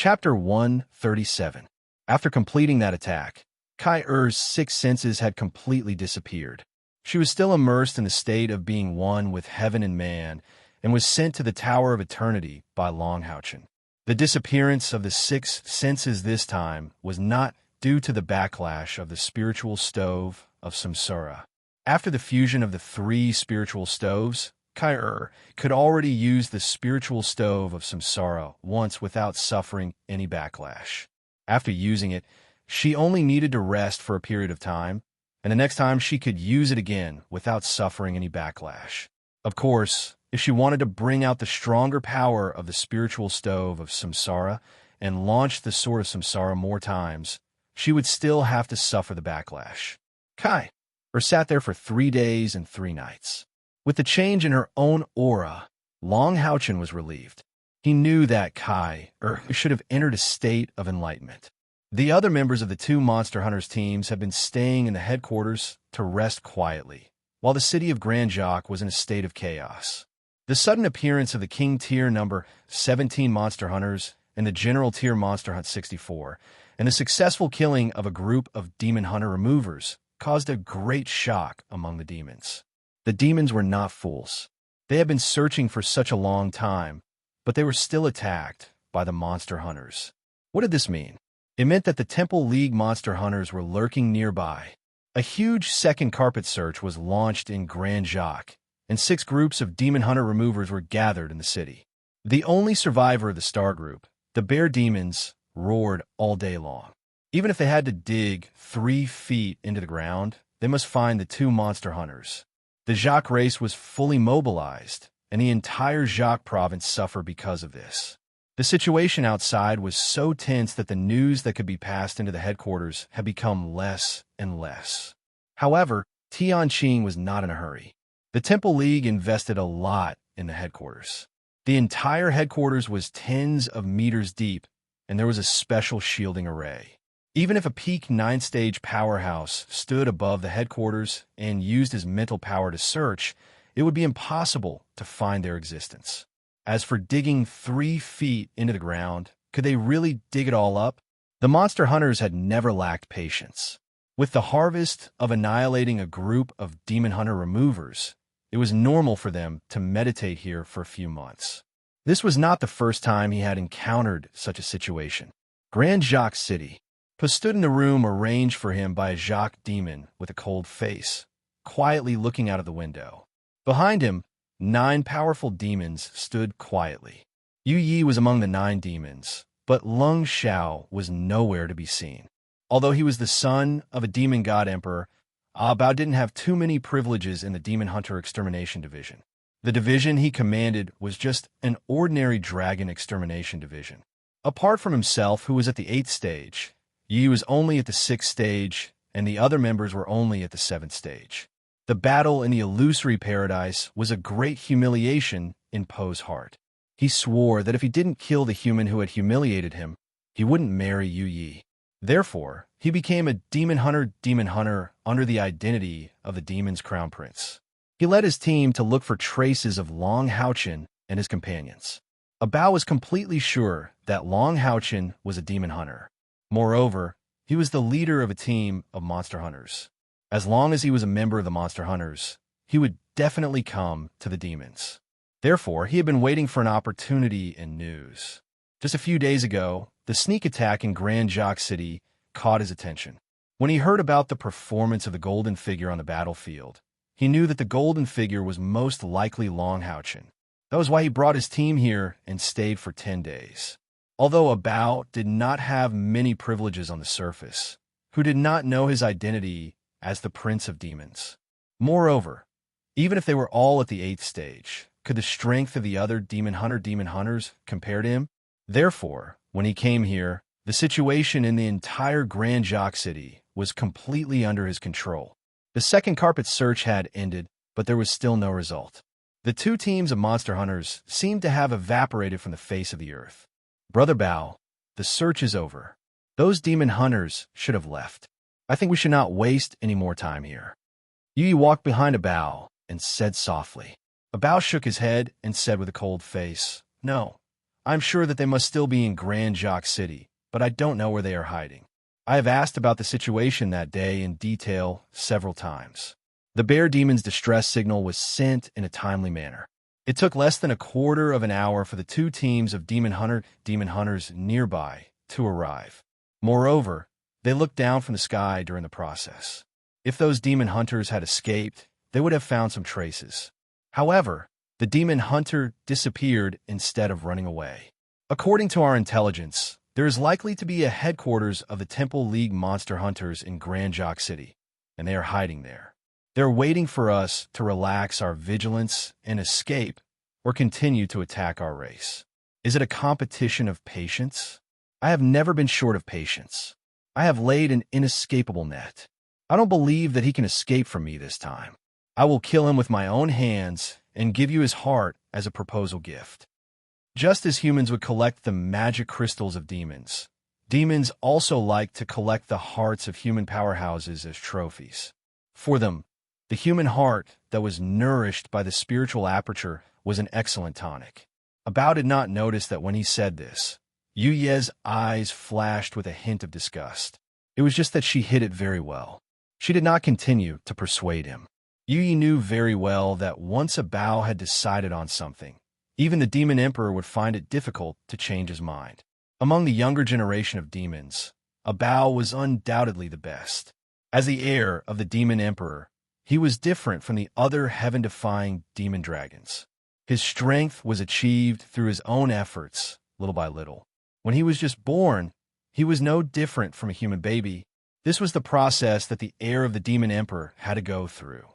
Chapter 137. After completing that attack, Kai-Er's six senses had completely disappeared. She was still immersed in the state of being one with heaven and man, and was sent to the Tower of Eternity by Longhauchen. The disappearance of the six senses this time was not due to the backlash of the spiritual stove of samsara. After the fusion of the three spiritual stoves, Kai-Er could already use the spiritual stove of samsara once without suffering any backlash. After using it, she only needed to rest for a period of time, and the next time she could use it again without suffering any backlash. Of course, if she wanted to bring out the stronger power of the spiritual stove of samsara and launch the sword of samsara more times, she would still have to suffer the backlash. Kai-Er sat there for 3 days and 3 nights. With the change in her own aura, Longhauchen was relieved. He knew that Kai-Er should have entered a state of enlightenment. The other members of the two Monster Hunters teams had been staying in the headquarters to rest quietly, while the city of Grand Jacques was in a state of chaos. The sudden appearance of the King Tier number 17 Monster Hunters and the General Tier Monster Hunt 64, and the successful killing of a group of Demon Hunter removers caused a great shock among the demons. The demons were not fools. They had been searching for such a long time, but they were still attacked by the Monster Hunters. What did this mean? It meant that the Temple League Monster Hunters were lurking nearby. A huge second carpet search was launched in Grand Jacques, and 6 groups of Demon Hunter removers were gathered in the city. The only survivor of the Star Group, the Bear Demons, roared all day long. Even if they had to dig 3 feet into the ground, they must find the 2 Monster Hunters. The Jacques race was fully mobilized, and the entire Jacques province suffered because of this. The situation outside was so tense that the news that could be passed into the headquarters had become less and less. However, Tianqing was not in a hurry. The Temple League invested a lot in the headquarters. The entire headquarters was tens of meters deep, and there was a special shielding array. Even if a peak 9-stage powerhouse stood above the headquarters and used his mental power to search, it would be impossible to find their existence. As for digging 3 feet into the ground, could they really dig it all up? The Monster Hunters had never lacked patience. With the harvest of annihilating a group of Demon Hunter removers, it was normal for them to meditate here for a few months. This was not the first time he had encountered such a situation. Grand Jacques City. He stood in the room arranged for him by a Jacques demon with a cold face, quietly looking out of the window. Behind him, 9 powerful demons stood quietly. Yu Yi was among the 9 demons, but Lung Xiao was nowhere to be seen. Although he was the son of a demon god emperor, Bao didn't have too many privileges in the Demon Hunter Extermination Division. The division he commanded was just an ordinary dragon extermination division. Apart from himself, who was at the 8th stage, Yi was only at the 6th stage, and the other members were only at the 7th stage. The battle in the illusory paradise was a great humiliation in Po's heart. He swore that if he didn't kill the human who had humiliated him, he wouldn't marry Yu Yi. Therefore, he became a demon hunter under the identity of the Demon's Crown Prince. He led his team to look for traces of Longhauchen and his companions. Bao was completely sure that Longhauchen was a demon hunter. Moreover, he was the leader of a team of Monster Hunters. As long as he was a member of the Monster Hunters, he would definitely come to the demons. Therefore, he had been waiting for an opportunity in news. Just a few days ago, the sneak attack in Grand Jacques City caught his attention. When he heard about the performance of the golden figure on the battlefield, he knew that the golden figure was most likely Longhauchen. That was why he brought his team here and stayed for 10 days. Although Bao did not have many privileges on the surface, who did not know his identity as the Prince of Demons. Moreover, even if they were all at the 8th stage, could the strength of the other demon hunters compare to him? Therefore, when he came here, the situation in the entire Grand Jacques City was completely under his control. The second carpet search had ended, but there was still no result. The 2 teams of Monster Hunters seemed to have evaporated from the face of the earth. Brother Bao, the search is over. Those demon hunters should have left. I think we should not waste any more time here. Yu Yi walked behind Bao and said softly. Bao shook his head and said with a cold face, No, I'm sure that they must still be in Grand Jacques City, but I don't know where they are hiding. I have asked about the situation that day in detail several times. The bear demon's distress signal was sent in a timely manner. It took less than a quarter of an hour for the two teams of demon hunters nearby to arrive. Moreover, they looked down from the sky during the process. If those demon hunters had escaped, they would have found some traces. However, the demon hunter disappeared instead of running away. According to our intelligence, there is likely to be a headquarters of the Temple League Monster Hunters in Grand Jacques City, and they are hiding there. They're waiting for us to relax our vigilance and escape or continue to attack our race. Is it a competition of patience? I have never been short of patience. I have laid an inescapable net. I don't believe that he can escape from me this time. I will kill him with my own hands and give you his heart as a proposal gift. Just as humans would collect the magic crystals of demons, demons also like to collect the hearts of human powerhouses as trophies. For them, the human heart that was nourished by the spiritual aperture was an excellent tonic. Bao did not notice that when he said this. Yu Ye's eyes flashed with a hint of disgust. It was just that she hid it very well. She did not continue to persuade him. Yu Yi knew very well that once Bao had decided on something, even the Demon Emperor would find it difficult to change his mind. Among the younger generation of demons, Bao was undoubtedly the best. As the heir of the Demon Emperor, he was different from the other heaven-defying demon dragons. His strength was achieved through his own efforts, little by little. When he was just born, he was no different from a human baby. This was the process that the heir of the Demon Emperor had to go through.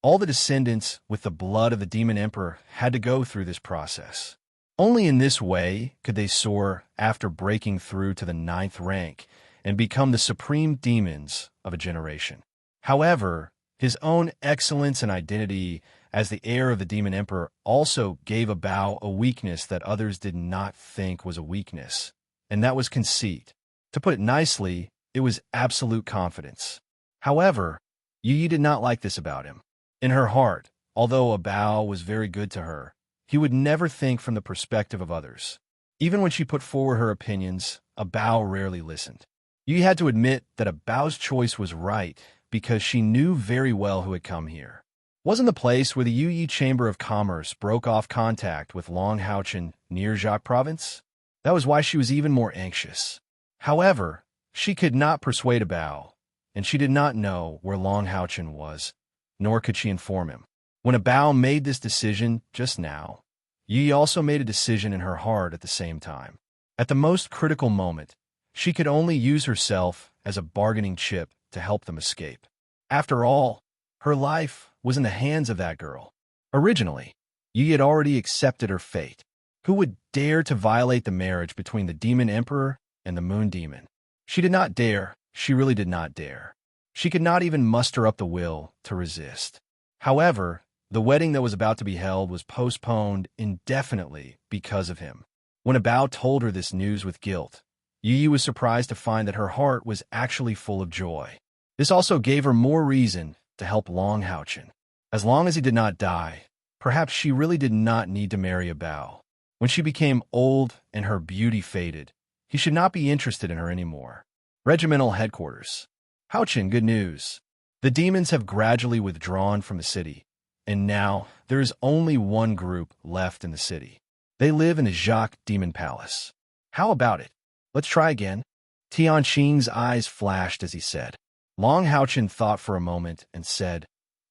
All the descendants with the blood of the Demon Emperor had to go through this process. Only in this way could they soar after breaking through to the 9th rank and become the supreme demons of a generation. However, his own excellence and identity as the heir of the Demon Emperor also gave Bao a weakness that others did not think was a weakness, and that was conceit. To put it nicely, it was absolute confidence. However, Yu Yi did not like this about him. In her heart, although Bao was very good to her, he would never think from the perspective of others. Even when she put forward her opinions, Bao rarely listened. Yu Yi had to admit that Bao's choice was right because she knew very well who had come here. Wasn't the place where the Yu Yi Chamber of Commerce broke off contact with Long Haochen near Jacques Province? That was why she was even more anxious. However, she could not persuade Bao, and she did not know where Long Haochen was, nor could she inform him. When Bao made this decision just now, Yu Yi also made a decision in her heart at the same time. At the most critical moment, she could only use herself as a bargaining chip to help them escape. After all, her life was in the hands of that girl. Originally, Yu Yi had already accepted her fate. Who would dare to violate the marriage between the Demon Emperor and the Moon Demon? She did not dare. She really did not dare. She could not even muster up the will to resist. However, the wedding that was about to be held was postponed indefinitely because of him. When Bao told her this news with guilt, Yu Yi was surprised to find that her heart was actually full of joy. This also gave her more reason to help Long Haochen. As long as he did not die, perhaps she really did not need to marry Bao. When she became old and her beauty faded, he should not be interested in her anymore. Regimental headquarters. Haochen, good news. The demons have gradually withdrawn from the city, and now there is only one group left in the city. They live in the Jacques Demon Palace. How about it? Let's try again. Tianqing's eyes flashed as he said. Long Haochen thought for a moment and said,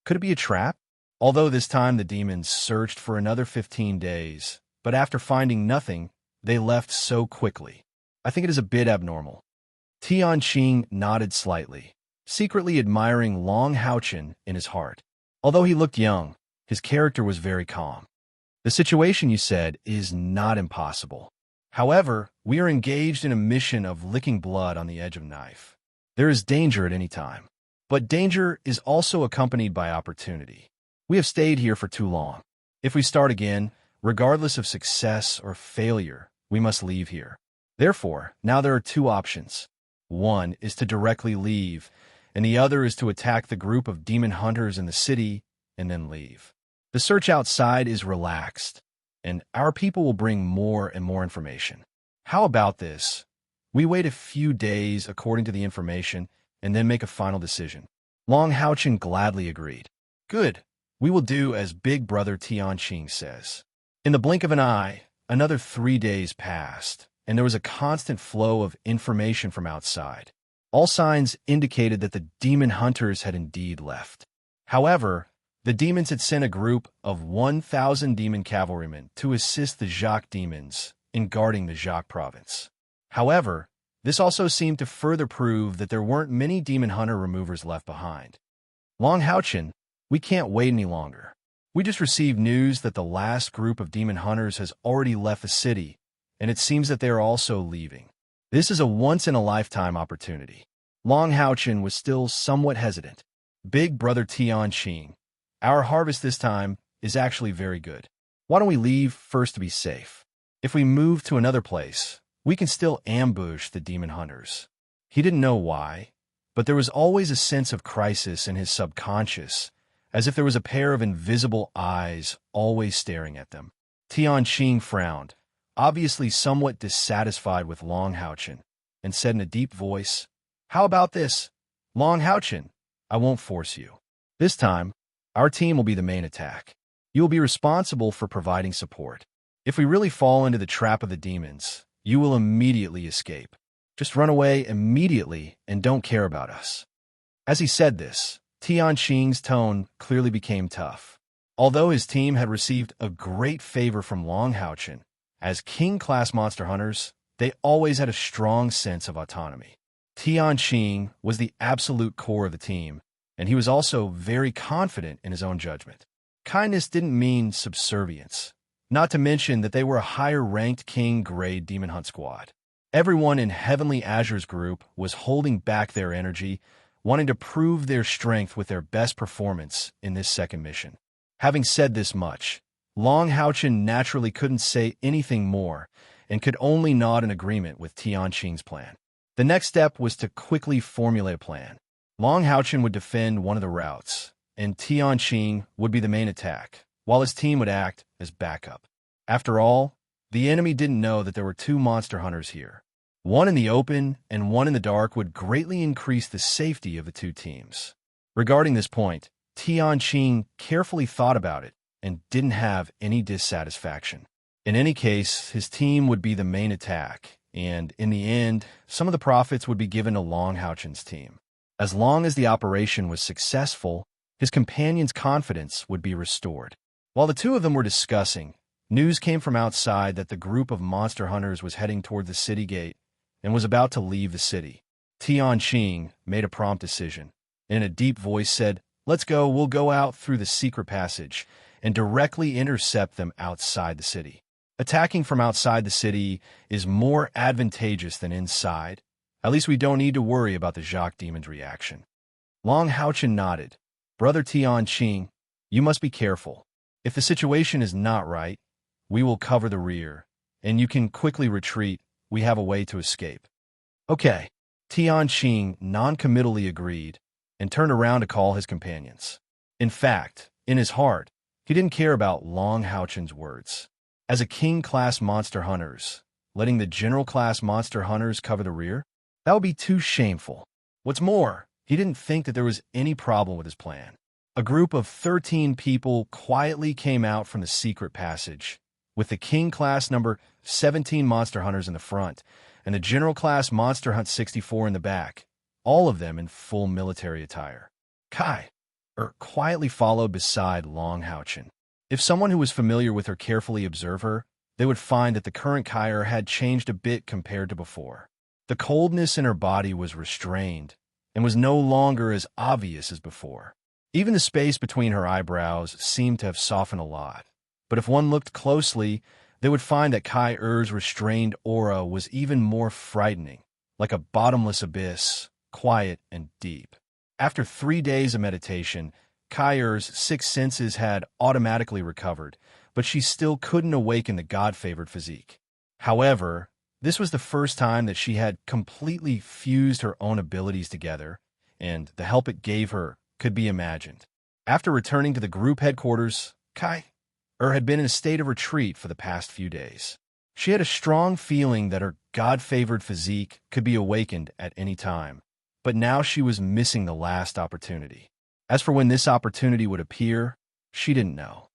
could it be a trap? Although this time the demons searched for another 15 days, but after finding nothing, they left so quickly. I think it is a bit abnormal. Tianqing nodded slightly, secretly admiring Long Haochen in his heart. Although he looked young, his character was very calm. The situation, you said, is not impossible. However, we are engaged in a mission of licking blood on the edge of a knife. There is danger at any time. But danger is also accompanied by opportunity. We have stayed here for too long. If we start again, regardless of success or failure, we must leave here. Therefore, now there are two options. One is to directly leave, and the other is to attack the group of demon hunters in the city and then leave. The search outside is relaxed, and our people will bring more and more information. How about this? We wait a few days according to the information and then make a final decision. Long Haochen gladly agreed. Good. We will do as Big Brother Tianqing says. In the blink of an eye, another 3 days passed, and there was a constant flow of information from outside. All signs indicated that the demon hunters had indeed left. However, the demons had sent a group of 1,000 demon cavalrymen to assist the Jacques demons in guarding the Jacques province. However, this also seemed to further prove that there weren't many demon hunter removers left behind. Long Haochen, we can't wait any longer. We just received news that the last group of demon hunters has already left the city, and it seems that they are also leaving. This is a once-in-a-lifetime opportunity. Long Haochen was still somewhat hesitant. Big Brother Tianqing, our harvest this time is actually very good. Why don't we leave first to be safe? If we move to another place, we can still ambush the demon hunters. He didn't know why, but there was always a sense of crisis in his subconscious, as if there was a pair of invisible eyes always staring at them. Tianqing frowned, obviously somewhat dissatisfied with Long Haochen, and said in a deep voice, "How about this? Long Haochen, I won't force you. This time, our team will be the main attack. You will be responsible for providing support. If we really fall into the trap of the demons, you will immediately escape. Just run away immediately and don't care about us." As he said this, Tianqing's tone clearly became tough. Although his team had received a great favor from Long Haochen, as king-class monster hunters, they always had a strong sense of autonomy. Tianqing was the absolute core of the team, and he was also very confident in his own judgment. Kindness didn't mean subservience, not to mention that they were a higher-ranked king-grade demon hunt squad. Everyone in Heavenly Azure's group was holding back their energy, wanting to prove their strength with their best performance in this second mission. Having said this much, Long Haochen naturally couldn't say anything more and could only nod in agreement with Tianqing's plan. The next step was to quickly formulate a plan. Long Haochen would defend one of the routes, and Tianqing would be the main attack, while his team would act as backup. After all, the enemy didn't know that there were 2 monster hunters here. One in the open and one in the dark would greatly increase the safety of the 2 teams. Regarding this point, Tianqing carefully thought about it and didn't have any dissatisfaction. In any case, his team would be the main attack, and in the end, some of the profits would be given to Long Haochen's team. As long as the operation was successful, his companion's confidence would be restored. While the 2 of them were discussing, news came from outside that the group of monster hunters was heading toward the city gate and was about to leave the city. Tianqing made a prompt decision, and in a deep voice said, "Let's go, we'll go out through the secret passage and directly intercept them outside the city. Attacking from outside the city is more advantageous than inside. At least we don't need to worry about the Jacques demon's reaction." Long Haochen nodded. "Brother Tianqing, you must be careful. If the situation is not right, we will cover the rear, and you can quickly retreat. We have a way to escape." Okay. Tianqing non-committally agreed and turned around to call his companions. In fact, in his heart, he didn't care about Long Haochen's words. As a king-class monster hunters, letting the general-class monster hunters cover the rear? That would be too shameful. What's more, he didn't think that there was any problem with his plan. A group of 13 people quietly came out from the secret passage, with the king-class number 17 monster hunters in the front and the general-class monster hunt 64 in the back, all of them in full military attire. Kai quietly followed beside Long Haochen. If someone who was familiar with her carefully observed her, they would find that the current Kai had changed a bit compared to before. The coldness in her body was restrained and was no longer as obvious as before. Even the space between her eyebrows seemed to have softened a lot. But if one looked closely, they would find that Kai Er's restrained aura was even more frightening, like a bottomless abyss, quiet and deep. After 3 days of meditation, Kai Er's 6 senses had automatically recovered, but she still couldn't awaken the God-favored physique. However, this was the first time that she had completely fused her own abilities together, and the help it gave her could be imagined. After returning to the group headquarters, Kai Had been in a state of retreat for the past few days. She had a strong feeling that her God-favored physique could be awakened at any time, but now she was missing the last opportunity. As for when this opportunity would appear, she didn't know.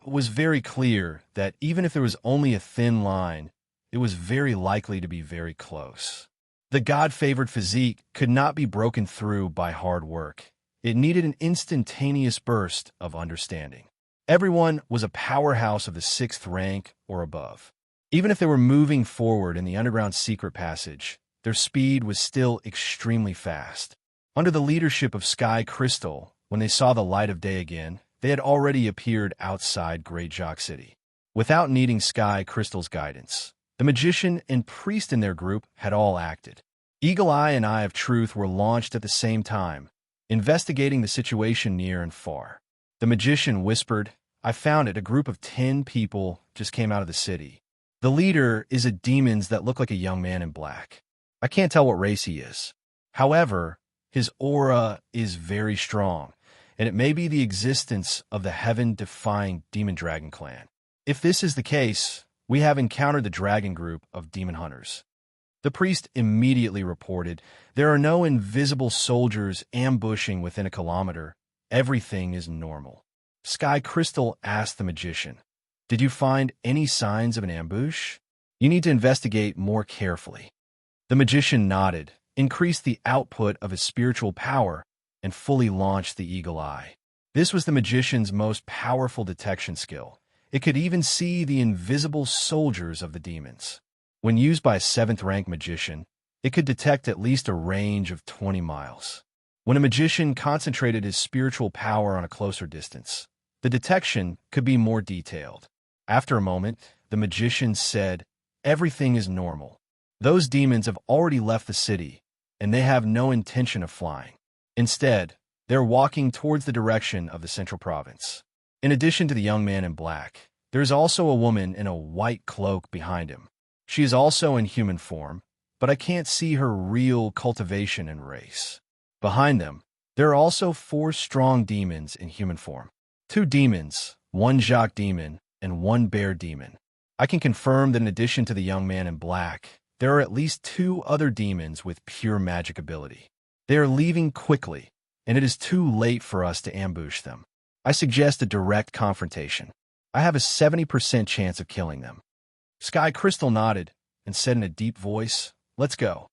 Was very clear that even if there was only a thin line, it was very likely to be very close. The God-favored physique could not be broken through by hard work. It needed an instantaneous burst of understanding. Everyone was a powerhouse of the 6th rank or above. Even if they were moving forward in the underground secret passage, their speed was still extremely fast. Under the leadership of Sky Crystal, when they saw the light of day again, they had already appeared outside Great Jock City. Without needing Sky Crystal's guidance, the magician and priest in their group had all acted. Eagle Eye and Eye of Truth were launched at the same time, investigating the situation near and far. The magician whispered, "I found it. A group of 10 people just came out of the city. The leader is a demons that look like a young man in black. I can't tell what race he is. However, his aura is very strong, and it may be the existence of the heaven-defying demon dragon clan. If this is the case, we have encountered the dragon group of demon hunters." The priest immediately reported, "There are no invisible soldiers ambushing within a kilometer. Everything is normal." Sky Crystal asked the magician, "Did you find any signs of an ambush? You need to investigate more carefully." The magician nodded, increased the output of his spiritual power, and fully launched the Eagle Eye. This was the magician's most powerful detection skill. It could even see the invisible soldiers of the demons. When used by a 7th-rank magician, it could detect at least a range of 20 miles. When a magician concentrated his spiritual power on a closer distance, the detection could be more detailed. After a moment, the magician said, "Everything is normal. Those demons have already left the city, and they have no intention of flying. Instead, they're walking towards the direction of the central province." In addition to the young man in black, there is also a woman in a white cloak behind him. She is also in human form, but I can't see her real cultivation and race. Behind them, there are also 4 strong demons in human form. 2 demons, 1 Jacques demon, and 1 bear demon. I can confirm that in addition to the young man in black, there are at least 2 other demons with pure magic ability. They are leaving quickly, and it is too late for us to ambush them. I suggest a direct confrontation. I have a 70% chance of killing them. Sky Crystal nodded and said in a deep voice, "Let's go."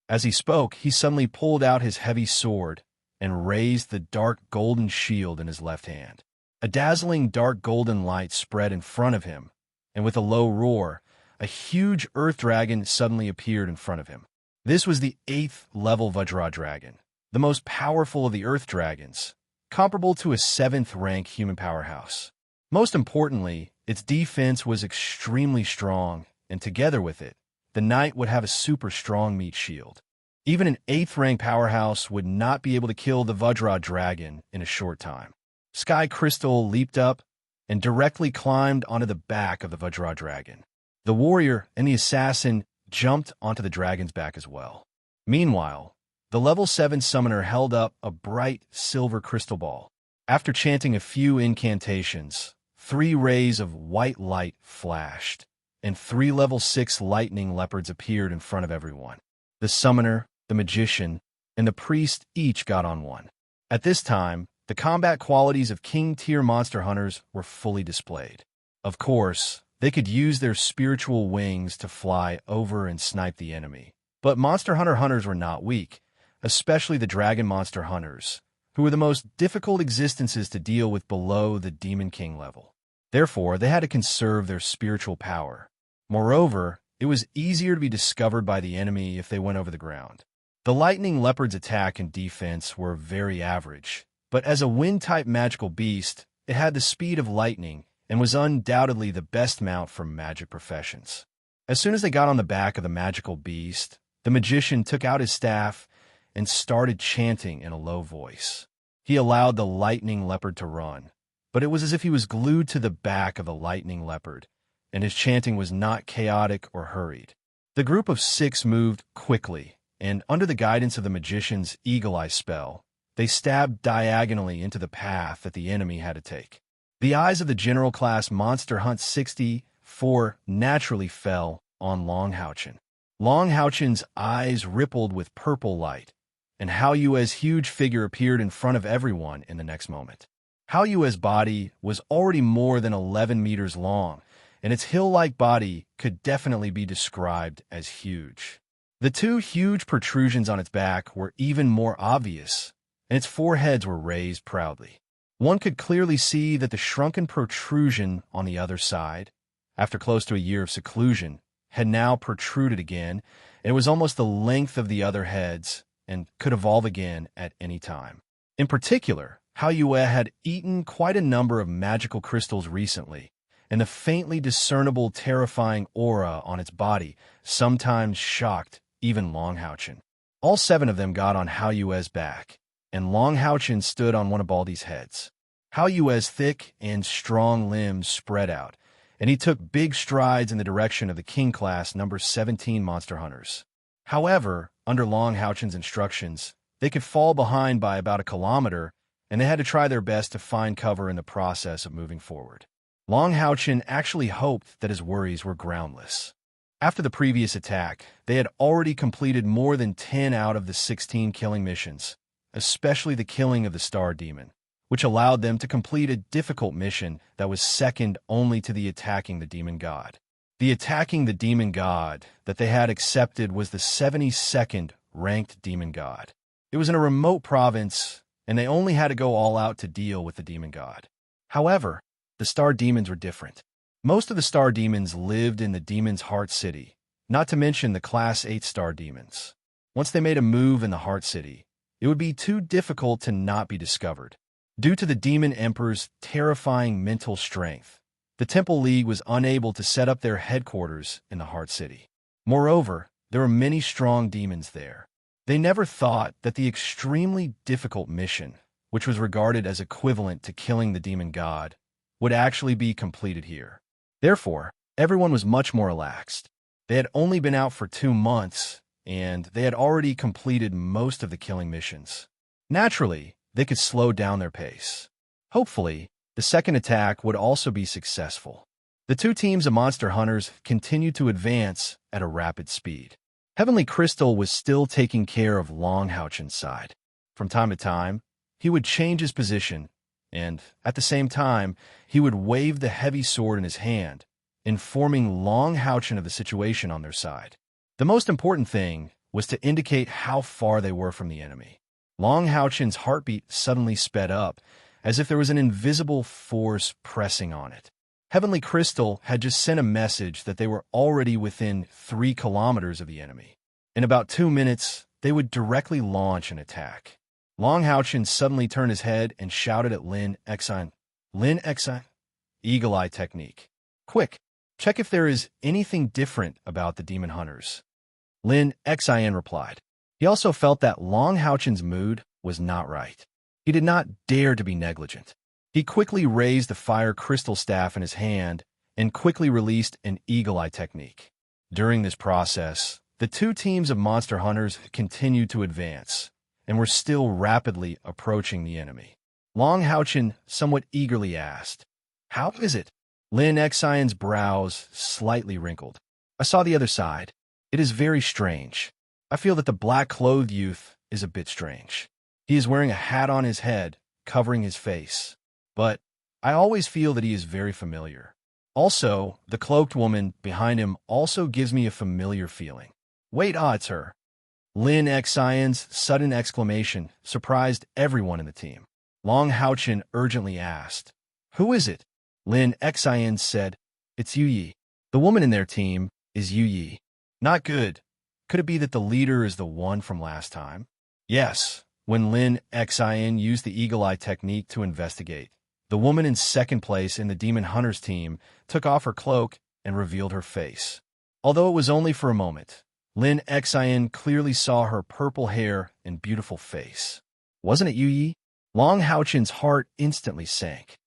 As he spoke, he suddenly pulled out his heavy sword and raised the dark golden shield in his left hand. A dazzling dark golden light spread in front of him, and with a low roar, a huge earth dragon suddenly appeared in front of him. This was the 8th-level Vajra dragon, the most powerful of the earth dragons, comparable to a 7th-rank human powerhouse. Most importantly, its defense was extremely strong, and together with it, the knight would have a super strong meat shield. Even an 8th-rank powerhouse would not be able to kill the Vajra dragon in a short time. Sky Crystal leaped up and directly climbed onto the back of the Vajra dragon. The warrior and the assassin jumped onto the dragon's back as well. Meanwhile, the level 7 summoner held up a bright silver crystal ball. After chanting a few incantations, 3 rays of white light flashed, and 3 level 6 lightning leopards appeared in front of everyone. The summoner, the magician, and the priest each got on one. At this time, the combat qualities of king-tier monster hunters were fully displayed. Of course, they could use their spiritual wings to fly over and snipe the enemy. But monster hunter hunters were not weak, especially the dragon monster hunters, who were the most difficult existences to deal with below the Demon King level. Therefore, they had to conserve their spiritual power. Moreover, it was easier to be discovered by the enemy if they went over the ground. The lightning leopard's attack and defense were very average, but as a wind-type magical beast, it had the speed of lightning and was undoubtedly the best mount for magic professions. As soon as they got on the back of the magical beast, the magician took out his staff and started chanting in a low voice. He allowed the lightning leopard to run, but it was as if he was glued to the back of the lightning leopard, and his chanting was not chaotic or hurried. The group of 6 moved quickly, and under the guidance of the magician's eagle eye spell, they stabbed diagonally into the path that the enemy had to take. The eyes of the general class Monster Hunt 64 naturally fell on Long Houchen. Long Houchen's eyes rippled with purple light, and Hao Yue's huge figure appeared in front of everyone in the next moment. Hao Yue's body was already more than 11 meters long, and its hill-like body could definitely be described as huge. The two huge protrusions on its back were even more obvious, and its foreheads were raised proudly. One could clearly see that the shrunken protrusion on the other side, after close to a year of seclusion, had now protruded again, and it was almost the length of the other heads and could evolve again at any time. In particular, Hao Yue had eaten quite a number of magical crystals recently, and the faintly discernible terrifying aura on its body sometimes shocked even Long Houchen. All 7 of them got on Hao Yue's back, and Long Houchen stood on one of Baldy's heads. Hao Yue's thick and strong limbs spread out, and he took big strides in the direction of the King Class number 17 monster hunters. However, under Long Houchen's instructions, they could fall behind by about a kilometer, and they had to try their best to find cover in the process of moving forward. Long Houchen actually hoped that his worries were groundless. After the previous attack, they had already completed more than 10 out of the 16 killing missions, especially the killing of the Star Demon, which allowed them to complete a difficult mission that was second only to the attacking the Demon God. The attacking the Demon God that they had accepted was the 72nd ranked Demon God. It was in a remote province, and they only had to go all out to deal with the Demon God. However, the Star Demons were different. Most of the Star Demons lived in the Demon's Heart City, not to mention the Class 8 Star Demons. Once they made a move in the Heart City, it would be too difficult to not be discovered. Due to the Demon Emperor's terrifying mental strength, the Temple League was unable to set up their headquarters in the Heart City. Moreover, there were many strong demons there. They never thought that the extremely difficult mission, which was regarded as equivalent to killing the Demon God, would actually be completed here. Therefore, everyone was much more relaxed. They had only been out for 2 months, and they had already completed most of the killing missions. Naturally, they could slow down their pace. Hopefully, the second attack would also be successful. The 2 teams of monster hunters continued to advance at a rapid speed. Heavenly Crystal was still taking care of Long Houchen's side. From time to time, he would change his position, and at the same time, he would wave the heavy sword in his hand, informing Long Houchen of the situation on their side. The most important thing was to indicate how far they were from the enemy. Long Houchen's heartbeat suddenly sped up, as if there was an invisible force pressing on it. Heavenly Crystal had just sent a message that they were already within 3 kilometers of the enemy. In about 2 minutes, they would directly launch an attack. Long Houchen suddenly turned his head and shouted at Lin Exine. Lin Exine? Eagle Eye Technique. Quick, check if there is anything different about the demon hunters. Lin Exine replied. He also felt that Long Houchen's mood was not right. He did not dare to be negligent. He quickly raised the fire crystal staff in his hand and quickly released an Eagle Eye Technique. During this process, the 2 teams of monster hunters continued to advance and were still rapidly approaching the enemy. Long Houchen somewhat eagerly asked, "How is it?" Lin Exine's brows slightly wrinkled. "I saw the other side. It is very strange. I feel that the black-clothed youth is a bit strange. He is wearing a hat on his head, covering his face. But I always feel that he is very familiar. Also, the cloaked woman behind him also gives me a familiar feeling. Wait, it's her." Lin Exine's sudden exclamation surprised everyone in the team. Long Houchen urgently asked, "Who is it?" Lin Exine said, "It's Yu Yi. The woman in their team is Yu Yi." "Not good. Could it be that the leader is the one from last time?" Yes, when Lin Exine used the Eagle Eye Technique to investigate, the woman in second place in the Demon Hunters team took off her cloak and revealed her face. Although it was only for a moment, Lin Exine clearly saw her purple hair and beautiful face. Wasn't it Yu Yi? Long Houchen's heart instantly sank.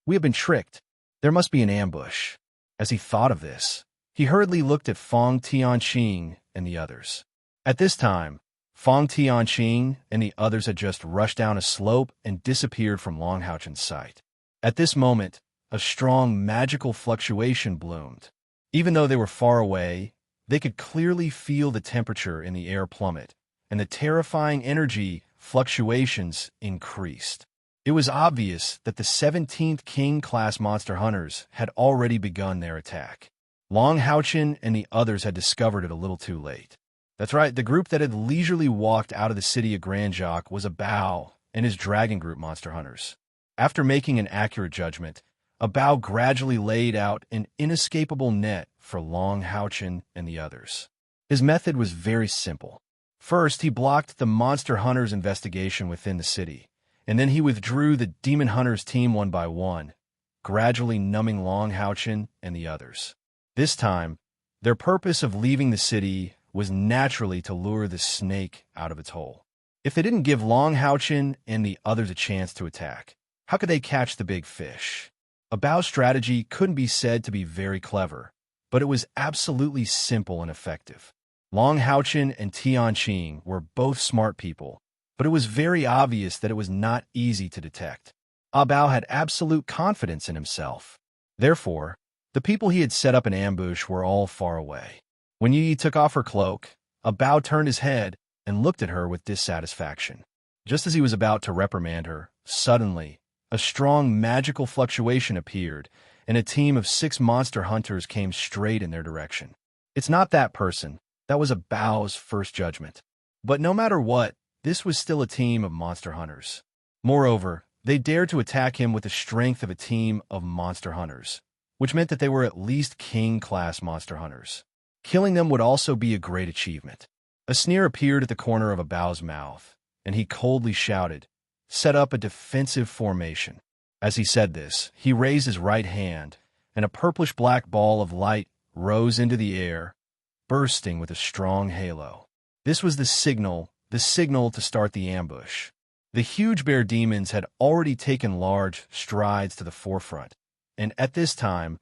We have been tricked. There must be an ambush. As he thought of this, he hurriedly looked at Fong Tianqing and the others. At this time, Fong Tianqing and the others had just rushed down a slope and disappeared from Long Houchen's sight. At this moment, a strong magical fluctuation bloomed. Even though they were far away, they could clearly feel the temperature in the air plummet, and the terrifying energy fluctuations increased. It was obvious that the 17th King-class monster hunters had already begun their attack. Long Houchin and the others had discovered it a little too late. That's right, the group that had leisurely walked out of the city of Grand Jacques was Abao and his dragon group monster hunters. After making an accurate judgment, Abao gradually laid out an inescapable net for Long Houchin and the others. His method was very simple. First, he blocked the monster hunters' investigation within the city, and then he withdrew the demon hunters' team one by one, gradually numbing Long Houchin and the others. This time, their purpose of leaving the city was naturally to lure the snake out of its hole. If they didn't give Long Houchin and the others a chance to attack, how could they catch the big fish? Abao's strategy couldn't be said to be very clever, but it was absolutely simple and effective. Long Houchin and Tianqing were both smart people, but it was very obvious that it was not easy to detect. Abao had absolute confidence in himself. Therefore, the people he had set up an ambush were all far away. When Yi took off her cloak, Abao turned his head and looked at her with dissatisfaction. Just as he was about to reprimand her, suddenly, a strong magical fluctuation appeared, and a team of 6 monster hunters came straight in their direction. It's not that person. That was Abao's first judgment. But no matter what, this was still a team of monster hunters. Moreover, they dared to attack him with the strength of a team of monster hunters, which meant that they were at least king-class monster hunters. Killing them would also be a great achievement. A sneer appeared at the corner of Abao's mouth, and he coldly shouted, "Set up a defensive formation." As he said this, he raised his right hand, and a purplish-black ball of light rose into the air, bursting with a strong halo. This was the signal to start the ambush. The huge bear demons had already taken large strides to the forefront, and at this time,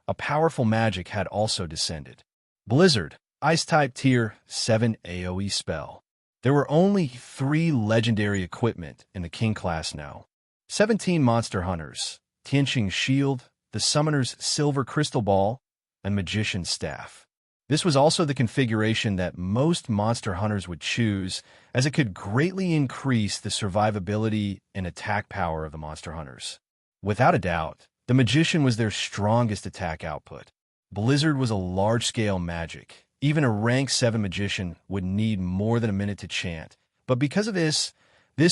a powerful magic had also descended. Blizzard, Ice-type Tier 7 AoE spell. There were only 3 legendary equipment in the King class now. 17 monster hunters, Tianqing's shield, the summoner's silver crystal ball, and magician's staff. This was also the configuration that most monster hunters would choose, as it could greatly increase the survivability and attack power of the monster hunters. Without a doubt, the magician was their strongest attack output. Blizzard was a large-scale magic. Even a rank 7 magician would need more than a minute to chant. But because of this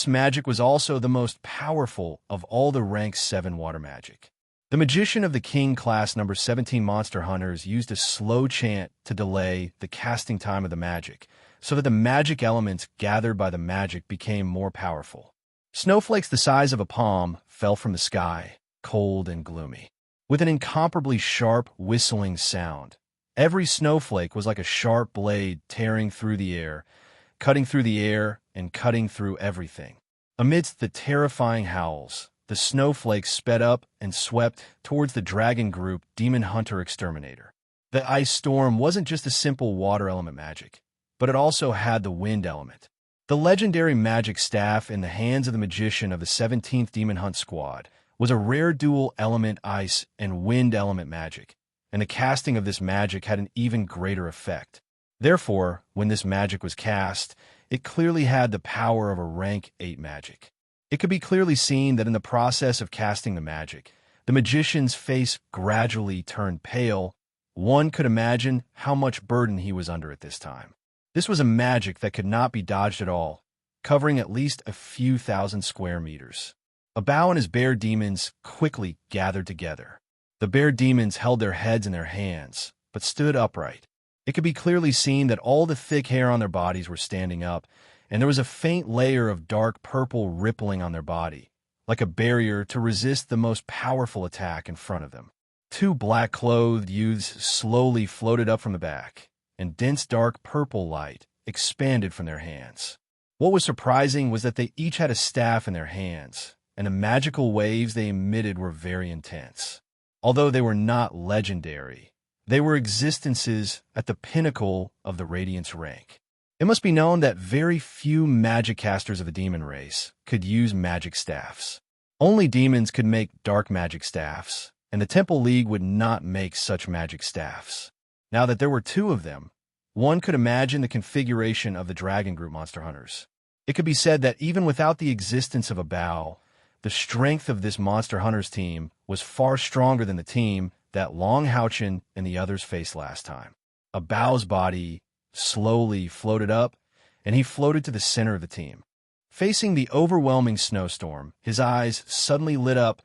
magic was also the most powerful of all the rank 7 water magic. The magician of the King class number 17 monster hunters used a slow chant to delay the casting time of the magic, so that the magic elements gathered by the magic became more powerful. Snowflakes the size of a palm fell from the sky, cold and gloomy, with an incomparably sharp whistling sound. Every snowflake was like a sharp blade tearing through the air, cutting through the air and cutting through everything. Amidst the terrifying howls, the snowflakes sped up and swept towards the dragon group Demon Hunter Exterminator. The ice storm wasn't just a simple water element magic, but it also had the wind element. The legendary magic staff in the hands of the magician of the 17th Demon Hunt Squad was a rare dual element ice and wind element magic, and the casting of this magic had an even greater effect. Therefore, when this magic was cast, it clearly had the power of a rank 8 magic. It could be clearly seen that in the process of casting the magic, the magician's face gradually turned pale. One could imagine how much burden he was under at this time. This was a magic that could not be dodged at all, covering at least a few thousand square meters. Abao and his bear demons quickly gathered together. The bear demons held their heads in their hands, but stood upright. It could be clearly seen that all the thick hair on their bodies were standing up, and there was a faint layer of dark purple rippling on their body, like a barrier to resist the most powerful attack in front of them. 2 black-clothed youths slowly floated up from the back, and dense dark purple light expanded from their hands. What was surprising was that they each had a staff in their hands, and the magical waves they emitted were very intense. Although they were not legendary, they were existences at the pinnacle of the Radiance rank. It must be known that very few magic casters of the demon race could use magic staffs. Only demons could make dark magic staffs, and the Temple League would not make such magic staffs. Now that there were two of them, one could imagine the configuration of the Dragon Group monster hunters. It could be said that even without the existence of a bow, the strength of this monster hunters team was far stronger than the team that Long Houchin and the others faced last time. A bow's body slowly floated up, and he floated to the center of the team. Facing the overwhelming snowstorm, his eyes suddenly lit up,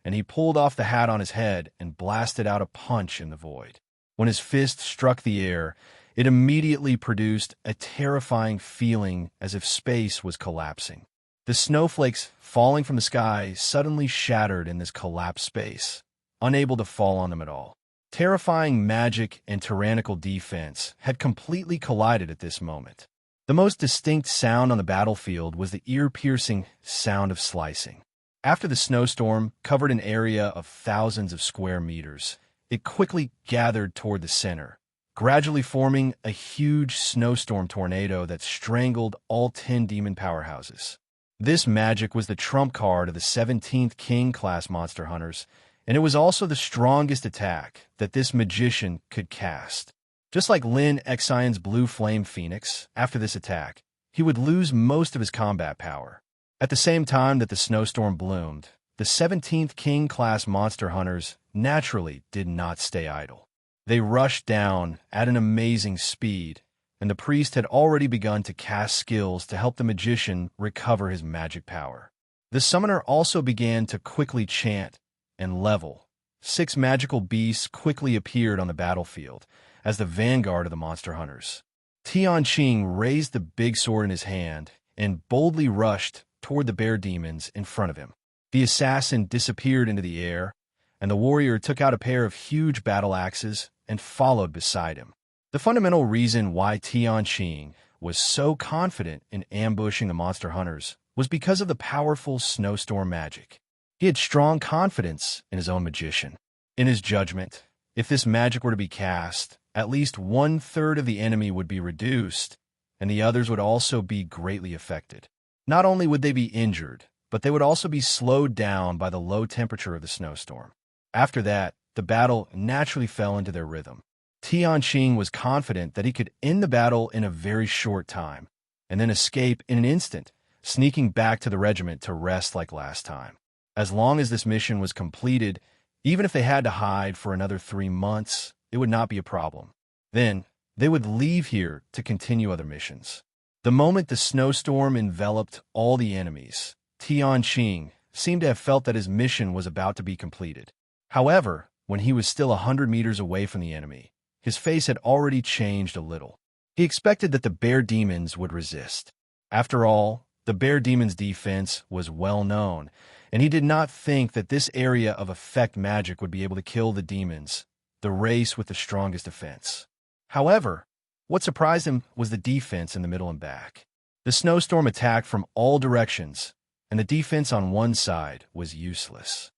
and he pulled off the hat on his head and blasted out a punch in the void. When his fist struck the air, it immediately produced a terrifying feeling as if space was collapsing. The snowflakes falling from the sky suddenly shattered in this collapsed space, unable to fall on them at all. Terrifying magic and tyrannical defense had completely collided at this moment. The most distinct sound on the battlefield was the ear-piercing sound of slicing. After the snowstorm covered an area of thousands of square meters, it quickly gathered toward the center, gradually forming a huge snowstorm tornado that strangled all 10 demon powerhouses. This magic was the trump card of the 17th King class monster hunters, and it was also the strongest attack that this magician could cast. Just like Lin Exion's Blue Flame Phoenix, after this attack, he would lose most of his combat power. At the same time that the snowstorm bloomed, the 17th King class monster hunters naturally did not stay idle. They rushed down at an amazing speed, and the priest had already begun to cast skills to help the magician recover his magic power. The summoner also began to quickly chant and level. 6 magical beasts quickly appeared on the battlefield as the vanguard of the monster hunters. Tianqing raised the big sword in his hand and boldly rushed toward the bear demons in front of him. The assassin disappeared into the air, and the warrior took out a pair of huge battle axes and followed beside him. The fundamental reason why Tianqing was so confident in ambushing the monster hunters was because of the powerful snowstorm magic. He had strong confidence in his own magician. In his judgment, if this magic were to be cast, at least 1/3 of the enemy would be reduced, and the others would also be greatly affected. Not only would they be injured, but they would also be slowed down by the low temperature of the snowstorm. After that, the battle naturally fell into their rhythm. Tianqing was confident that he could end the battle in a very short time, and then escape in an instant, sneaking back to the regiment to rest like last time. As long as this mission was completed, even if they had to hide for another 3 months, it would not be a problem. Then, they would leave here to continue other missions. The moment the snowstorm enveloped all the enemies, Tianqing seemed to have felt that his mission was about to be completed. However, when he was still 100 meters away from the enemy, his face had already changed a little. He expected that the bear demons would resist. After all, the bear demons' defense was well known, and he did not think that this area of effect magic would be able to kill the demons, the race with the strongest defense. However, what surprised him was the defense in the middle and back. The snowstorm attacked from all directions, and the defense on one side was useless.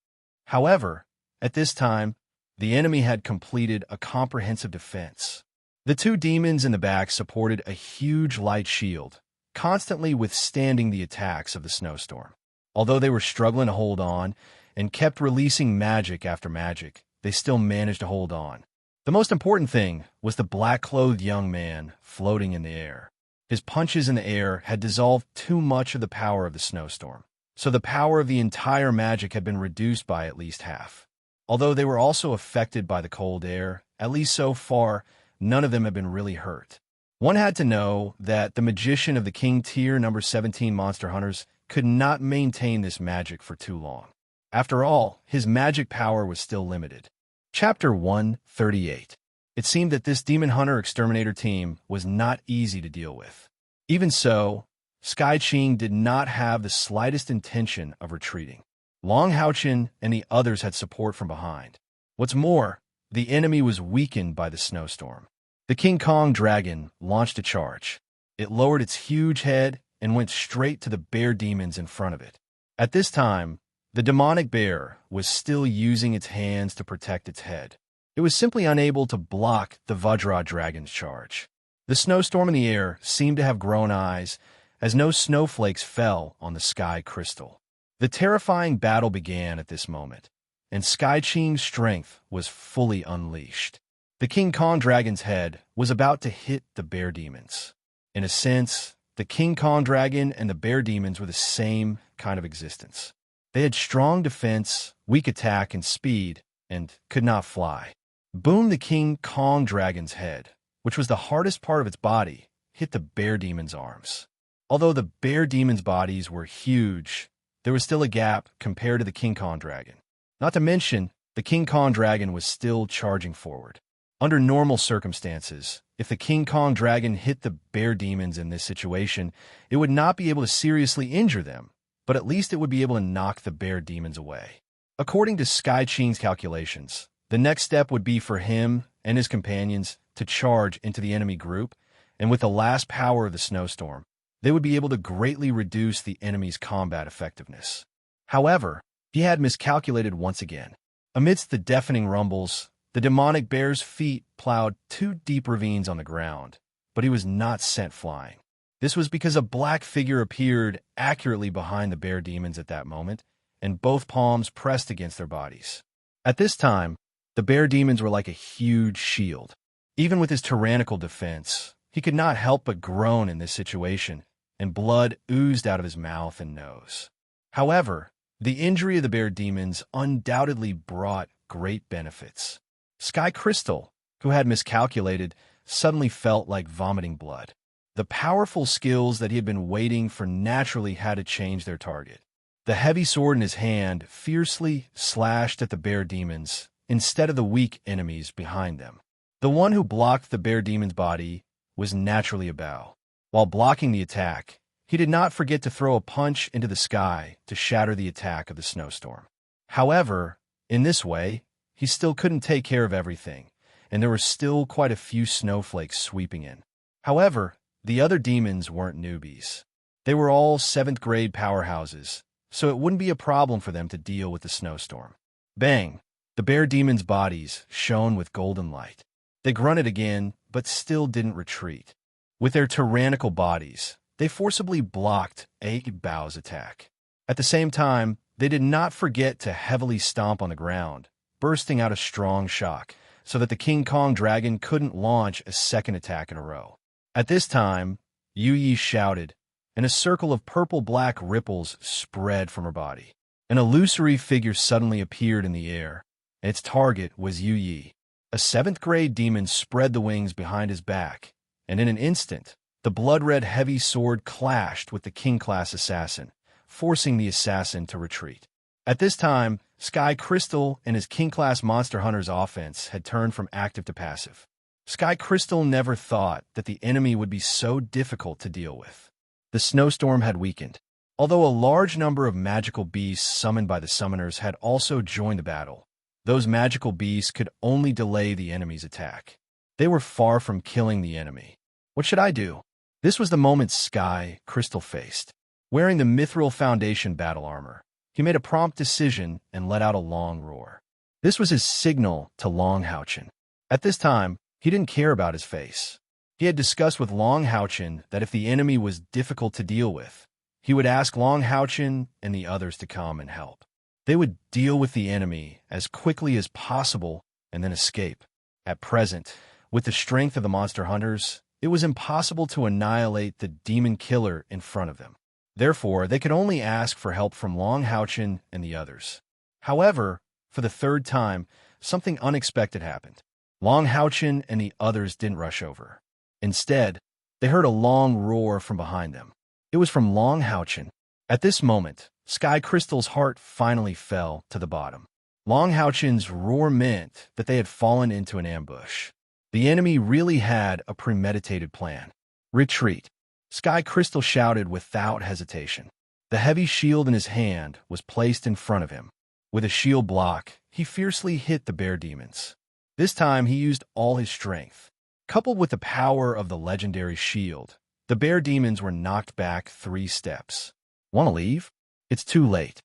However, at this time, the enemy had completed a comprehensive defense. The 2 demons in the back supported a huge light shield, constantly withstanding the attacks of the snowstorm. Although they were struggling to hold on and kept releasing magic after magic, they still managed to hold on. The most important thing was the black-clothed young man floating in the air. His punches in the air had dissolved too much of the power of the snowstorm, so the power of the entire magic had been reduced by at least half. Although they were also affected by the cold air, at least so far, none of them had been really hurt. One had to know that the magician of the King Tier number 17 monster hunters could not maintain this magic for too long. After all, his magic power was still limited. Chapter 138. It seemed that this demon hunter exterminator team was not easy to deal with. Even so, Sky Qing did not have the slightest intention of retreating. Long Houchin and the others had support from behind. What's more, the enemy was weakened by the snowstorm. The King Kong dragon launched a charge. It lowered its huge head and went straight to the bear demons in front of it. At this time, the demonic bear was still using its hands to protect its head. It was simply unable to block the Vajra dragon's charge. The snowstorm in the air seemed to have grown eyes, as no snowflakes fell on the sky crystal. The terrifying battle began at this moment, and Sky Ching's strength was fully unleashed. The King Kong dragon's head was about to hit the bear demons. In a sense, the King Kong dragon and the bear demons were the same kind of existence. They had strong defense, weak attack, and speed, and could not fly. Boom! The King Kong dragon's head, which was the hardest part of its body, hit the bear demon's arms. Although the bear demon's bodies were huge, there was still a gap compared to the King Kong dragon. Not to mention, the King Kong dragon was still charging forward. Under normal circumstances, if the King Kong dragon hit the bear demons in this situation, it would not be able to seriously injure them, but at least it would be able to knock the bear demons away. According to Sky Ching's calculations, the next step would be for him and his companions to charge into the enemy group, and with the last power of the snowstorm, they would be able to greatly reduce the enemy's combat effectiveness. However, he had miscalculated once again. Amidst the deafening rumbles, the demonic bear's feet plowed 2 deep ravines on the ground, but he was not sent flying. This was because a black figure appeared accurately behind the bear demons at that moment, and both palms pressed against their bodies. At this time, the bear demons were like a huge shield. Even with his tyrannical defense, he could not help but groan in this situation, and blood oozed out of his mouth and nose. However, the injury of the bear demons undoubtedly brought great benefits. Sky Crystal, who had miscalculated, suddenly felt like vomiting blood. The powerful skills that he had been waiting for naturally had to change their target. The heavy sword in his hand fiercely slashed at the bear demons instead of the weak enemies behind them. The one who blocked the bear demon's body was naturally a bow. While blocking the attack, he did not forget to throw a punch into the sky to shatter the attack of the snowstorm. However, in this way, he still couldn't take care of everything, and there were still quite a few snowflakes sweeping in. However, the other demons weren't newbies. They were all 7th grade powerhouses, so it wouldn't be a problem for them to deal with the snowstorm. Bang! The bear demons' bodies shone with golden light. They grunted again, but still didn't retreat. With their tyrannical bodies, they forcibly blocked a bow's attack. At the same time, they did not forget to heavily stomp on the ground, bursting out a strong shock, so that the King Kong dragon couldn't launch a second attack in a row. At this time, Yu Yi shouted, and a circle of purple-black ripples spread from her body. An illusory figure suddenly appeared in the air, and its target was Yu Yi. A 7th grade demon spread the wings behind his back, and in an instant, the blood-red heavy sword clashed with the king-class assassin, forcing the assassin to retreat. At this time, Sky Crystal and his king-class monster hunter's offense had turned from active to passive. Sky Crystal never thought that the enemy would be so difficult to deal with. The snowstorm had weakened. Although a large number of magical beasts summoned by the summoners had also joined the battle, those magical beasts could only delay the enemy's attack. They were far from killing the enemy. What should I do? This was the moment Sky Crystal faced. Wearing the Mithril Foundation battle armor, he made a prompt decision and let out a long roar. This was his signal to Long Houchen. At this time, he didn't care about his face. He had discussed with Long Houchen that if the enemy was difficult to deal with, he would ask Long Houchen and the others to come and help. They would deal with the enemy as quickly as possible and then escape. At present, with the strength of the monster hunters, it was impossible to annihilate the demon killer in front of them. Therefore, they could only ask for help from Long Houchen and the others. However, for the 3rd time, something unexpected happened. Long Houchen and the others didn't rush over. Instead, they heard a long roar from behind them. It was from Long Houchen. At this moment, Sky Crystal's heart finally fell to the bottom. Long Houchen's roar meant that they had fallen into an ambush. The enemy really had a premeditated plan. Retreat. Sky Crystal shouted without hesitation. The heavy shield in his hand was placed in front of him. With a shield block, he fiercely hit the bear demons. This time he used all his strength. Coupled with the power of the legendary shield, the bear demons were knocked back 3 steps. Want to leave? It's too late.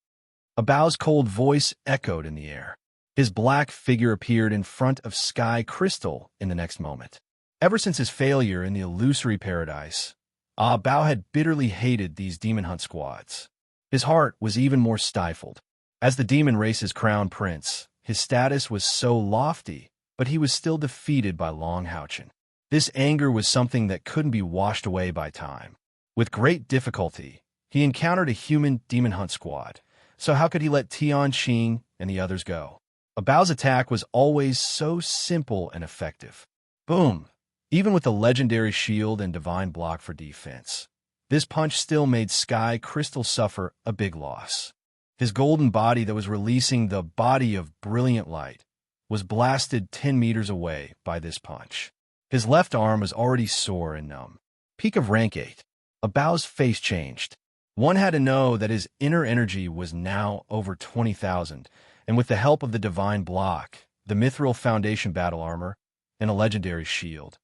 A bow's cold voice echoed in the air. His black figure appeared in front of Sky Crystal in the next moment. Ever since his failure in the illusory paradise, Bao had bitterly hated these demon hunt squads. His heart was even more stifled. As the demon race's crown prince, his status was so lofty, but he was still defeated by Long Houchen. This anger was something that couldn't be washed away by time. With great difficulty, he encountered a human demon hunt squad, so how could he let Tian Qing and the others go? Abao's attack was always so simple and effective. Boom! Even with the legendary shield and divine block for defense, this punch still made Sky Crystal suffer a big loss. His golden body that was releasing the body of brilliant light was blasted 10 meters away by this punch. His left arm was already sore and numb. Peak of rank 8. Abao's face changed. One had to know that his inner energy was now over 20,000, and with the help of the divine block, the mithril foundation battle armor, and a legendary shield,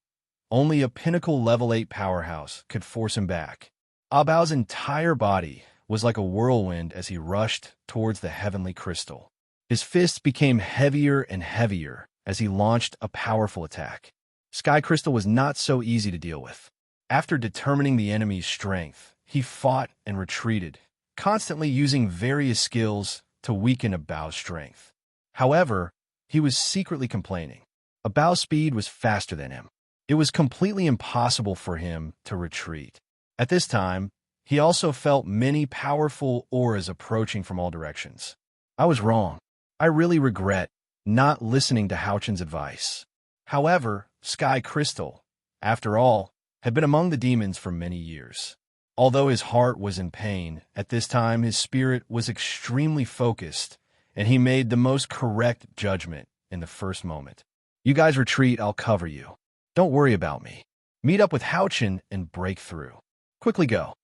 only a pinnacle level 8 powerhouse could force him back. Abao's entire body was like a whirlwind as he rushed towards the heavenly crystal. His fists became heavier and heavier as he launched a powerful attack. Sky Crystal was not so easy to deal with. After determining the enemy's strength, he fought and retreated, constantly using various skills to weaken Abao's strength. However, he was secretly complaining. Abao's speed was faster than him. It was completely impossible for him to retreat. At this time, he also felt many powerful auras approaching from all directions. I was wrong. I really regret not listening to Houchen's advice. However, Sky Crystal, after all, had been among the demons for many years. Although his heart was in pain, at this time his spirit was extremely focused, and he made the most correct judgment in the first moment. You guys retreat, I'll cover you. Don't worry about me. Meet up with Houchen and break through. Quickly go.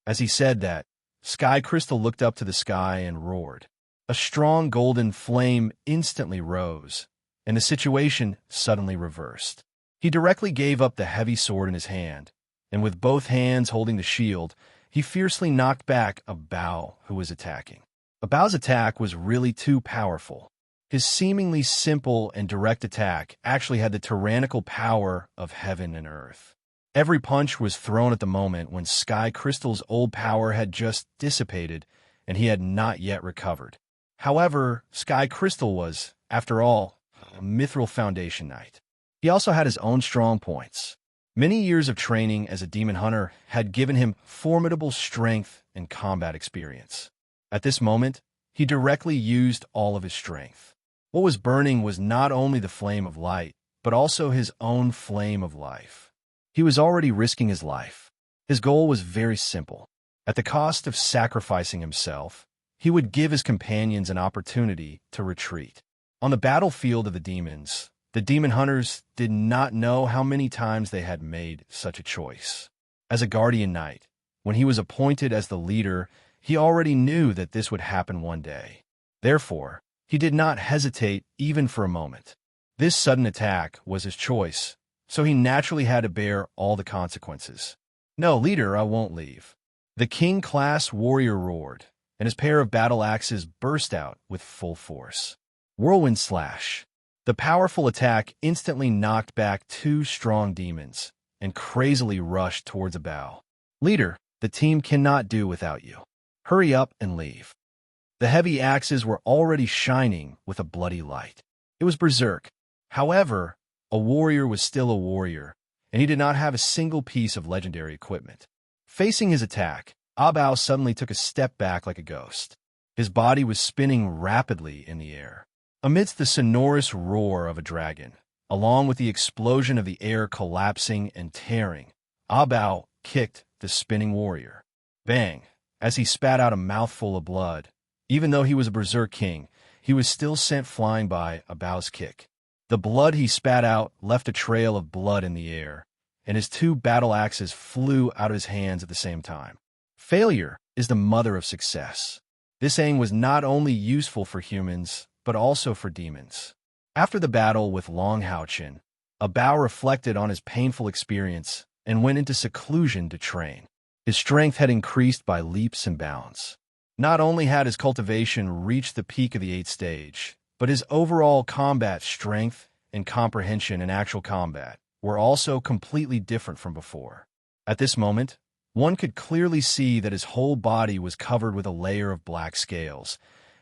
As he said that, Sky Crystal looked up to the sky and roared. A strong golden flame instantly rose, and the situation suddenly reversed. He directly gave up the heavy sword in his hand, and with both hands holding the shield, he fiercely knocked back Abao, who was attacking. Abao's attack was really too powerful. His seemingly simple and direct attack actually had the tyrannical power of heaven and earth. Every punch was thrown at the moment when Sky Crystal's old power had just dissipated, and he had not yet recovered. However, Sky Crystal was, after all, a mithril foundation knight. He also had his own strong points. Many years of training as a demon hunter had given him formidable strength and combat experience. At this moment, he directly used all of his strength. What was burning was not only the flame of light, but also his own flame of life. He was already risking his life. His goal was very simple. At the cost of sacrificing himself, he would give his companions an opportunity to retreat. On the battlefield of the demons, the demon hunters did not know how many times they had made such a choice. As a guardian knight, when he was appointed as the leader, he already knew that this would happen one day. Therefore, he did not hesitate even for a moment. This sudden attack was his choice, so he naturally had to bear all the consequences. No, leader, I won't leave. The king-class warrior roared, and his pair of battle axes burst out with full force. Whirlwind slash. The powerful attack instantly knocked back two strong demons and crazily rushed towards Abao. Leader, the team cannot do without you. Hurry up and leave. The heavy axes were already shining with a bloody light. It was berserk. However, a warrior was still a warrior, and he did not have a single piece of legendary equipment. Facing his attack, Abao suddenly took a step back like a ghost. His body was spinning rapidly in the air. Amidst the sonorous roar of a dragon, along with the explosion of the air collapsing and tearing, Abao kicked the spinning warrior. Bang! As he spat out a mouthful of blood. Even though he was a berserk king, he was still sent flying by Abao's kick. The blood he spat out left a trail of blood in the air, and his two battle axes flew out of his hands at the same time. Failure is the mother of success. This aim was not only useful for humans, but also for demons. After the battle with Long Houchen, Abao reflected on his painful experience and went into seclusion to train. His strength had increased by leaps and bounds. Not only had his cultivation reached the peak of the 8th stage, but his overall combat strength and comprehension in actual combat were also completely different from before. At this moment, One could clearly see that his whole body was covered with a layer of black scales,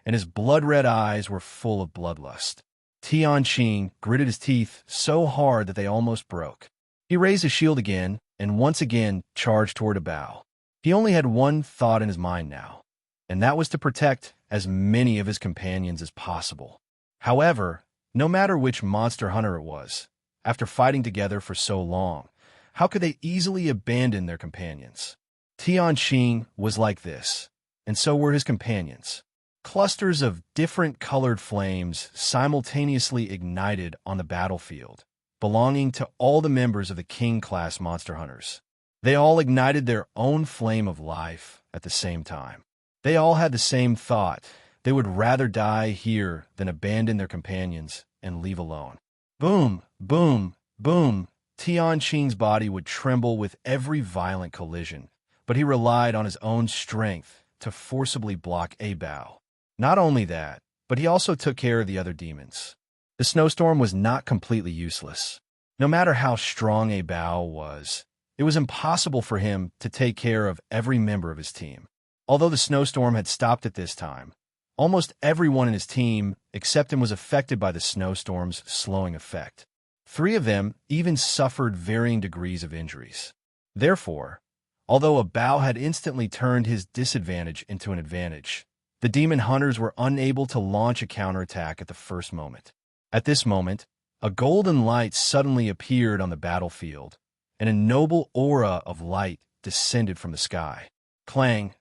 and his blood-red eyes were full of bloodlust. Tianqing gritted his teeth so hard that they almost broke. He raised his shield again, and once again charged toward a bow. He only had one thought in his mind now, and that was to protect as many of his companions as possible. However, no matter which monster hunter it was, after fighting together for so long, how could they easily abandon their companions? Tianqing was like this, and so were his companions. Clusters of different colored flames simultaneously ignited on the battlefield, belonging to all the members of the King-class monster hunters. They all ignited their own flame of life at the same time. They all had the same thought. They would rather die here than abandon their companions and leave alone. Boom, boom, boom. Tianqing's body would tremble with every violent collision, but he relied on his own strength to forcibly block a bow. Not only that, but he also took care of the other demons. The snowstorm was not completely useless. No matter how strong a bow was, it was impossible for him to take care of every member of his team. Although the snowstorm had stopped at this time, almost everyone in his team except him was affected by the snowstorm's slowing effect. 3 of them even suffered varying degrees of injuries. Therefore, although a bow had instantly turned his disadvantage into an advantage, the demon hunters were unable to launch a counterattack at the first moment. At this moment, a golden light suddenly appeared on the battlefield, and a noble aura of light descended from the sky. Clang!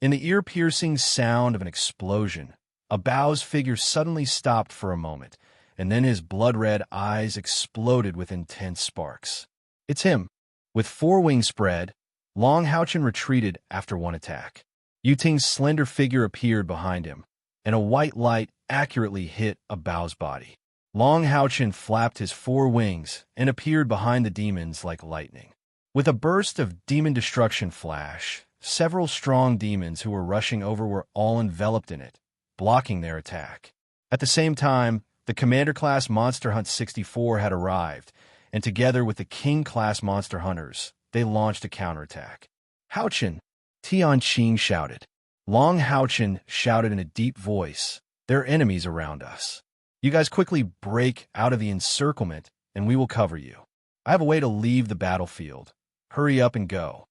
In the ear-piercing sound of an explosion, a bow's figure suddenly stopped for a moment, and then his blood-red eyes exploded with intense sparks. It's him. With 4 wings spread, Long Haochen retreated after one attack. Yuting's slender figure appeared behind him, and a white light accurately hit a bow's body. Long Haochen flapped his 4 wings and appeared behind the demons like lightning. With a burst of demon destruction flash, several strong demons who were rushing over were all enveloped in it, blocking their attack. At the same time, the Commander-class Monster Hunt 64 had arrived, and together with the King-class Monster Hunters, they launched a counterattack. Haochen! Tianqing shouted. Long Haochen shouted in a deep voice, "There are enemies around us. You guys quickly break out of the encirclement, and we will cover you. I have a way to leave the battlefield. Hurry up and go."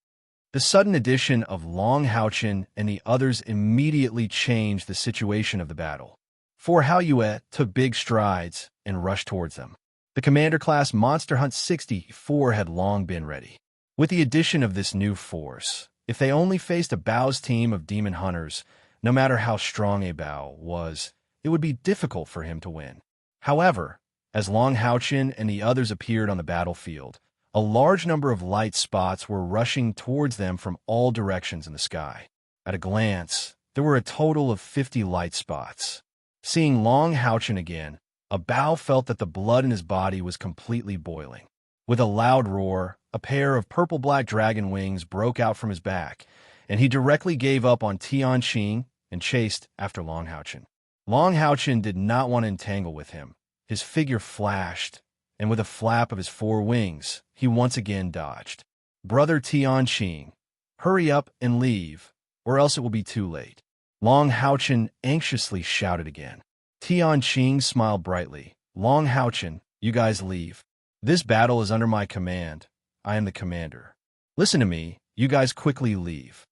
The sudden addition of Long Haochen and the others immediately changed the situation of the battle. For Hao Yue took big strides and rushed towards them. The Commander-class Monster Hunt 64 had long been ready. With the addition of this new force, if they only faced a bow's team of demon hunters, no matter how strong a bow was, it would be difficult for him to win. However, as Long Haochen and the others appeared on the battlefield, a large number of light spots were rushing towards them from all directions in the sky. At a glance, there were a total of 50 light spots. Seeing Long Haochen again, a bow felt that the blood in his body was completely boiling. With a loud roar, a pair of purple-black dragon wings broke out from his back, and he directly gave up on Tianqing and chased after Long Haochen. Long Haochen did not want to entangle with him. His figure flashed, and with a flap of his 4 wings, he once again dodged. "Brother Tianqing, hurry up and leave, or else it will be too late." Long Haochen anxiously shouted again. Tianqing smiled brightly. "Long Haochen, you guys leave. This battle is under my command. I am the commander. Listen to me, you guys quickly leave."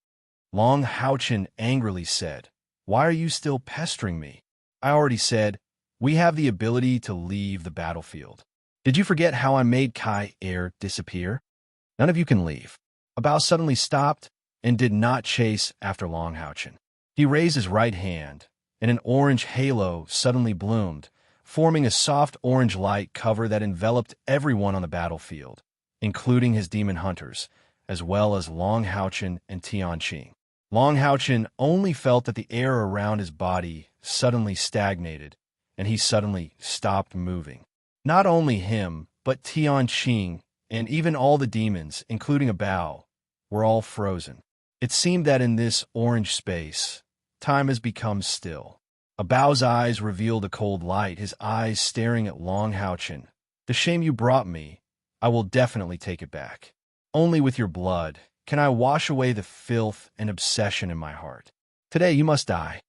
Long Haochen angrily said, "Why are you still pestering me? I already said, we have the ability to leave the battlefield. Did you forget how I made Kai Air disappear? None of you can leave." Abao suddenly stopped and did not chase after Long Haochen. He raised his right hand, and an orange halo suddenly bloomed, forming a soft orange light cover that enveloped everyone on the battlefield, including his demon hunters, as well as Long Haochen and Tianqing. Long Haochen only felt that the air around his body suddenly stagnated, and he suddenly stopped moving. Not only him, but Tianqing and even all the demons, including Abao, were all frozen. It seemed that in this orange space, time has become still. Abao's eyes revealed a cold light, his eyes staring at Long Haochen. "The shame you brought me, I will definitely take it back. Only with your blood Can I wash away the filth and obsession in my heart? Today you must die."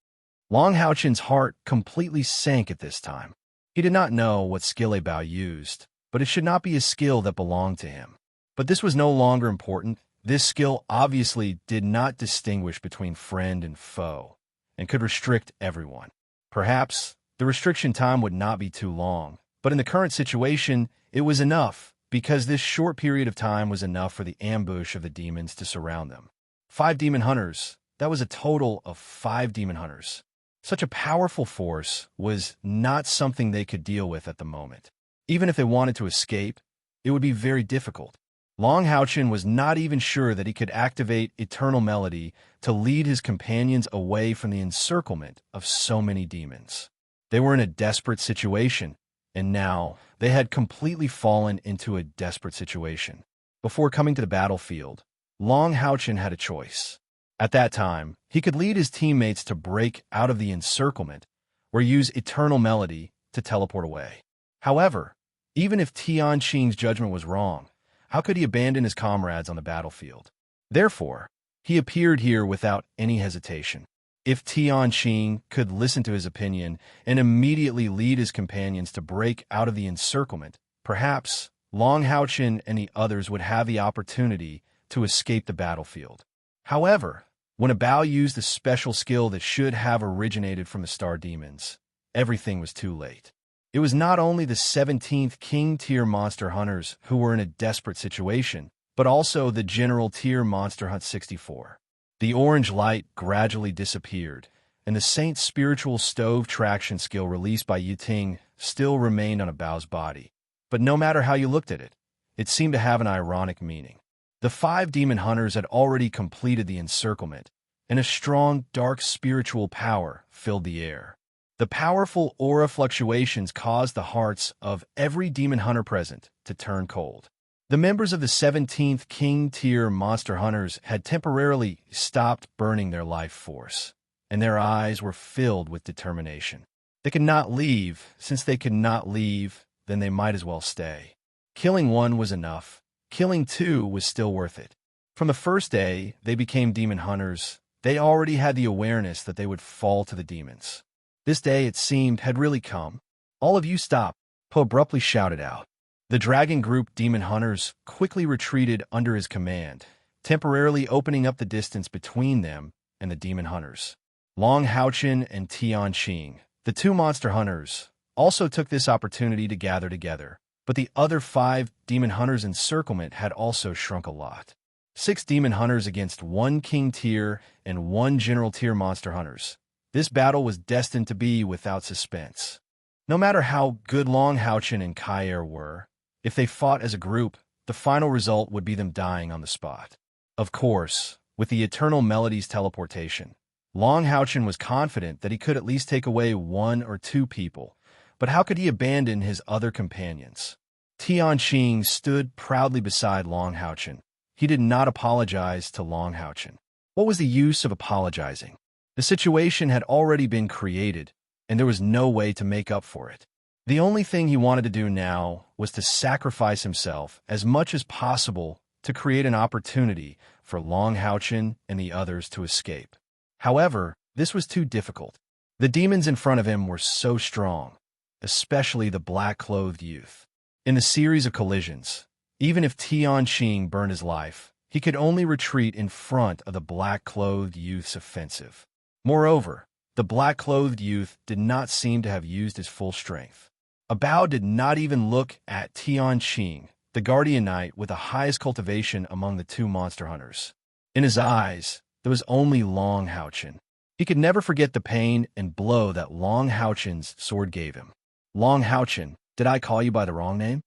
Long Hao-Chen's heart completely sank at this time. He did not know what skill Bao used, but it should not be a skill that belonged to him. But this was no longer important. This skill obviously did not distinguish between friend and foe, and could restrict everyone. Perhaps the restriction time would not be too long, but in the current situation, it was enough, because this short period of time was enough for the ambush of the demons to surround them. 5 demon hunters. That was a total of 5 demon hunters. Such a powerful force was not something they could deal with at the moment. Even if they wanted to escape, it would be very difficult. Long Hao-Chen was not even sure that he could activate Eternal Melody to lead his companions away from the encirclement of so many demons. They were in a desperate situation, and now they had completely fallen into a desperate situation. Before coming to the battlefield, Long Hao-Chen had a choice. At that time, he could lead his teammates to break out of the encirclement or use Eternal Melody to teleport away. However, even if Tianqing's judgment was wrong, how could he abandon his comrades on the battlefield? Therefore, he appeared here without any hesitation. If Tianqing could listen to his opinion and immediately lead his companions to break out of the encirclement, perhaps Long Hao-Chen and the others would have the opportunity to escape the battlefield. However, when Bao used the special skill that should have originated from the star demons, everything was too late. It was not only the 17th King-tier monster hunters who were in a desperate situation, but also the General-tier Monster Hunt 64. The orange light gradually disappeared, and the Saint's spiritual stove traction skill released by Yiting still remained on Bao's body. But no matter how you looked at it, it seemed to have an ironic meaning. The 5 demon hunters had already completed the encirclement, and a strong, dark spiritual power filled the air. The powerful aura fluctuations caused the hearts of every demon hunter present to turn cold. The members of the 17th King-tier monster hunters had temporarily stopped burning their life force, and their eyes were filled with determination. They could not leave. Since they could not leave, then they might as well stay. Killing 1 was enough. Killing 2 was still worth it. From the first day they became demon hunters, they already had the awareness that they would fall to the demons. This day, it seemed, had really come. "All of you stop," Po abruptly shouted out. The dragon group demon hunters quickly retreated under his command, temporarily opening up the distance between them and the demon hunters. Long Hao-Chen and Tianqing, the 2 monster hunters, also took this opportunity to gather together, but the other 5 demon hunters' encirclement had also shrunk a lot. 6 demon hunters against 1 king-tier and 1 general-tier monster hunters. This battle was destined to be without suspense. No matter how good Long Hao-Chen and Kai were, if they fought as a group, the final result would be them dying on the spot. Of course, with the Eternal Melody's teleportation, Long Hao-Chen was confident that he could at least take away 1 or 2 people, but how could he abandon his other companions? Tianqing stood proudly beside Long Hao-Chen. He did not apologize to Long Hao-Chen. What was the use of apologizing? The situation had already been created, and there was no way to make up for it. The only thing he wanted to do now was to sacrifice himself as much as possible to create an opportunity for Long Hao-Chen and the others to escape. However, this was too difficult. The demons in front of him were so strong, especially the black-clothed youth. In the series of collisions, even if Tianqing burned his life, he could only retreat in front of the black-clothed youth's offensive. Moreover, the black-clothed youth did not seem to have used his full strength. Bao did not even look at Tianqing, the guardian knight with the highest cultivation among the 2 monster hunters. In his eyes, there was only Long Hao-Chen. He could never forget the pain and blow that Long Hao-Chen's sword gave him. "Long Hao-Chen, did I call you by the wrong name?"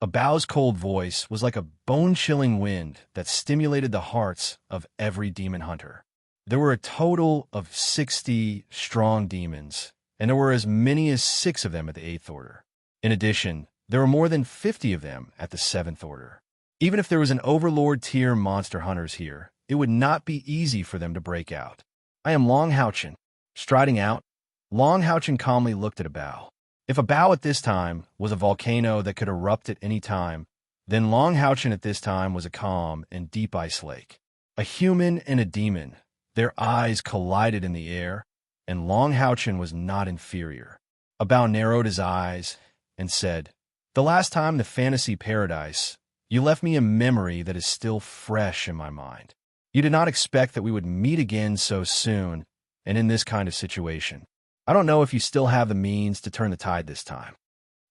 Bao's cold voice was like a bone-chilling wind that stimulated the hearts of every demon hunter. There were a total of 60 strong demons, and there were as many as 6 of them at the 8th order. In addition, there were more than 50 of them at the 7th order. Even if there was an overlord-tier monster hunters here, it would not be easy for them to break out. "I am Long Hao-Chen." Striding out, Long Hao-Chen calmly looked at Bao. If Bao at this time was a volcano that could erupt at any time, Then Long Houchin at this time was a calm and deep ice lake. A human and a demon, their eyes collided in the air, and Long Houchin was not inferior. A bow narrowed his eyes and said, "The last time the fantasy paradise, you left me a memory that is still fresh in my mind. You did not expect that we would meet again so soon and in this kind of situation. I don't know if you still have the means to turn the tide this time."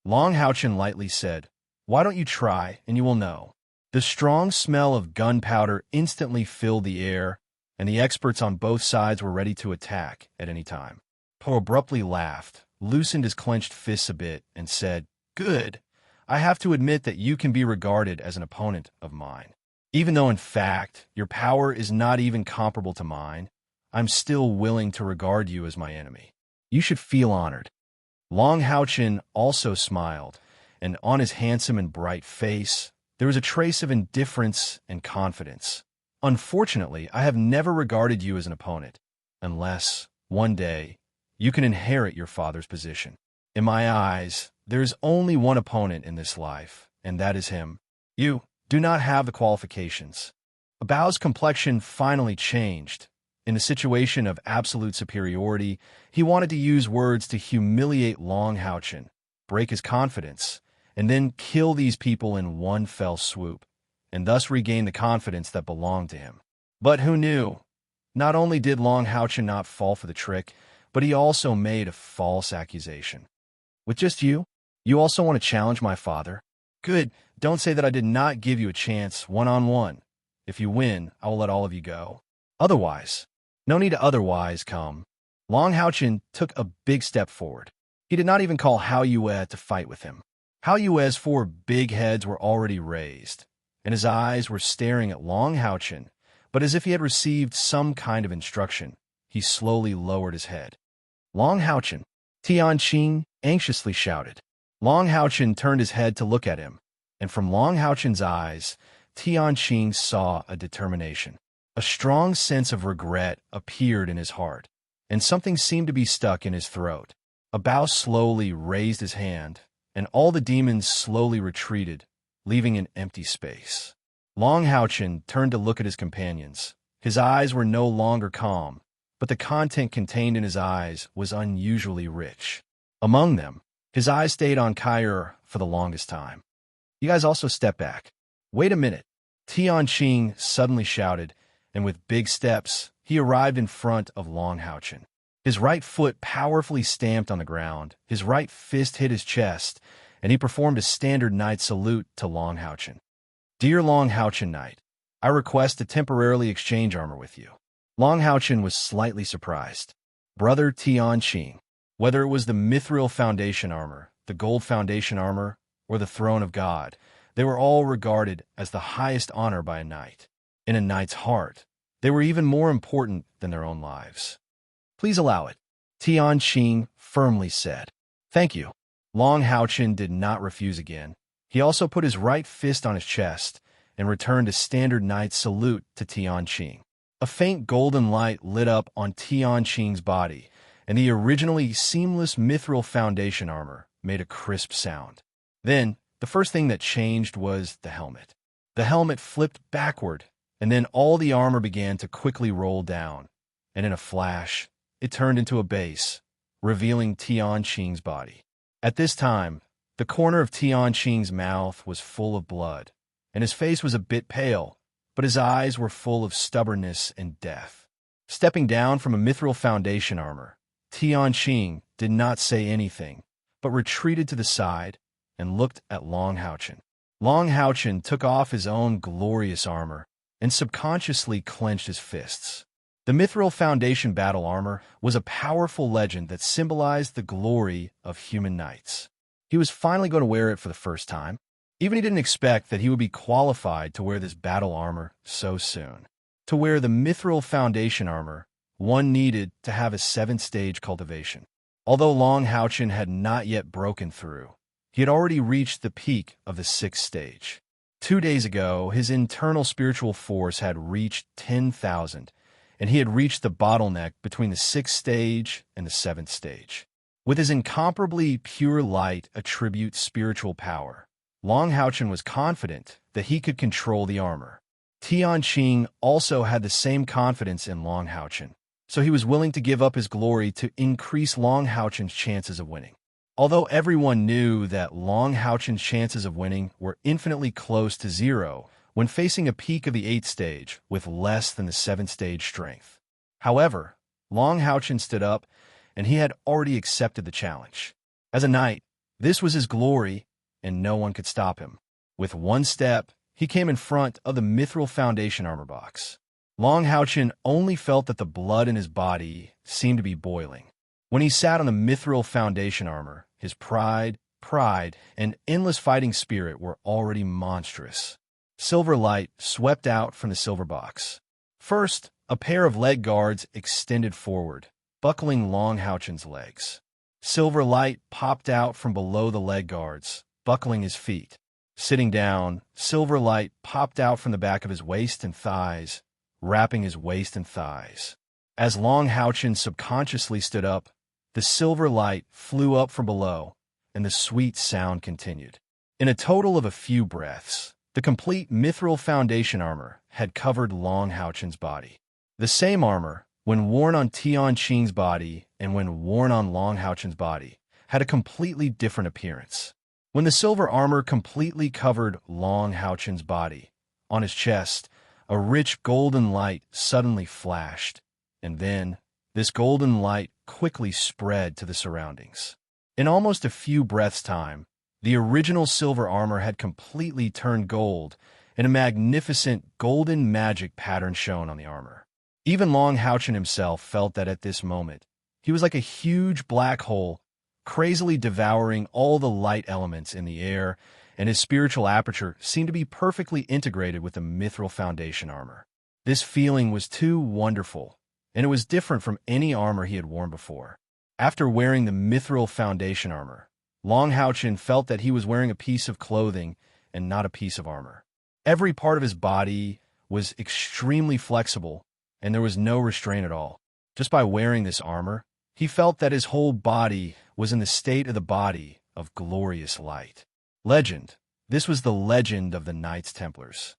Long Houchin lightly said, "Why don't you try, and you will know." The strong smell of gunpowder instantly filled the air, and the experts on both sides were ready to attack at any time. Poe abruptly laughed, loosened his clenched fists a bit, and said, "Good. I have to admit that you can be regarded as an opponent of mine. Even though, in fact, your power is not even comparable to mine, I'm still willing to regard you as my enemy. You should feel honored." Long Houchin also smiled, and on his handsome and bright face, there was a trace of indifference and confidence. "Unfortunately, I have never regarded you as an opponent, unless, one day, you can inherit your father's position. In my eyes, there is only one opponent in this life, and that is him. You do not have the qualifications." Abao's complexion finally changed. In a situation of absolute superiority, he wanted to use words to humiliate Long Houchin, break his confidence, and then kill these people in one fell swoop, and thus regain the confidence that belonged to him. But who knew? Not only did Long Houchin not fall for the trick, but he also made a false accusation. "With just you? You also want to challenge my father? Good. Don't say that I did not give you a chance one-on-one. If you win, I will let all of you go. Otherwise, no need to otherwise come." Long Houchin took a big step forward. He did not even call Hao Yue to fight with him. Hao Yue's 4 big heads were already raised, and his eyes were staring at Long Houchin, but as if he had received some kind of instruction, he slowly lowered his head. "Long Houchin!" Tianqing anxiously shouted. Long Houchin turned his head to look at him, and from Long Houchin's eyes, Tianqing saw a determination. A strong sense of regret appeared in his heart, and something seemed to be stuck in his throat. Abao slowly raised his hand, and all the demons slowly retreated, leaving an empty space. Long Houchin turned to look at his companions. His eyes were no longer calm, but the content contained in his eyes was unusually rich. Among them, his eyes stayed on Kai for the longest time. "You guys also step back. Wait a minute." Tianqing suddenly shouted, and with big steps, he arrived in front of Long Houchin. His right foot powerfully stamped on the ground, his right fist hit his chest, and he performed a standard knight salute to Long Houchin. "Dear Long Houchin Knight, I request to temporarily exchange armor with you." Long Houchin was slightly surprised. Brother Tianqing, whether it was the Mithril Foundation armor, the Gold Foundation armor, or the Throne of God, they were all regarded as the highest honor by a knight. In a knight's heart, they were even more important than their own lives. "Please allow it," Tianqing firmly said. "Thank you." Long Houchin did not refuse again. He also put his right fist on his chest and returned a standard knight's salute to Tianqing. A faint golden light lit up on Tianqing's body, and the originally seamless Mithril Foundation armor made a crisp sound. Then, the first thing that changed was the helmet. The helmet flipped backward, and then all the armor began to quickly roll down, and in a flash, it turned into a base, revealing Tianqing's body. At this time, the corner of Tianqing's mouth was full of blood, and his face was a bit pale, but his eyes were full of stubbornness and death. Stepping down from a Mithril Foundation armor, Tianqing did not say anything, but retreated to the side and looked at Long Houchin. Long Houchin took off his own glorious armor and subconsciously clenched his fists. The Mithril Foundation battle armor was a powerful legend that symbolized the glory of human knights. He was finally going to wear it for the first time. Even he didn't expect that he would be qualified to wear this battle armor so soon. To wear the Mithril Foundation armor, one needed to have a 7th-stage cultivation. Although Long Houchin had not yet broken through, he had already reached the peak of the 6th stage. 2 days ago, his internal spiritual force had reached 10,000, and he had reached the bottleneck between the 6th stage and the 7th stage. With his incomparably pure light attribute spiritual power, Long Haochen was confident that he could control the armor. Tianqing also had the same confidence in Long Haochen, so he was willing to give up his glory to increase Long Haochen's chances of winning. Although everyone knew that Long Haochen's chances of winning were infinitely close to zero when facing a peak of the 8th stage with less than the 7th stage strength. However, Long Haochen stood up, and he had already accepted the challenge. As a knight, this was his glory, and no one could stop him. With one step, he came in front of the Mithril Foundation armor box. Long Haochen only felt that the blood in his body seemed to be boiling. When he sat on the Mithril Foundation armor, his pride, and endless fighting spirit were already monstrous. Silver light swept out from the silver box. First, a pair of leg guards extended forward, buckling Long Haochen's legs. Silver light popped out from below the leg guards, buckling his feet. Sitting down, silver light popped out from the back of his waist and thighs, wrapping his waist and thighs. As Long Haochen subconsciously stood up, the silver light flew up from below, and the sweet sound continued. In a total of a few breaths, the complete Mithril Foundation armor had covered Long Haochen's body. The same armor, when worn on Tianqing's body and when worn on Long Haochen's body, had a completely different appearance. When the silver armor completely covered Long Haochen's body, on his chest, a rich golden light suddenly flashed, and then this golden light quickly spread to the surroundings. In almost a few breaths' time, the original silver armor had completely turned gold, and a magnificent golden magic pattern shone on the armor. Even Long Haochen himself felt that at this moment, he was like a huge black hole, crazily devouring all the light elements in the air, and his spiritual aperture seemed to be perfectly integrated with the Mithril Foundation armor. This feeling was too wonderful, and it was different from any armor he had worn before. After wearing the Mithril Foundation armor, Long Haochen felt that he was wearing a piece of clothing and not a piece of armor. Every part of his body was extremely flexible, and there was no restraint at all. Just by wearing this armor, he felt that his whole body was in the state of the body of glorious light. Legend. This was the legend of the Knights Templars.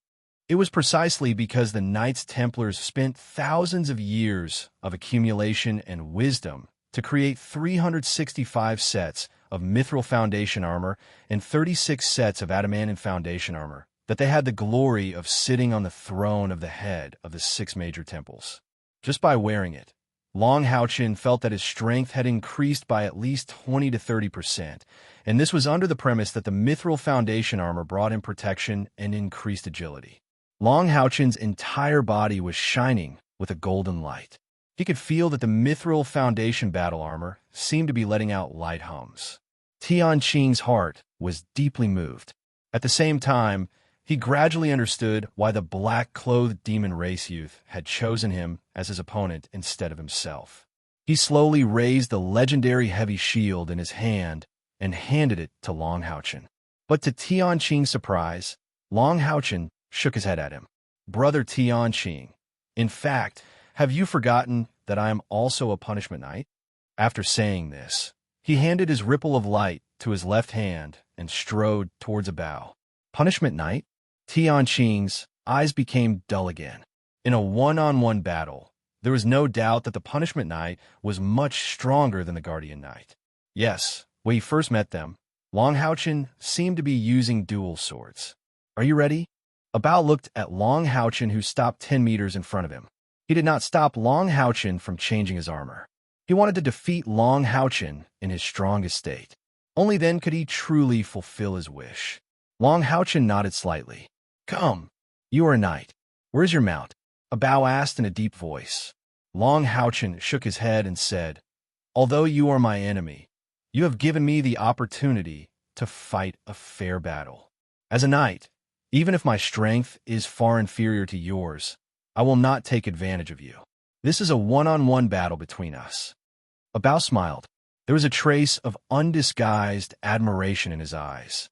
It was precisely because the Knights Templars spent thousands of years of accumulation and wisdom to create 365 sets of Mithril Foundation armor and 36 sets of Adamantine Foundation armor that they had the glory of sitting on the throne of the head of the 6 major temples. Just by wearing it, Long Haochen felt that his strength had increased by at least 20 to 30%, and this was under the premise that the Mithril Foundation armor brought him protection and increased agility. Long Haochen's entire body was shining with a golden light. He could feel that the Mithril Foundation battle armor seemed to be letting out light hums. Tianqing's heart was deeply moved. At the same time, he gradually understood why the black-clothed demon race youth had chosen him as his opponent instead of himself. He slowly raised the legendary heavy shield in his hand and handed it to Long Haochen. But to Tianqing's surprise, Long Haochen shook his head at him. "Brother Tianqing, in fact, have you forgotten that I am also a punishment knight?" After saying this, he handed his ripple of light to his left hand and strode towards a bow. Punishment knight? Tianqing's eyes became dull again. In a one-on-one battle, there was no doubt that the punishment knight was much stronger than the guardian knight. Yes, when he first met them, Long Haochen seemed to be using dual swords. "Are you ready?" Bao looked at Long Haochen, who stopped 10 meters in front of him. He did not stop Long Haochen from changing his armor. He wanted to defeat Long Haochen in his strongest state. Only then could he truly fulfill his wish. Long Haochen nodded slightly. "Come, you are a knight. Where's your mount?" Bao asked in a deep voice. Long Haochen shook his head and said, "Although you are my enemy, you have given me the opportunity to fight a fair battle. As a knight, even if my strength is far inferior to yours, I will not take advantage of you. This is a one-on-one battle between us." Bao smiled. There was a trace of undisguised admiration in his eyes.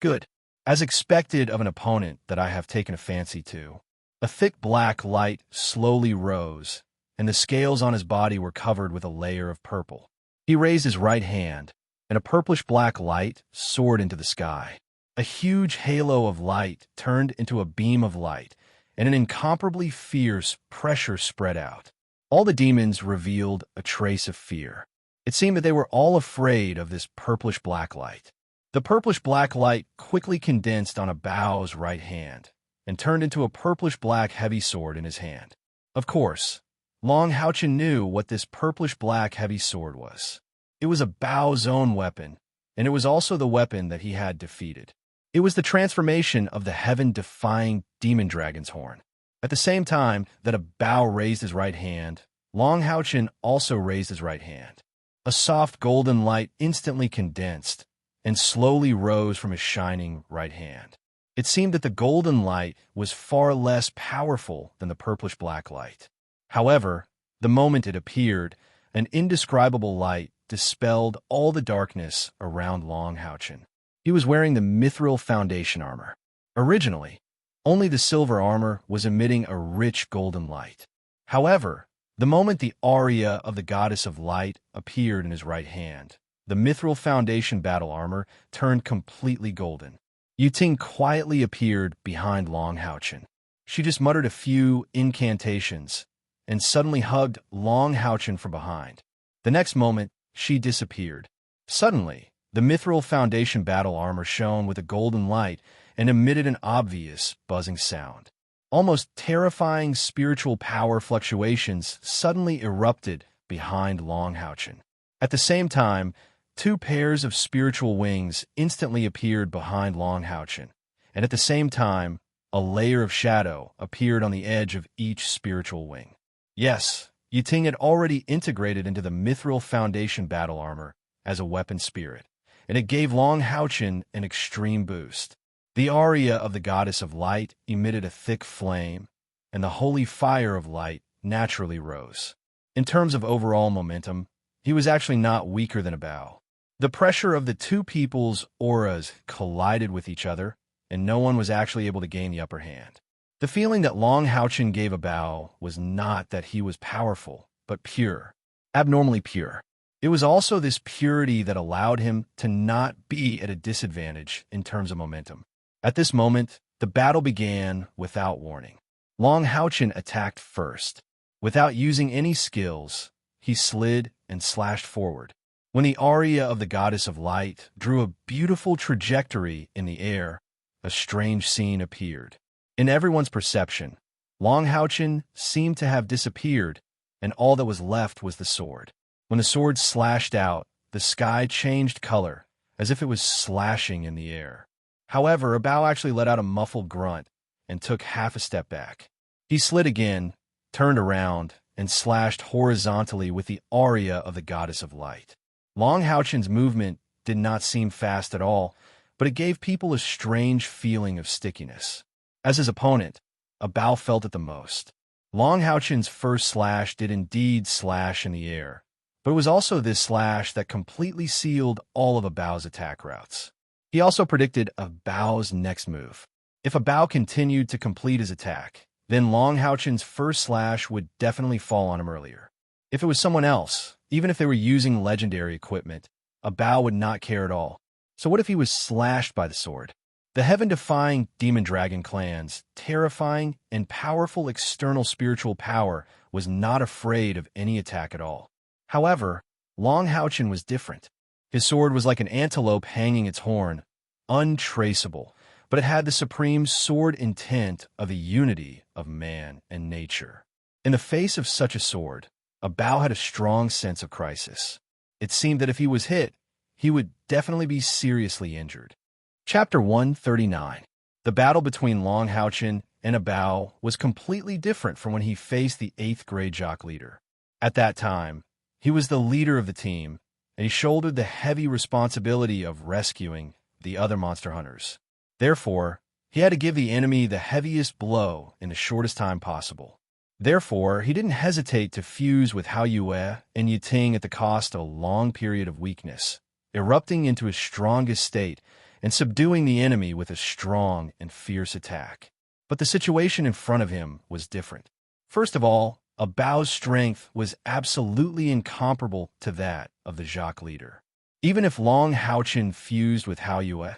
"Good. As expected of an opponent that I have taken a fancy to." A thick black light slowly rose, and the scales on his body were covered with a layer of purple. He raised his right hand, and a purplish-black light soared into the sky. A huge halo of light turned into a beam of light, and an incomparably fierce pressure spread out. All the demons revealed a trace of fear. It seemed that they were all afraid of this purplish-black light. The purplish-black light quickly condensed on Abao's right hand and turned into a purplish-black heavy sword in his hand. Of course, Long Haochen knew what this purplish-black heavy sword was. It was Abao's own weapon, and it was also the weapon that he had defeated. It was the transformation of the heaven-defying demon dragon's horn. At the same time that Abao raised his right hand, Long Haochen also raised his right hand. A soft golden light instantly condensed and slowly rose from his shining right hand. It seemed that the golden light was far less powerful than the purplish-black light. However, the moment it appeared, an indescribable light dispelled all the darkness around Long Haochen. He was wearing the mithril foundation armor. Originally, only the silver armor was emitting a rich golden light. However, the moment the aria of the goddess of light appeared in his right hand, the mithril foundation battle armor turned completely golden. Yuting quietly appeared behind Long Haochen. She just muttered a few incantations and suddenly hugged Long Haochen from behind. The next moment, she disappeared. Suddenly, the mithril foundation battle armor shone with a golden light and emitted an obvious buzzing sound. Almost terrifying spiritual power fluctuations suddenly erupted behind Long Haochen. At the same time, two pairs of spiritual wings instantly appeared behind Long Haochen, and at the same time, a layer of shadow appeared on the edge of each spiritual wing. Yes, Yiting had already integrated into the mithril foundation battle armor as a weapon spirit, and it gave Long Haochen an extreme boost. The aria of the goddess of light emitted a thick flame, and the holy fire of light naturally rose. In terms of overall momentum, he was actually not weaker than Abao. The pressure of the two people's auras collided with each other, and no one was actually able to gain the upper hand. The feeling that Long Haochen gave Abao was not that he was powerful, but pure, abnormally pure. It was also this purity that allowed him to not be at a disadvantage in terms of momentum. At this moment, the battle began without warning. Long Haochen attacked first. Without using any skills, he slid and slashed forward. When the aria of the goddess of light drew a beautiful trajectory in the air, a strange scene appeared. In everyone's perception, Long Haochen seemed to have disappeared, and all that was left was the sword. When the sword slashed out, the sky changed color, as if it was slashing in the air. However, Abao actually let out a muffled grunt and took half a step back. He slid again, turned around, and slashed horizontally with the aria of the goddess of light. Long Haochen's movement did not seem fast at all, but it gave people a strange feeling of stickiness. As his opponent, Abao felt it the most. Long Haochen's first slash did indeed slash in the air, but it was also this slash that completely sealed all of Abao's attack routes. He also predicted Abao's next move. If Abao continued to complete his attack, then Long Haochen's first slash would definitely fall on him earlier. If it was someone else, even if they were using legendary equipment, Abao would not care at all. So what if he was slashed by the sword? The heaven-defying demon dragon clan's terrifying and powerful external spiritual power was not afraid of any attack at all. However, Long Haochen was different. His sword was like an antelope hanging its horn, untraceable, but it had the supreme sword intent of the unity of man and nature. In the face of such a sword, Abao had a strong sense of crisis. It seemed that if he was hit, he would definitely be seriously injured. Chapter 139. The battle between Long Haochen and Abao was completely different from when he faced the 8th grade jock leader. At that time, he was the leader of the team, and he shouldered the heavy responsibility of rescuing the other monster hunters. Therefore, he had to give the enemy the heaviest blow in the shortest time possible. Therefore, he didn't hesitate to fuse with Hao Yue and Yiting at the cost of a long period of weakness, erupting into his strongest state and subduing the enemy with a strong and fierce attack. But the situation in front of him was different. First of all, Abao's strength was absolutely incomparable to that of the jock leader. Even if Long Haochen fused with Hao Yue,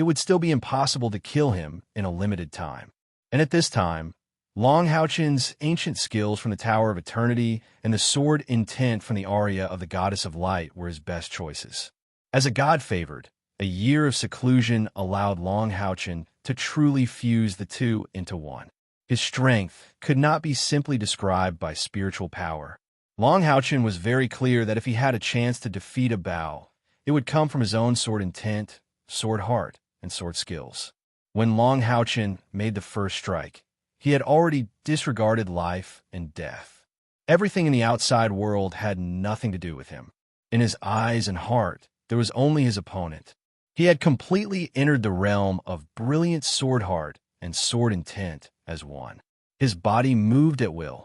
it would still be impossible to kill him in a limited time. And at this time, Long Hao-Chen's ancient skills from the Tower of Eternity and the sword intent from the aria of the Goddess of Light were his best choices. As a god-favored, a year of seclusion allowed Long Hao-Chen to truly fuse the two into one. His strength could not be simply described by spiritual power. Long Hao-Chen was very clear that if he had a chance to defeat a Bao, it would come from his own sword intent, sword heart, and sword skills. When Long Hao-Chen made the first strike, he had already disregarded life and death. Everything in the outside world had nothing to do with him. In his eyes and heart, there was only his opponent. He had completely entered the realm of brilliant sword heart and sword intent as one. His body moved at will,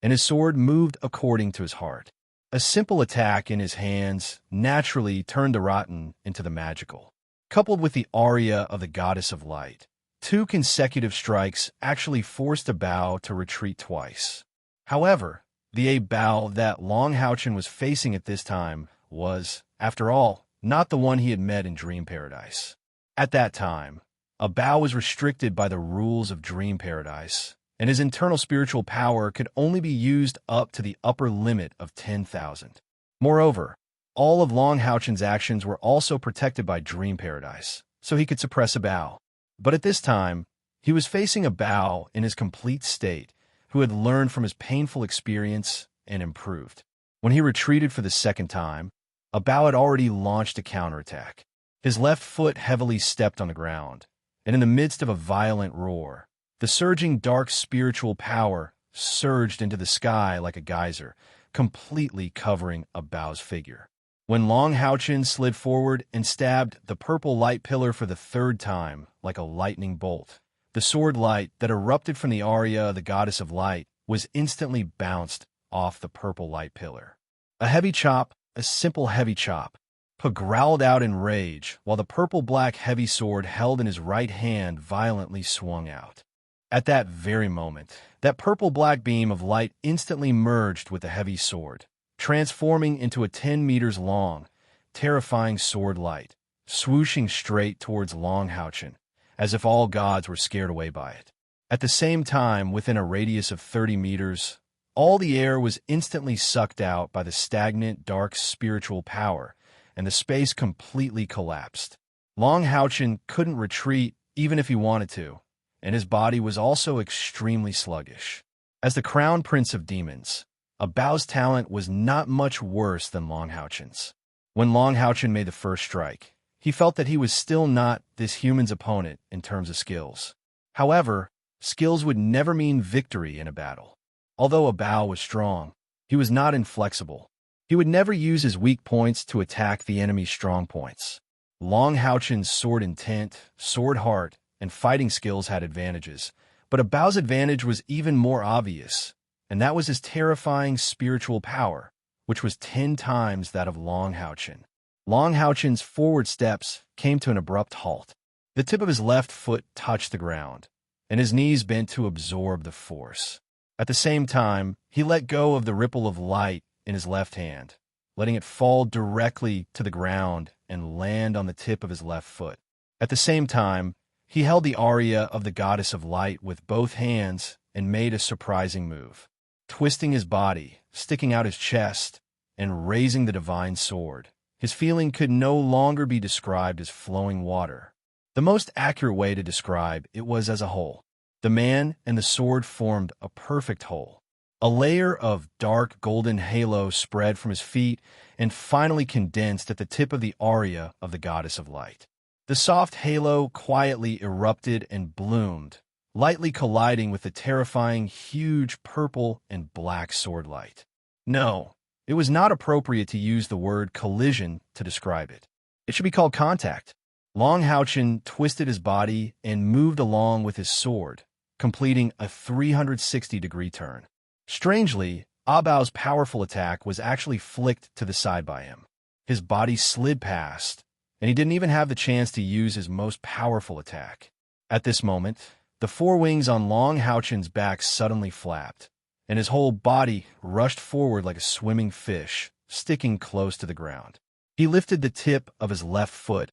and his sword moved according to his heart. A simple attack in his hands naturally turned the rotten into the magical. Coupled with the aria of the Goddess of Light, 2 consecutive strikes actually forced a Bao to retreat twice. However, the Bao that Long Hao-Chen was facing at this time was, after all, not the one he had met in Dream Paradise. At that time, a Bao was restricted by the rules of Dream Paradise, and his internal spiritual power could only be used up to the upper limit of 10,000. Moreover, all of Long Hao-Chen's actions were also protected by Dream Paradise, so he could suppress a Bao. But at this time, he was facing a Bao in his complete state who had learned from his painful experience and improved. When he retreated for the second time, a Bao had already launched a counterattack. His left foot heavily stepped on the ground, and in the midst of a violent roar, the surging dark spiritual power surged into the sky like a geyser, completely covering a Bao's figure. When Long Hao-Chen slid forward and stabbed the purple light pillar for the third time like a lightning bolt, the sword light that erupted from the aria of the Goddess of Light was instantly bounced off the purple light pillar. A heavy chop, a simple heavy chop. Pa growled out in rage while the purple-black heavy sword held in his right hand violently swung out. At that very moment, that purple-black beam of light instantly merged with the heavy sword, transforming into a 10 meters long, terrifying sword light, swooshing straight towards Long Hao-Chen, as if all gods were scared away by it. At the same time, within a radius of 30 meters, all the air was instantly sucked out by the stagnant, dark spiritual power, and the space completely collapsed. Long Hao-Chen couldn't retreat even if he wanted to, and his body was also extremely sluggish. As the crown prince of demons, a Bao's talent was not much worse than Long Hao-Chen's. When Long Hao-Chen made the first strike, he felt that he was still not this human's opponent in terms of skills. However, skills would never mean victory in a battle. Although a Bao was strong, he was not inflexible. He would never use his weak points to attack the enemy's strong points. Long Hao-Chen's sword intent, sword heart, and fighting skills had advantages, but a Bao's advantage was even more obvious, and that was his terrifying spiritual power, which was 10 times that of Long Hao-Chen. Long Hao-Chen's forward steps came to an abrupt halt. The tip of his left foot touched the ground, and his knees bent to absorb the force. At the same time, he let go of the ripple of light in his left hand, letting it fall directly to the ground and land on the tip of his left foot. At the same time, he held the aria of the Goddess of Light with both hands and made a surprising move, twisting his body, sticking out his chest, and raising the divine sword. His feeling could no longer be described as flowing water. The most accurate way to describe it was as a whole. The man and the sword formed a perfect whole. A layer of dark golden halo spread from his feet and finally condensed at the tip of the aria of the Goddess of Light. The soft halo quietly erupted and bloomed, lightly colliding with the terrifying, huge purple and black sword light. No, it was not appropriate to use the word collision to describe it. It should be called contact. Long Hao-Chen twisted his body and moved along with his sword, completing a 360-degree turn. Strangely, Abao's powerful attack was actually flicked to the side by him. His body slid past, and he didn't even have the chance to use his most powerful attack. At this moment, the four wings on Long Hao-Chen's back suddenly flapped, and his whole body rushed forward like a swimming fish, sticking close to the ground. He lifted the tip of his left foot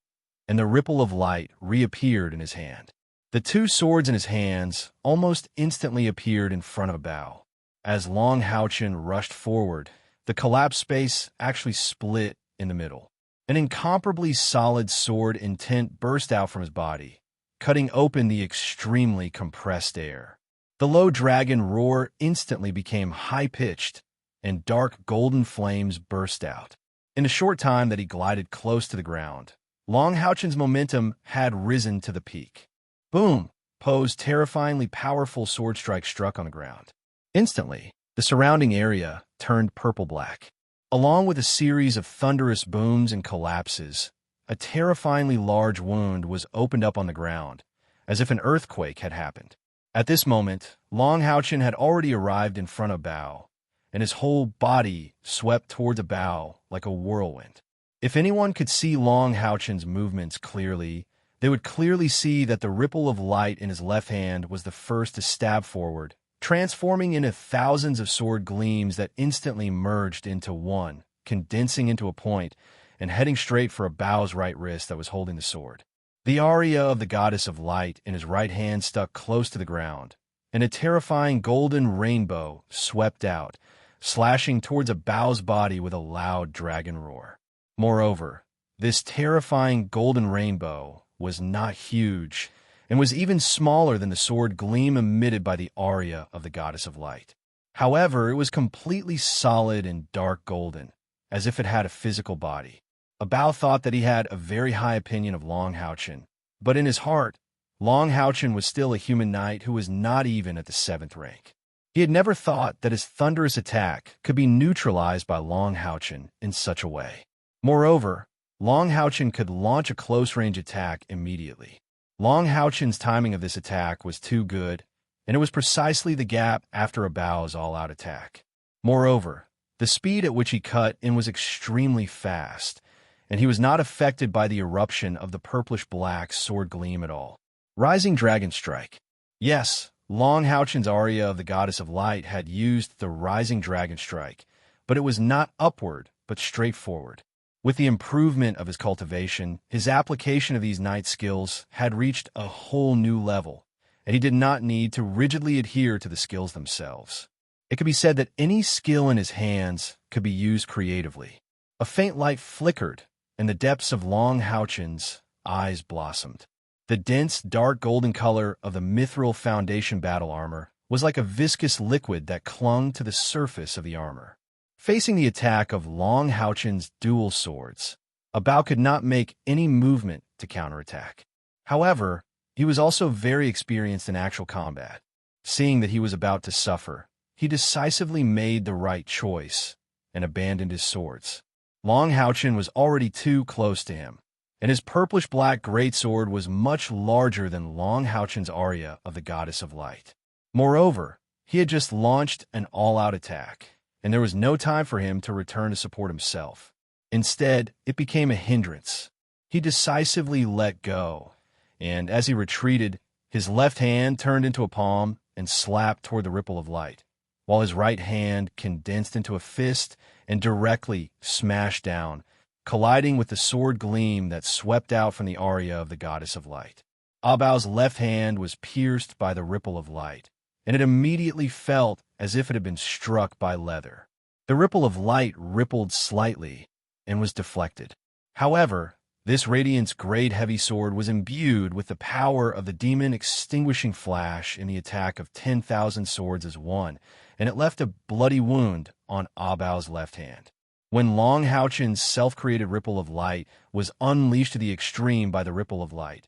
and the ripple of light reappeared in his hand. The two swords in his hands almost instantly appeared in front of a bow. As Long Houchin rushed forward, the collapsed space actually split in the middle. An incomparably solid sword intent burst out from his body, cutting open the extremely compressed air. The low dragon roar instantly became high-pitched, and dark golden flames burst out. In a short time that he glided close to the ground, Long Houchin's momentum had risen to the peak. Boom! Poe's terrifyingly powerful sword strike struck on the ground. Instantly, the surrounding area turned purple-black. Along with a series of thunderous booms and collapses, a terrifyingly large wound was opened up on the ground, as if an earthquake had happened. At this moment, Long Houchin had already arrived in front of Bao, and his whole body swept towards a bow like a whirlwind. If anyone could see Long Houchin's movements clearly, they would clearly see that the ripple of light in his left hand was the first to stab forward, transforming into thousands of sword gleams that instantly merged into one, condensing into a point, and heading straight for Bao's right wrist that was holding the sword. The aria of the goddess of light in his right hand stuck close to the ground, and a terrifying golden rainbow swept out, slashing towards Bao's body with a loud dragon roar. Moreover, this terrifying golden rainbow was not huge, and was even smaller than the sword gleam emitted by the aria of the goddess of light. However, it was completely solid and dark golden, as if it had a physical body. Bao thought that he had a very high opinion of Long Houchin, but in his heart, Long Houchin was still a human knight who was not even at the 7th rank. He had never thought that his thunderous attack could be neutralized by Long Houchin in such a way. Moreover, Long Houchin could launch a close-range attack immediately. Long Houchin's timing of this attack was too good, and it was precisely the gap after Bao's all-out attack. Moreover, the speed at which he cut in was extremely fast, and he was not affected by the eruption of the purplish-black sword gleam at all. Rising Dragon Strike. Yes, Long Houchin's aria of the Goddess of Light had used the Rising Dragon Strike, but it was not upward, but straightforward. With the improvement of his cultivation, his application of these knight skills had reached a whole new level, and he did not need to rigidly adhere to the skills themselves. It could be said that any skill in his hands could be used creatively. A faint light flickered, and the depths of Long Houchin's eyes blossomed. The dense, dark golden color of the mithril foundation battle armor was like a viscous liquid that clung to the surface of the armor. Facing the attack of Long Houchin's dual swords, Bao could not make any movement to counterattack. However, he was also very experienced in actual combat. Seeing that he was about to suffer, he decisively made the right choice and abandoned his swords. Long Houchin was already too close to him, and his purplish-black greatsword was much larger than Long Houchin's aria of the Goddess of Light. Moreover, he had just launched an all-out attack, and there was no time for him to return to support himself. Instead, it became a hindrance. He decisively let go, and as he retreated, his left hand turned into a palm and slapped toward the ripple of light, while his right hand condensed into a fist and directly smashed down, colliding with the sword gleam that swept out from the aria of the Goddess of Light. Bao's left hand was pierced by the ripple of light, and it immediately felt as if it had been struck by leather. The ripple of light rippled slightly and was deflected. However, this Radiant's great heavy sword was imbued with the power of the demon extinguishing flash in the attack of 10,000 swords as one, and it left a bloody wound on Bao's left hand. When Long Houchin's self-created ripple of light was unleashed to the extreme by the ripple of light,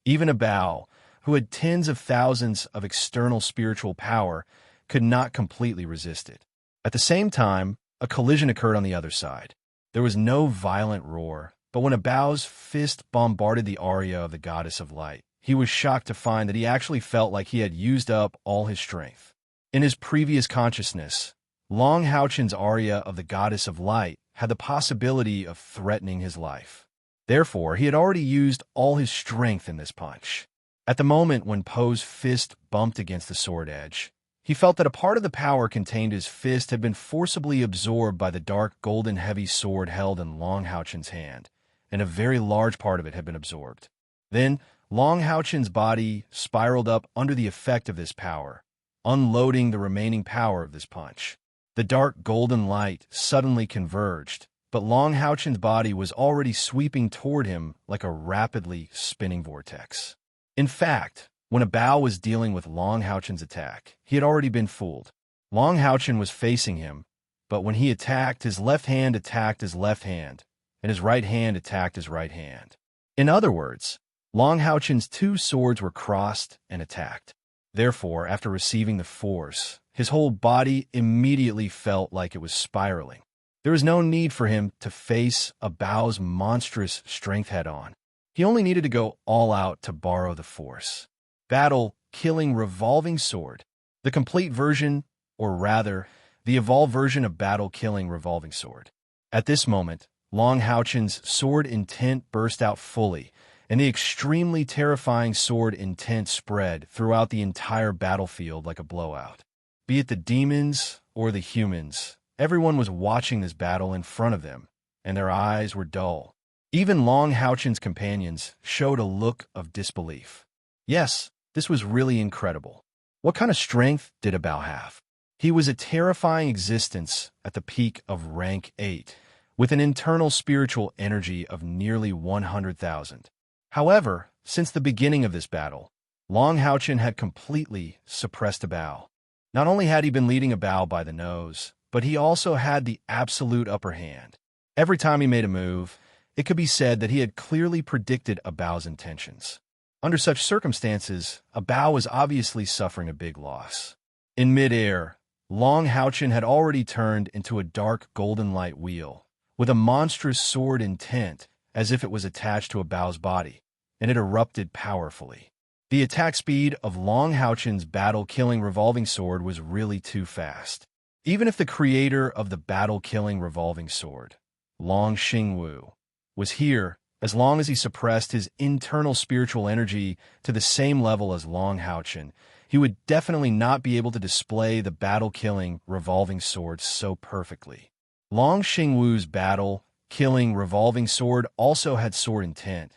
even Bao, who had tens of thousands of external spiritual power, could not completely resist it. At the same time, a collision occurred on the other side. There was no violent roar, but when Bao's fist bombarded the aria of the Goddess of Light, he was shocked to find that he actually felt like he had used up all his strength. In his previous consciousness, Long Houchin's aria of the Goddess of Light had the possibility of threatening his life. Therefore, he had already used all his strength in this punch. At the moment when Poe's fist bumped against the sword edge, he felt that a part of the power contained in his fist had been forcibly absorbed by the dark golden heavy sword held in Long Houchin's hand, and a very large part of it had been absorbed. Then, Long Hao-Chen's body spiraled up under the effect of this power, unloading the remaining power of this punch. The dark golden light suddenly converged, but Long Hao-Chen's body was already sweeping toward him like a rapidly spinning vortex. In fact, when a Bao was dealing with Long Hao-Chen's attack, he had already been fooled. Long Hao-Chen was facing him, but when he attacked, his left hand attacked his left hand, and his right hand attacked his right hand. In other words, Long Hao-Chen's two swords were crossed and attacked. Therefore, after receiving the force, his whole body immediately felt like it was spiraling. There was no need for him to face a Bao's monstrous strength head-on. He only needed to go all out to borrow the force. Battle, killing, revolving sword. The complete version, or rather, the evolved version of battle, killing, revolving sword. At this moment, Long Hao-Chen's sword intent burst out fully, and the extremely terrifying sword intent spread throughout the entire battlefield like a blowout. Be it the demons or the humans, everyone was watching this battle in front of them, and their eyes were dull. Even Long Hao-Chen's companions showed a look of disbelief. Yes, this was really incredible. What kind of strength did a Bao have? He was a terrifying existence at the peak of rank 8, with an internal spiritual energy of nearly 100,000. However, since the beginning of this battle, Long Hao-Chen had completely suppressed a Bao. Not only had he been leading a Bao by the nose, but he also had the absolute upper hand. Every time he made a move, it could be said that he had clearly predicted a Bao's intentions. Under such circumstances, a Bao was obviously suffering a big loss. In midair, Long Hao-Chen had already turned into a dark golden light wheel, with a monstrous sword intent as if it was attached to a Bao's body, and it erupted powerfully. The attack speed of Long Hao-Chen's battle-killing revolving sword was really too fast. Even if the creator of the battle-killing revolving sword, Long Xingwu, was here, as long as he suppressed his internal spiritual energy to the same level as Long Hao-Chen, he would definitely not be able to display the battle-killing revolving sword so perfectly. Long Xingwu's battle-killing revolving sword also had sword intent,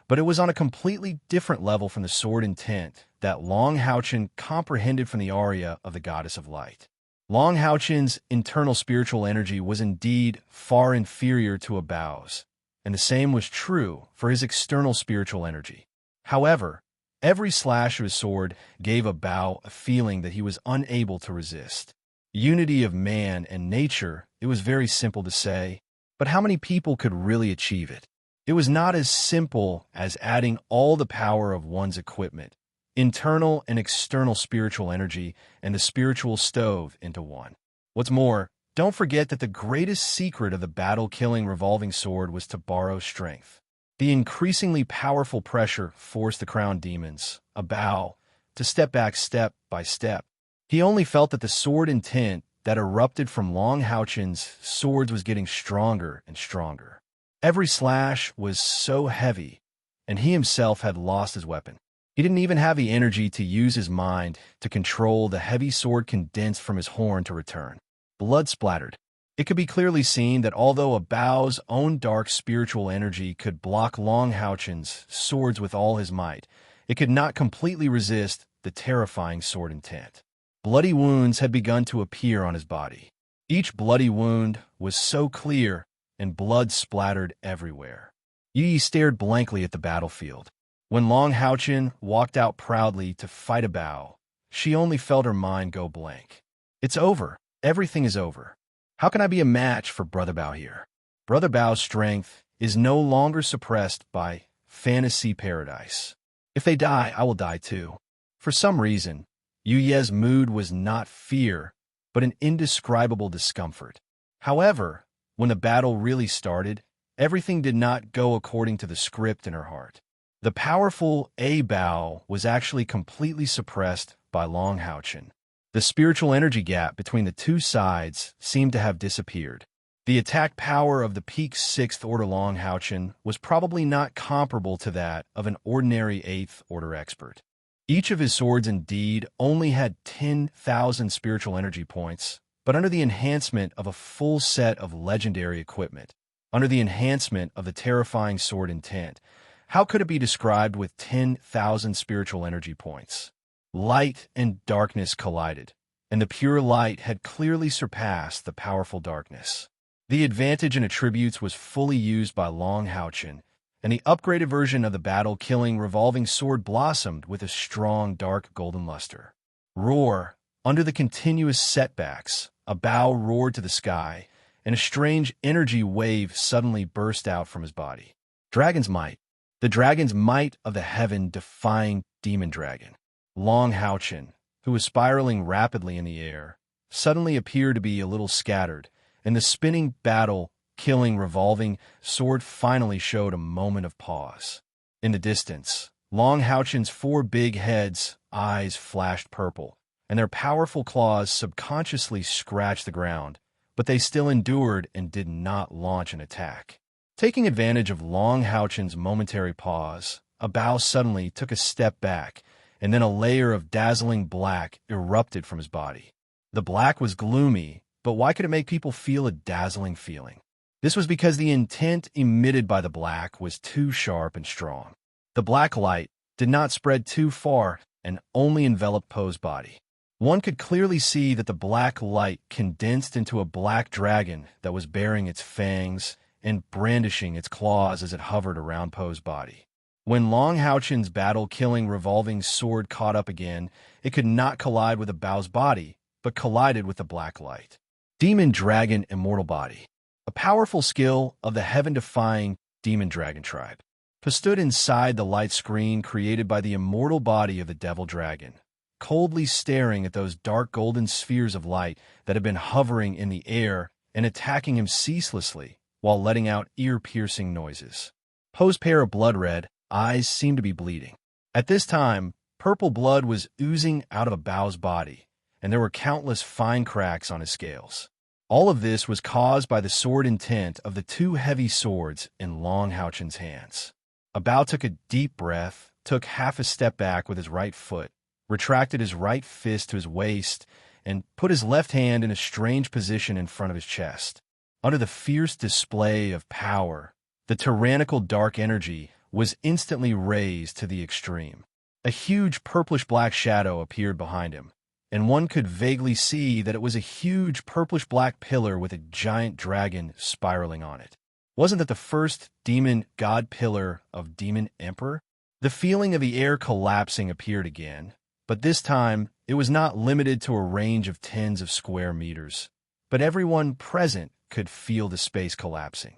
but it was on a completely different level from the sword intent that Long Hao-Chen comprehended from the aria of the Goddess of Light. Long Hao-Chen's internal spiritual energy was indeed far inferior to a Bao's, and the same was true for his external spiritual energy. However, every slash of his sword gave a Bao a feeling that he was unable to resist. Unity of man and nature, it was very simple to say, but how many people could really achieve it? It was not as simple as adding all the power of one's equipment, internal and external spiritual energy, and the spiritual stove into one. What's more, don't forget that the greatest secret of the battle-killing revolving sword was to borrow strength. The increasingly powerful pressure forced the crowned demons, a Bao, to step back step by step. He only felt that the sword intent that erupted from Long Hao-Chen's swords was getting stronger and stronger. Every slash was so heavy, and he himself had lost his weapon. He didn't even have the energy to use his mind to control the heavy sword condensed from his horn to return. Blood splattered. It could be clearly seen that although a Bao's own dark spiritual energy could block Long Hao-Chen's swords with all his might, it could not completely resist the terrifying sword intent. Bloody wounds had begun to appear on his body. Each bloody wound was so clear, and blood splattered everywhere. Yi stared blankly at the battlefield. When Long Hao-Chen walked out proudly to fight a Bao, she only felt her mind go blank. It's over. Everything is over. How can I be a match for Brother Bao here? Brother Bao's strength is no longer suppressed by fantasy paradise. If they die, I will die too. For some reason, Yu Ye's mood was not fear, but an indescribable discomfort. However, when the battle really started, everything did not go according to the script in her heart. The powerful A Bao was actually completely suppressed by Long Hao-Chen. The spiritual energy gap between the two sides seemed to have disappeared. The attack power of the peak 6th order Long Hao-Chen was probably not comparable to that of an ordinary 8th order expert. Each of his swords indeed only had 10,000 spiritual energy points, but under the enhancement of a full set of legendary equipment. under the enhancement of the terrifying sword intent. How could it be described with 10,000 spiritual energy points? Light and darkness collided, and the pure light had clearly surpassed the powerful darkness. The advantage in attributes was fully used by Long Houchin, and the upgraded version of the battle-killing revolving sword blossomed with a strong dark golden luster. Roar! Under the continuous setbacks, a bow roared to the sky, and a strange energy wave suddenly burst out from his body. Dragon's might. The dragon's might of the heaven-defying demon dragon. Long Houchin, who was spiraling rapidly in the air, suddenly appeared to be a little scattered, and the spinning battle-killing revolving sword finally showed a moment of pause. In the distance, Long Houchin's 4 big heads' eyes flashed purple, and their powerful claws subconsciously scratched the ground, but they still endured and did not launch an attack. Taking advantage of Long Houchin's momentary pause, a bow suddenly took a step back, and then a layer of dazzling black erupted from his body. The black was gloomy, but why could it make people feel a dazzling feeling? This was because the intent emitted by the black was too sharp and strong. The black light did not spread too far and only enveloped Poe's body. One could clearly see that the black light condensed into a black dragon that was baring its fangs and brandishing its claws as it hovered around Poe's body. When Long Houchin's battle-killing revolving sword caught up again, it could not collide with the bow's body, but collided with the black light. Demon Dragon Immortal Body. A powerful skill of the heaven-defying Demon Dragon tribe. Poe stood inside the light screen created by the immortal body of the Devil Dragon, coldly staring at those dark golden spheres of light that had been hovering in the air and attacking him ceaselessly while letting out ear-piercing noises. Poe's pair of blood-red eyes seemed to be bleeding. At this time, purple blood was oozing out of a bow's body, and there were countless fine cracks on his scales. All of this was caused by the sword intent of the 2 heavy swords in Long Houchin's hands. A bow took a deep breath, took half a step back with his right foot, retracted his right fist to his waist, and put his left hand in a strange position in front of his chest. Under the fierce display of power, the tyrannical dark energy was instantly raised to the extreme. A huge purplish-black shadow appeared behind him, and one could vaguely see that it was a huge purplish-black pillar with a giant dragon spiraling on it. Wasn't that the first demon god pillar of Demon Emperor? The feeling of the air collapsing appeared again, but this time it was not limited to a range of tens of square meters, but everyone present could feel the space collapsing.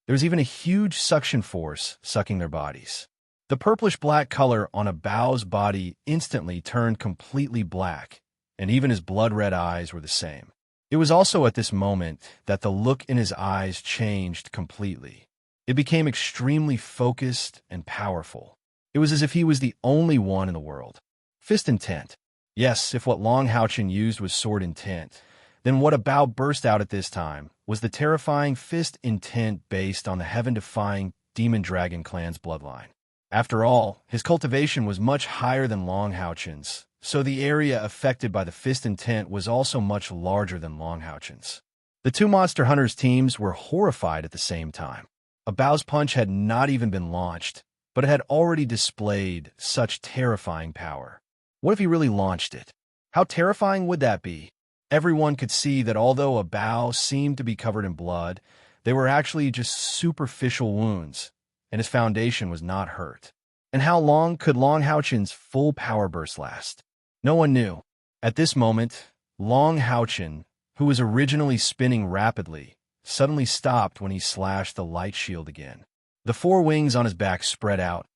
There was even a huge suction force sucking their bodies. The purplish-black color on a bow's body instantly turned completely black, and even his blood-red eyes were the same. It was also at this moment that the look in his eyes changed completely. It became extremely focused and powerful. It was as if he was the only one in the world. Fist intent. Yes, if what Long Houchin used was sword intent, then what a bow burst out at this time was the terrifying fist intent based on the heaven-defying Demon Dragon clan's bloodline. After all, his cultivation was much higher than Long Houchin's, so the area affected by the fist intent was also much larger than Long Houchin's. The 2 Monster Hunters teams were horrified at the same time. A bow's punch had not even been launched, but it had already displayed such terrifying power. What if he really launched it? How terrifying would that be? Everyone could see that although a bow seemed to be covered in blood, they were actually just superficial wounds, and his foundation was not hurt. And how long could Long Houchin's full power burst last? No one knew. At this moment, Long Houchin, who was originally spinning rapidly, suddenly stopped when he slashed the light shield again. The 4 wings on his back spread out,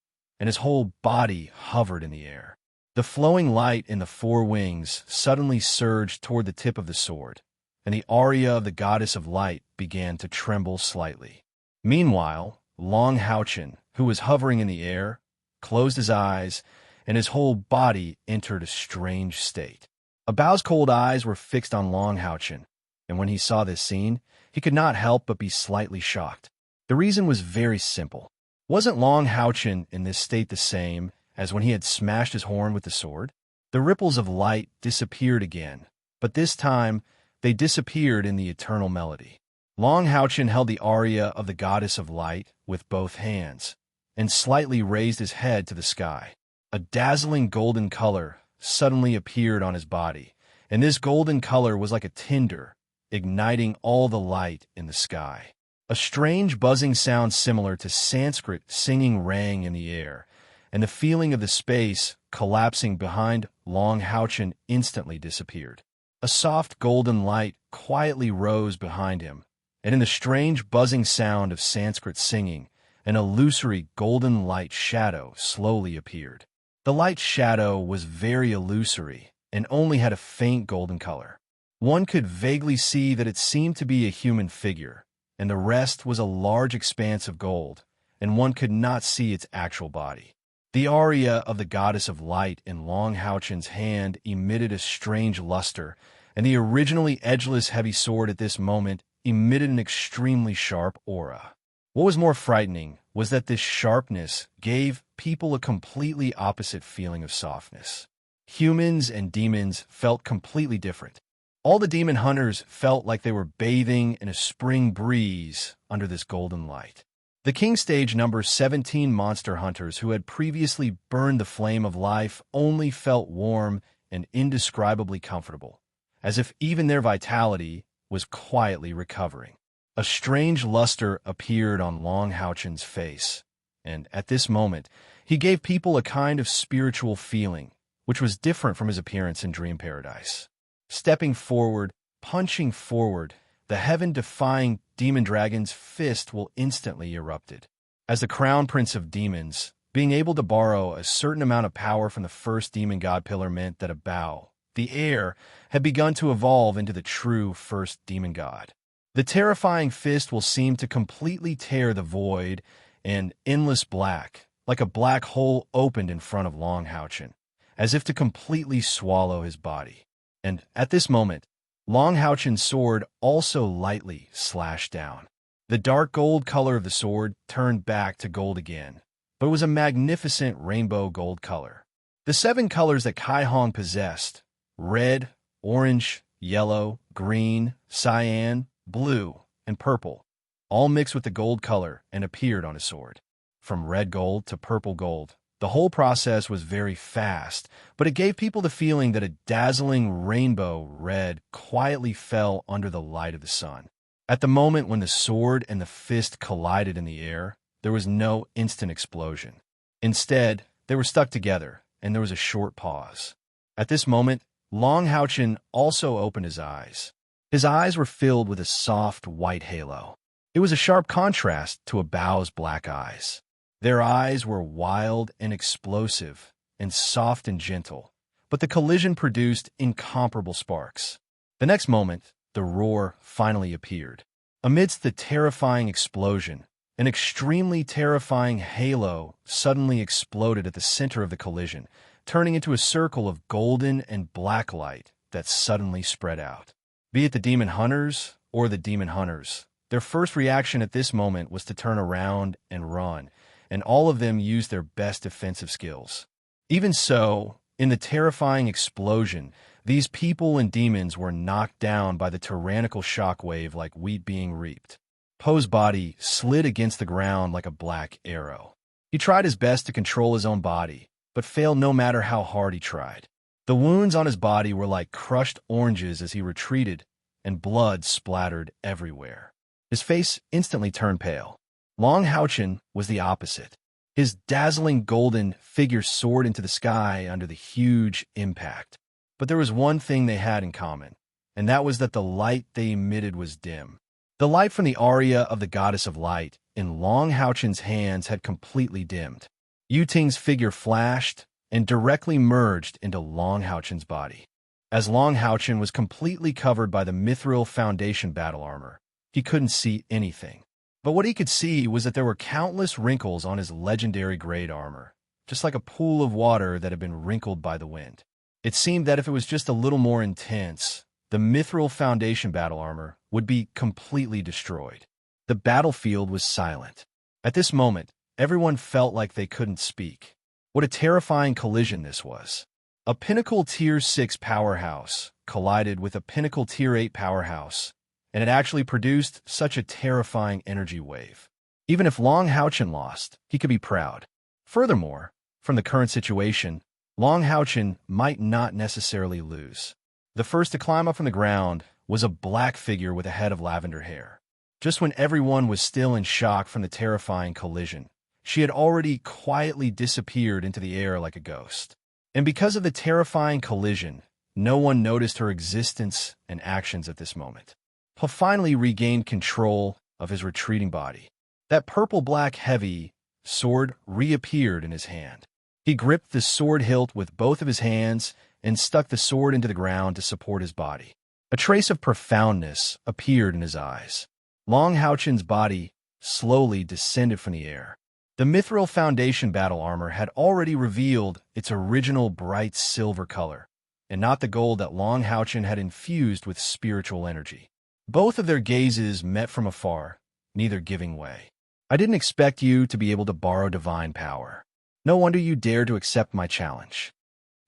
and his whole body hovered in the air. The flowing light in the 4 wings suddenly surged toward the tip of the sword, and the aria of the goddess of light began to tremble slightly. Meanwhile, Long Houchin, who was hovering in the air, closed his eyes, and his whole body entered a strange state. A bow's cold eyes were fixed on Long Houchin, and when he saw this scene, he could not help but be slightly shocked. The reason was very simple. Wasn't Long Houchin in this state the same as when he had smashed his horn with the sword? The ripples of light disappeared again, but this time they disappeared in the eternal melody. Long Houchen held the aria of the goddess of light with both hands, and slightly raised his head to the sky. A dazzling golden color suddenly appeared on his body, and this golden color was like a tinder, igniting all the light in the sky. A strange buzzing sound similar to Sanskrit singing rang in the air, and the feeling of the space collapsing behind Long Houchen instantly disappeared. A soft golden light quietly rose behind him, and in the strange buzzing sound of Sanskrit singing, an illusory golden light shadow slowly appeared. The light shadow was very illusory and only had a faint golden color. One could vaguely see that it seemed to be a human figure, and the rest was a large expanse of gold, and one could not see its actual body. The aria of the goddess of light in Long Houchen's hand emitted a strange luster, and the originally edgeless heavy sword at this moment emitted an extremely sharp aura. What was more frightening was that this sharpness gave people a completely opposite feeling of softness. Humans and demons felt completely different. All the demon hunters felt like they were bathing in a spring breeze under this golden light. The King Stage number 17 monster hunters who had previously burned the flame of life only felt warm and indescribably comfortable, as if even their vitality was quietly recovering. A strange luster appeared on Long Houchen's face, and at this moment, he gave people a kind of spiritual feeling, which was different from his appearance in Dream Paradise. Stepping forward, punching forward, the heaven-defying demon dragon's fist will instantly erupted. As the crown prince of demons, being able to borrow a certain amount of power from the first demon god pillar meant that a bow, the air, had begun to evolve into the true first demon god. The terrifying fist will seem to completely tear the void, and endless black, like a black hole, opened in front of Long Houchen, as if to completely swallow his body. And at this moment, Long Houchen's sword also lightly slashed down. The dark gold color of the sword turned back to gold again, but it was a magnificent rainbow gold color. The 7 colors that Kai Hong possessed, red, orange, yellow, green, cyan, blue, and purple, all mixed with the gold color and appeared on his sword. From red gold to purple gold, the whole process was very fast, but it gave people the feeling that a dazzling rainbow red quietly fell under the light of the sun. At the moment when the sword and the fist collided in the air, there was no instant explosion. Instead, they were stuck together, and there was a short pause. At this moment, Long Houchen also opened his eyes. His eyes were filled with a soft white halo. It was a sharp contrast to a bow's black eyes. Their eyes were wild and explosive, and soft and gentle, but the collision produced incomparable sparks. The next moment, the roar finally appeared. Amidst the terrifying explosion, an extremely terrifying halo suddenly exploded at the center of the collision, turning into a circle of golden and black light that suddenly spread out. Be it the demon hunters or the demon hunters, their first reaction at this moment was to turn around and run, and all of them used their best defensive skills. Even so, in the terrifying explosion, these people and demons were knocked down by the tyrannical shockwave like wheat being reaped. Poe's body slid against the ground like a black arrow. He tried his best to control his own body, but failed no matter how hard he tried. The wounds on his body were like crushed oranges as he retreated, and blood splattered everywhere. His face instantly turned pale. Long Houchen was the opposite. His dazzling golden figure soared into the sky under the huge impact. But there was one thing they had in common, and that was that the light they emitted was dim. The light from the aria of the goddess of light in Long Houchen's hands had completely dimmed. Yu Ting's figure flashed and directly merged into Long Houchen's body. As Long Houchen was completely covered by the mithril foundation battle armor, he couldn't see anything. But what he could see was that there were countless wrinkles on his legendary grade armor, just like a pool of water that had been wrinkled by the wind. It seemed that if it was just a little more intense, the mithril foundation battle armor would be completely destroyed. The battlefield was silent. At this moment, everyone felt like they couldn't speak. What a terrifying collision this was. A Pinnacle Tier 6 powerhouse collided with a Pinnacle Tier 8 powerhouse, and it actually produced such a terrifying energy wave. Even if Long Haochen lost, he could be proud. Furthermore, from the current situation, Long Haochen might not necessarily lose. The first to climb up from the ground was a black figure with a head of lavender hair. Just when everyone was still in shock from the terrifying collision, she had already quietly disappeared into the air like a ghost. And because of the terrifying collision, no one noticed her existence and actions at this moment. He finally regained control of his retreating body. That purple-black heavy sword reappeared in his hand. He gripped the sword hilt with both of his hands and stuck the sword into the ground to support his body. A trace of profoundness appeared in his eyes. Long Haochen's body slowly descended from the air. The Mithril Foundation battle armor had already revealed its original bright silver color, and not the gold that Long Haochen had infused with spiritual energy. Both of their gazes met from afar, neither giving way. I didn't expect you to be able to borrow divine power. No wonder you dared to accept my challenge.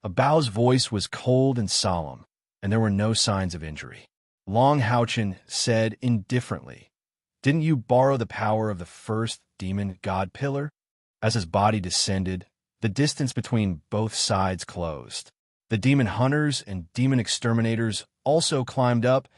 Abao's voice was cold and solemn, and there were no signs of injury. Long Haochen said indifferently, "Didn't you borrow the power of the first demon god pillar?" As his body descended, the distance between both sides closed. The demon hunters and demon exterminators also climbed up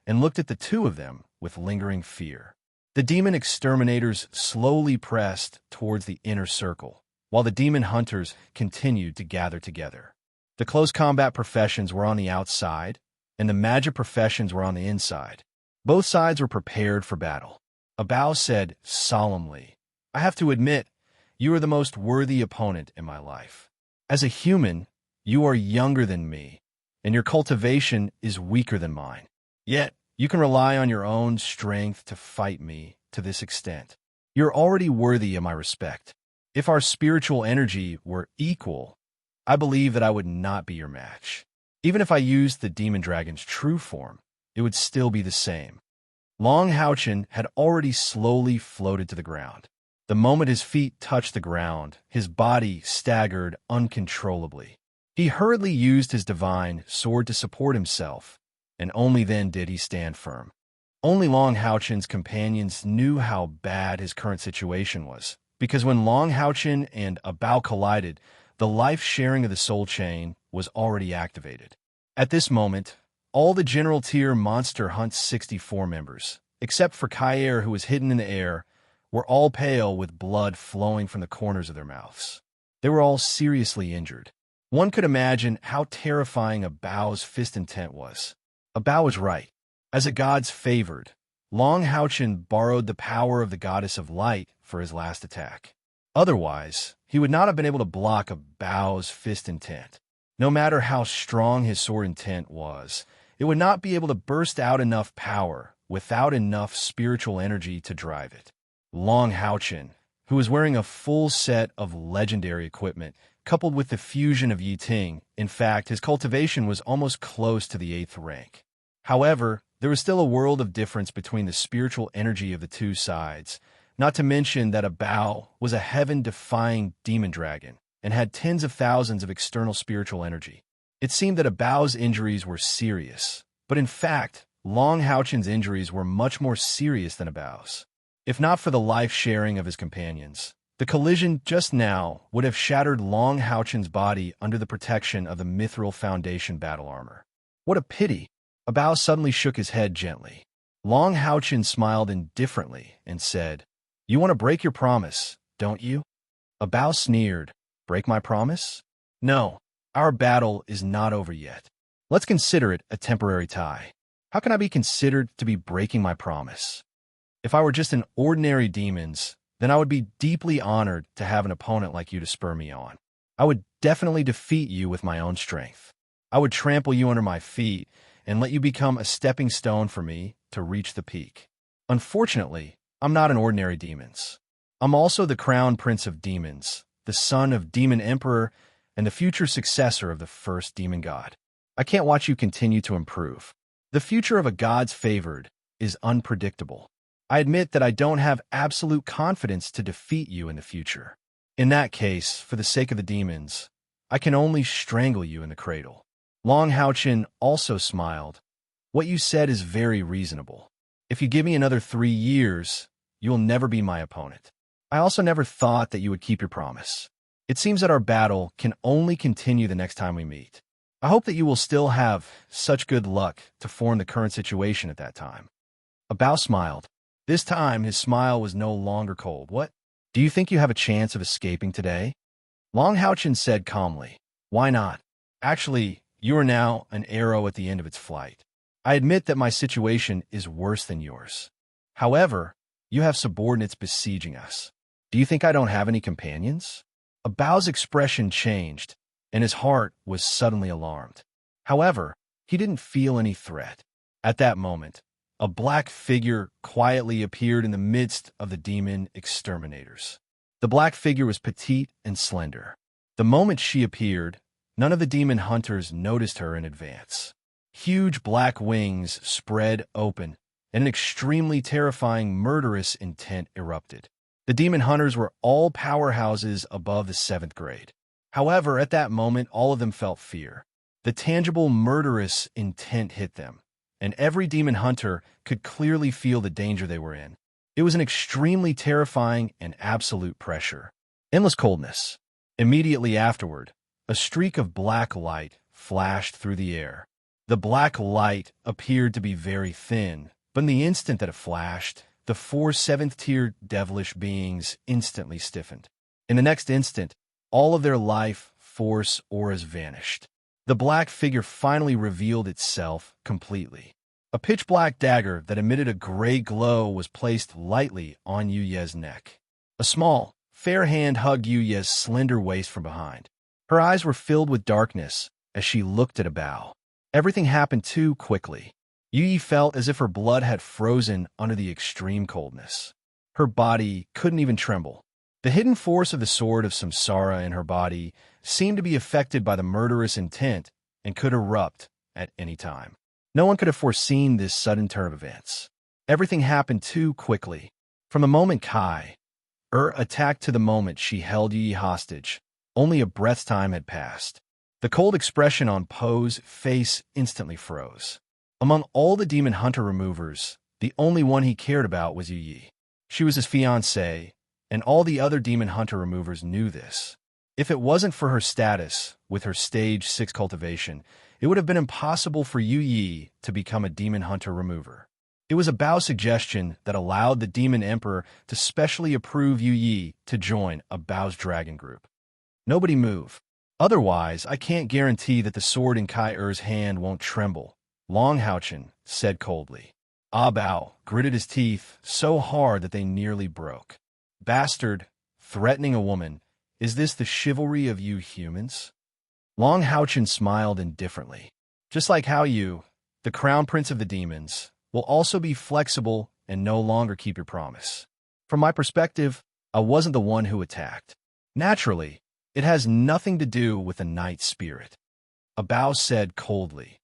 and looked at the two of them with lingering fear. The demon exterminators slowly pressed towards the inner circle, while the demon hunters continued to gather together. The close combat professions were on the outside, and the magic professions were on the inside. Both sides were prepared for battle. Abao said solemnly, "I have to admit, you are the most worthy opponent in my life. As a human, you are younger than me, and your cultivation is weaker than mine. Yet, you can rely on your own strength to fight me to this extent. You're already worthy of my respect. If our spiritual energy were equal, I believe that I would not be your match. Even if I used the demon dragon's true form, it would still be the same." Long Haochen had already slowly floated to the ground. The moment his feet touched the ground, his body staggered uncontrollably. He hurriedly used his divine sword to support himself, and only then did he stand firm. Only Long Haochen's companions knew how bad his current situation was, because when Long Haochen and Abao collided, the life-sharing of the soul chain was already activated. At this moment, all the General Tier Monster Hunt 64 members, except for Kair, who was hidden in the air, were all pale with blood flowing from the corners of their mouths. They were all seriously injured. One could imagine how terrifying Abao's fist intent was. Abao was right. As a god's favored, Long Haochen borrowed the power of the goddess of light for his last attack. Otherwise, he would not have been able to block Abao's fist intent. No matter how strong his sword intent was, it would not be able to burst out enough power without enough spiritual energy to drive it. Long Haochen, who was wearing a full set of legendary equipment, coupled with the fusion of Yi Ting, in fact, his cultivation was almost close to the 8th rank. However, there was still a world of difference between the spiritual energy of the two sides, not to mention that Abao was a heaven-defying demon dragon and had tens of thousands of external spiritual energy. It seemed that Abao's injuries were serious, but in fact, Long Haochen's injuries were much more serious than Abao's. If not for the life-sharing of his companions, the collision just now would have shattered Long Haochen's body under the protection of the Mithril Foundation battle armor. What a pity! Abao suddenly shook his head gently. Long Haochen smiled indifferently and said, "You want to break your promise, don't you?" Abao sneered. "Break my promise? No, our battle is not over yet. Let's consider it a temporary tie. How can I be considered to be breaking my promise? If I were just an ordinary demons, then I would be deeply honored to have an opponent like you to spur me on. I would definitely defeat you with my own strength. I would trample you under my feet and let you become a stepping stone for me to reach the peak. Unfortunately, I'm not an ordinary demons. I'm also the crown prince of demons, the son of Demon Emperor, and the future successor of the first demon god. I can't watch you continue to improve. The future of a god's favored is unpredictable. I admit that I don't have absolute confidence to defeat you in the future. In that case, for the sake of the demons, I can only strangle you in the cradle." Long Haochen also smiled. "What you said is very reasonable. If you give me another 3 years, you will never be my opponent. I also never thought that you would keep your promise. It seems that our battle can only continue the next time we meet. I hope that you will still have such good luck to form the current situation at that time." Abao smiled. This time, his smile was no longer cold. "What? Do you think you have a chance of escaping today?" Long Haochen said calmly. "Why not? Actually, you are now an arrow at the end of its flight. I admit that my situation is worse than yours. However, you have subordinates besieging us. Do you think I don't have any companions?" Abao's expression changed, and his heart was suddenly alarmed. However, he didn't feel any threat. At that moment, a black figure quietly appeared in the midst of the demon exterminators. The black figure was petite and slender. The moment she appeared, none of the demon hunters noticed her in advance. Huge black wings spread open, and an extremely terrifying murderous intent erupted. The demon hunters were all powerhouses above the 7th grade. However, at that moment, all of them felt fear. The tangible murderous intent hit them, and every demon hunter could clearly feel the danger they were in. It was an extremely terrifying and absolute pressure. Endless coldness. Immediately afterward, a streak of black light flashed through the air. The black light appeared to be very thin, but in the instant that it flashed, the 4 7th-tier devilish beings instantly stiffened. In the next instant, all of their life force auras vanished. The black figure finally revealed itself completely. A pitch-black dagger that emitted a gray glow was placed lightly on Yu Ye's neck. A small, fair hand hugged Yu Ye's slender waist from behind. Her eyes were filled with darkness as she looked at Abao. Everything happened too quickly. Yu Yi felt as if her blood had frozen under the extreme coldness. Her body couldn't even tremble. The hidden force of the sword of samsara in her body seemed to be affected by the murderous intent and could erupt at any time. No one could have foreseen this sudden turn of events. Everything happened too quickly. From the moment Kai attacked to the moment she held Yu Yi hostage, only a breath's time had passed. The cold expression on Po's face instantly froze. Among all the demon hunter removers, the only one he cared about was Yu Yi. She was his fiancée, and all the other demon hunter removers knew this. If it wasn't for her status with her stage 6 cultivation, it would have been impossible for Yu Yi to become a demon hunter remover. It was a Bao suggestion that allowed the demon emperor to specially approve Yu Yi to join a Bao's dragon group. Nobody move. Otherwise, I can't guarantee that the sword in Kai Er's hand won't tremble, Long Haochen said coldly. Bao gritted his teeth so hard that they nearly broke. Bastard, threatening a woman, is this the chivalry of you humans? Long Haochen smiled indifferently. Just like how you, the crown prince of the demons, will also be flexible and no longer keep your promise. From my perspective, I wasn't the one who attacked. Naturally, it has nothing to do with the night spirit. Bao said coldly.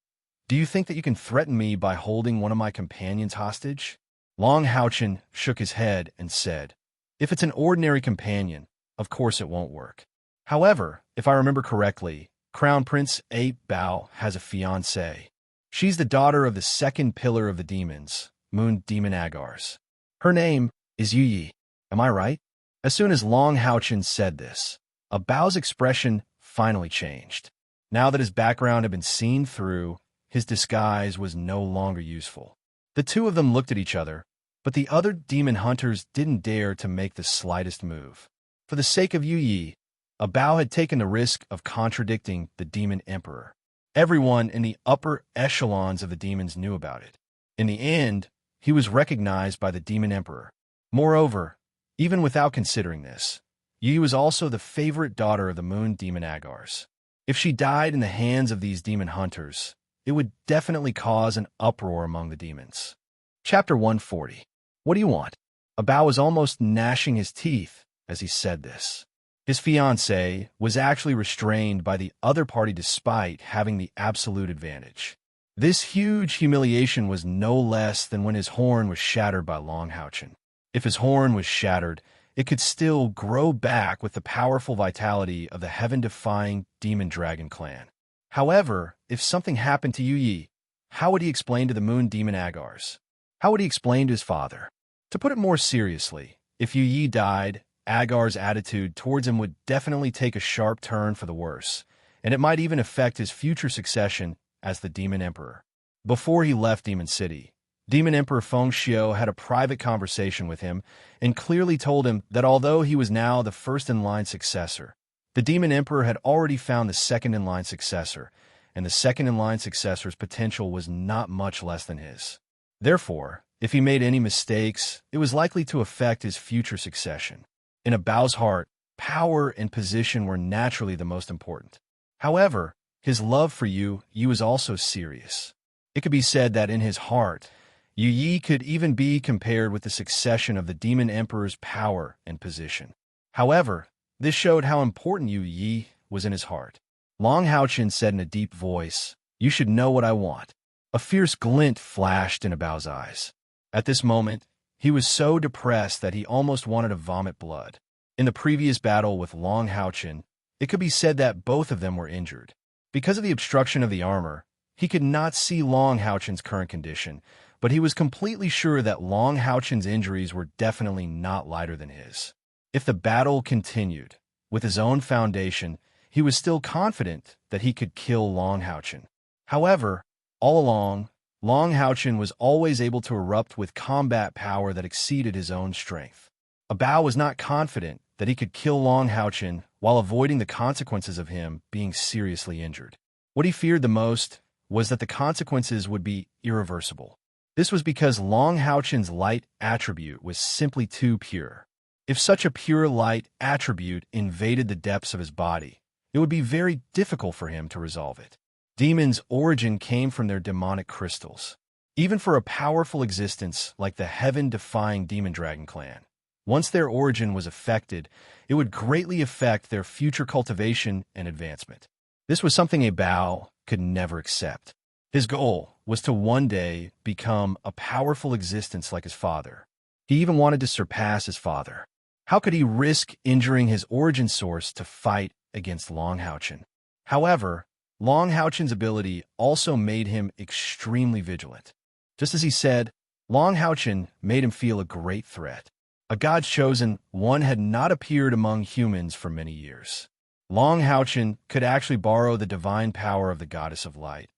Do you think that you can threaten me by holding one of my companions hostage? Long Haochen shook his head and said, if it's an ordinary companion, of course it won't work. However, if I remember correctly, Crown Prince Ape Bao has a fiancée. She's the daughter of the second pillar of the demons, Moon Demon Agars. Her name is Yu Yi. Am I right? As soon as Long Haochen said this, Bao's expression finally changed. Now that his background had been seen through, his disguise was no longer useful. The two of them looked at each other, but the other demon hunters didn't dare to make the slightest move. For the sake of Yu Yi, Bao had taken the risk of contradicting the demon emperor. Everyone in the upper echelons of the demons knew about it. In the end, he was recognized by the demon emperor. Moreover, even without considering this, Yu Yi was also the favorite daughter of the Moon Demon Agars. If she died in the hands of these demon hunters, it would definitely cause an uproar among the demons. Chapter 140. What do you want? Bao was almost gnashing his teeth as he said this. His fiancée was actually restrained by the other party despite having the absolute advantage. This huge humiliation was no less than when his horn was shattered by Long Haochen. If his horn was shattered, it could still grow back with the powerful vitality of the heaven-defying Demon Dragon clan. However, if something happened to Yu Yi, how would he explain to the Moon Demon Agars? How would he explain to his father? To put it more seriously, if Yu Yi died, Agar's attitude towards him would definitely take a sharp turn for the worse, and it might even affect his future succession as the Demon Emperor. Before he left Demon City, Demon Emperor Feng Xiu had a private conversation with him and clearly told him that although he was now the first-in-line successor, the Demon Emperor had already found the second-in-line successor, and the second-in-line successor's potential was not much less than his. Therefore, if he made any mistakes, it was likely to affect his future succession. In a Bao's heart, power and position were naturally the most important. However, his love for Yu was also serious. It could be said that in his heart, Yu Yi could even be compared with the succession of the Demon Emperor's power and position. However, this showed how important Yu Yi was in his heart. Long Haochen said in a deep voice, "You should know what I want." A fierce glint flashed in Bao's eyes. At this moment, he was so depressed that he almost wanted to vomit blood. In the previous battle with Long Haochen, it could be said that both of them were injured. Because of the obstruction of the armor, he could not see Long Haochen's current condition, but he was completely sure that Long Haochen's injuries were definitely not lighter than his. If the battle continued, with his own foundation, he was still confident that he could kill Long Haochen. However, all along, Long Haochen was always able to erupt with combat power that exceeded his own strength. Bao was not confident that he could kill Long Haochen while avoiding the consequences of him being seriously injured. What he feared the most was that the consequences would be irreversible. This was because Long Haochen's light attribute was simply too pure. If such a pure light attribute invaded the depths of his body, it would be very difficult for him to resolve it. Demons' origin came from their demonic crystals. Even for a powerful existence like the heaven-defying Demon Dragon clan, once their origin was affected, it would greatly affect their future cultivation and advancement. This was something a Bao could never accept. His goal was to one day become a powerful existence like his father. He even wanted to surpass his father. How could he risk injuring his origin source to fight against Long Haochen? However, Long Haochen's ability also made him extremely vigilant. Just as he said, Long Haochen made him feel a great threat. A God's chosen one had not appeared among humans for many years. Long Haochen could actually borrow the divine power of the Goddess of Light,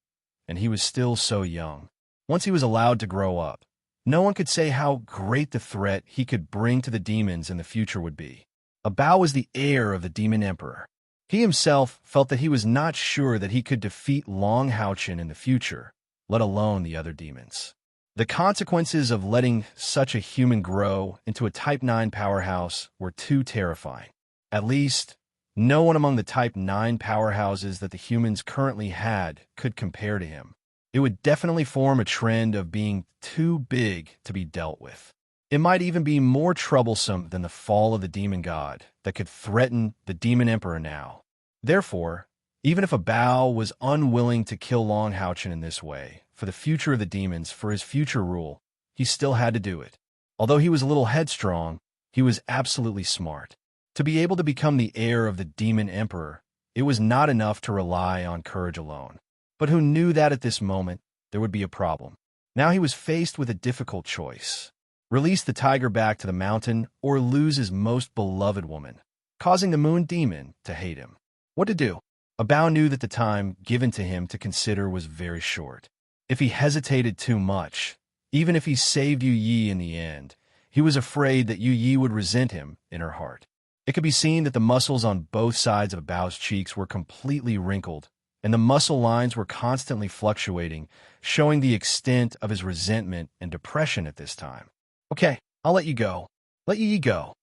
and he was still so young. Once he was allowed to grow up, no one could say how great the threat he could bring to the demons in the future would be. Bao was the heir of the Demon Emperor. He himself felt that he was not sure that he could defeat Long Haochen in the future, let alone the other demons. The consequences of letting such a human grow into a Type 9 powerhouse were too terrifying. At least, no one among the Type 9 powerhouses that the humans currently had could compare to him. It would definitely form a trend of being too big to be dealt with. It might even be more troublesome than the fall of the demon god that could threaten the Demon Emperor now. Therefore, even if a Bao was unwilling to kill Long Haochen in this way, for the future of the demons, for his future rule, he still had to do it. Although he was a little headstrong, he was absolutely smart. To be able to become the heir of the Demon Emperor, it was not enough to rely on courage alone. But who knew that at this moment, there would be a problem? Now he was faced with a difficult choice. Release the tiger back to the mountain or lose his most beloved woman, causing the moon demon to hate him. What to do? Bao knew that the time given to him to consider was very short. If he hesitated too much, even if he saved Yu Yi in the end, he was afraid that Yu Yi would resent him in her heart. It could be seen that the muscles on both sides of Bao's cheeks were completely wrinkled, and the muscle lines were constantly fluctuating, showing the extent of his resentment and depression at this time. "Okay, I'll let you go. Let Yu Yi go."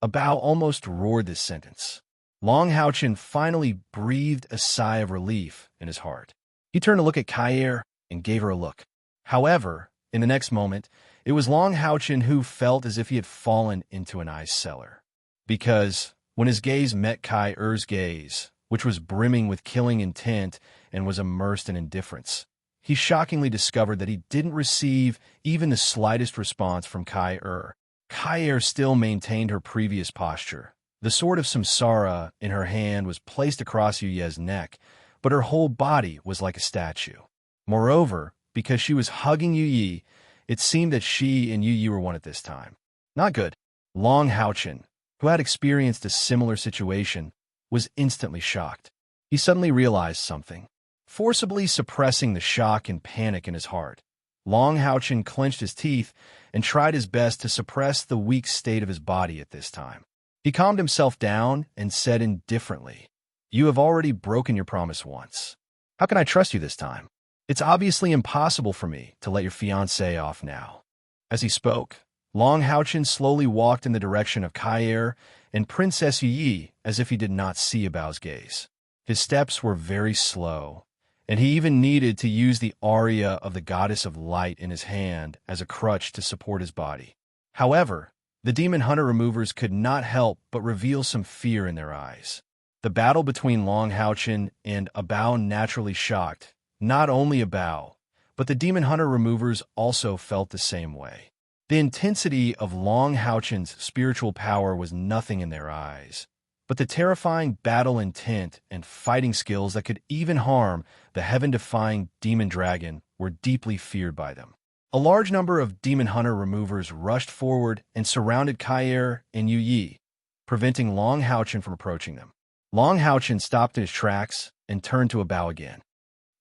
Bao almost roared this sentence. Long Haochen finally breathed a sigh of relief in his heart. He turned to look at Kair and gave her a look. However, in the next moment, it was Long Haochen who felt as if he had fallen into an ice cellar. Because when his gaze met Kair's gaze, which was brimming with killing intent and was immersed in indifference, he shockingly discovered that he didn't receive even the slightest response from Kair. Kair still maintained her previous posture. The sword of Samsara in her hand was placed across Yu Ye's neck, but her whole body was like a statue. Moreover, because she was hugging Yu Yi, It seemed that she and Yu were one at this time. Not good. Long Haochen, who had experienced a similar situation, was instantly shocked. He suddenly realized something. Forcibly suppressing the shock and panic in his heart, Long Haochen clenched his teeth and tried his best to suppress the weak state of his body at this time. He calmed himself down and said indifferently, "You have already broken your promise once. How can I trust you this time? It's obviously impossible for me to let your fiancée off now." As he spoke, Long Haochen slowly walked in the direction of Kair and Princess Yi as if he did not see Abao's gaze. His steps were very slow, and he even needed to use the aria of the goddess of light in his hand as a crutch to support his body. However, the demon hunter removers could not help but reveal some fear in their eyes. The battle between Long Haochen and Abao naturally shocked not only Abao, but the demon hunter removers also felt the same way. The intensity of Long Haochen's spiritual power was nothing in their eyes, but the terrifying battle intent and fighting skills that could even harm the heaven-defying demon dragon were deeply feared by them. A large number of demon hunter removers rushed forward and surrounded Kair and Yu Yi, preventing Long Haochen from approaching them. Long Haochen stopped in his tracks and turned to Abao again.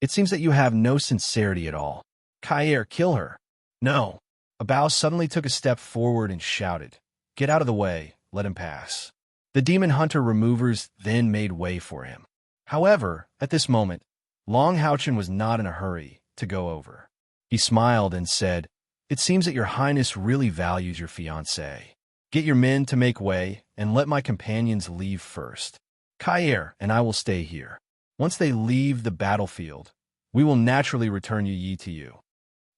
"It seems that you have no sincerity at all. Kair, kill her." "No." Abao suddenly took a step forward and shouted, "Get out of the way, let him pass." The demon hunter removers then made way for him. However, at this moment, Long Haochen was not in a hurry to go over. He smiled and said, "It seems that your highness really values your fiancée. Get your men to make way and let my companions leave first. Kair and I will stay here. Once they leave the battlefield, we will naturally return Yu Yi to you."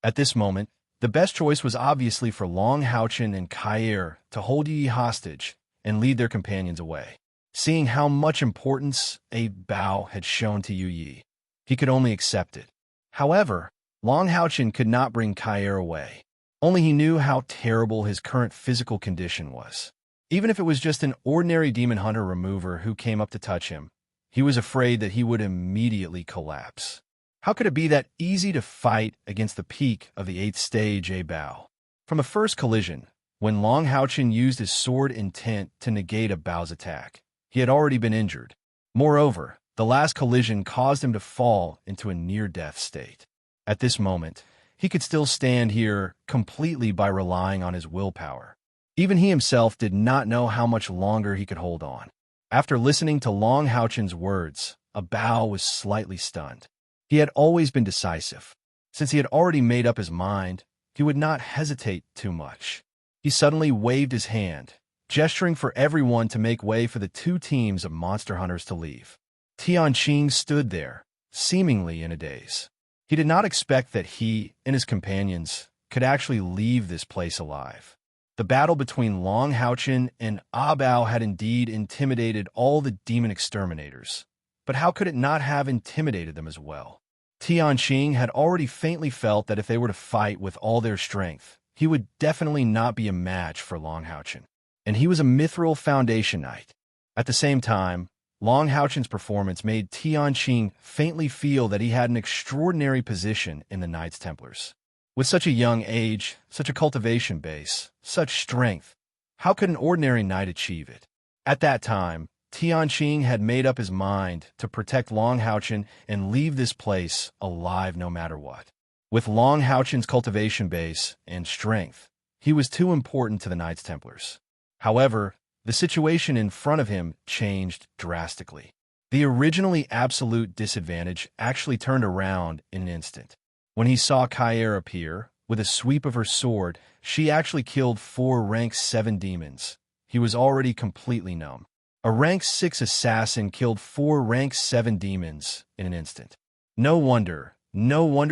At this moment, the best choice was obviously for Long Haochen and Kair to hold Yu Yi hostage and lead their companions away. Seeing how much importance Abao had shown to Yu Yi, he could only accept it. However, Long Haochen could not bring Kair away. Only he knew how terrible his current physical condition was. Even if it was just an ordinary demon hunter remover who came up to touch him, he was afraid that he would immediately collapse. How could it be that easy to fight against the peak of the 8th stage Abao? From the first collision, when Long Haochen used his sword intent to negate Abao's attack, he had already been injured. Moreover, the last collision caused him to fall into a near-death state. At this moment, he could still stand here completely by relying on his willpower. Even he himself did not know how much longer he could hold on. After listening to Long Haochen's words, Abao was slightly stunned. He had always been decisive. Since he had already made up his mind, he would not hesitate too much. He suddenly waved his hand, gesturing for everyone to make way for the two teams of monster hunters to leave. Tianqing stood there, seemingly in a daze. He did not expect that he and his companions could actually leave this place alive. The battle between Long Haochen and Abao had indeed intimidated all the demon exterminators, but how could it not have intimidated them as well? Tianqing had already faintly felt that if they were to fight with all their strength, he would definitely not be a match for Long Haochen, and he was a mithril foundation knight. At the same time, Long Haochen's performance made Tianqing faintly feel that he had an extraordinary position in the Knights Templars. With such a young age, such a cultivation base, such strength, how could an ordinary knight achieve it? At that time, Tianqing had made up his mind to protect Long Haochen and leave this place alive no matter what. With Long Haochen's cultivation base and strength, he was too important to the Knights Templars. However, the situation in front of him changed drastically. The originally absolute disadvantage actually turned around in an instant. When he saw Kair appear, with a sweep of her sword, she actually killed 4 rank 7 demons. He was already completely numb. A rank 6 assassin killed 4 rank 7 demons in an instant. No wonder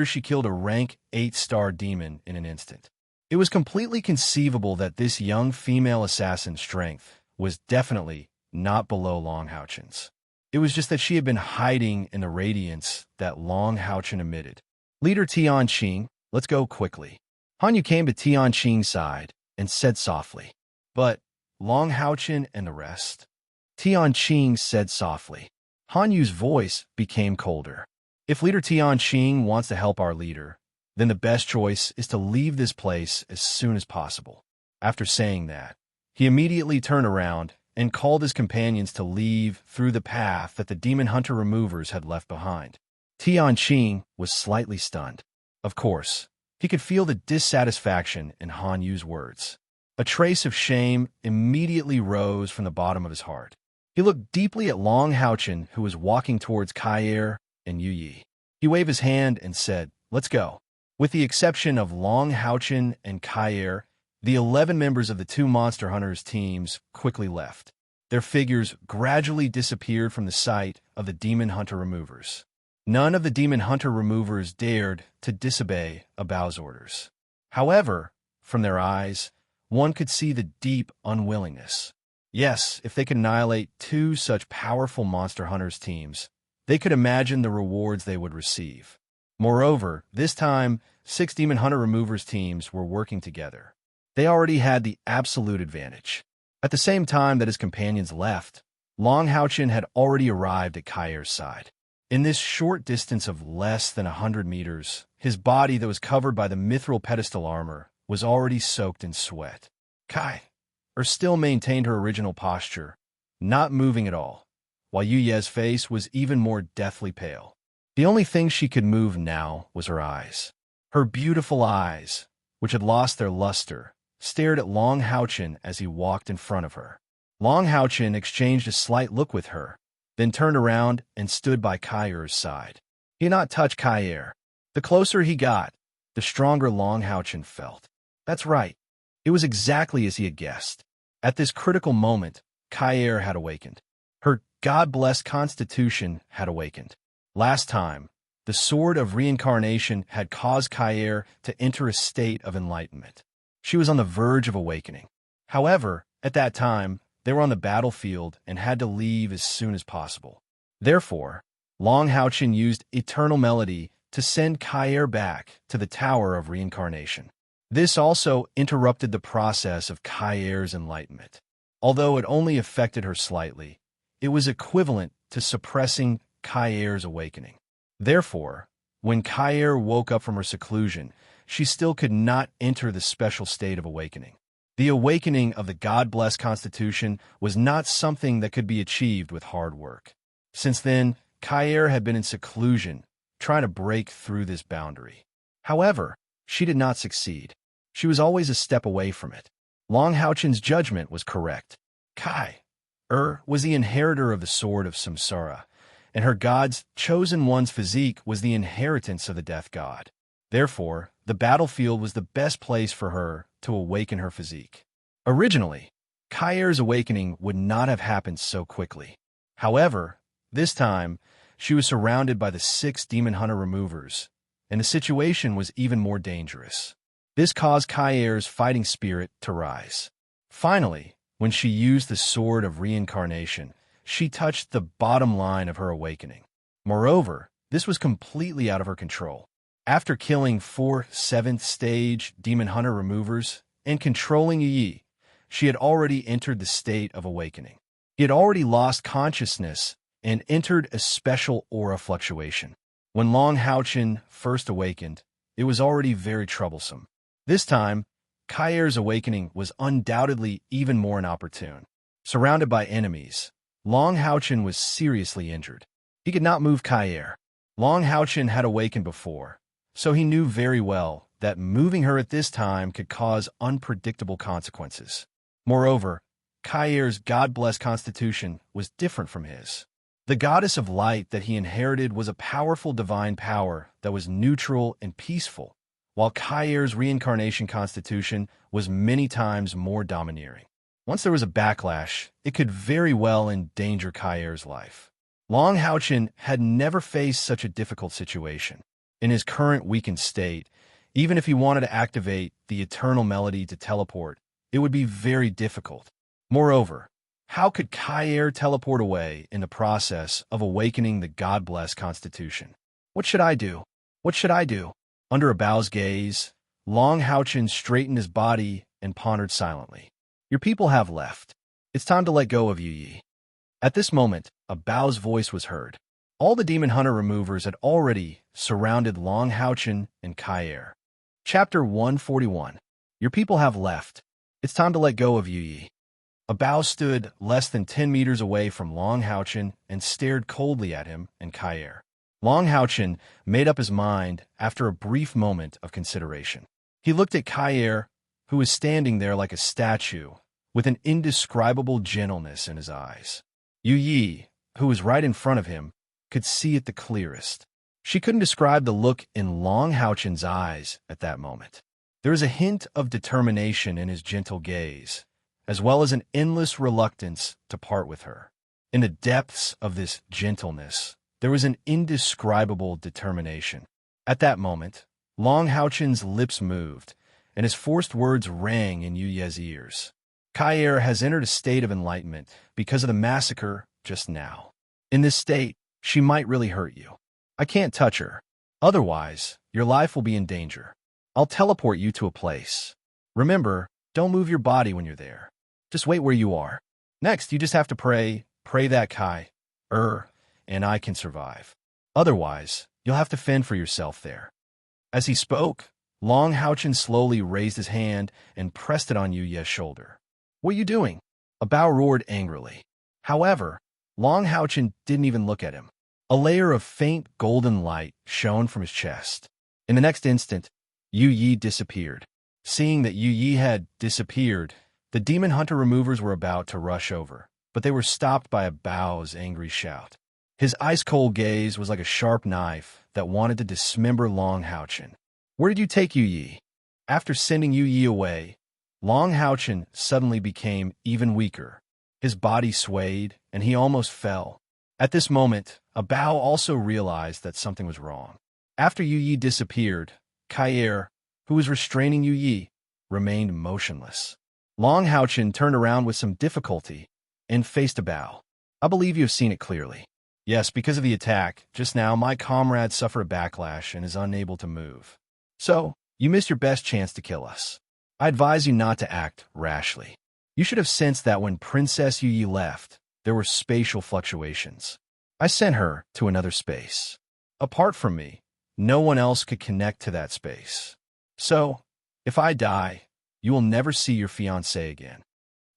she killed a rank 8-star demon in an instant. It was completely conceivable that this young female assassin's strength was definitely not below Long Haochen's. It was just that she had been hiding in the radiance that Long Haochen emitted. "Leader Tianqing, let's go quickly." Han Yu came to Tianqing's side and said softly, "But Long Haochen and the rest?" Tianqing said softly. Han Yu's voice became colder. "If Leader Tianqing wants to help our leader, then the best choice is to leave this place as soon as possible. After saying that, he immediately turned around and called his companions to leave through the path that the demon hunter removers had left behind. Tianqing was slightly stunned. Of course, he could feel the dissatisfaction in Han Yu's words. A trace of shame immediately rose from the bottom of his heart. He looked deeply at Long Haochen, who was walking towards Kai and Yu Yi. He waved his hand and said, "Let's go." With the exception of Long Haochen and Kai, the 11 members of the two Monster Hunters teams quickly left. Their figures gradually disappeared from the sight of the Demon Hunter removers. None of the Demon Hunter removers dared to disobey Abao's orders. However, from their eyes, one could see the deep unwillingness. Yes, if they could annihilate two such powerful Monster Hunters teams, they could imagine the rewards they would receive. Moreover, this time, 6 Demon Hunter removers teams were working together. They already had the absolute advantage. At the same time that his companions left, Long Haochen had already arrived at Kai's side. In this short distance of less than 100 meters, his body that was covered by the mithril pedestal armor was already soaked in sweat. Kai still maintained her original posture, not moving at all, while Yu Ye's face was even more deathly pale. The only thing she could move now was her eyes. Her beautiful eyes, which had lost their luster, stared at Long Haochen as he walked in front of her. Long Haochen exchanged a slight look with her, then turned around and stood by Kai's side. He had not touched Kai. The closer he got, the stronger Long Haochen felt. That's right. It was exactly as he had guessed. At this critical moment, Kai had awakened. Her God-blessed constitution had awakened. Last time, the sword of reincarnation had caused Kai to enter a state of enlightenment. She was on the verge of awakening. However, at that time, they were on the battlefield and had to leave as soon as possible. Therefore, Long Haochen used Eternal Melody to send Kai back to the Tower of Reincarnation. This also interrupted the process of Kai's enlightenment. Although it only affected her slightly, it was equivalent to suppressing Kai's awakening. Therefore, when Kai woke up from her seclusion, she still could not enter the special state of awakening. The awakening of the God-blessed constitution was not something that could be achieved with hard work. Since then, Kai had been in seclusion, trying to break through this boundary. However, she did not succeed. She was always a step away from it. Long Haochen's judgment was correct. Kai was the inheritor of the Sword of Samsara, and her god's chosen one's physique was the inheritance of the Death God. Therefore, the battlefield was the best place for her to awaken her physique. Originally, Kai's awakening would not have happened so quickly. However, this time, she was surrounded by the 6 Demon Hunter removers, and the situation was even more dangerous. This caused Kai's fighting spirit to rise. Finally, when she used the Sword of Reincarnation, she touched the bottom line of her awakening. Moreover, this was completely out of her control. After killing 4 7th-stage Demon Hunter removers and controlling Yi, she had already entered the state of awakening. He had already lost consciousness and entered a special aura fluctuation. When Long Haochen first awakened, it was already very troublesome. This time, Kai's awakening was undoubtedly even more inopportune. Surrounded by enemies, Long Haochen was seriously injured. He could not move Kai. Long Haochen had awakened before, so he knew very well that moving her at this time could cause unpredictable consequences. Moreover, Kai's God-blessed constitution was different from his. The goddess of light that he inherited was a powerful divine power that was neutral and peaceful, while Kai's reincarnation constitution was many times more domineering. Once there was a backlash, it could very well endanger Kai's life. Long Haochen had never faced such a difficult situation. In his current weakened state, even if he wanted to activate the Eternal Melody to teleport, it would be very difficult. Moreover, how could Kai teleport away in the process of awakening the God-blessed constitution? What should I do? What should I do? Under Abao's gaze, Long Haochen straightened his body and pondered silently. Your people have left. It's time to let go of Yu Yi. At this moment, Abao's voice was heard. All the demon hunter removers had already surrounded Long Houchin and Kair. Chapter 141. Your people have left. It's time to let go of Yu Yi. A bow stood less than 10 meters away from Long Houchin and stared coldly at him and Kair. Long Houchin made up his mind after a brief moment of consideration. He looked at Kair, who was standing there like a statue, with an indescribable gentleness in his eyes. Yu Yi, who was right in front of him, could see it the clearest. She couldn't describe the look in Long Houchin's eyes at that moment. There was a hint of determination in his gentle gaze, as well as an endless reluctance to part with her. In the depths of this gentleness, there was an indescribable determination. At that moment, Long Houchin's lips moved, and his forced words rang in Yu Ye's ears. Kair has entered a state of enlightenment because of the massacre just now. In this state, she might really hurt you. I can't touch her. Otherwise, your life will be in danger. I'll teleport you to a place. Remember, don't move your body when you're there. Just wait where you are. Next, you just have to pray that Kai, and I can survive. Otherwise, you'll have to fend for yourself there. As he spoke, Long Houchin slowly raised his hand and pressed it on Yu Ye's shoulder. What are you doing? A bow roared angrily. However, Long Houchin didn't even look at him. A layer of faint golden light shone from his chest. In the next instant, Yu Yi disappeared. Seeing that Yu Yi had disappeared, the demon hunter removers were about to rush over, but they were stopped by a bow's angry shout. His ice-cold gaze was like a sharp knife that wanted to dismember Long Houchin. Where did you take Yu Yi? After sending Yu Yi away, Long Houchin suddenly became even weaker. His body swayed, and he almost fell. At this moment, a bow also realized that something was wrong. After Yu Yi disappeared, Kair, who was restraining Yu Yi, remained motionless. Long Houchin turned around with some difficulty and faced a bow. I believe you have seen it clearly. Yes, because of the attack, just now my comrade suffered a backlash and is unable to move. So, you missed your best chance to kill us. I advise you not to act rashly. You should have sensed that when Princess Yu Yi left, there were spatial fluctuations. I sent her to another space. Apart from me, no one else could connect to that space. So, if I die, you will never see your fiancée again.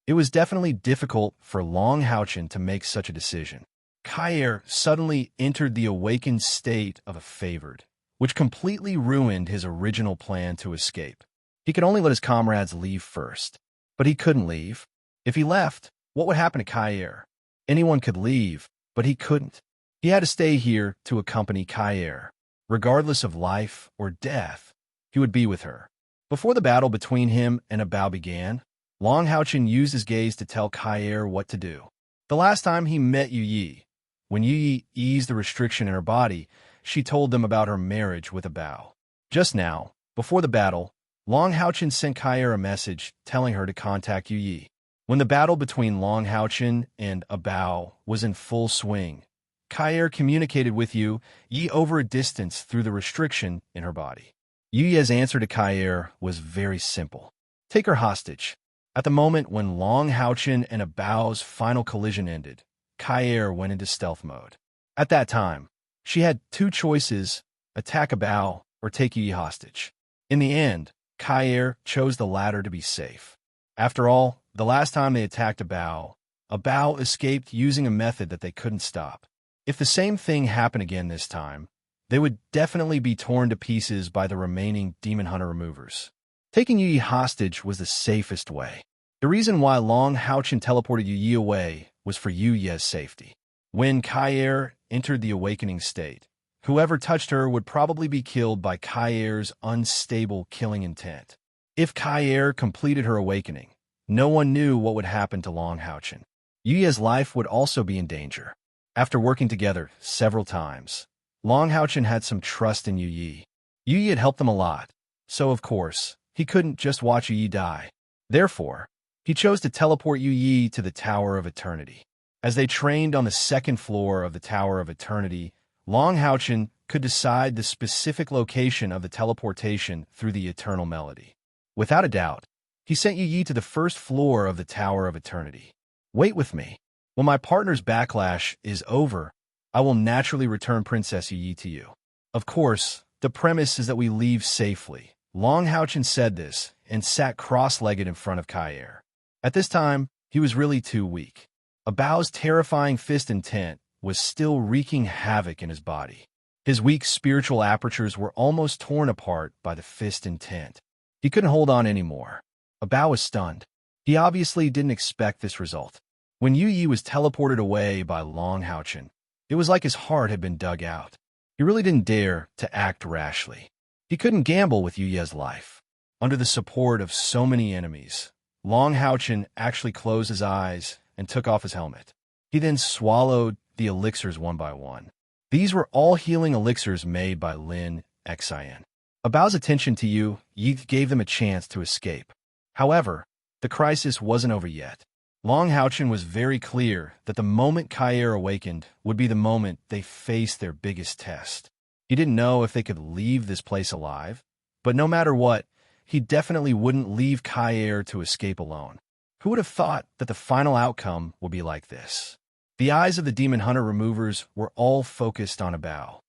It was definitely difficult for Long Houchin to make such a decision. Kair suddenly entered the awakened state of a favored, which completely ruined his original plan to escape. He could only let his comrades leave first, but he couldn't leave. If he left, what would happen to Kair? Anyone could leave, but he couldn't. He had to stay here to accompany Kair. Regardless of life or death, he would be with her. Before the battle between him and Abao began, Long Houchin used his gaze to tell Kair what to do. The last time he met Yu Yi, when Yu Yi eased the restriction in her body, she told them about her marriage with Abao. Just now, before the battle, Long Houchin sent Kair a message telling her to contact Yu Yi. When the battle between Long Houchin and Abao was in full swing, Kair communicated with Yu Yi over a distance through the restriction in her body. Yu Ye's answer to Kair was very simple. Take her hostage. At the moment when Long Houchin and Abao's final collision ended, Kair went into stealth mode. At that time, she had two choices, attack Abao or take Yu Yi hostage. In the end, Kair chose the latter to be safe. After all, the last time they attacked Abao escaped using a method that they couldn't stop. If the same thing happened again this time, they would definitely be torn to pieces by the remaining demon hunter removers. Taking Yu Yi hostage was the safest way. The reason why Long Houchin teleported Yu Yi away was for Yu Ye's safety. When Kair entered the awakening state, whoever touched her would probably be killed by Kair's unstable killing intent. If Kair completed her awakening, no one knew what would happen to Long Houchin. Yu Ye's life would also be in danger. After working together several times, Long Houchin had some trust in Yu Yi. Yu Yi had helped them a lot, so of course, he couldn't just watch Yu Yi die. Therefore, he chose to teleport Yu Yi to the Tower of Eternity. As they trained on the second floor of the Tower of Eternity, Long Houchin could decide the specific location of the teleportation through the eternal melody. Without a doubt, he sent Yu Yi to the first floor of the Tower of Eternity. Wait with me. When my partner's backlash is over, I will naturally return Princess Yi to you. Of course, the premise is that we leave safely. Long Haochen said this and sat cross-legged in front of Kair. At this time, he was really too weak. Abao's terrifying fist intent was still wreaking havoc in his body. His weak spiritual apertures were almost torn apart by the fist intent. He couldn't hold on anymore. Abao was stunned. He obviously didn't expect this result. When Yu Yi was teleported away by Long Haochen, it was like his heart had been dug out. He really didn't dare to act rashly. He couldn't gamble with Yu Ye's life. Under the support of so many enemies, Long Haochen actually closed his eyes and took off his helmet. He then swallowed the elixirs one by one. These were all healing elixirs made by Lin Xian. Abao's attention to Yu Yi gave them a chance to escape. However, the crisis wasn't over yet. Long Haochen was very clear that the moment Kair awakened would be the moment they faced their biggest test. He didn't know if they could leave this place alive, but no matter what, he definitely wouldn't leave Kair to escape alone. Who would have thought that the final outcome would be like this? The eyes of the Demon Hunter removers were all focused on Abao.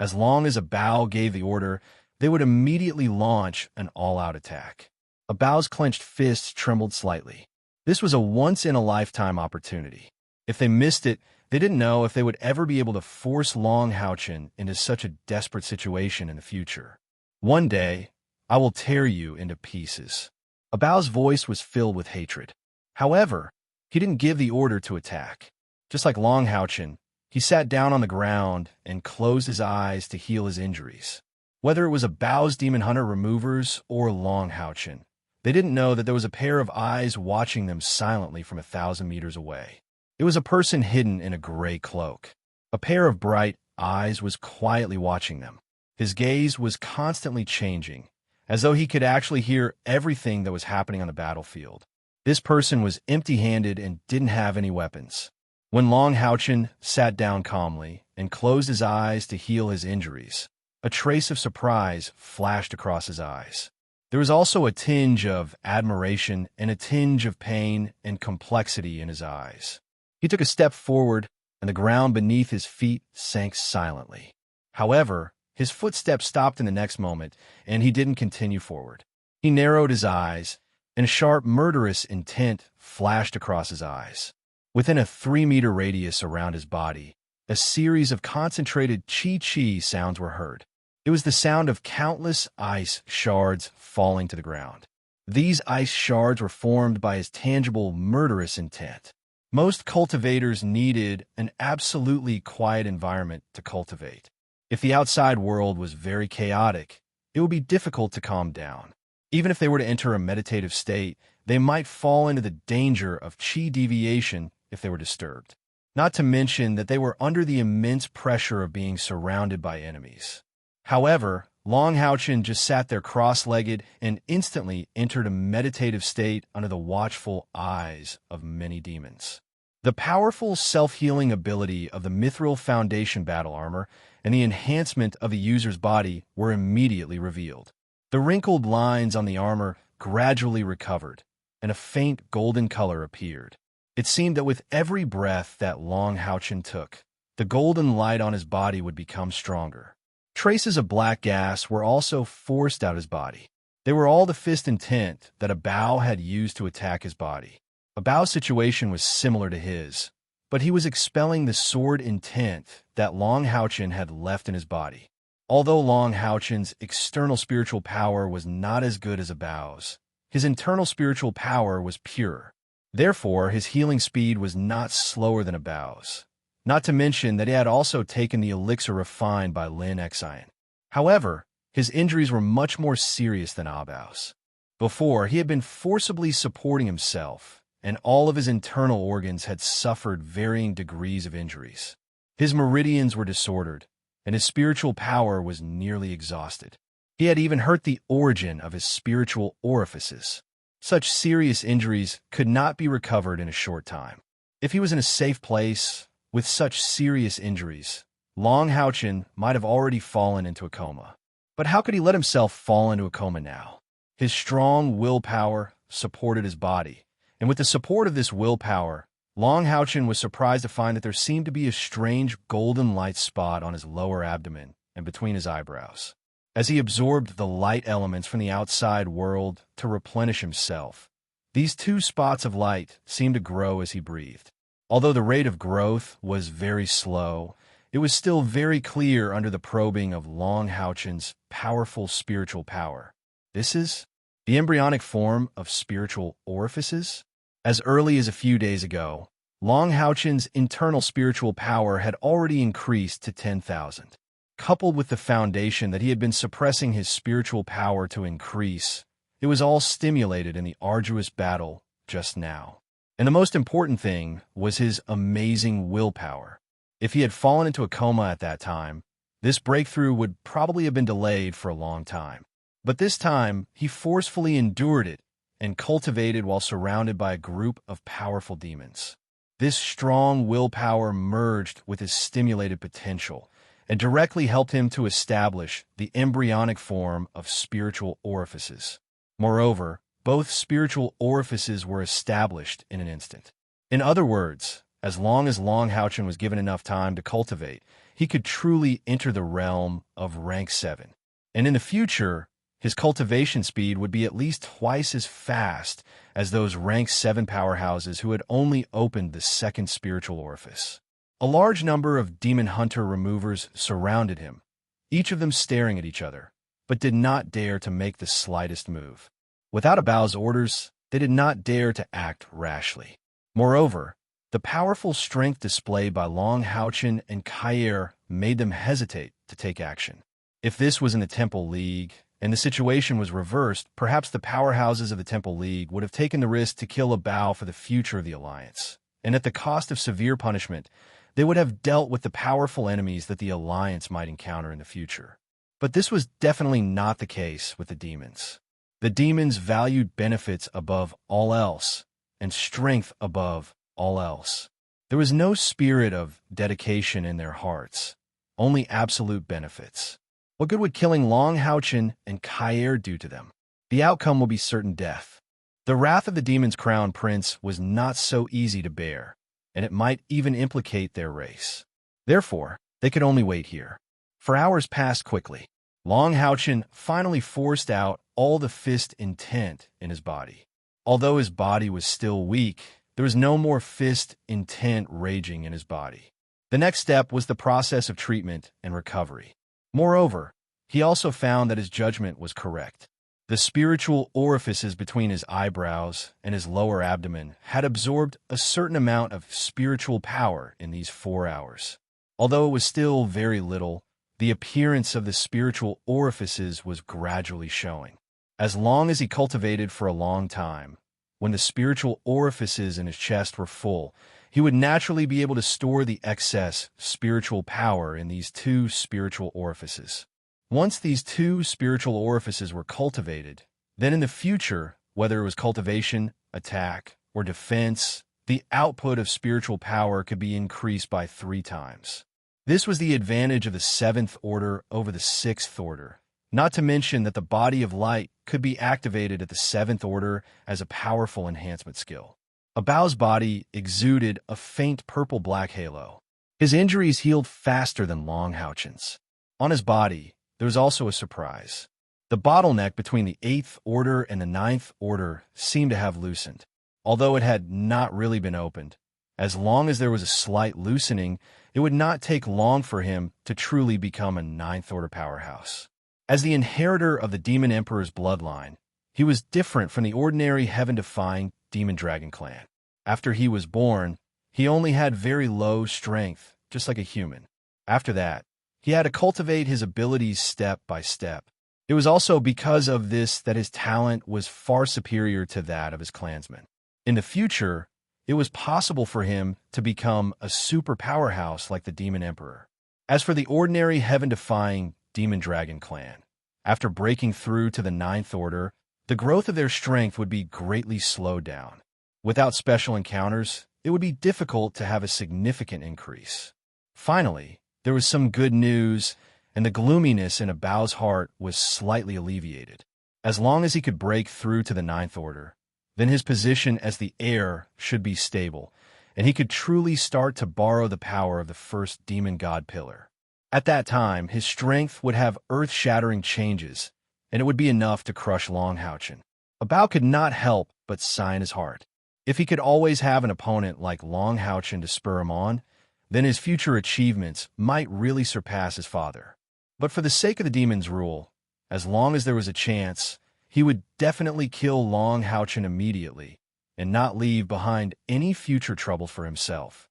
As long as Abao gave the order, they would immediately launch an all-out attack. Abao's clenched fists trembled slightly. This was a once-in-a-lifetime opportunity. If they missed it, they didn't know if they would ever be able to force Long Haochen into such a desperate situation in the future. One day, I will tear you into pieces. Abao's voice was filled with hatred. However, he didn't give the order to attack. Just like Long Haochen, he sat down on the ground and closed his eyes to heal his injuries. Whether it was Abao's Demon Hunter removers or Long Haochen, they didn't know that there was a pair of eyes watching them silently from 1,000 meters away. It was a person hidden in a gray cloak. A pair of bright eyes was quietly watching them. His gaze was constantly changing, as though he could actually hear everything that was happening on the battlefield. This person was empty-handed and didn't have any weapons. When Long Haochen sat down calmly and closed his eyes to heal his injuries, a trace of surprise flashed across his eyes. There was also a tinge of admiration and a tinge of pain and complexity in his eyes. He took a step forward, and the ground beneath his feet sank silently. However, his footsteps stopped in the next moment, and he didn't continue forward. He narrowed his eyes, and a sharp, murderous intent flashed across his eyes. Within a 3-meter radius around his body, a series of concentrated chi-chi sounds were heard. It was the sound of countless ice shards falling to the ground. These ice shards were formed by his tangible, murderous intent. Most cultivators needed an absolutely quiet environment to cultivate. If the outside world was very chaotic, it would be difficult to calm down. Even if they were to enter a meditative state, they might fall into the danger of chi deviation if they were disturbed. Not to mention that they were under the immense pressure of being surrounded by enemies. However, Long Haochen just sat there cross-legged and instantly entered a meditative state under the watchful eyes of many demons. The powerful self-healing ability of the Mithril Foundation battle armor and the enhancement of the user's body were immediately revealed. The wrinkled lines on the armor gradually recovered, and a faint golden color appeared. It seemed that with every breath that Long Haochen took, the golden light on his body would become stronger. Traces of black gas were also forced out his body. They were all the fist intent that Abao had used to attack his body. Abao's situation was similar to his, but he was expelling the sword intent that Long Haochen had left in his body. Although Long Haochen's external spiritual power was not as good as Abao's, his internal spiritual power was pure. Therefore, his healing speed was not slower than Abao's. Not to mention that he had also taken the elixir refined by Lin Xian. However, his injuries were much more serious than Abao's. Before, he had been forcibly supporting himself, and all of his internal organs had suffered varying degrees of injuries. His meridians were disordered, and his spiritual power was nearly exhausted. He had even hurt the origin of his spiritual orifices. Such serious injuries could not be recovered in a short time. If he was in a safe place, with such serious injuries, Long Haochen might have already fallen into a coma. But how could he let himself fall into a coma now? His strong willpower supported his body, and with the support of this willpower, Long Houchin was surprised to find that there seemed to be a strange golden light spot on his lower abdomen and between his eyebrows. As he absorbed the light elements from the outside world to replenish himself, these two spots of light seemed to grow as he breathed. Although the rate of growth was very slow, it was still very clear under the probing of Long Houchin's powerful spiritual power. This is the embryonic form of spiritual orifices? As early as a few days ago, Long Houchin's internal spiritual power had already increased to 10,000. Coupled with the foundation that he had been suppressing his spiritual power to increase, it was all stimulated in the arduous battle just now. And the most important thing was his amazing willpower. If he had fallen into a coma at that time, this breakthrough would probably have been delayed for a long time. But this time, he forcefully endured it and cultivated while surrounded by a group of powerful demons. This strong willpower merged with his stimulated potential and directly helped him to establish the embryonic form of spiritual orifices. Moreover, both spiritual orifices were established in an instant. In other words, as long as Long Houchin was given enough time to cultivate, he could truly enter the realm of rank 7. And in the future, his cultivation speed would be at least twice as fast as those rank 7 powerhouses who had only opened the second spiritual orifice. A large number of demon hunter removers surrounded him, each of them staring at each other, but did not dare to make the slightest move. Without a Bao's orders, they did not dare to act rashly. Moreover, the powerful strength displayed by Long Houchin and Kair made them hesitate to take action. If this was in the Temple League, and the situation was reversed, perhaps the powerhouses of the Temple League would have taken the risk to kill a Bao for the future of the Alliance, and at the cost of severe punishment, they would have dealt with the powerful enemies that the Alliance might encounter in the future. But this was definitely not the case with the demons. The demons valued benefits above all else, and strength above all else. There was no spirit of dedication in their hearts, only absolute benefits. What good would killing Long Houchin and Kair do to them? The outcome will be certain death. The wrath of the demon's crown prince was not so easy to bear, and it might even implicate their race. Therefore, they could only wait here. For hours passed quickly. Long Houchin finally forced out all the fist intent in his body. Although his body was still weak, there was no more fist intent raging in his body. The next step was the process of treatment and recovery. Moreover, he also found that his judgment was correct. The spiritual orifices between his eyebrows and his lower abdomen had absorbed a certain amount of spiritual power in these 4 hours. Although it was still very little, the appearance of the spiritual orifices was gradually showing. As long as he cultivated for a long time, when the spiritual orifices in his chest were full, he would naturally be able to store the excess spiritual power in these 2 spiritual orifices. Once these 2 spiritual orifices were cultivated, then in the future, whether it was cultivation, attack, or defense, the output of spiritual power could be increased by 3 times. This was the advantage of the 7th order over the 6th order, not to mention that the body of light could be activated at the 7th order as a powerful enhancement skill. Abao's body exuded a faint purple-black halo. His injuries healed faster than Long Houchin's. On his body, there was also a surprise. The bottleneck between the 8th order and the 9th order seemed to have loosened, although it had not really been opened. As long as there was a slight loosening, it would not take long for him to truly become a 9th order powerhouse. As the inheritor of the Demon Emperor's bloodline, he was different from the ordinary heaven-defying Demon Dragon clan. After he was born, he only had very low strength, just like a human. After that, he had to cultivate his abilities step by step. It was also because of this that his talent was far superior to that of his clansmen. In the future, it was possible for him to become a super powerhouse like the Demon Emperor. As for the ordinary heaven-defying Demon Dragon clan, after breaking through to the 9th order, the growth of their strength would be greatly slowed down. Without special encounters, it would be difficult to have a significant increase. Finally, there was some good news, and the gloominess in Abao's heart was slightly alleviated. As long as he could break through to the 9th order, then his position as the heir should be stable, and he could truly start to borrow the power of the first demon god pillar. At that time, his strength would have earth-shattering changes, and it would be enough to crush Longhouchen. Abao could not help but sigh in his heart. If he could always have an opponent like Longhouchen to spur him on, then his future achievements might really surpass his father. But for the sake of the demon's rule, as long as there was a chance, he would definitely kill Longhouchen immediately and not leave behind any future trouble for himself.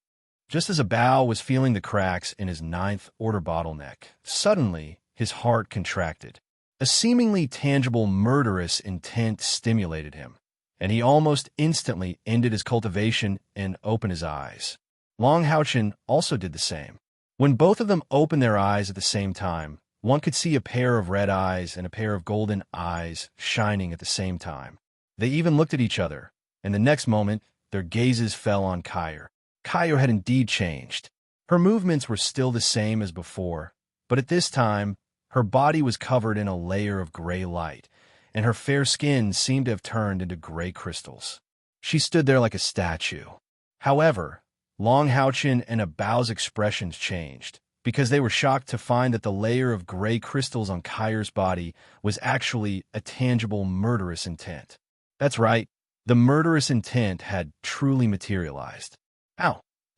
Just as Abao was feeling the cracks in his ninth order bottleneck, suddenly his heart contracted. A seemingly tangible murderous intent stimulated him, and he almost instantly ended his cultivation and opened his eyes. Longhouchen also did the same. When both of them opened their eyes at the same time, one could see a pair of red eyes and a pair of golden eyes shining at the same time. They even looked at each other, and the next moment, their gazes fell on Kair. Kair had indeed changed. Her movements were still the same as before, but at this time, her body was covered in a layer of gray light, and her fair skin seemed to have turned into gray crystals. She stood there like a statue. However, Longhouchen and Abao's expressions changed, because they were shocked to find that the layer of gray crystals on Kair's body was actually a tangible murderous intent. That's right, the murderous intent had truly materialized.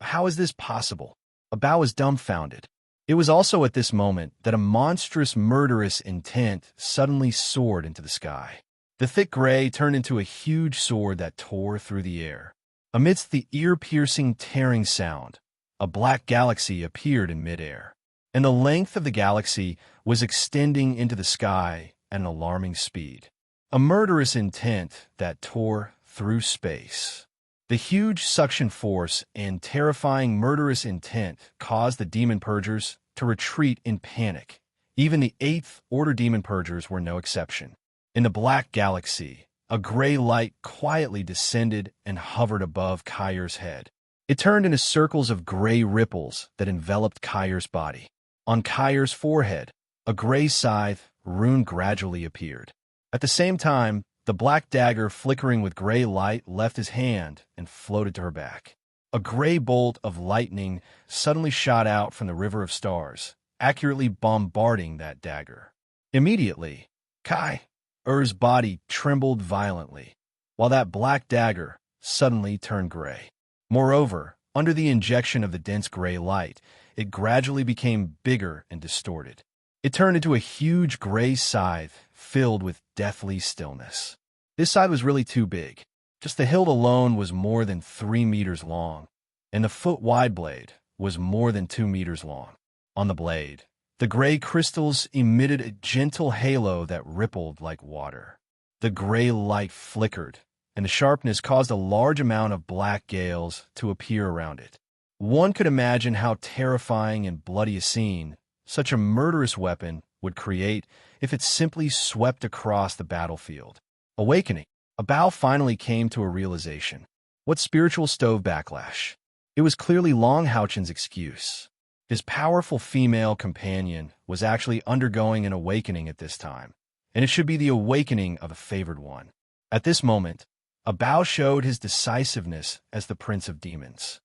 How is this possible? Abao was dumbfounded. It was also at this moment that a monstrous murderous intent suddenly soared into the sky. The thick gray turned into a huge sword that tore through the air. Amidst the ear-piercing tearing sound, a black galaxy appeared in midair, and the length of the galaxy was extending into the sky at an alarming speed. A murderous intent that tore through space. The huge suction force and terrifying murderous intent caused the demon purgers to retreat in panic. Even the 8th Order demon purgers were no exception. In the black galaxy, a gray light quietly descended and hovered above Kair's head. It turned into circles of gray ripples that enveloped Kair's body. On Kair's forehead, a gray scythe rune gradually appeared. At the same time, the black dagger flickering with gray light left his hand and floated to her back. A gray bolt of lightning suddenly shot out from the river of stars, accurately bombarding that dagger. Immediately, Kair's body trembled violently, while that black dagger suddenly turned gray. Moreover, under the injection of the dense gray light, it gradually became bigger and distorted. It turned into a huge gray scythe filled with deathly stillness. This scythe was really too big. Just the hilt alone was more than 3 meters long, and the foot-wide blade was more than 2 meters long. On the blade, the gray crystals emitted a gentle halo that rippled like water. The gray light flickered, and the sharpness caused a large amount of black gales to appear around it. One could imagine how terrifying and bloody a scene such a murderous weapon would create if it simply swept across the battlefield. Awakening. Abao finally came to a realization. What spiritual stove backlash? It was clearly Longhouchen's excuse. His powerful female companion was actually undergoing an awakening at this time, and it should be the awakening of a favored one. At this moment, Abao showed his decisiveness as the Prince of Demons.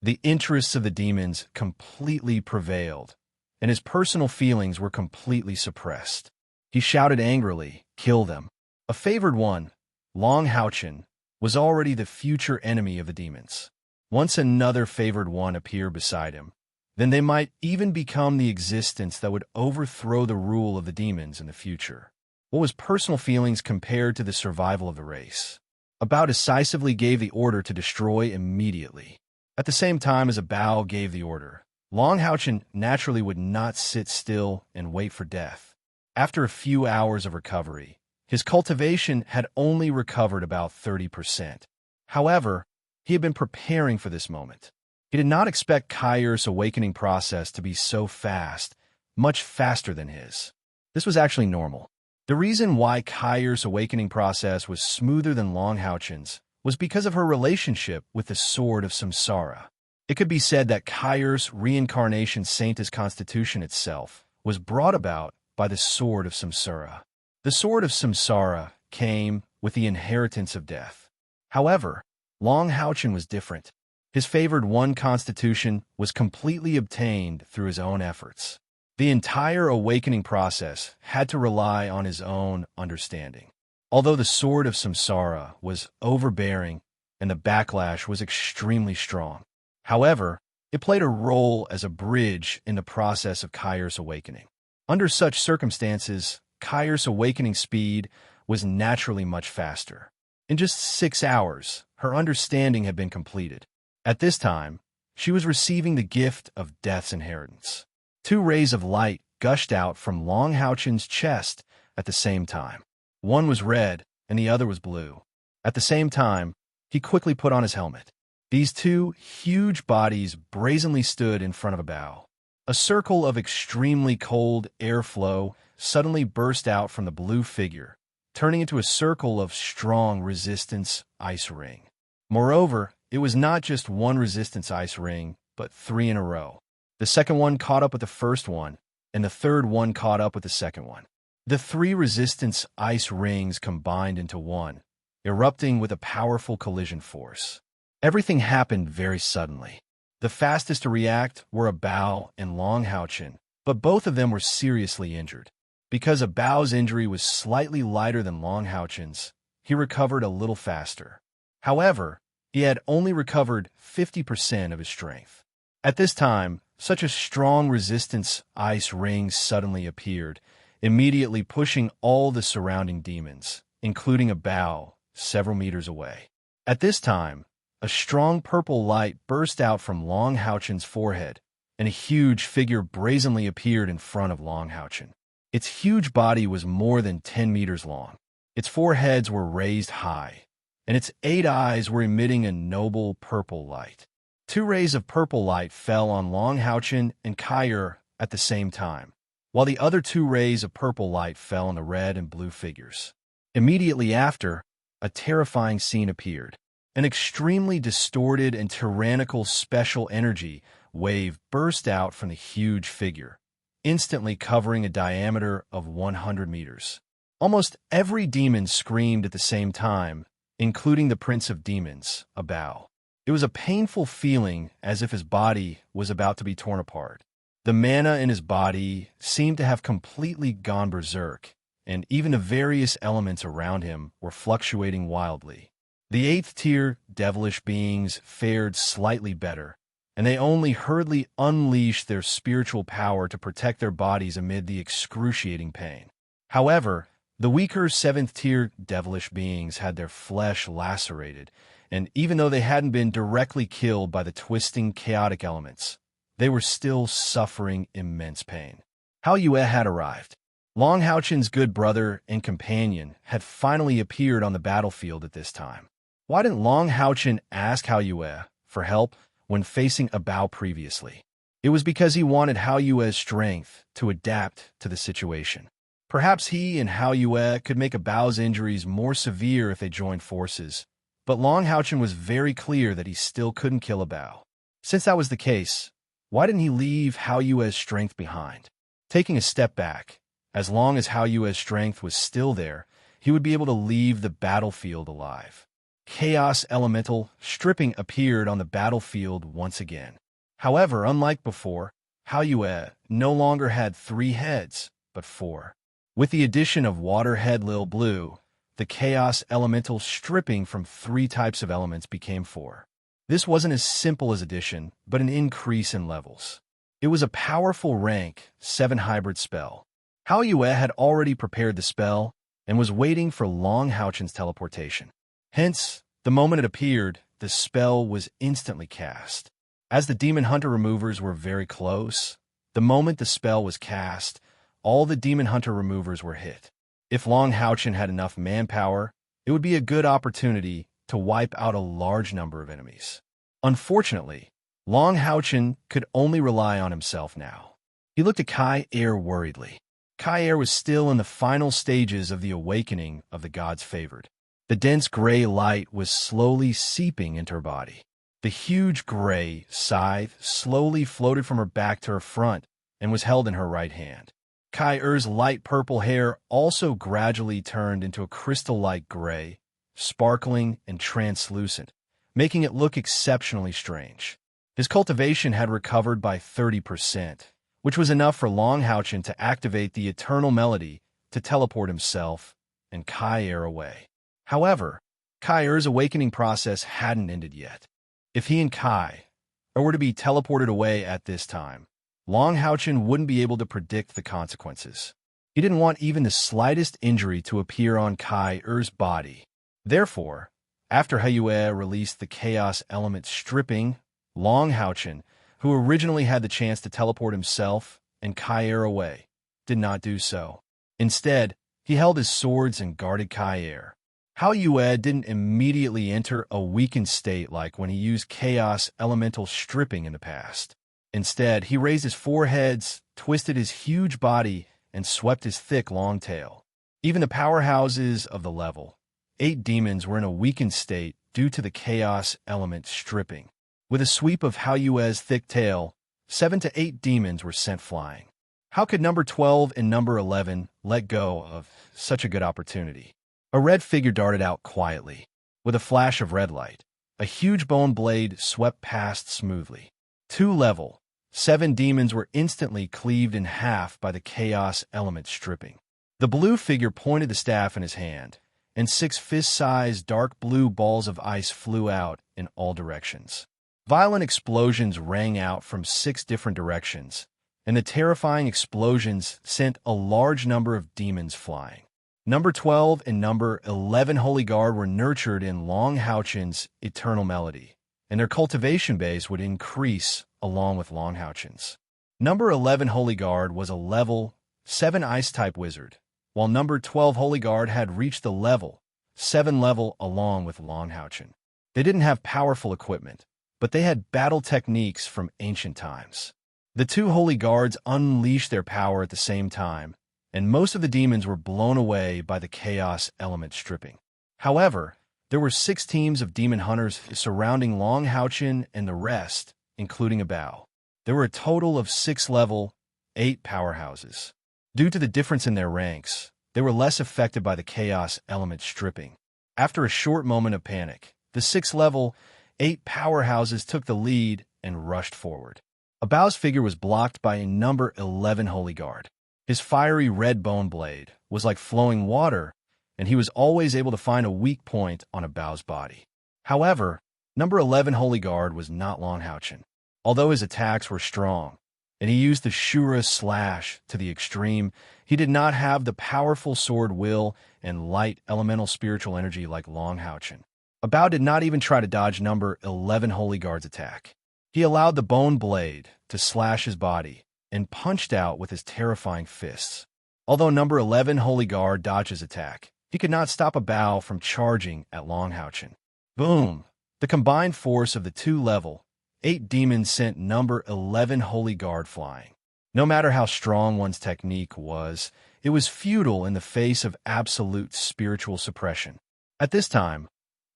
The interests of the demons completely prevailed, and his personal feelings were completely suppressed. He shouted angrily, "Kill them!" A favored one, Longhouchen, was already the future enemy of the demons. Once another favored one appeared beside him, then they might even become the existence that would overthrow the rule of the demons in the future. What was personal feelings compared to the survival of the race? Abao decisively gave the order to destroy immediately. At the same time as Abao gave the order, Longhouchen naturally would not sit still and wait for death. After a few hours of recovery, his cultivation had only recovered about 30%. However, he had been preparing for this moment. He did not expect Kair's awakening process to be so fast, much faster than his. This was actually normal. The reason why Kair's awakening process was smoother than Longhouchen's was because of her relationship with the Sword of Samsara. It could be said that Kair's reincarnation Saintess constitution itself was brought about by the Sword of Samsara. The Sword of Samsara came with the inheritance of death. However, Longhouchen was different. His favored one constitution was completely obtained through his own efforts. The entire awakening process had to rely on his own understanding. Although the sword of samsara was overbearing and the backlash was extremely strong, however, it played a role as a bridge in the process of Kyr's awakening. Under such circumstances, Kyr's awakening speed was naturally much faster. In just 6 hours, her understanding had been completed. At this time, she was receiving the gift of death's inheritance. 2 rays of light gushed out from Long Hao-chen's chest at the same time. One was red, and the other was blue. At the same time, he quickly put on his helmet. These 2 huge bodies brazenly stood in front of a bow. A circle of extremely cold airflow suddenly burst out from the blue figure, turning into a circle of strong resistance ice ring. Moreover, it was not just one resistance ice ring, but 3 in a row. The second one caught up with the first one, and the third one caught up with the second one. The 3 resistance ice rings combined into one, erupting with a powerful collision force. Everything happened very suddenly. The fastest to react were Bao and Long Hao-chen, but both of them were seriously injured. Because Bao's injury was slightly lighter than Long Hao-chen's, he recovered a little faster. However, he had only recovered 50% of his strength. At this time, such a strong resistance ice ring suddenly appeared, immediately pushing all the surrounding demons, including Bao, several meters away. At this time, a strong purple light burst out from Long Hao-chen's forehead, and a huge figure brazenly appeared in front of Long Hao-chen. Its huge body was more than 10 meters long. Its 4 heads were raised high, and its 8 eyes were emitting a noble purple light. 2 rays of purple light fell on Long Hao-chen and Kyr at the same time, while the other 2 rays of purple light fell on the red and blue figures. Immediately after, a terrifying scene appeared. An extremely distorted and tyrannical special energy wave burst out from the huge figure, instantly covering a diameter of 100 meters. Almost every demon screamed at the same time, including the Prince of Demons, Bao. It was a painful feeling, as if his body was about to be torn apart. The mana in his body seemed to have completely gone berserk, and even the various elements around him were fluctuating wildly. The 8th tier devilish beings fared slightly better, and they only hurriedly unleashed their spiritual power to protect their bodies amid the excruciating pain. However, the weaker 7th tier devilish beings had their flesh lacerated, and even though they hadn't been directly killed by the twisting chaotic elements, they were still suffering immense pain. Hao Yue had arrived. Long Hao-chen's good brother and companion had finally appeared on the battlefield at this time. Why didn't Long Hao-chen ask Hao Yue for help when facing a Bao previously? It was because he wanted Hao Yue's strength to adapt to the situation. Perhaps he and Hao Yue could make a Bao's injuries more severe if they joined forces, but Long Hao-chen was very clear that he still couldn't kill a Bao. Since that was the case, why didn't he leave Hao Yue's strength behind? Taking a step back, as long as Hao Yue's strength was still there, he would be able to leave the battlefield alive. Chaos Elemental Stripping appeared on the battlefield once again. However, unlike before, Hao Yue no longer had 3 heads, but 4. With the addition of Water Head Lil Blue, the Chaos Elemental stripping from 3 types of elements became 4. This wasn't as simple as addition, but an increase in levels. It was a powerful rank 7 hybrid spell. Hao Yue had already prepared the spell and was waiting for Long Hao-chen's teleportation. Hence, the moment it appeared, the spell was instantly cast. As the Demon Hunter removers were very close, the moment the spell was cast, all the Demon Hunter removers were hit. If Long Hao-chen had enough manpower, it would be a good opportunity to wipe out a large number of enemies. Unfortunately, Long Hao-chen could only rely on himself now. He looked at Kai-Er worriedly. Kai-Er was still in the final stages of the awakening of the gods favored. The dense gray light was slowly seeping into her body. The huge gray scythe slowly floated from her back to her front and was held in her right hand. Kai-Er's light purple hair also gradually turned into a crystal-like gray, sparkling and translucent, making it look exceptionally strange. His cultivation had recovered by 30%, which was enough for Long Houchin to activate the eternal melody to teleport himself and Kai-Er away. However, Kai-Er's awakening process hadn't ended yet. If he and Kai-Er were to be teleported away at this time, Long Houchin wouldn't be able to predict the consequences. He didn't want even the slightest injury to appear on Kai-Er's body. Therefore, after Haiyue released the chaos element stripping, Long Houchin, who originally had the chance to teleport himself and Kai-Er away, did not do so. Instead, he held his swords and guarded Kai-Er. Haiyue didn't immediately enter a weakened state like when he used chaos elemental stripping in the past. Instead, he raised his four heads, twisted his huge body, and swept his thick long tail. Even the powerhouses of the level 8 demons were in a weakened state due to the chaos element stripping. With a sweep of Haiyue's thick tail, 7 to 8 demons were sent flying. How could number 12 and number 11 let go of such a good opportunity? A red figure darted out quietly. With a flash of red light, a huge bone blade swept past smoothly. 2 level 7 demons were instantly cleaved in half by the chaos element stripping. The blue figure pointed the staff in his hand, and 6 fist-sized dark blue balls of ice flew out in all directions. Violent explosions rang out from 6 different directions, and the terrifying explosions sent a large number of demons flying. Number 12 and number 11 Holy Guard were nurtured in Long Houchin's eternal melody, and their cultivation base would increase along with Long Houchin's. Number 11 Holy Guard was a level 7 Ice-type wizard, while number 12 Holy Guard had reached the level 7 level along with Long Houchin. They didn't have powerful equipment, but they had battle techniques from ancient times. The 2 Holy Guards unleashed their power at the same time, and most of the demons were blown away by the chaos element stripping. However, there were 6 teams of demon hunters surrounding Long Houchin and the rest, including a bow. There were a total of 6 level 8 powerhouses. Due to the difference in their ranks, they were less affected by the chaos element stripping. After a short moment of panic, the 6 level 8 powerhouses took the lead and rushed forward. Abao's figure was blocked by a number 11 Holy Guard. His fiery red bone blade was like flowing water, and he was always able to find a weak point on Abao's body. However, number 11 Holy Guard was not Long Houchin. Although his attacks were strong, and he used the Shura slash to the extreme, he did not have the powerful sword will and light elemental spiritual energy like Long Houchin. Abao did not even try to dodge number 11 Holy Guard's attack. He allowed the bone blade to slash his body and punched out with his terrifying fists. Although number 11 Holy Guard dodged his attack, he could not stop Abao from charging at Long Houchin. Boom! The combined force of the 2 level 8 demons sent number 11 Holy Guard flying. No matter how strong one's technique was, it was futile in the face of absolute spiritual suppression. At this time,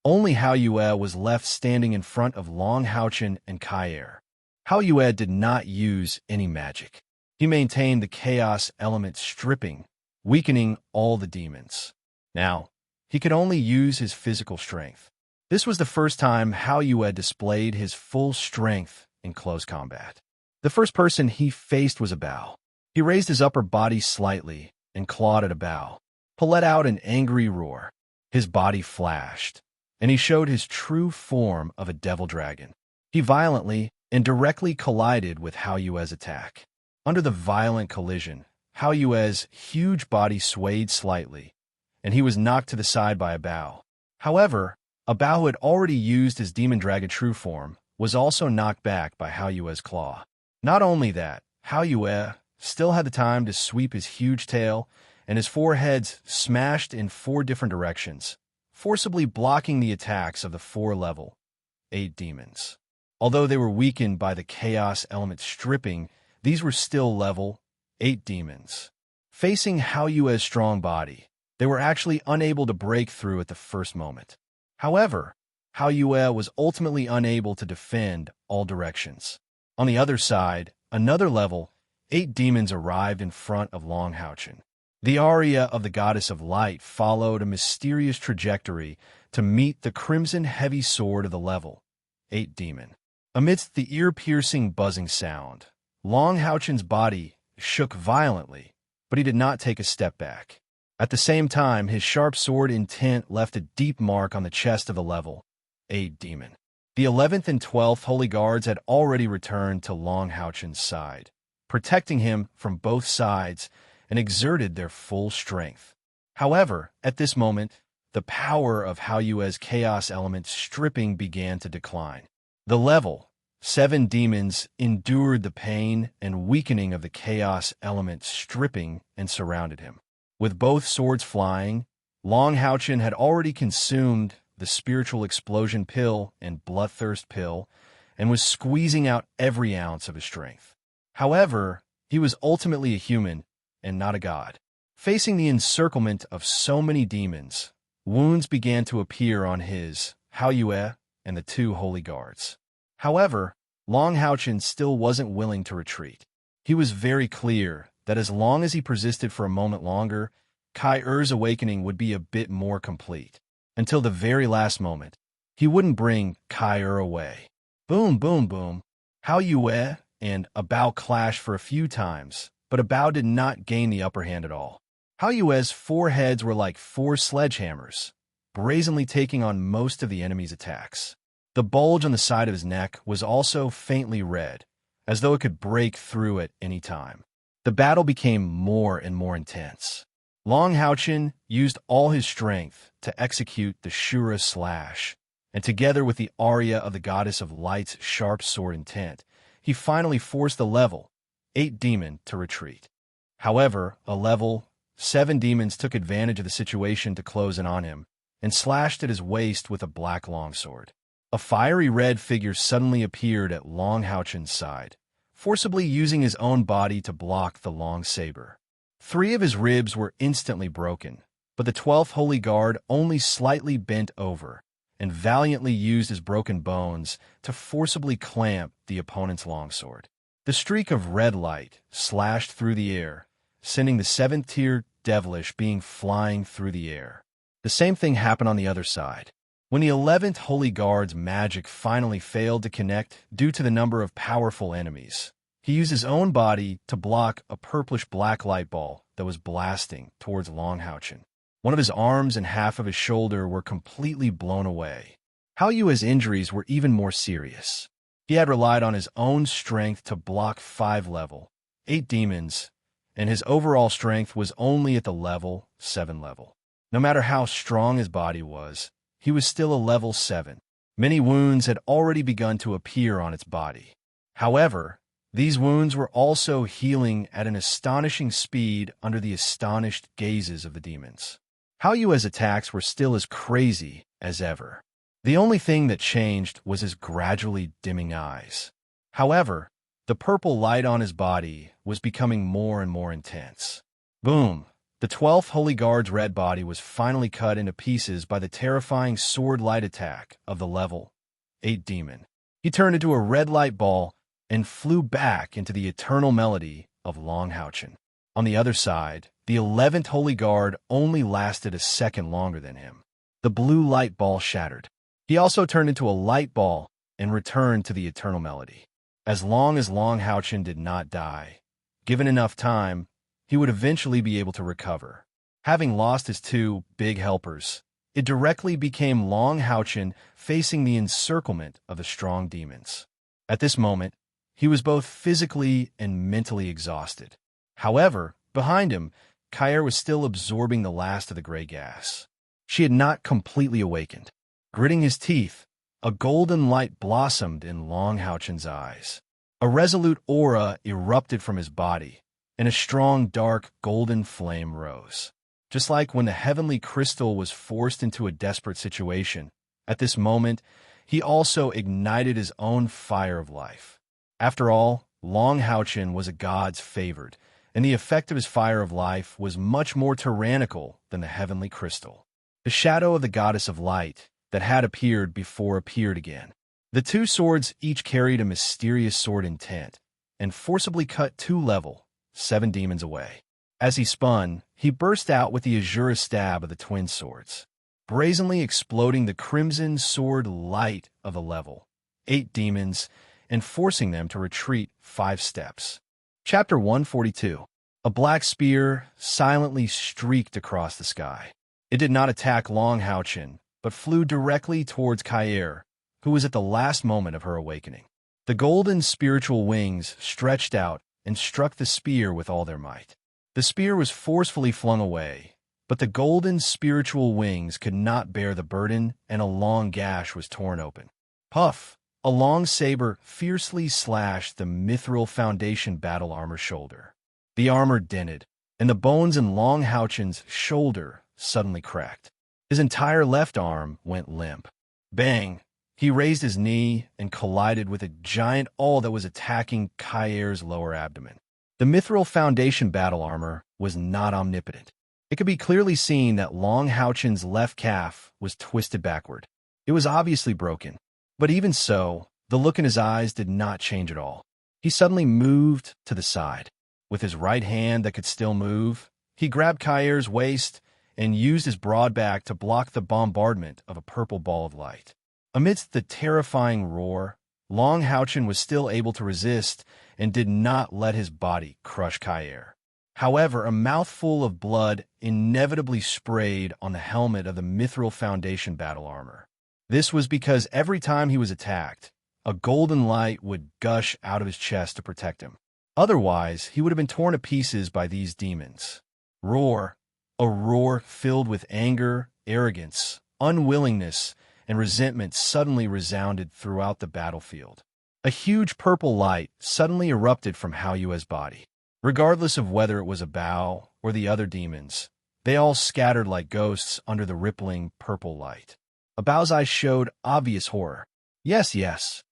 only Haiyue was left standing in front of Long Houchin and Kai-Er. Haiyue did not use any magic. He maintained the chaos element stripping, weakening all the demons. Now, he could only use his physical strength. This was the first time Haiyue displayed his full strength in close combat. The first person he faced was Abao. He raised his upper body slightly and clawed at Abao. He let out an angry roar. His body flashed, and he showed his true form of a devil dragon. He violently and directly collided with Haiyue's attack. Under the violent collision, Haiyue's huge body swayed slightly, and he was knocked to the side by Abao. However, Abao, who had already used his demon dragon true form, was also knocked back by Haiyue's claw. Not only that, Haiyue still had the time to sweep his huge tail, and his 4 heads smashed in 4 different directions, forcibly blocking the attacks of the 4 level 8 demons. Although they were weakened by the chaos element stripping, these were still level 8 demons. Facing Haiyue's strong body, they were actually unable to break through at the first moment. However, Haiyue was ultimately unable to defend all directions. On the other side, another level 8 demons arrived in front of Long Houchin. The aria of the Goddess of Light followed a mysterious trajectory to meet the crimson heavy sword of the level 8 demon. Amidst the ear-piercing buzzing sound, Long Houchen's body shook violently, but he did not take a step back. At the same time, his sharp sword intent left a deep mark on the chest of the level 8 demon. The 11th and 12th Holy Guards had already returned to Long Houchen's side, protecting him from both sides and exerted their full strength. However, at this moment, the power of Hao Yue's chaos element stripping began to decline. The level 7 demons endured the pain and weakening of the chaos element stripping and surrounded him. With both swords flying, Long Houchen had already consumed the spiritual explosion pill and bloodthirst pill and was squeezing out every ounce of his strength. However, he was ultimately a human and not a god. Facing the encirclement of so many demons, wounds began to appear on his, Hao Yue, and the 2 Holy Guards. However, Long Houchen still wasn't willing to retreat. He was very clear that as long as he persisted for a moment longer, Kai Er's awakening would be a bit more complete. Until the very last moment, he wouldn't bring Kai Er away. Boom, boom, boom. Hao Yue and Abao clashed for a few times, but Abao did not gain the upper hand at all. Hao Yue's 4 heads were like 4 sledgehammers, brazenly taking on most of the enemy's attacks. The bulge on the side of his neck was also faintly red, as though it could break through at any time. The battle became more and more intense. Long Houchen used all his strength to execute the Shura slash, and together with the aria of the Goddess of Light's sharp sword intent, he finally forced the level 8 demon to retreat. However, a level 7 demons took advantage of the situation to close in on him and slashed at his waist with a black longsword. A fiery red figure suddenly appeared at Long Houchen's side, forcibly using his own body to block the long saber. 3 of his ribs were instantly broken, but the 12th Holy Guard only slightly bent over and valiantly used his broken bones to forcibly clamp the opponent's longsword. The streak of red light slashed through the air, sending the 7th-tier devilish being flying through the air. The same thing happened on the other side. When the 11th Holy Guard's magic finally failed to connect due to the number of powerful enemies, he used his own body to block a purplish-black light ball that was blasting towards Long Houchen. One of his arms and half of his shoulder were completely blown away. Hao Yue's injuries were even more serious. He had relied on his own strength to block 5 level 8 demons, and his overall strength was only at the level 7 level. No matter how strong his body was, he was still a level 7. Many wounds had already begun to appear on its body. However, these wounds were also healing at an astonishing speed under the astonished gazes of the demons. Hao Yue's attacks were still as crazy as ever. The only thing that changed was his gradually dimming eyes. However, the purple light on his body was becoming more and more intense. Boom! The 12th Holy Guard's red body was finally cut into pieces by the terrifying sword light attack of the level 8 demon. He turned into a red light ball and flew back into the eternal melody of Long Houchen. On the other side, the 11th Holy Guard only lasted a second longer than him. The blue light ball shattered. He also turned into a light ball and returned to the eternal melody. As long as Long Houchen did not die, given enough time, he would eventually be able to recover. Having lost his 2 big helpers, it directly became Long Houchen facing the encirclement of the strong demons. At this moment, he was both physically and mentally exhausted. However, behind him, Kai Er was still absorbing the last of the gray gas. She had not completely awakened. Gritting his teeth, a golden light blossomed in Long Houchen's eyes. A resolute aura erupted from his body, and a strong, dark, golden flame rose. Just like when the heavenly crystal was forced into a desperate situation, at this moment, he also ignited his own fire of life. After all, Long Houchen was a god's favored, and the effect of his fire of life was much more tyrannical than the heavenly crystal. The shadow of the Goddess of Light that had appeared before appeared again. The 2 swords each carried a mysterious sword intent, and forcibly cut 2 level 7 demons away. As he spun, he burst out with the Azura stab of the twin swords. brazenly exploding the crimson sword light of the level 8 demons and forcing them to retreat 5 steps. Chapter 142. A black spear silently streaked across the sky. It did not attack Long Haochen, but flew directly towards Kair, who was at the last moment of her awakening. The golden spiritual wings stretched out and struck the spear with all their might. The spear was forcefully flung away, but the golden spiritual wings could not bear the burden, and a long gash was torn open. Puff! A long saber fiercely slashed the mithril foundation battle armor shoulder. The armor dented, and the bones in Long Haochen's shoulder suddenly cracked. His entire left arm went limp. Bang! He raised his knee and collided with a giant awl that was attacking Kair's lower abdomen. The mithril foundation battle armor was not omnipotent. It could be clearly seen that Long Haochen's left calf was twisted backward. It was obviously broken. But even so, the look in his eyes did not change at all. He suddenly moved to the side. With his right hand that could still move, he grabbed Kair's waist and used his broad back to block the bombardment of a purple ball of light. Amidst the terrifying roar, Long Haochen was still able to resist and did not let his body crush Kair. However, a mouthful of blood inevitably sprayed on the helmet of the mithril foundation battle armor. This was because every time he was attacked, a golden light would gush out of his chest to protect him. Otherwise, he would have been torn to pieces by these demons. Roar! A roar filled with anger, arrogance, unwillingness, and resentment suddenly resounded throughout the battlefield. A huge purple light suddenly erupted from Hao Yue's body. Regardless of whether it was a Bao or the other demons, they all scattered like ghosts under the rippling purple light. A Bao's eyes showed obvious horror. Yes, yes.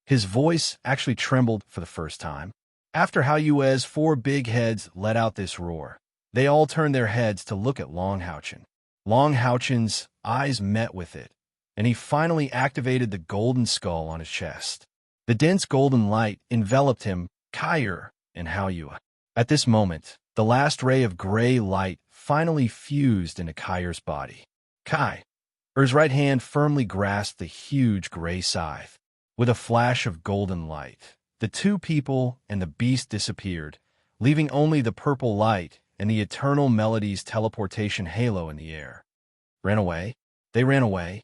His voice actually trembled for the first time. After Hao Yue's 4 big heads let out this roar, they all turned their heads to look at Long Haochen. Long Haochen's eyes met with it, and he finally activated the golden skull on his chest. The dense golden light enveloped him, Kair, and Hao Yue. At this moment, the last ray of gray light finally fused into Kair's body. Kair's right hand firmly grasped the huge gray scythe. With a flash of golden light, the 2 people and the beast disappeared, leaving only the purple light and the eternal melody's teleportation halo in the air. Ran away? They ran away.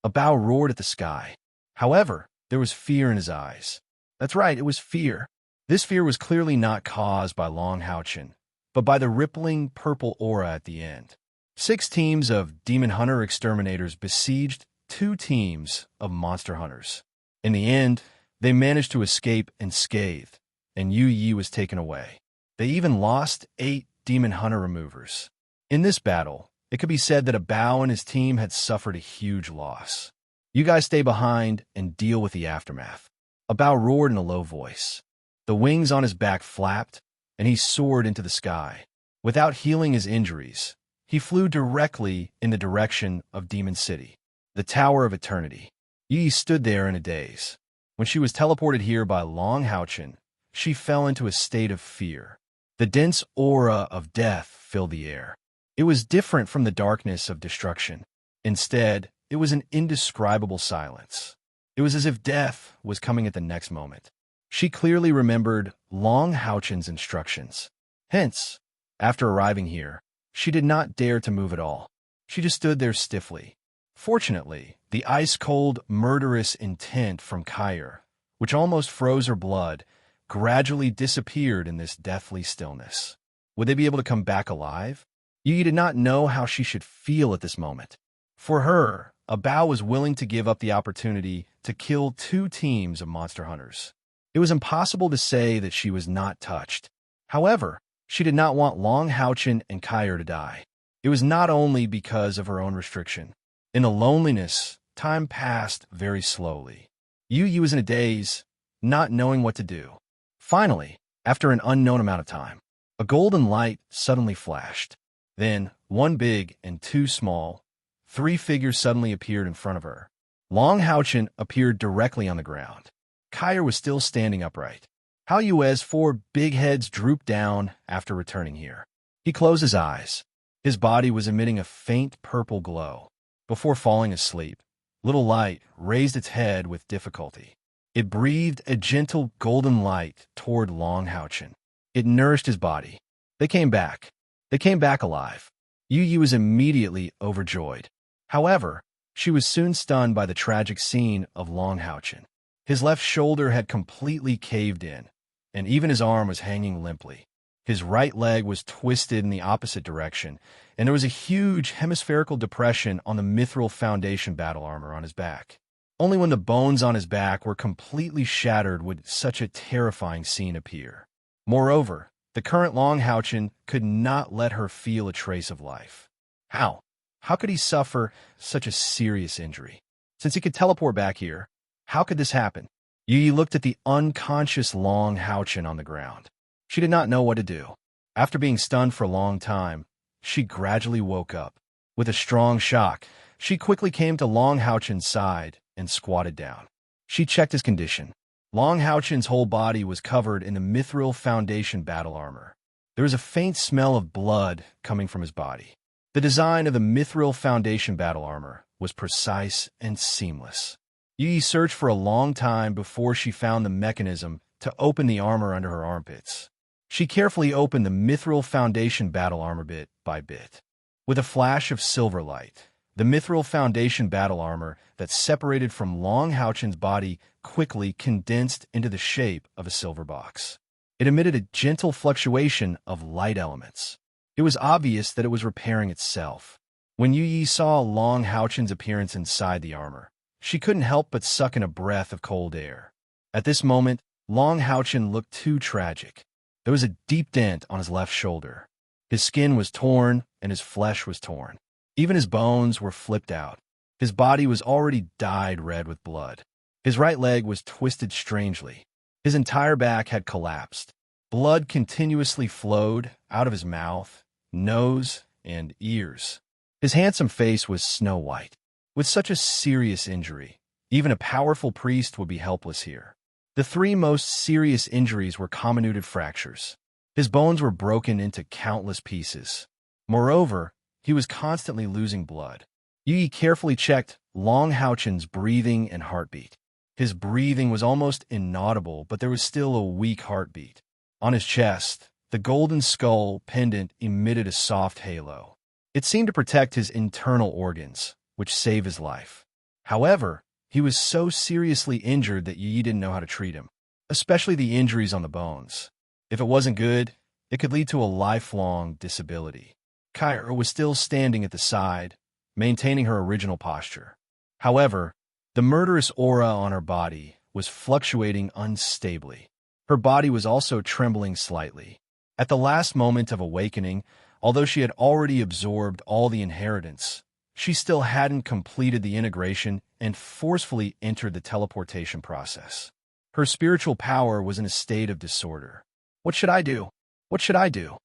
A Bao roared at the sky. However, there was fear in his eyes. That's right, it was fear. This fear was clearly not caused by Long Haochen, but by the rippling purple aura at the end. 6 teams of demon hunter exterminators besieged 2 teams of monster hunters. In the end, they managed to escape unscathed, and Yu Yi was taken away. They even lost 8 demon hunter removers. In this battle, it could be said that a Bao and his team had suffered a huge loss. You guys stay behind and deal with the aftermath. A Bao roared in a low voice. The wings on his back flapped, and he soared into the sky. Without healing his injuries, he flew directly in the direction of Demon City, the Tower of Eternity. Yi stood there in a daze. When she was teleported here by Long Haochen, she fell into a state of fear. The dense aura of death filled the air. It was different from the darkness of destruction. Instead, it was an indescribable silence. It was as if death was coming at the next moment. She clearly remembered Long Haochen's instructions. Hence, after arriving here, she did not dare to move at all. She just stood there stiffly. Fortunately, the ice-cold, murderous intent from Kair, which almost froze her blood, gradually disappeared in this deathly stillness. Would they be able to come back alive? Yi did not know how she should feel at this moment. For her, a Bao was willing to give up the opportunity to kill 2 teams of monster hunters. It was impossible to say that she was not touched. However, she did not want Long Haochen and Kair to die. It was not only because of her own restriction. In the loneliness, time passed very slowly. Yu Yi was in a daze, not knowing what to do. Finally, after an unknown amount of time, a golden light suddenly flashed. Then, 1 big and 2 small, 3 figures suddenly appeared in front of her. Long Haochen appeared directly on the ground. Kair was still standing upright. Hao Yue's 4 big heads drooped down after returning here. He closed his eyes. His body was emitting a faint purple glow. Before falling asleep, Little Light raised its head with difficulty. It breathed a gentle golden light toward Long Houchin. It nourished his body. They came back. They came back alive. Yu Yi was immediately overjoyed. However, she was soon stunned by the tragic scene of Long Houchin. His left shoulder had completely caved in, and even his arm was hanging limply. His right leg was twisted in the opposite direction, and there was a huge hemispherical depression on the mithril foundation battle armor on his back. Only when the bones on his back were completely shattered would such a terrifying scene appear. Moreover, the current Long Houchin could not let her feel a trace of life. How? How could he suffer such a serious injury? Since he could teleport back here, how could this happen? Yu Yi looked at the unconscious Long Houchin on the ground. She did not know what to do. After being stunned for a long time, she gradually woke up. With a strong shock, she quickly came to Long Houchin's side and squatted down. She checked his condition. Long Houchin's whole body was covered in the mithril foundation battle armor. There was a faint smell of blood coming from his body. The design of the mithril foundation battle armor was precise and seamless. Yu Yi searched for a long time before she found the mechanism to open the armor under her armpits. She carefully opened the mithril foundation battle armor bit by bit. With a flash of silver light, the mithril foundation battle armor that separated from Long Houchin's body quickly condensed into the shape of a silver box. It emitted a gentle fluctuation of light elements. It was obvious that it was repairing itself. When Yu Yi saw Long Houchin's appearance inside the armor, she couldn't help but suck in a breath of cold air. At this moment, Long Houchin looked too tragic. There was a deep dent on his left shoulder. His skin was torn and his flesh was torn. Even his bones were flipped out. His body was already dyed red with blood. His right leg was twisted strangely. His entire back had collapsed. Blood continuously flowed out of his mouth, nose, and ears. His handsome face was snow white. With such a serious injury, even a powerful priest would be helpless here. The three most serious injuries were comminuted fractures. His bones were broken into countless pieces. Moreover, he was constantly losing blood. Yu Yi carefully checked Long Houchin's breathing and heartbeat. His breathing was almost inaudible, but there was still a weak heartbeat. On his chest, the golden skull pendant emitted a soft halo. It seemed to protect his internal organs, which saved his life. However, he was so seriously injured that Yu Yi didn't know how to treat him, especially the injuries on the bones. If it wasn't good, it could lead to a lifelong disability. Kyra was still standing at the side, maintaining her original posture. However, the murderous aura on her body was fluctuating unstably. Her body was also trembling slightly. At the last moment of awakening, although she had already absorbed all the inheritance, she still hadn't completed the integration and forcefully entered the teleportation process. Her spiritual power was in a state of disorder. What should I do? What should I do?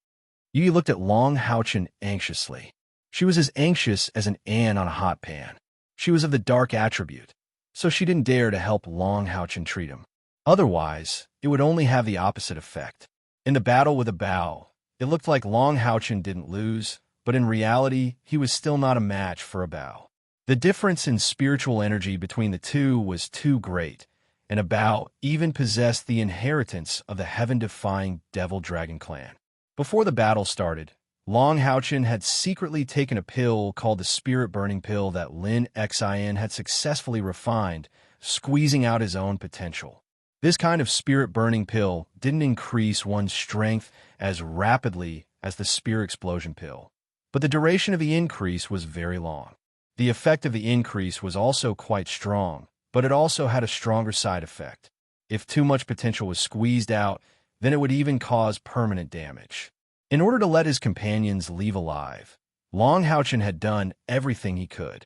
Yu Yi looked at Long Houchin anxiously. She was as anxious as an ant on a hot pan. She was of the dark attribute, so she didn't dare to help Long Houchin treat him. Otherwise, it would only have the opposite effect. In the battle with a bow, it looked like Long Houchin didn't lose, but in reality, he was still not a match for a bow. The difference in spiritual energy between the two was too great, and a bow even possessed the inheritance of the heaven-defying Devil Dragon clan. Before the battle started, Long Houchin had secretly taken a pill called the Spirit Burning Pill that Lin Xin had successfully refined, squeezing out his own potential. This kind of Spirit Burning Pill didn't increase one's strength as rapidly as the Spirit Explosion Pill, but the duration of the increase was very long. The effect of the increase was also quite strong, but it also had a stronger side effect. If too much potential was squeezed out, then it would even cause permanent damage. In order to let his companions leave alive, Long Houchin had done everything he could.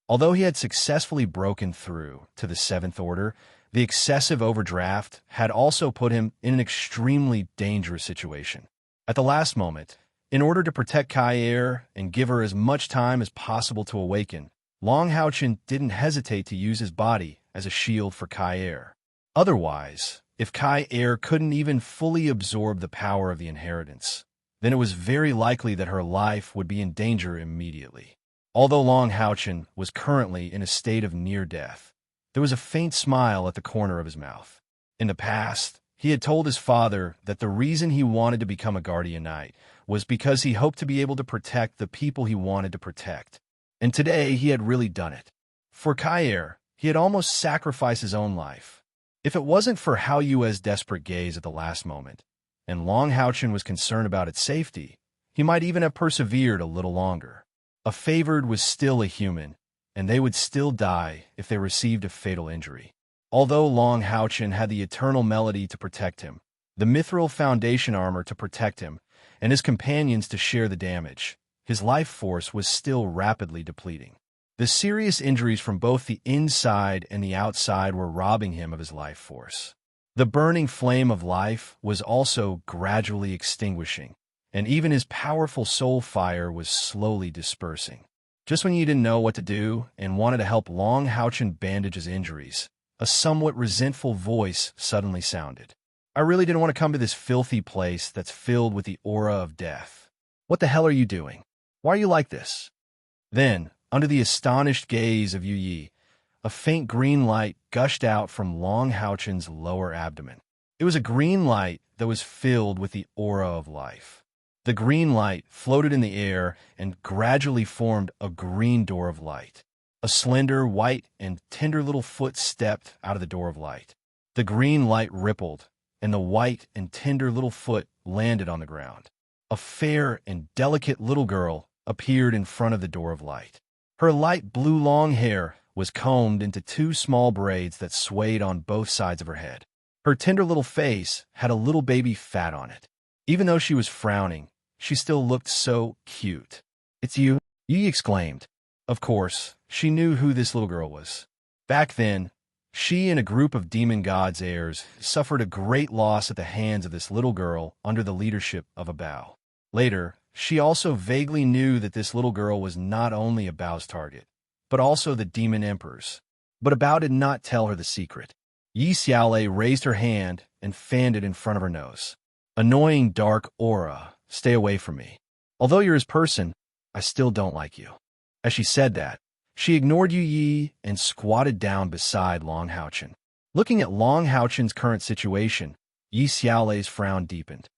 Although he had successfully broken through to the Seventh Order, the excessive overdraft had also put him in an extremely dangerous situation. At the last moment, in order to protect Kair and give her as much time as possible to awaken, Long Houchin didn't hesitate to use his body as a shield for Kair. Otherwise, if Kair couldn't even fully absorb the power of the inheritance, then it was very likely that her life would be in danger immediately. Although Long Houchin was currently in a state of near death, there was a faint smile at the corner of his mouth. In the past, he had told his father that the reason he wanted to become a guardian knight was because he hoped to be able to protect the people he wanted to protect. And today he had really done it. For Kair, he had almost sacrificed his own life. If it wasn't for Hao Yue's desperate gaze at the last moment, and Long Houchin was concerned about its safety, he might even have persevered a little longer. A favored was still a human, and they would still die if they received a fatal injury. Although Long Houchin had the eternal melody to protect him, the mithril foundation armor to protect him, and his companions to share the damage, his life force was still rapidly depleting. The serious injuries from both the inside and the outside were robbing him of his life force. The burning flame of life was also gradually extinguishing, and even his powerful soul fire was slowly dispersing. Just when you didn't know what to do and wanted to help Long Houchin bandage his injuries, a somewhat resentful voice suddenly sounded. I really didn't want to come to this filthy place that's filled with the aura of death. What the hell are you doing? Why are you like this? Then, under the astonished gaze of Yu Yi, a faint green light gushed out from Long Houchin's lower abdomen. It was a green light that was filled with the aura of life. The green light floated in the air and gradually formed a green door of light. A slender, white, and tender little foot stepped out of the door of light. The green light rippled, and the white and tender little foot landed on the ground. A fair and delicate little girl appeared in front of the door of light. Her light blue long hair was combed into two small braids that swayed on both sides of her head. Her tender little face had a little baby fat on it. Even though she was frowning, she still looked so cute. "It's you?" Yi exclaimed. Of course, she knew who this little girl was. Back then, she and a group of demon gods' heirs suffered a great loss at the hands of this little girl under the leadership of a Bao. Later, she also vaguely knew that this little girl was not only a Bao's target, but also the demon emperor's. But a Bao did not tell her the secret. Yi Xiaolei raised her hand and fanned it in front of her nose. "Annoying dark aura, stay away from me. Although you're his person, I still don't like you." As she said that, she ignored Yu Yi and squatted down beside Long Houchin. Looking at Long Houchin's current situation, Yi Xiaolei's frown deepened.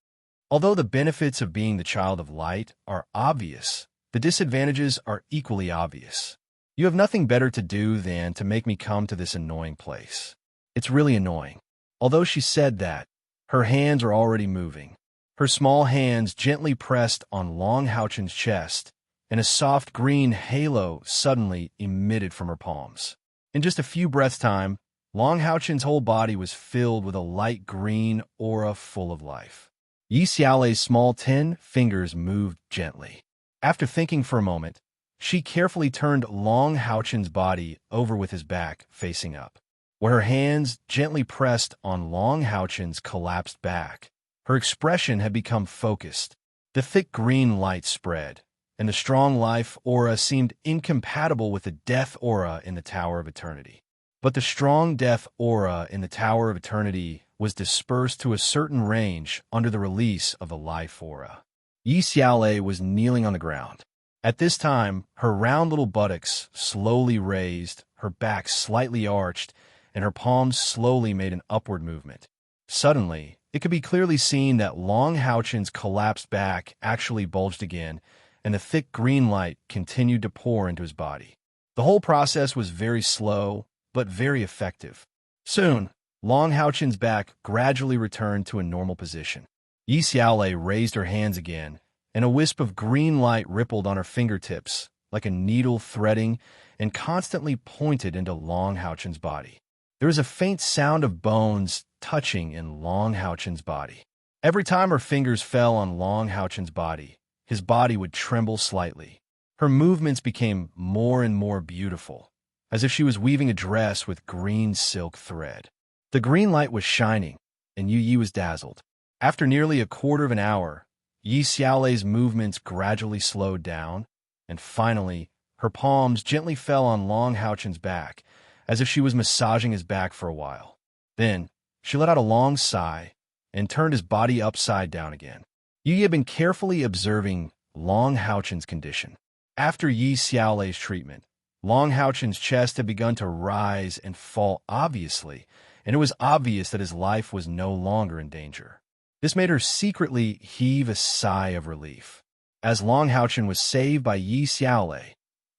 Although the benefits of being the child of light are obvious, the disadvantages are equally obvious. You have nothing better to do than to make me come to this annoying place. It's really annoying. Although she said that, her hands are already moving. Her small hands gently pressed on Long Houchin's chest, and a soft green halo suddenly emitted from her palms. In just a few breaths' time, Long Houchin's whole body was filled with a light green aura full of life. Yi Xiaolei's small 10 fingers moved gently. After thinking for a moment, she carefully turned Long Houchin's body over with his back facing up. Where her hands gently pressed on Long Houchin's collapsed back, her expression had become focused. The thick green light spread, and the strong life aura seemed incompatible with the death aura in the Tower of Eternity. But the strong death aura in the Tower of Eternity was dispersed to a certain range under the release of the life aura. Yi Xiaolei was kneeling on the ground. At this time, her round little buttocks slowly raised, her back slightly arched, and her palms slowly made an upward movement. Suddenly, it could be clearly seen that Long Houchin's collapsed back actually bulged again, and the thick green light continued to pour into his body. The whole process was very slow, but very effective. Soon, Long Houchin's back gradually returned to a normal position. Yi Xiaolei raised her hands again, and a wisp of green light rippled on her fingertips, like a needle threading, and constantly pointed into Long Houchin's body. There was a faint sound of bones touching in Long Houchin's body. Every time her fingers fell on Long Houchin's body, his body would tremble slightly. Her movements became more and more beautiful, as if she was weaving a dress with green silk thread. The green light was shining, and Yu Yi was dazzled. After nearly a quarter of an hour, Yi Xiaolei's movements gradually slowed down, and finally, her palms gently fell on Long Houchin's back, as if she was massaging his back for a while. Then, she let out a long sigh and turned his body upside down again. Yu Yi had been carefully observing Long Houchin's condition. After Yi Xiaolei's treatment, Long Haochen's chest had begun to rise and fall obviously, and it was obvious that his life was no longer in danger. This made her secretly heave a sigh of relief. As Long Haochen was saved by Yi Xiaolei,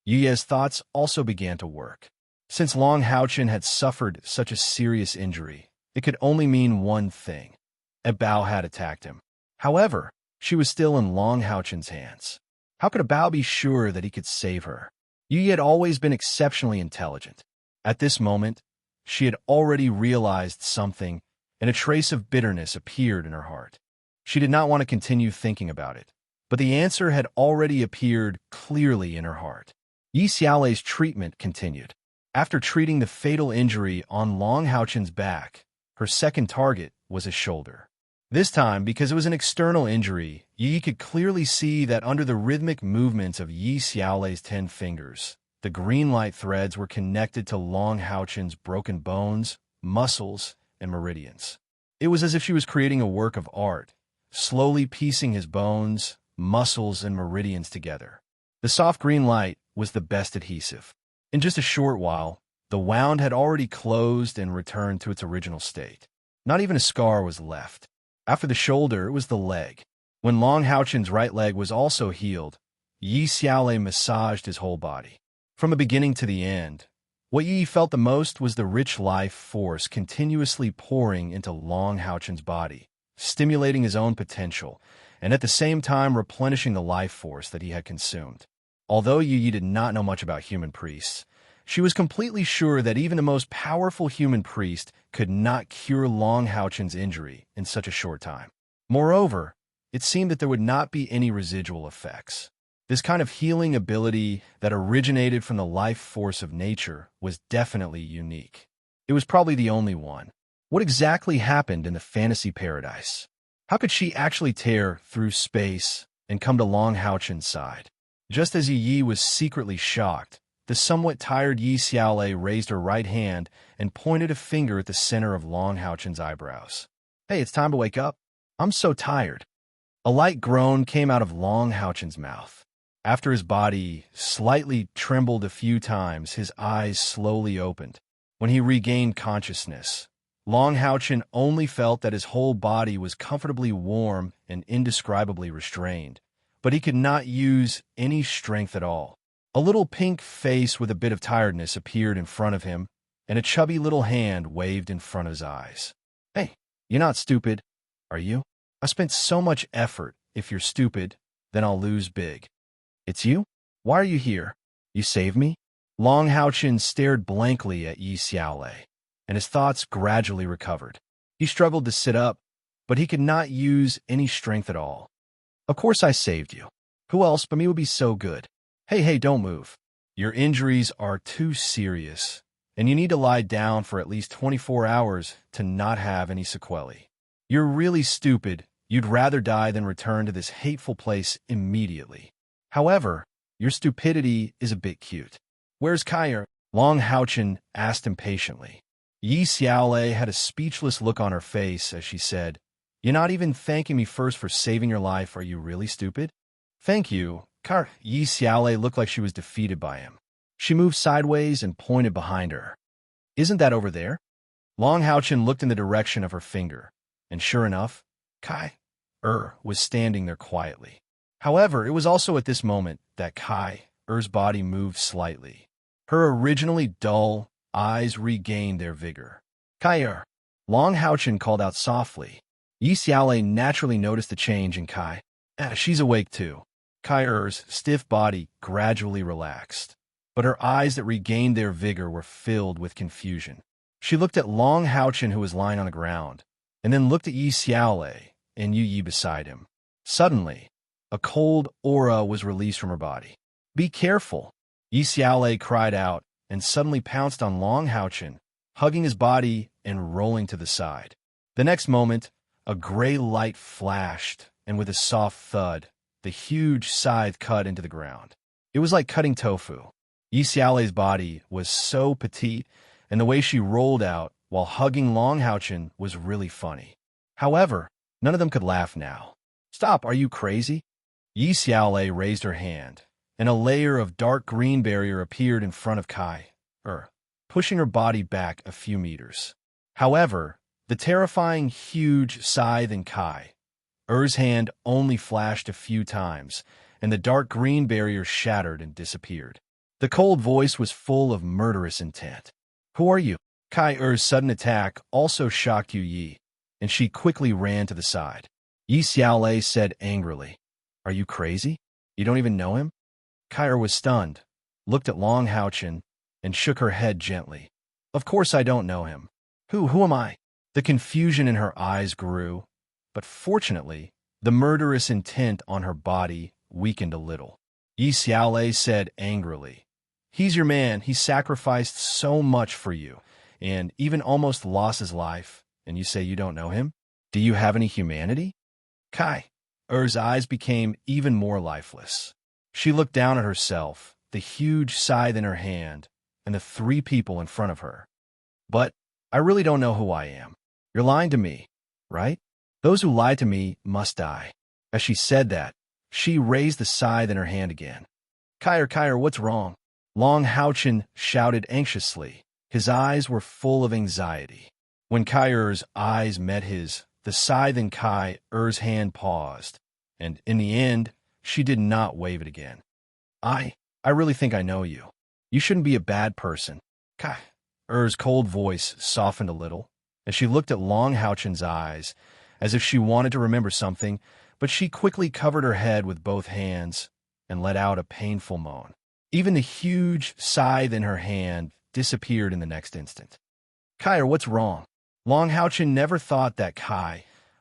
Yuye's thoughts also began to work. Since Long Haochen had suffered such a serious injury, it could only mean one thing. A Bao had attacked him. However, she was still in Long Haochen's hands. How could a Bao be sure that he could save her? Yuye had always been exceptionally intelligent. At this moment, she had already realized something, and a trace of bitterness appeared in her heart. She did not want to continue thinking about it, but the answer had already appeared clearly in her heart. Yi Xiaolei's treatment continued. After treating the fatal injury on Long Haochen's back, her second target was his shoulder. This time, because it was an external injury, Yi could clearly see that under the rhythmic movements of Yi Xiaolei's 10 fingers, the green light threads were connected to Long Haochen's broken bones, muscles, and meridians. It was as if she was creating a work of art, slowly piecing his bones, muscles, and meridians together. The soft green light was the best adhesive. In just a short while, the wound had already closed and returned to its original state. Not even a scar was left. After the shoulder, it was the leg. When Long Haochen's right leg was also healed, Yi Xiaolei massaged his whole body. From the beginning to the end, what Yi felt the most was the rich life force continuously pouring into Long Haochen's body, stimulating his own potential, and at the same time replenishing the life force that he had consumed. Although Yi did not know much about human priests, she was completely sure that even the most powerful human priest could not cure Long Haochen's injury in such a short time. Moreover, it seemed that there would not be any residual effects. This kind of healing ability that originated from the life force of nature was definitely unique. It was probably the only one. What exactly happened in the fantasy paradise? How could she actually tear through space and come to Long Haochen's side? Just as Yi was secretly shocked, the somewhat tired Yi Xiaolei raised her right hand and pointed a finger at the center of Long Haochen's eyebrows. "Hey, it's time to wake up. I'm so tired." A light groan came out of Long Haochen's mouth. After his body slightly trembled a few times, his eyes slowly opened. When he regained consciousness, Long Haochen only felt that his whole body was comfortably warm and indescribably restrained, but he could not use any strength at all. A little pink face with a bit of tiredness appeared in front of him, and a chubby little hand waved in front of his eyes. "Hey, you're not stupid, are you? I spent so much effort. If you're stupid, then I'll lose big." "It's you? Why are you here? You saved me?" Long Haochen stared blankly at Yi Xiaolei, and his thoughts gradually recovered. He struggled to sit up, but he could not use any strength at all. "Of course I saved you. Who else but me would be so good? Hey, don't move. Your injuries are too serious, and you need to lie down for at least 24 hours to not have any sequelae. You're really stupid. You'd rather die than return to this hateful place immediately. However, your stupidity is a bit cute. Where's Kaier?" Long Haochen asked impatiently. Yi Xiaolei had a speechless look on her face as she said, "You're not even thanking me first for saving your life. Are you really stupid?" "Thank you, Kar." Yi Xiaolei looked like she was defeated by him. She moved sideways and pointed behind her. "Isn't that over there?" Long Haochen looked in the direction of her finger, and sure enough, Kai was standing there quietly. However, it was also at this moment that Kai-er's body moved slightly. Her originally dull eyes regained their vigor. "Kai-er!" Long Haochen called out softly. Yi Xiaolei naturally noticed the change in Kai. She's awake too. Kai-er's stiff body gradually relaxed, but her eyes that regained their vigor were filled with confusion. She looked at Long Haochen, who was lying on the ground, and then looked at Yi Xiaolei and Yi beside him. Suddenly, a cold aura was released from her body. "Be careful!" Yi Xiaolei cried out and suddenly pounced on Long Haochen, hugging his body and rolling to the side. The next moment, a gray light flashed, and with a soft thud, the huge scythe cut into the ground. It was like cutting tofu. Yi Xiaolei's body was so petite, and the way she rolled out while hugging Long Haochen was really funny. However, none of them could laugh now. "Stop, are you crazy?" Yi Xiaolei raised her hand, and a layer of dark green barrier appeared in front of pushing her body back a few meters. However, the terrifying huge scythe in Er's hand only flashed a few times, and the dark green barrier shattered and disappeared. The cold voice was full of murderous intent. "Who are you?" Er's sudden attack also shocked Yi, and she quickly ran to the side. Yi Xiaolei said angrily, "Are you crazy? You don't even know him?" Er was stunned, looked at Long Haochen, and shook her head gently. "Of course I don't know him. Who am I?" The confusion in her eyes grew, but fortunately, the murderous intent on her body weakened a little. Yi Xiaolei said angrily, "He's your man. He sacrificed so much for you, and even almost lost his life, and you say you don't know him? Do you have any humanity?" Er's eyes became even more lifeless. She looked down at herself, the huge scythe in her hand, and the three people in front of her. "But I really don't know who I am. You're lying to me, right? Those who lie to me must die." As she said that, she raised the scythe in her hand again. Kyer, what's wrong?" Long Haochen shouted anxiously. His eyes were full of anxiety. When Er's eyes met his, the scythe in Er's hand paused, and in the end, she did not wave it again. I really think I know you. You shouldn't be a bad person." Er's cold voice softened a little, as she looked at Long Haochen's eyes, as if she wanted to remember something, but she quickly covered her head with both hands and let out a painful moan. Even the huge scythe in her hand disappeared in the next instant. What's wrong?" Long Haochen never thought that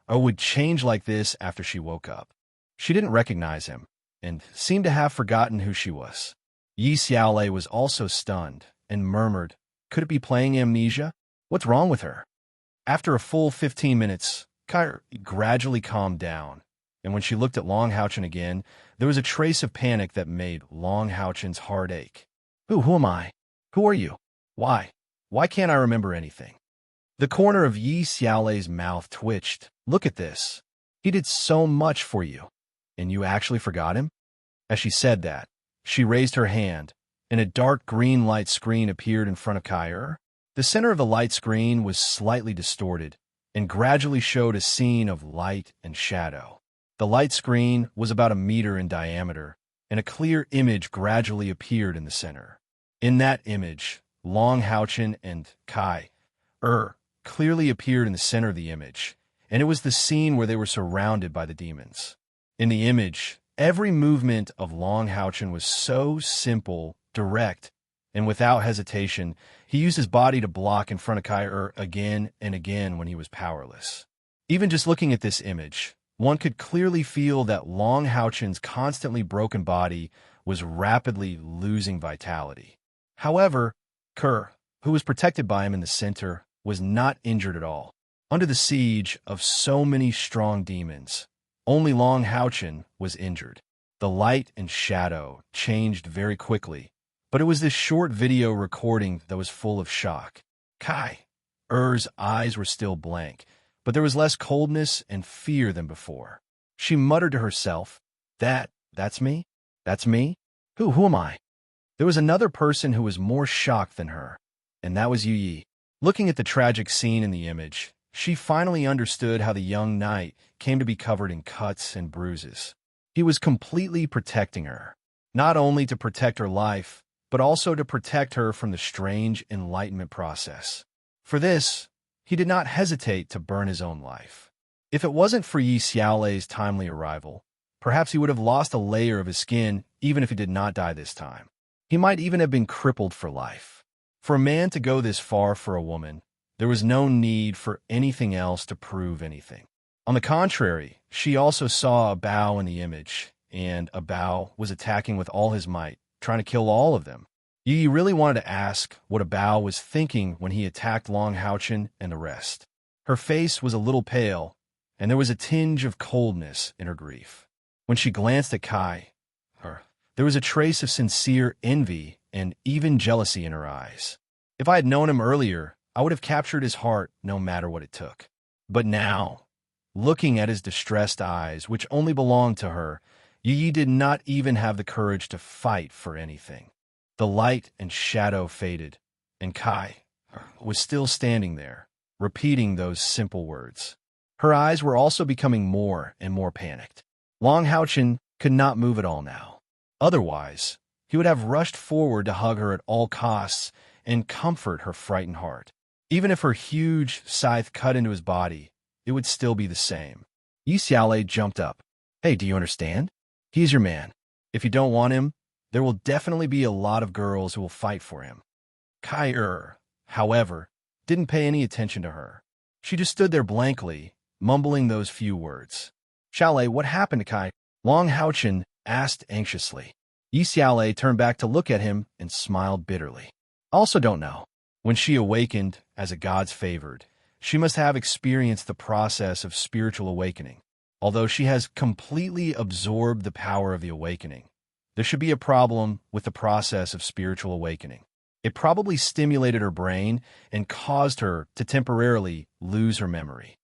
would change like this after she woke up. She didn't recognize him, and seemed to have forgotten who she was. Yi Xiaolei was also stunned, and murmured, "Could it be playing amnesia? What's wrong with her?" After a full 15 minutes, gradually calmed down, and when she looked at Long Haochen again, there was a trace of panic that made Long Haochen's heart ache. Who am I? Who are you? Why can't I remember anything?" The corner of Yi Xiaolei's mouth twitched. "Look at this. He did so much for you, and you actually forgot him?" As she said that, she raised her hand, and a dark green light screen appeared in front of Er. The center of the light screen was slightly distorted, and gradually showed a scene of light and shadow. The light screen was about a meter in diameter, and a clear image gradually appeared in the center. In that image, Long Haochen and clearly appeared in the center of the image, and it was the scene where they were surrounded by the demons. In the image, every movement of Long Haochen was so simple, direct, and without hesitation. He used his body to block in front of again and again when he was powerless. Even just looking at this image, one could clearly feel that Long Haochen's constantly broken body was rapidly losing vitality. However, who was protected by him in the center, was not injured at all. Under the siege of so many strong demons, only Long Haochen was injured. The light and shadow changed very quickly, but it was this short video recording that was full of shock. Er's eyes were still blank, but there was less coldness and fear than before. She muttered to herself, That's me? That's me? Who am I?" There was another person who was more shocked than her, and that was Yi. Looking at the tragic scene in the image, she finally understood how the young knight came to be covered in cuts and bruises. He was completely protecting her, not only to protect her life, but also to protect her from the strange enlightenment process. For this, he did not hesitate to burn his own life. If it wasn't for Yi Xiaolei's timely arrival, perhaps he would have lost a layer of his skin even if he did not die this time. He might even have been crippled for life. For a man to go this far for a woman, there was no need for anything else to prove anything. On the contrary, she also saw a Bao in the image, and a Bao was attacking with all his might, trying to kill all of them. Yi really wanted to ask what a Bao was thinking when he attacked Long Haochen and the rest. Her face was a little pale, and there was a tinge of coldness in her grief. When she glanced at there was a trace of sincere envy and even jealousy in her eyes. If I had known him earlier, I would have captured his heart no matter what it took. But now, looking at his distressed eyes, which only belonged to her, Yi did not even have the courage to fight for anything. The light and shadow faded, and Kai was still standing there, repeating those simple words. Her eyes were also becoming more and more panicked. Long Haochen could not move at all now. Otherwise, he would have rushed forward to hug her at all costs and comfort her frightened heart. Even if her huge scythe cut into his body, it would still be the same. Yi Xiaolei jumped up. Hey, do you understand? He's your man. If you don't want him, there will definitely be a lot of girls who will fight for him. Kai however, didn't pay any attention to her. She just stood there blankly, mumbling those few words. Xiaolei, what happened to Kai? Long Haochen asked anxiously. Yi Xiaolei turned back to look at him and smiled bitterly. I also don't know. When she awakened as a god's favored, she must have experienced the process of spiritual awakening. Although she has completely absorbed the power of the awakening, there should be a problem with the process of spiritual awakening. It probably stimulated her brain and caused her to temporarily lose her memory.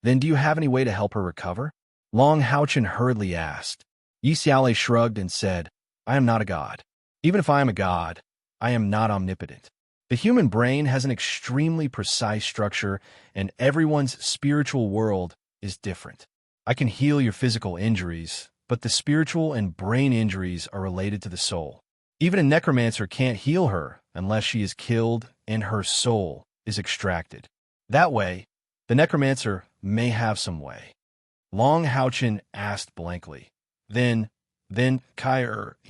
Then do you have any way to help her recover? Long Haochen hurriedly asked. Yi Xiaolei shrugged and said, I am not a god. Even if I am a god, I am not omnipotent. The human brain has an extremely precise structure, and everyone's spiritual world is different. I can heal your physical injuries, but the spiritual and brain injuries are related to the soul. Even a necromancer can't heal her unless she is killed and her soul is extracted. That way, the necromancer may have some way. Long Haochen asked blankly. Then Kai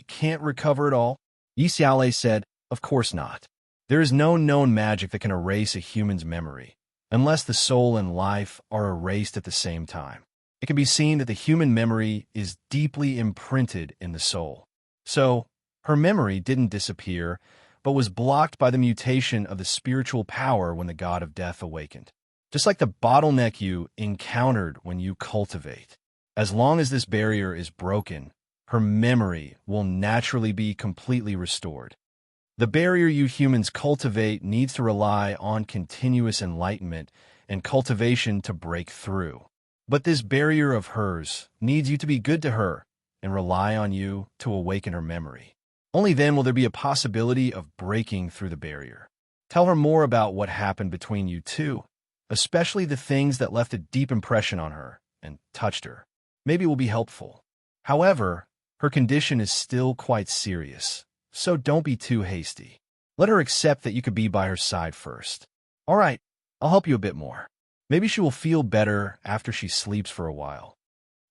can't recover at all? Yi Xiaolei said, Of course not. There is no known magic that can erase a human's memory, unless the soul and life are erased at the same time. It can be seen that the human memory is deeply imprinted in the soul. So, her memory didn't disappear, but was blocked by the mutation of the spiritual power when the god of death awakened. Just like the bottleneck you encountered when you cultivate. As long as this barrier is broken, her memory will naturally be completely restored. The barrier you humans cultivate needs to rely on continuous enlightenment and cultivation to break through. But this barrier of hers needs you to be good to her and rely on you to awaken her memory. Only then will there be a possibility of breaking through the barrier. Tell her more about what happened between you two, especially the things that left a deep impression on her and touched her. Maybe it will be helpful. However, her condition is still quite serious, so don't be too hasty. Let her accept that you could be by her side first. All right, I'll help you a bit more. Maybe she will feel better after she sleeps for a while.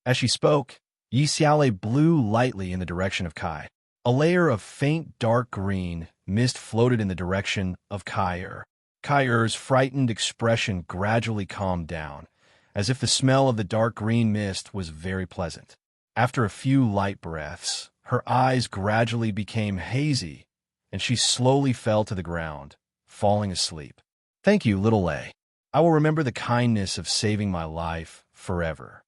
As she spoke, Yi Xiaolei blew lightly in the direction of Kai. A layer of faint dark green mist floated in the direction of Kai. Kai-er's frightened expression gradually calmed down, as if the smell of the dark green mist was very pleasant. After a few light breaths, her eyes gradually became hazy, and she slowly fell to the ground, falling asleep. Thank you, little Lei. I will remember the kindness of saving my life forever.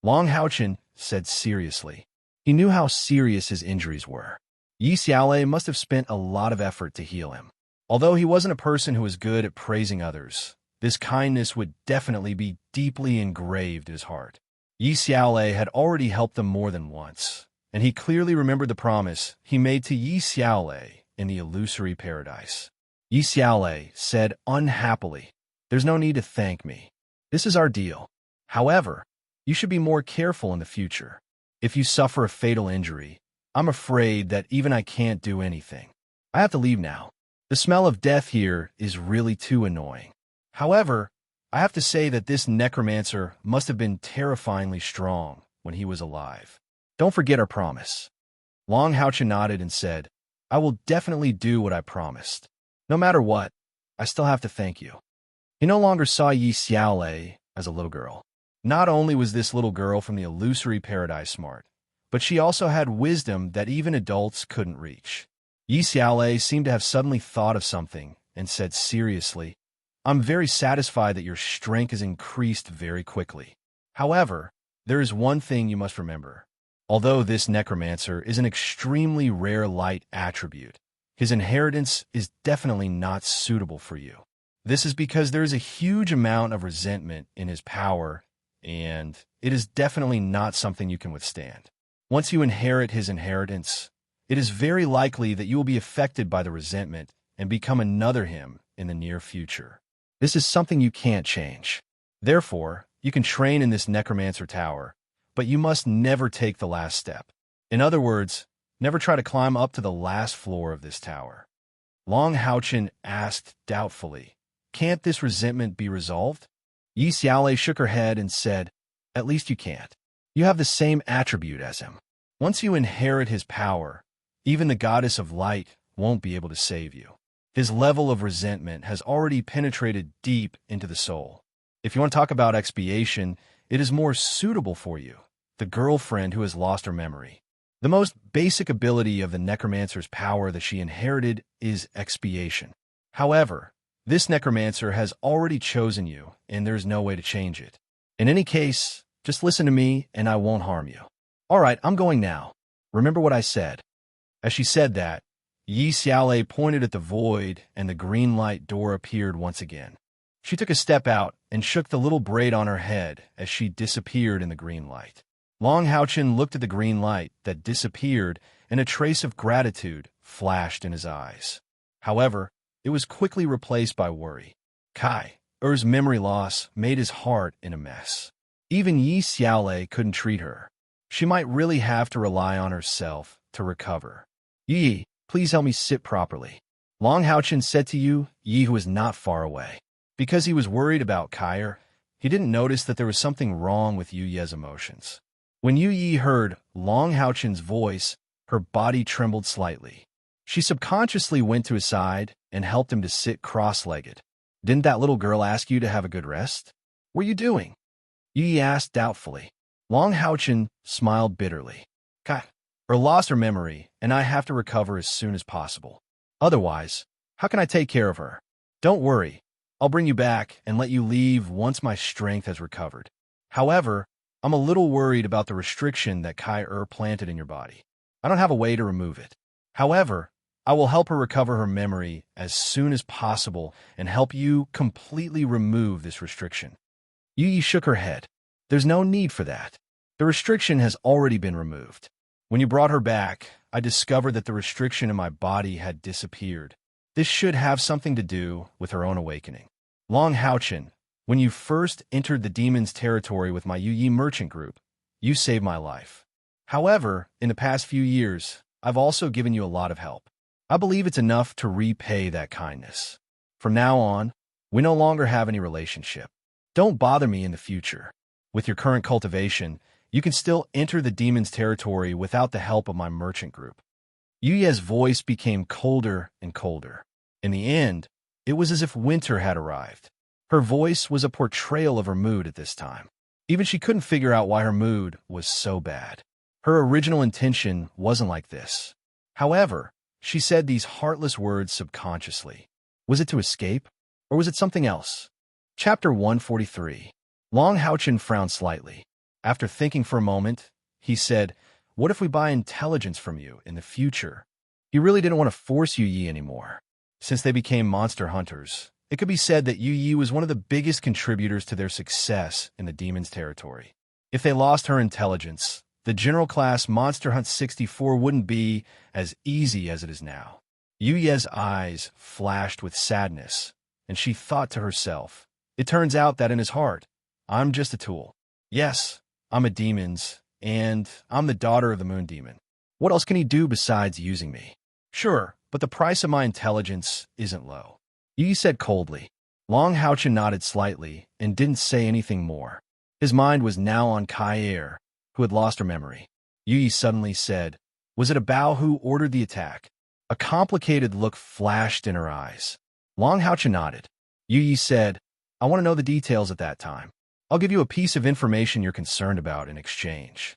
Long Haochen said seriously. He knew how serious his injuries were. Yi Xiaolei must have spent a lot of effort to heal him. Although he wasn't a person who was good at praising others, this kindness would definitely be deeply engraved in his heart. Yi Xiaolei had already helped them more than once, and he clearly remembered the promise he made to Yi Xiaolei in the illusory paradise. Yi Xiaolei said unhappily, There's no need to thank me. This is our deal. However, you should be more careful in the future. If you suffer a fatal injury, I'm afraid that even I can't do anything. I have to leave now. The smell of death here is really too annoying. However, I have to say that this necromancer must have been terrifyingly strong when he was alive. Don't forget our promise. Long Haochen nodded and said, I will definitely do what I promised. No matter what, I still have to thank you. He no longer saw Yi Xiaolei as a little girl. Not only was this little girl from the illusory paradise smart, but she also had wisdom that even adults couldn't reach. Yi Xiaolei seemed to have suddenly thought of something and said seriously, I'm very satisfied that your strength has increased very quickly. However, there is one thing you must remember. Although this necromancer is an extremely rare light attribute, his inheritance is definitely not suitable for you. This is because there is a huge amount of resentment in his power, and it is definitely not something you can withstand. Once you inherit his inheritance, it is very likely that you will be affected by the resentment and become another him in the near future. This is something you can't change. Therefore, you can train in this necromancer tower, but you must never take the last step. In other words, never try to climb up to the last floor of this tower. Long Haochen asked doubtfully, "Can't this resentment be resolved?" Yi Xiaolei shook her head and said, "At least you can't. You have the same attribute as him. Once you inherit his power, even the goddess of light won't be able to save you. His level of resentment has already penetrated deep into the soul. If you want to talk about expiation, it is more suitable for you, the girlfriend who has lost her memory. The most basic ability of the necromancer's power that she inherited is expiation. However, this necromancer has already chosen you, and there's no way to change it. In any case, just listen to me, and I won't harm you. All right, I'm going now. Remember what I said." As she said that, Yi Xiaolei pointed at the void, and the green light door appeared once again. She took a step out and shook the little braid on her head as she disappeared in the green light. Long Haochen looked at the green light that disappeared, and a trace of gratitude flashed in his eyes. However, it was quickly replaced by worry. Kai Er's memory loss made his heart in a mess. Even Yi Xiaolei couldn't treat her. She might really have to rely on herself to recover. "Yi, please help me sit properly," Long Haochen said to Yi, who was not far away. Because he was worried about Kai, he didn't notice that there was something wrong with Yuye's emotions. When Yi heard Long Haochen's voice, her body trembled slightly. She subconsciously went to his side and helped him to sit cross-legged. "Didn't that little girl ask you to have a good rest? What are you doing?" Yi asked doubtfully. Long Haochen smiled bitterly. "Kai lost her memory, and I have to recover as soon as possible. Otherwise, how can I take care of her? Don't worry, I'll bring you back and let you leave once my strength has recovered. However, I'm a little worried about the restriction that Kai planted in your body. I don't have a way to remove it. However, I will help her recover her memory as soon as possible and help you completely remove this restriction." Yi shook her head. "There's no need for that. The restriction has already been removed. When you brought her back, I discovered that the restriction in my body had disappeared. This should have something to do with her own awakening. Long Haochen, when you first entered the demon's territory with my Yi merchant group, you saved my life. However, in the past few years, I've also given you a lot of help. I believe it's enough to repay that kindness. From now on, we no longer have any relationship. Don't bother me in the future. With your current cultivation, you can still enter the demon's territory without the help of my merchant group." Yuye's voice became colder and colder. In the end, it was as if winter had arrived. Her voice was a portrayal of her mood at this time. Even she couldn't figure out why her mood was so bad. Her original intention wasn't like this. However, she said these heartless words subconsciously. Was it to escape, or was it something else? Chapter 143. Long Haochen frowned slightly. After thinking for a moment, he said, "What if we buy intelligence from you in the future?" He really didn't want to force Yi anymore. Since they became monster hunters, it could be said that Yi was one of the biggest contributors to their success in the demon's territory. If they lost her intelligence, the general class Monster Hunt 64 wouldn't be as easy as it is now. Yuye's eyes flashed with sadness, and she thought to herself, "It turns out that in his heart, I'm just a tool. Yes, I'm a demon's, and I'm the daughter of the moon demon. What else can he do besides using me? Sure, but the price of my intelligence isn't low." Yi said coldly. Long Haochen nodded slightly and didn't say anything more. His mind was now on Kai, who had lost her memory. Yi suddenly said, "Was it a Bao who ordered the attack?" A complicated look flashed in her eyes. Long Haochen nodded. Yi said, "I want to know the details at that time. I'll give you a piece of information you're concerned about in exchange."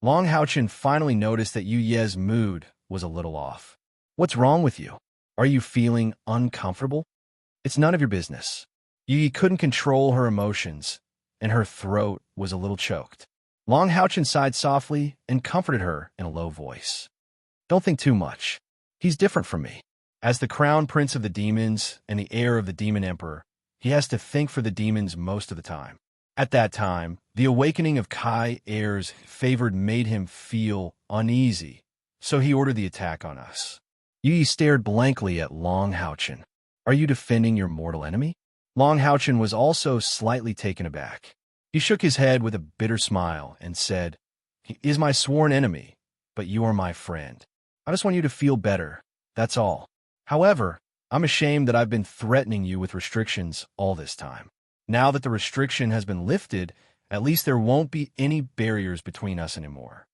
Long Haochen finally noticed that Yuye's mood was a little off. "What's wrong with you? Are you feeling uncomfortable?" "It's none of your business." Yi couldn't control her emotions, and her throat was a little choked. Long Haochen sighed softly and comforted her in a low voice. "Don't think too much. He's different from me. As the crown prince of the demons and the heir of the demon emperor, he has to think for the demons most of the time. At that time, the awakening of Kai Er's favored made him feel uneasy, so he ordered the attack on us. Yi stared blankly at Long Houchin. Are you defending your mortal enemy? Long Houchin was also slightly taken aback. He shook his head with a bitter smile and said, He is my sworn enemy, but you are my friend. I just want you to feel better, that's all. However, I'm ashamed that I've been threatening you with restrictions all this time. Now that the restriction has been lifted, at least there won't be any barriers between us anymore.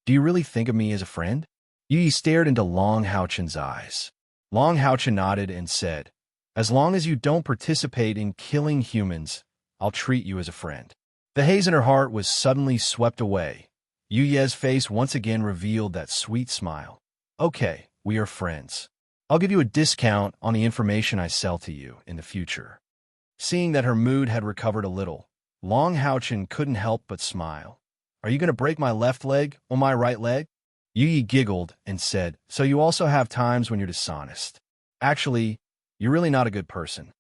Do you really think of me as a friend? Yi stared into Long Houchin's eyes. Long Houchin nodded and said, As long as you don't participate in killing humans, I'll treat you as a friend. The haze in her heart was suddenly swept away. Yu Ye's face once again revealed that sweet smile. Okay, we are friends. I'll give you a discount on the information I sell to you in the future. Seeing that her mood had recovered a little, Long Houchin couldn't help but smile. Are you going to break my left leg or my right leg? Yi giggled and said, So you also have times when you're dishonest. Actually, you're really not a good person.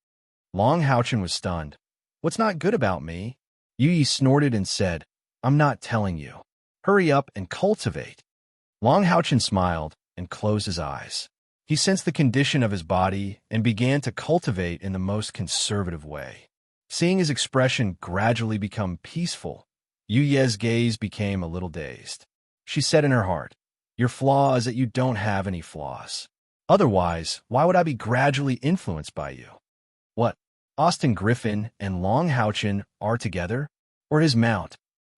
Long Houchin was stunned. What's not good about me? Yi snorted and said, I'm not telling you. Hurry up and cultivate. Long Houchin smiled and closed his eyes. He sensed the condition of his body and began to cultivate in the most conservative way. Seeing his expression gradually become peaceful, Yu Ye's gaze became a little dazed. She said in her heart, Your flaw is that you don't have any flaws. Otherwise, why would I be gradually influenced by you? What? Austin Griffin and Long Houchin are together? Or his mount?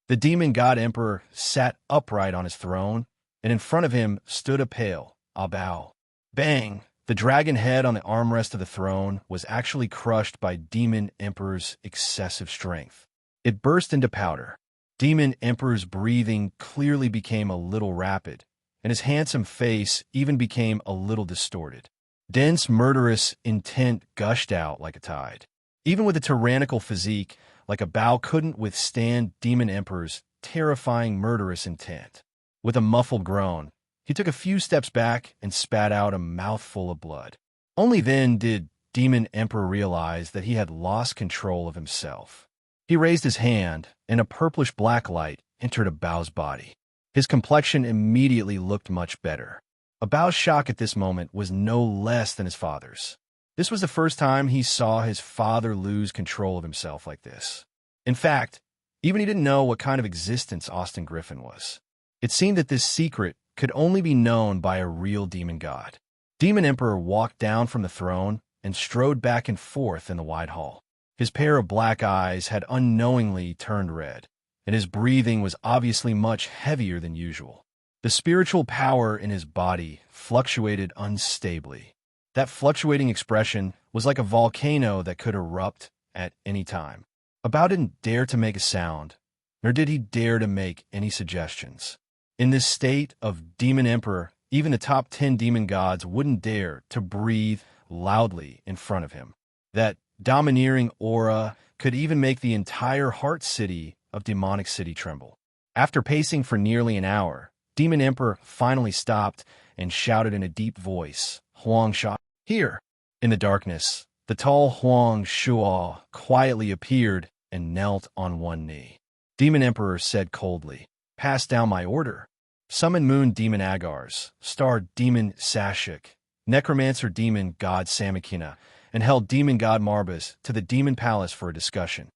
The demon god emperor sat upright on his throne, and in front of him stood a pale, Bao. Bang! The dragon head on the armrest of the throne was actually crushed by Demon Emperor's excessive strength. It burst into powder. Demon Emperor's breathing clearly became a little rapid, and his handsome face even became a little distorted. Dense, murderous intent gushed out like a tide. Even with a tyrannical physique, like a Bao couldn't withstand Demon Emperor's terrifying murderous intent. With a muffled groan, he took a few steps back and spat out a mouthful of blood. Only then did Demon Emperor realize that he had lost control of himself. He raised his hand, and a purplish-black light entered Bao's body. His complexion immediately looked much better. Bao's shock at this moment was no less than his father's. This was the first time he saw his father lose control of himself like this. In fact, even he didn't know what kind of existence Austin Griffin was. It seemed that this secret could only be known by a real demon god. Demon Emperor walked down from the throne and strode back and forth in the wide hall. His pair of black eyes had unknowingly turned red, and his breathing was obviously much heavier than usual. The spiritual power in his body fluctuated unstably. That fluctuating expression was like a volcano that could erupt at any time. Bao didn't dare to make a sound, nor did he dare to make any suggestions. In this state of Demon Emperor, even the top 10 demon gods wouldn't dare to breathe loudly in front of him. That domineering aura could even make the entire heart city of Demonic City tremble. After pacing for nearly an hour, Demon Emperor finally stopped and shouted in a deep voice, Huang Sha, here! In the darkness, the tall Huang Shuo quietly appeared and knelt on one knee. Demon Emperor said coldly, Pass down my order. Summon Moon Demon Agars, Star Demon Sashik, Necromancer Demon God Samakina, and held Demon God Marbas to the Demon Palace for a discussion.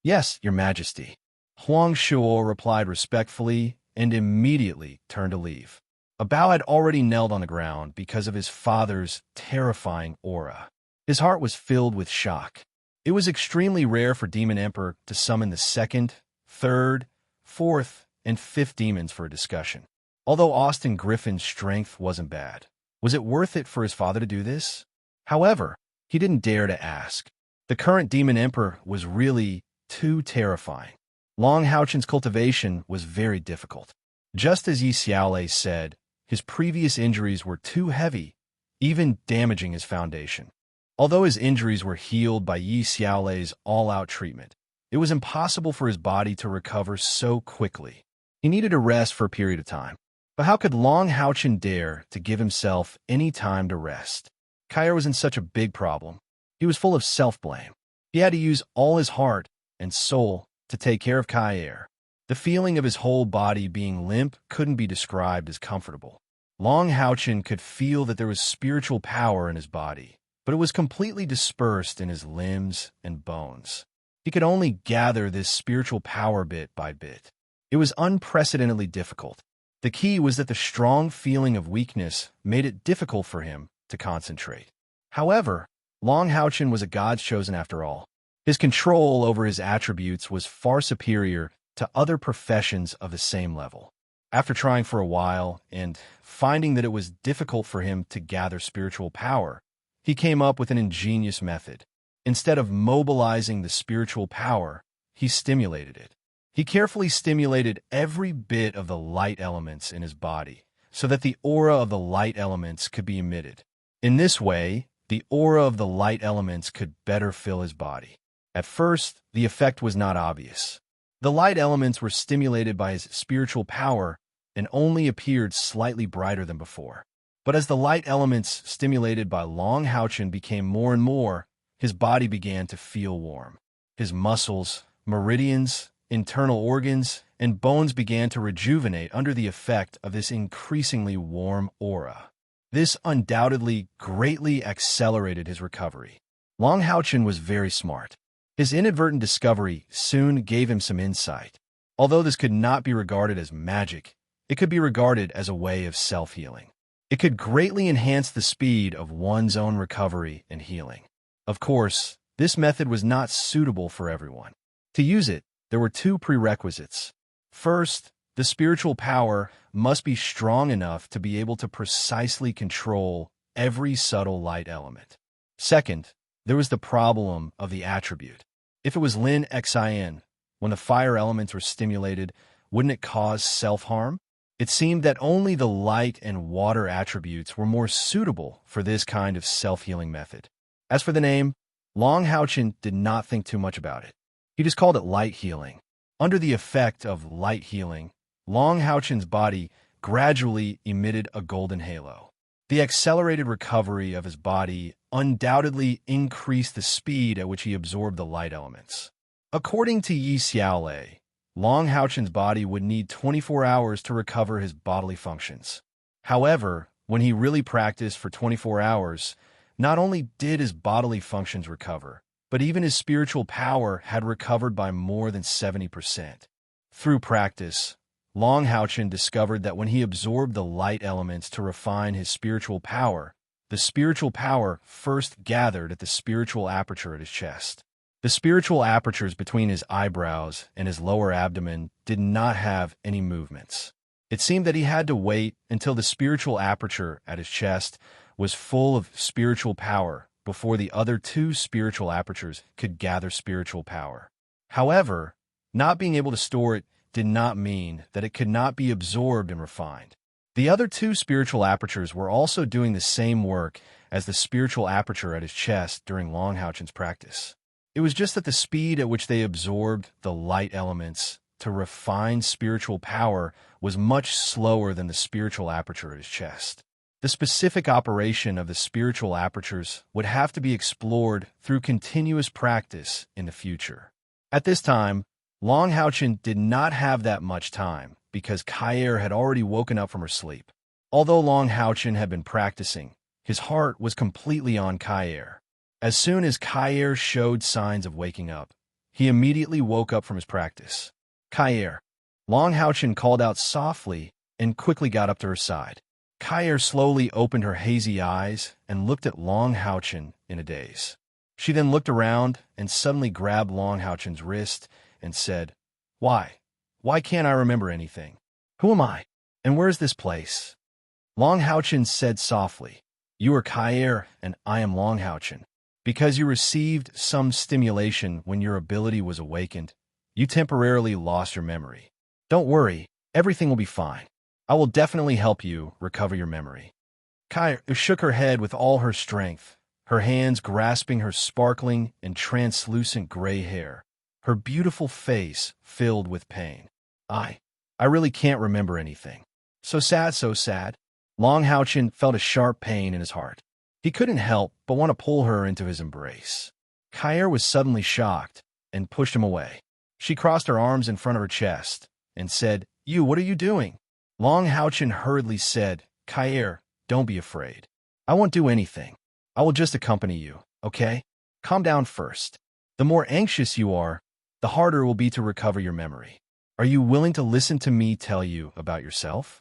Yes, Your Majesty. Huang Shuo replied respectfully and immediately turned to leave. Bao had already knelt on the ground because of his father's terrifying aura. His heart was filled with shock. It was extremely rare for Demon Emperor to summon the second, third, fourth, and fifth demons for a discussion. Although Austin Griffin's strength wasn't bad, was it worth it for his father to do this? However, he didn't dare to ask. The current Demon Emperor was really too terrifying. Long Houchin's cultivation was very difficult. Just as Yi Xiaolei said, his previous injuries were too heavy, even damaging his foundation. Although his injuries were healed by Yi Xiaolei's all-out treatment, it was impossible for his body to recover so quickly. He needed a rest for a period of time. But how could Long Houchin dare to give himself any time to rest? Kyer was in such a big problem. He was full of self-blame. He had to use all his heart and soul to take care of Kair. The feeling of his whole body being limp couldn't be described as comfortable. Long Houchin could feel that there was spiritual power in his body, but it was completely dispersed in his limbs and bones. He could only gather this spiritual power bit by bit. It was unprecedentedly difficult. The key was that the strong feeling of weakness made it difficult for him to concentrate. However, Long Houchin was a god's chosen after all. His control over his attributes was far superior to other professions of the same level. After trying for a while and finding that it was difficult for him to gather spiritual power, he came up with an ingenious method. Instead of mobilizing the spiritual power, he stimulated it. He carefully stimulated every bit of the light elements in his body so that the aura of the light elements could be emitted. In this way, the aura of the light elements could better fill his body. At first, the effect was not obvious. The light elements were stimulated by his spiritual power and only appeared slightly brighter than before. But as the light elements stimulated by Long Houchin became more and more, his body began to feel warm. His muscles, meridians, internal organs, and bones began to rejuvenate under the effect of this increasingly warm aura. This undoubtedly greatly accelerated his recovery. Long Houchin was very smart. His inadvertent discovery soon gave him some insight. Although this could not be regarded as magic, it could be regarded as a way of self-healing. It could greatly enhance the speed of one's own recovery and healing. Of course, this method was not suitable for everyone. To use it, there were two prerequisites. First, the spiritual power must be strong enough to be able to precisely control every subtle light element. Second, there was the problem of the attribute. If it was Lin Xin, when the fire elements were stimulated, wouldn't it cause self-harm? It seemed that only the light and water attributes were more suitable for this kind of self-healing method. As for the name, Long Houchin did not think too much about it. He just called it light healing. Under the effect of light healing, Long Houchin's body gradually emitted a golden halo. The accelerated recovery of his body undoubtedly increased the speed at which he absorbed the light elements. According to Yi Xiaolei, Long Houchin's body would need 24 hours to recover his bodily functions. However, when he really practiced for 24 hours, not only did his bodily functions recover, but even his spiritual power had recovered by more than 70%. Through practice, Long Houchin discovered that when he absorbed the light elements to refine his spiritual power, the spiritual power first gathered at the spiritual aperture at his chest. The spiritual apertures between his eyebrows and his lower abdomen did not have any movements. It seemed that he had to wait until the spiritual aperture at his chest was full of spiritual power before the other two spiritual apertures could gather spiritual power. However, not being able to store it did not mean that it could not be absorbed and refined. The other two spiritual apertures were also doing the same work as the spiritual aperture at his chest during Long Houchin's practice. It was just that the speed at which they absorbed the light elements to refine spiritual power was much slower than the spiritual aperture at his chest. The specific operation of the spiritual apertures would have to be explored through continuous practice in the future. At this time, Long Houchin did not have that much time because Kair had already woken up from her sleep. Although Long Houchin had been practicing, his heart was completely on Kair. As soon as Kair showed signs of waking up, he immediately woke up from his practice. Kair. Long Houchin called out softly and quickly got up to her side. Kair slowly opened her hazy eyes and looked at Long Houchin in a daze. She then looked around and suddenly grabbed Long Houchin's wrist and said, "Why? Why can't I remember anything? Who am I? And where's this place?" Long Houchin said softly, "You are Kair and I am Long Houchin. Because you received some stimulation when your ability was awakened, you temporarily lost your memory. Don't worry, everything will be fine. I will definitely help you recover your memory." Kair shook her head with all her strength, her hands grasping her sparkling and translucent gray hair, her beautiful face filled with pain. I really can't remember anything. So sad, so sad." Long Houchin felt a sharp pain in his heart. He couldn't help but want to pull her into his embrace. Kair was suddenly shocked and pushed him away. She crossed her arms in front of her chest and said, "You, what are you doing?" Long Houchin hurriedly said, "Kair, don't be afraid. I won't do anything. I will just accompany you, okay? Calm down first. The more anxious you are, the harder it will be to recover your memory. Are you willing to listen to me tell you about yourself?"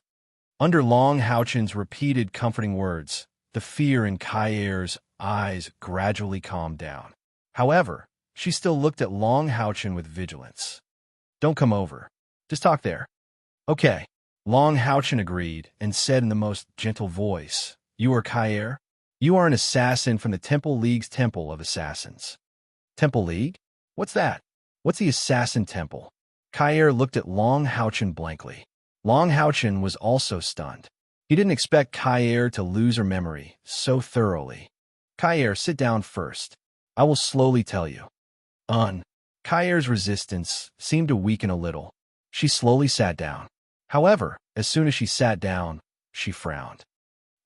Under Long Houchin's repeated comforting words, the fear in Kair's eyes gradually calmed down. However, she still looked at Long Houchin with vigilance. "Don't come over. Just talk there." "Okay." Long Houchin agreed and said in the most gentle voice, "You are Kair? You are an assassin from the Temple League's Temple of Assassins." "Temple League? What's that? What's the Assassin Temple?" Kair looked at Long Houchin blankly. Long Houchin was also stunned. He didn't expect Kair to lose her memory so thoroughly. "Kair, sit down first. I will slowly tell you." Kair's resistance seemed to weaken a little. She slowly sat down. However, as soon as she sat down, she frowned.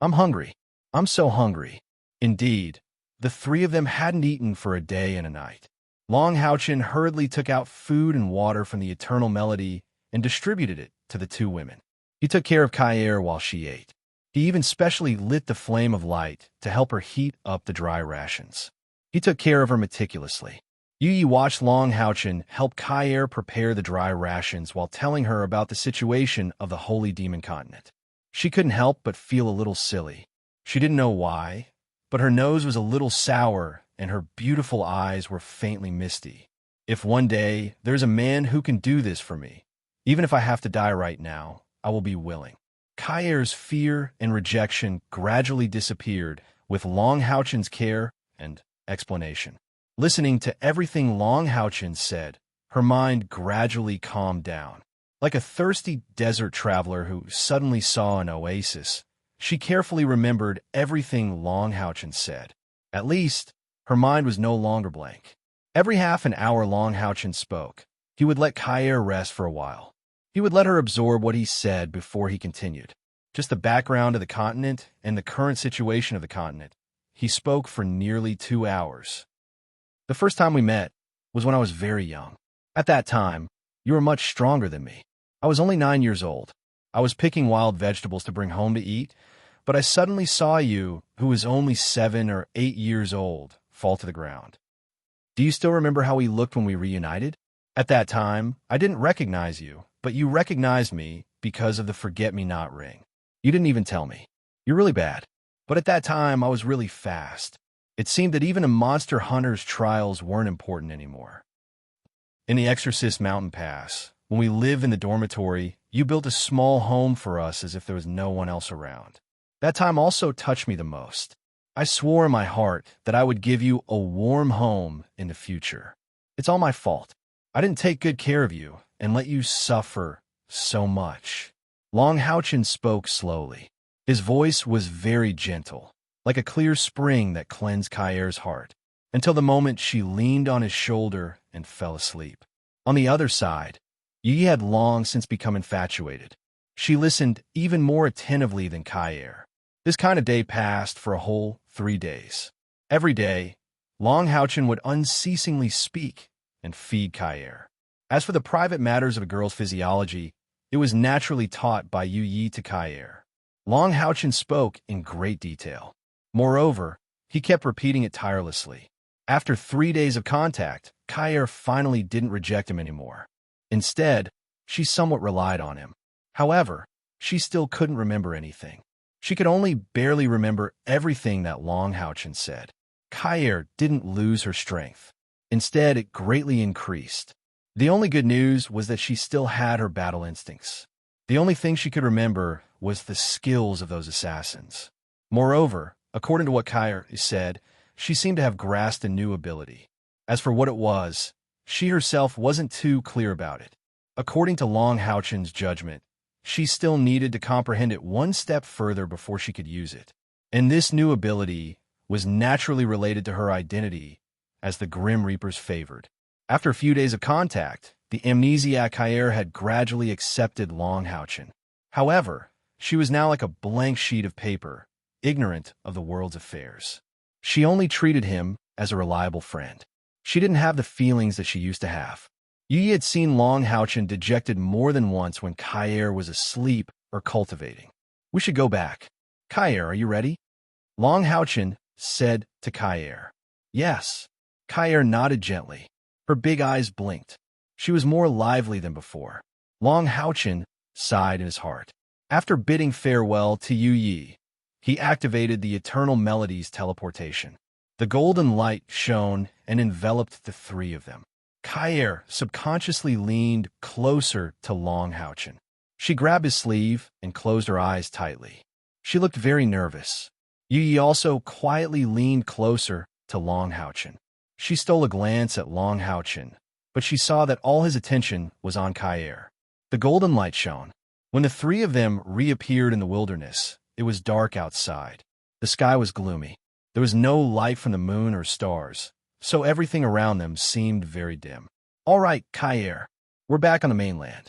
"I'm hungry. I'm so hungry." Indeed, the three of them hadn't eaten for a day and a night. Long Houchin hurriedly took out food and water from the eternal melody and distributed it to the two women. He took care of Kair while she ate. He even specially lit the flame of light to help her heat up the dry rations. He took care of her meticulously. Yi watched Long Houchin help Kair prepare the dry rations while telling her about the situation of the Holy Demon Continent. She couldn't help but feel a little silly. She didn't know why, but her nose was a little sour and her beautiful eyes were faintly misty. "If one day there's a man who can do this for me, even if I have to die right now, I will be willing." Kair's fear and rejection gradually disappeared with Long Houchin's care and explanation. Listening to everything Long Houchin said, her mind gradually calmed down. Like a thirsty desert traveler who suddenly saw an oasis, she carefully remembered everything Long Houchin said. At least, her mind was no longer blank. Every half an hour Long Houchin spoke. He would let Kair rest for a while. He would let her absorb what he said before he continued. Just the background of the continent and the current situation of the continent. He spoke for nearly 2 hours. "The first time we met was when I was very young. At that time, you were much stronger than me. I was only 9 years old. I was picking wild vegetables to bring home to eat, but I suddenly saw you, who was only 7 or 8 years old, fall to the ground. Do you still remember how we looked when we reunited? At that time, I didn't recognize you, but you recognized me because of the forget-me-not ring. You didn't even tell me. You're really bad. But at that time, I was really fast. It seemed that even a monster hunter's trials weren't important anymore. In the Exorcist Mountain Pass, when we lived in the dormitory, you built a small home for us as if there was no one else around. That time also touched me the most. I swore in my heart that I would give you a warm home in the future. It's all my fault. I didn't take good care of you and let you suffer so much." Long Houchin spoke slowly. His voice was very gentle, like a clear spring that cleansed Kair's heart, until the moment she leaned on his shoulder and fell asleep. On the other side, Yi had long since become infatuated. She listened even more attentively than Kair. This kind of day passed for a whole 3 days. Every day, Long Houchin would unceasingly speak and feed Kair. As for the private matters of a girl's physiology, it was naturally taught by Yi to Kair. Long Houchin spoke in great detail. Moreover, he kept repeating it tirelessly. After 3 days of contact, Kair finally didn't reject him anymore. Instead, she somewhat relied on him. However, she still couldn't remember anything. She could only barely remember everything that Long Houchin said. Kair didn't lose her strength. Instead, it greatly increased. The only good news was that she still had her battle instincts. The only thing she could remember was the skills of those assassins. Moreover, according to what Kair said, she seemed to have grasped a new ability. As for what it was, she herself wasn't too clear about it. According to Long Houchin's judgment, she still needed to comprehend it one step further before she could use it. And this new ability was naturally related to her identity as the Grim Reaper's favored. After a few days of contact, the amnesiac Kair had gradually accepted Long Houchin. However, she was now like a blank sheet of paper, ignorant of the world's affairs. She only treated him as a reliable friend. She didn't have the feelings that she used to have. Yi had seen Long Haochen dejected more than once when Kair was asleep or cultivating. We should go back. Kair, are you ready? Long Haochen said to Kair. Yes. Kair nodded gently. Her big eyes blinked. She was more lively than before. Long Haochen sighed in his heart. After bidding farewell to Yu Yi, he activated the Eternal Melodies teleportation. The golden light shone and enveloped the three of them. Kair subconsciously leaned closer to Long Haochen. She grabbed his sleeve and closed her eyes tightly. She looked very nervous. Yu Yi also quietly leaned closer to Long Haochen. She stole a glance at Long Haochen, but she saw that all his attention was on Kair. The golden light shone. When the three of them reappeared in the wilderness, it was dark outside. The sky was gloomy. There was no light from the moon or stars, so everything around them seemed very dim. All right, Kair, we're back on the mainland.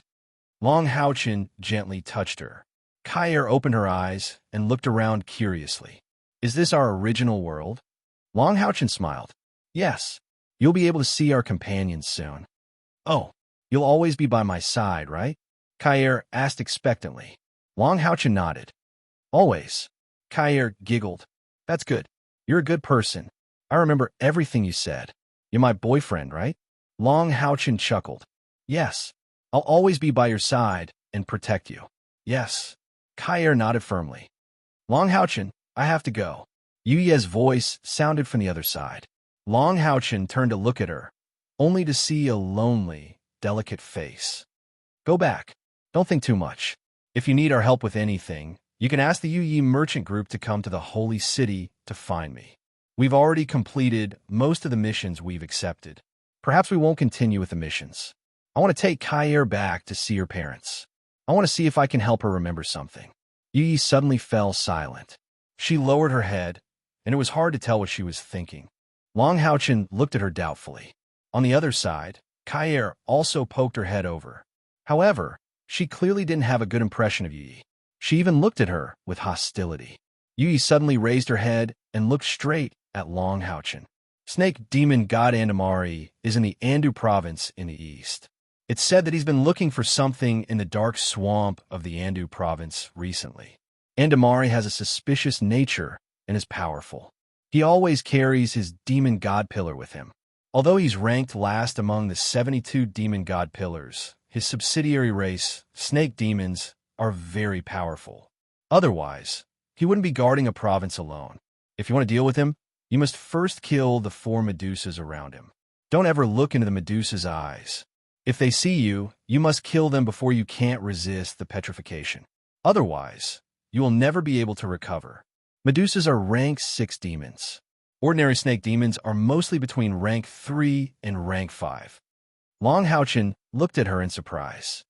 Long Haochen gently touched her. Kair opened her eyes and looked around curiously. Is this our original world? Long Haochen smiled. Yes, you'll be able to see our companions soon. Oh, you'll always be by my side, right? Kair asked expectantly. Long Haochen nodded. Always. Kair giggled. That's good. You're a good person. I remember everything you said. You're my boyfriend, right? Long Haochen chuckled. Yes, I'll always be by your side and protect you. Yes. Kair nodded firmly. Long Haochen, I have to go. Yu Ye's voice sounded from the other side. Long Haochen turned to look at her, only to see a lonely, delicate face. Go back. Don't think too much. If you need our help with anything, you can ask the Yu Yi merchant group to come to the holy city to find me. We've already completed most of the missions we've accepted. Perhaps we won't continue with the missions. I want to take Kair back to see her parents. I want to see if I can help her remember something. Yu Yi suddenly fell silent. She lowered her head, and it was hard to tell what she was thinking. Long Haochen looked at her doubtfully. On the other side, Kair also poked her head over. However, she clearly didn't have a good impression of Yu Yi. She even looked at her with hostility. Yu Yi suddenly raised her head and looked straight at Long Haochen. Snake demon god Andamari is in the Andu province in the east. It's said that he's been looking for something in the dark swamp of the Andu province recently. Andamari has a suspicious nature and is powerful. He always carries his demon god pillar with him. Although he's ranked last among the 72 demon god pillars, his subsidiary race, snake demons, are very powerful. Otherwise, he wouldn't be guarding a province alone. If you want to deal with him, you must first kill the 4 Medusas around him. Don't ever look into the Medusa's eyes. If they see you, you must kill them before you can't resist the petrification. Otherwise, you will never be able to recover. Medusas are rank 6 demons. Ordinary snake demons are mostly between rank 3 and rank 5. Long Haochen looked at her in surprise.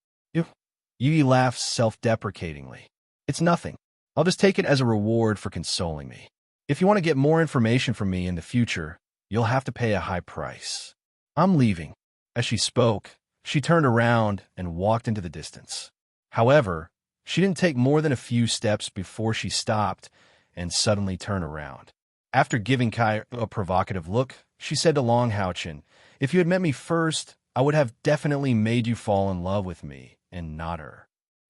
Yu Yi laughed self-deprecatingly. It's nothing. I'll just take it as a reward for consoling me. If you want to get more information from me in the future, you'll have to pay a high price. I'm leaving. As she spoke, she turned around and walked into the distance. However, she didn't take more than a few steps before she stopped and suddenly turned around. After giving Kai a provocative look, she said to Long Haochen, if you had met me first, I would have definitely made you fall in love with me, and not her.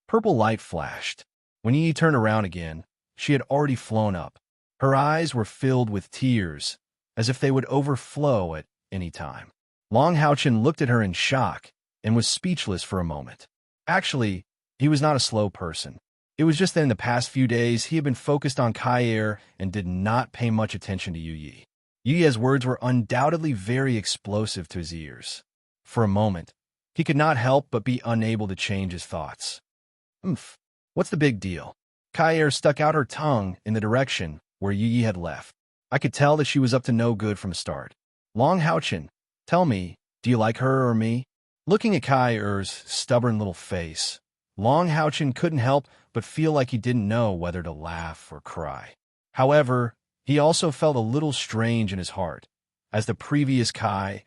Purple light flashed. When Yi turned around again, she had already flown up. Her eyes were filled with tears, as if they would overflow at any time. Long Haochen looked at her in shock and was speechless for a moment. Actually, he was not a slow person. It was just that in the past few days, he had been focused on Kair and did not pay much attention to Yu Yi. Yu Yi's words were undoubtedly very explosive to his ears. For a moment, he could not help but be unable to change his thoughts. What's the big deal? Kair stuck out her tongue in the direction where Yu Yi had left. I could tell that she was up to no good from the start. Long Haochen, tell me, do you like her or me? Looking at Kair's stubborn little face, Long Haochen couldn't help but feel like he didn't know whether to laugh or cry. However, he also felt a little strange in his heart, as the previous Kair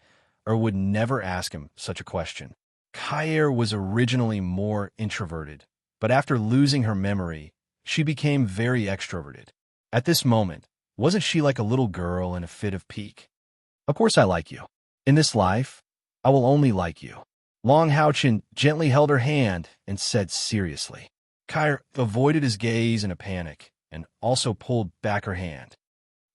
would never ask him such a question. Kair was originally more introverted, but after losing her memory, she became very extroverted. At this moment, wasn't she like a little girl in a fit of pique? Of course I like you. In this life, I will only like you. Long Haochen gently held her hand and said seriously. Kai avoided his gaze in a panic and also pulled back her hand.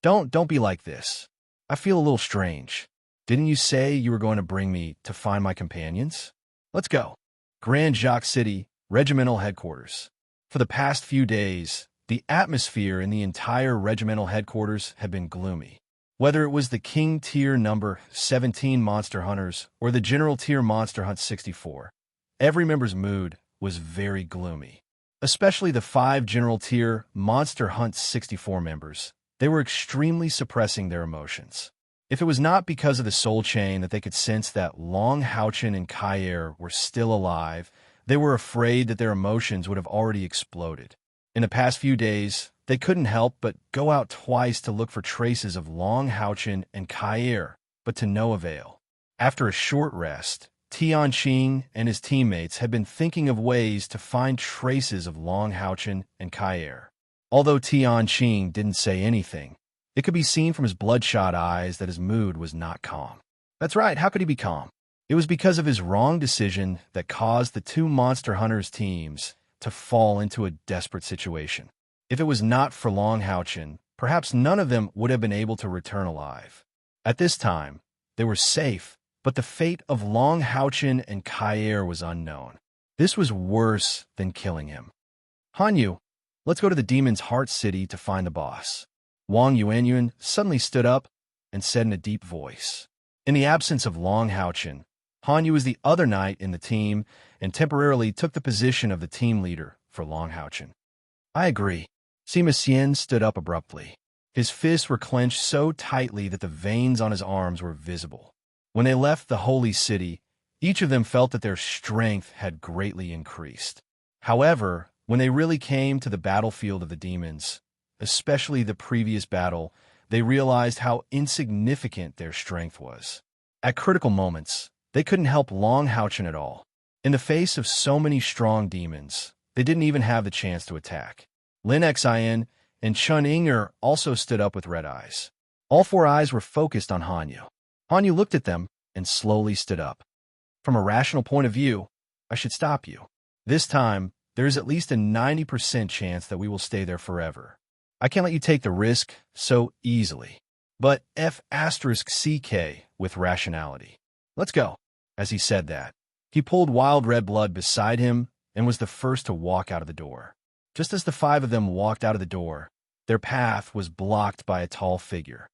Don't be like this. I feel a little strange. Didn't you say you were going to bring me to find my companions? Let's go. Grand Jacques City, regimental headquarters. For the past few days, the atmosphere in the entire regimental headquarters had been gloomy. Whether it was the King Tier number 17 Monster Hunters or the General Tier Monster Hunt 64, every member's mood was very gloomy. Especially the 5 General Tier Monster Hunt 64 members. They were extremely suppressing their emotions. If it was not because of the soul chain that they could sense that Long Haochen and Kair were still alive, they were afraid that their emotions would have already exploded. In the past few days, they couldn't help but go out twice to look for traces of Long Haochen and Kair, but to no avail. After a short rest, Tianqing and his teammates had been thinking of ways to find traces of Long Haochen and Kair. Although Tianqing didn't say anything, it could be seen from his bloodshot eyes that his mood was not calm. That's right, how could he be calm? It was because of his wrong decision that caused the 2 Monster Hunters teams to fall into a desperate situation. If it was not for Long Haochen, perhaps none of them would have been able to return alive. At this time, they were safe, but the fate of Long Haochen and Kair was unknown. This was worse than killing him. Hanyu, let's go to the Demon's Heart City to find the boss. Wang Yuanyuan suddenly stood up and said in a deep voice. In the absence of Long Haochen, Hanyu was the other knight in the team and temporarily took the position of the team leader for Long Haochen. I agree. Sima Xian stood up abruptly. His fists were clenched so tightly that the veins on his arms were visible. When they left the holy city, each of them felt that their strength had greatly increased. However, when they really came to the battlefield of the demons, especially the previous battle, they realized how insignificant their strength was. At critical moments, they couldn't help Long Haochen at all. In the face of so many strong demons, they didn't even have the chance to attack. Lin Xian and Chun Inger also stood up with red eyes. All 4 eyes were focused on Hanyu. Hanyu looked at them and slowly stood up. From a rational point of view, I should stop you. This time, there is at least a 90% chance that we will stay there forever. I can't let you take the risk so easily. But F*CK with rationality. Let's go. As he said that, he pulled Wild Red Blood beside him and was the first to walk out of the door. Just as the 5 of them walked out of the door, their path was blocked by a tall figure.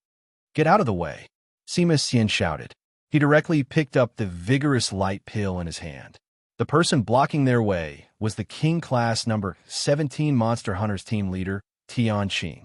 Get out of the way, Sima Xian shouted. He directly picked up the vigorous light pill in his hand. The person blocking their way was the King Class number 17 Monster Hunters team leader, Tianqing.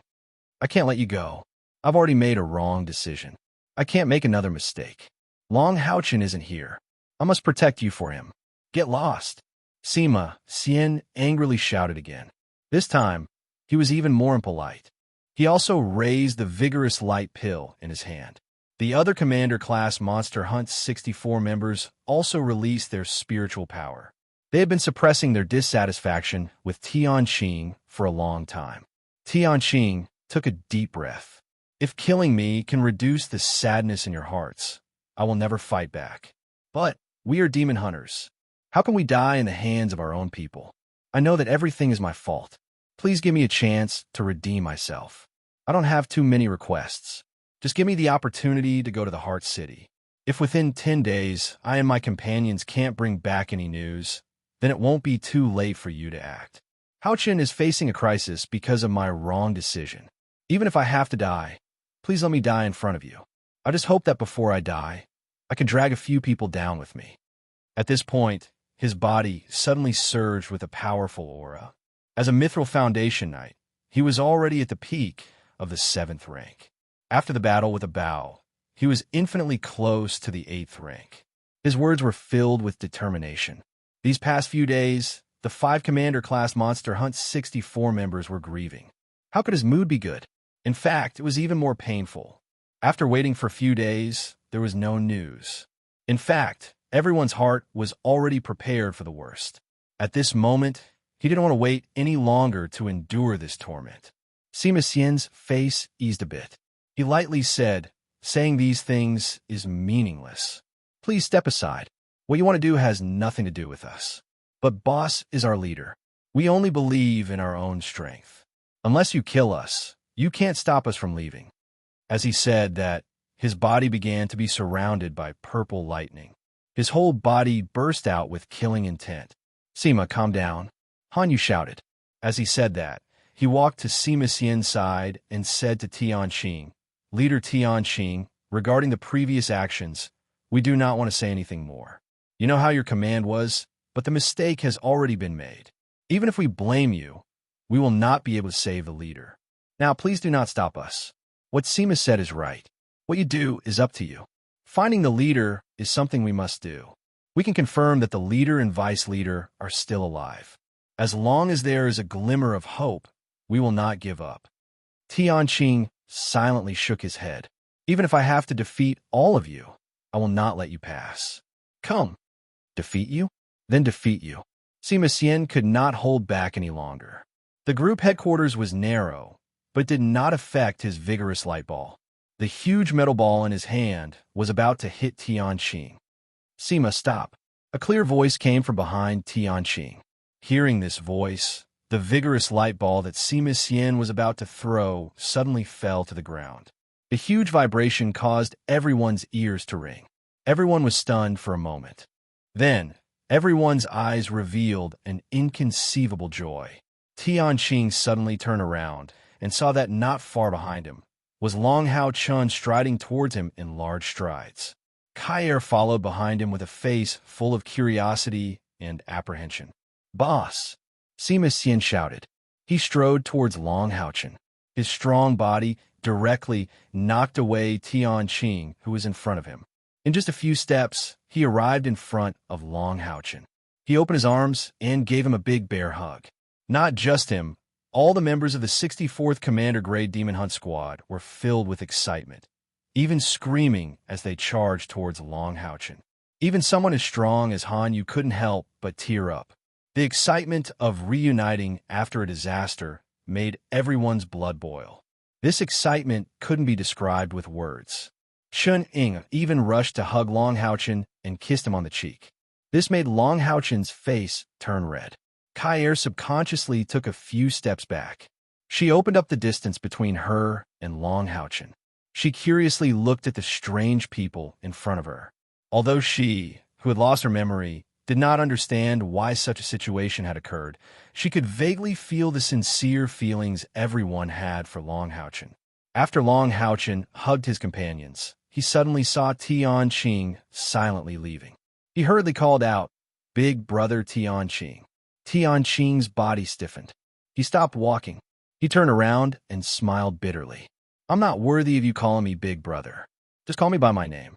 I can't let you go. I've already made a wrong decision. I can't make another mistake. Long Haochen isn't here. I must protect you for him. Get lost. Sima Xian angrily shouted again. This time, he was even more impolite. He also raised the vigorous light pill in his hand. The other Commander Class Monster Hunt 64 members also released their spiritual power. They had been suppressing their dissatisfaction with Tianqing for a long time. Tianqing took a deep breath. If killing me can reduce the sadness in your hearts, I will never fight back. But we are demon hunters. How can we die in the hands of our own people? I know that everything is my fault. Please give me a chance to redeem myself. I don't have too many requests. Just give me the opportunity to go to the Heart City. If within 10 days I and my companions can't bring back any news, then it won't be too late for you to act. Haochen is facing a crisis because of my wrong decision. Even if I have to die, please let me die in front of you. I just hope that before I die, I can drag a few people down with me. At this point, his body suddenly surged with a powerful aura. As a Mithril Foundation Knight, he was already at the peak of the 7th rank. After the battle with a bow, he was infinitely close to the 8th rank. His words were filled with determination. These past few days, the 5 Commander Class Monster Hunt 64 members were grieving. How could his mood be good? In fact, it was even more painful. After waiting for a few days, there was no news. In fact, everyone's heart was already prepared for the worst. At this moment, he didn't want to wait any longer to endure this torment. Sima Xian's face eased a bit. He lightly said, saying these things is meaningless. Please step aside. What you want to do has nothing to do with us. But boss is our leader. We only believe in our own strength. Unless you kill us, you can't stop us from leaving." As he said that, his body began to be surrounded by purple lightning. His whole body burst out with killing intent. "Sima, calm down," Hanyu shouted. As he said that, he walked to Sima Xian's side and said to Tianqing, "Leader Tianqing, regarding the previous actions, we do not want to say anything more. You know how your command was, but the mistake has already been made. Even if we blame you, we will not be able to save the leader. Now, please do not stop us. What Sima said is right. What you do is up to you. Finding the leader is something we must do. We can confirm that the leader and vice leader are still alive. As long as there is a glimmer of hope, we will not give up." Tianqing silently shook his head. "Even if I have to defeat all of you, I will not let you pass." "Come." "Defeat you? Then defeat you." Sima Xian could not hold back any longer. The group headquarters was narrow, but did not affect his vigorous light ball. The huge metal ball in his hand was about to hit Tianqing. "Sima, stop." A clear voice came from behind Tianqing. Hearing this voice, the vigorous light ball that Sima Xian was about to throw suddenly fell to the ground. A huge vibration caused everyone's ears to ring. Everyone was stunned for a moment. Then, everyone's eyes revealed an inconceivable joy. Tianqing suddenly turned around and saw that not far behind him was Long Hao Chun striding towards him in large strides. Kair followed behind him with a face full of curiosity and apprehension. "Boss!" Sima Xian shouted. He strode towards Long Hao Chun. His strong body directly knocked away Tianqing, who was in front of him. In just a few steps, he arrived in front of Long Hao Chun. He opened his arms and gave him a big bear hug. Not just him, all the members of the 64th Commander Grade Demon Hunt Squad were filled with excitement, even screaming as they charged towards Long Hao Chun. Even someone as strong as Hanyu couldn't help but tear up. The excitement of reuniting after a disaster made everyone's blood boil. This excitement couldn't be described with words. Chun Ying even rushed to hug Long Hao Chun and kissed him on the cheek. This made Long Hao Chun's face turn red. Kair subconsciously took a few steps back. She opened up the distance between her and Long Hao Chun. She curiously looked at the strange people in front of her. Although she, who had lost her memory, did not understand why such a situation had occurred, she could vaguely feel the sincere feelings everyone had for Long Hao Chun. After Long Hao Chun hugged his companions, he suddenly saw Tianqing silently leaving. He hurriedly called out, "Big brother Tianqing." Tianqing's body stiffened. He stopped walking. He turned around and smiled bitterly. "I'm not worthy of you calling me big brother. Just call me by my name."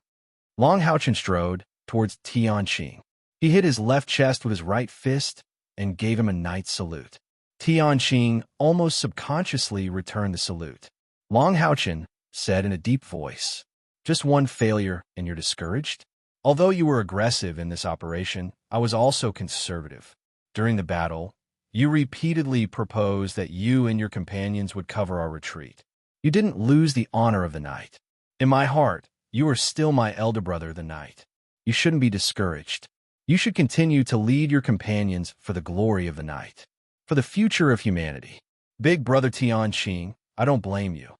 Long Hao Chun strode towards Tianqing. He hit his left chest with his right fist and gave him a knight's salute. Tianqing almost subconsciously returned the salute. Long Hao Chun said in a deep voice, "Just one failure and you're discouraged? Although you were aggressive in this operation, I was also conservative. During the battle, you repeatedly proposed that you and your companions would cover our retreat. You didn't lose the honor of the knight. In my heart, you are still my elder brother, the knight. You shouldn't be discouraged. You should continue to lead your companions for the glory of the knight, for the future of humanity. Big brother Tianqing, I don't blame you."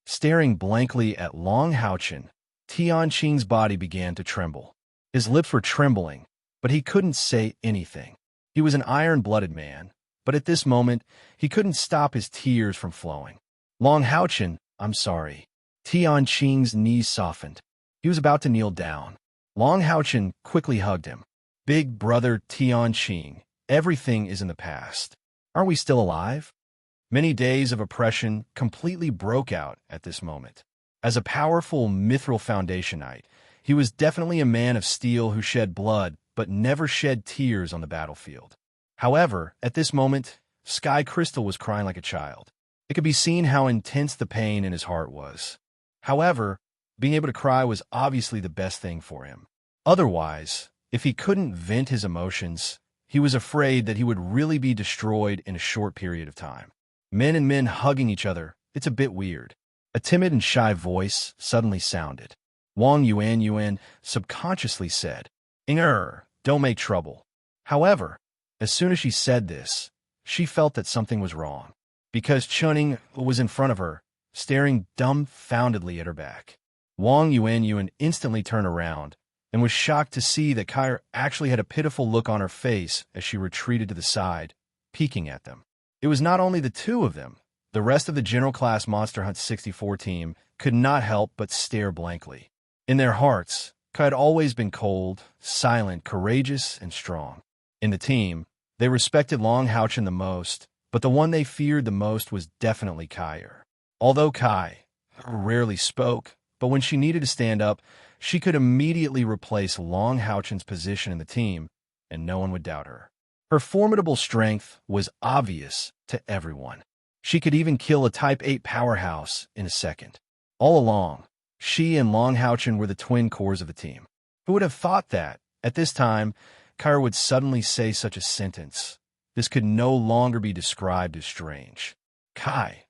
Staring blankly at Long Hao Chun, Tianqing's body began to tremble. His lips were trembling, but he couldn't say anything. He was an iron-blooded man, but at this moment, he couldn't stop his tears from flowing. "Long Hao Chun, I'm sorry." Tianqing's knees softened. He was about to kneel down. Long Hao Chun quickly hugged him. "Big brother Tianqing, everything is in the past. Aren't we still alive?" Many days of oppression completely broke out at this moment. As a powerful mithril foundationite, he was definitely a man of steel who shed blood but never shed tears on the battlefield. However, at this moment, Sky Crystal was crying like a child. It could be seen how intense the pain in his heart was. However, being able to cry was obviously the best thing for him. Otherwise, if he couldn't vent his emotions, he was afraid that he would really be destroyed in a short period of time. Men and men hugging each other, it's a bit weird. A timid and shy voice suddenly sounded. Wang Yuan subconsciously said, Don't make trouble. However, as soon as she said this, she felt that something was wrong, because Chunning was in front of her, staring dumbfoundedly at her back. Wang Yuan instantly turned around and was shocked to see that Kai actually had a pitiful look on her face as she retreated to the side, peeking at them. It was not only the two of them. The rest of the General Class Monster Hunt 64 team could not help but stare blankly. In their hearts, Kai had always been cold, silent, courageous, and strong. In the team, they respected Long Houchin the most, but the one they feared the most was definitely Kai. Although Kai rarely spoke, but when she needed to stand up, she could immediately replace Long Houchin's position in the team, and no one would doubt her. Her formidable strength was obvious to everyone. She could even kill a Type 8 powerhouse in a second. All along, she and Long Houchin were the twin cores of the team. Who would have thought that, at this time, Kai would suddenly say such a sentence? This could no longer be described as strange. Kai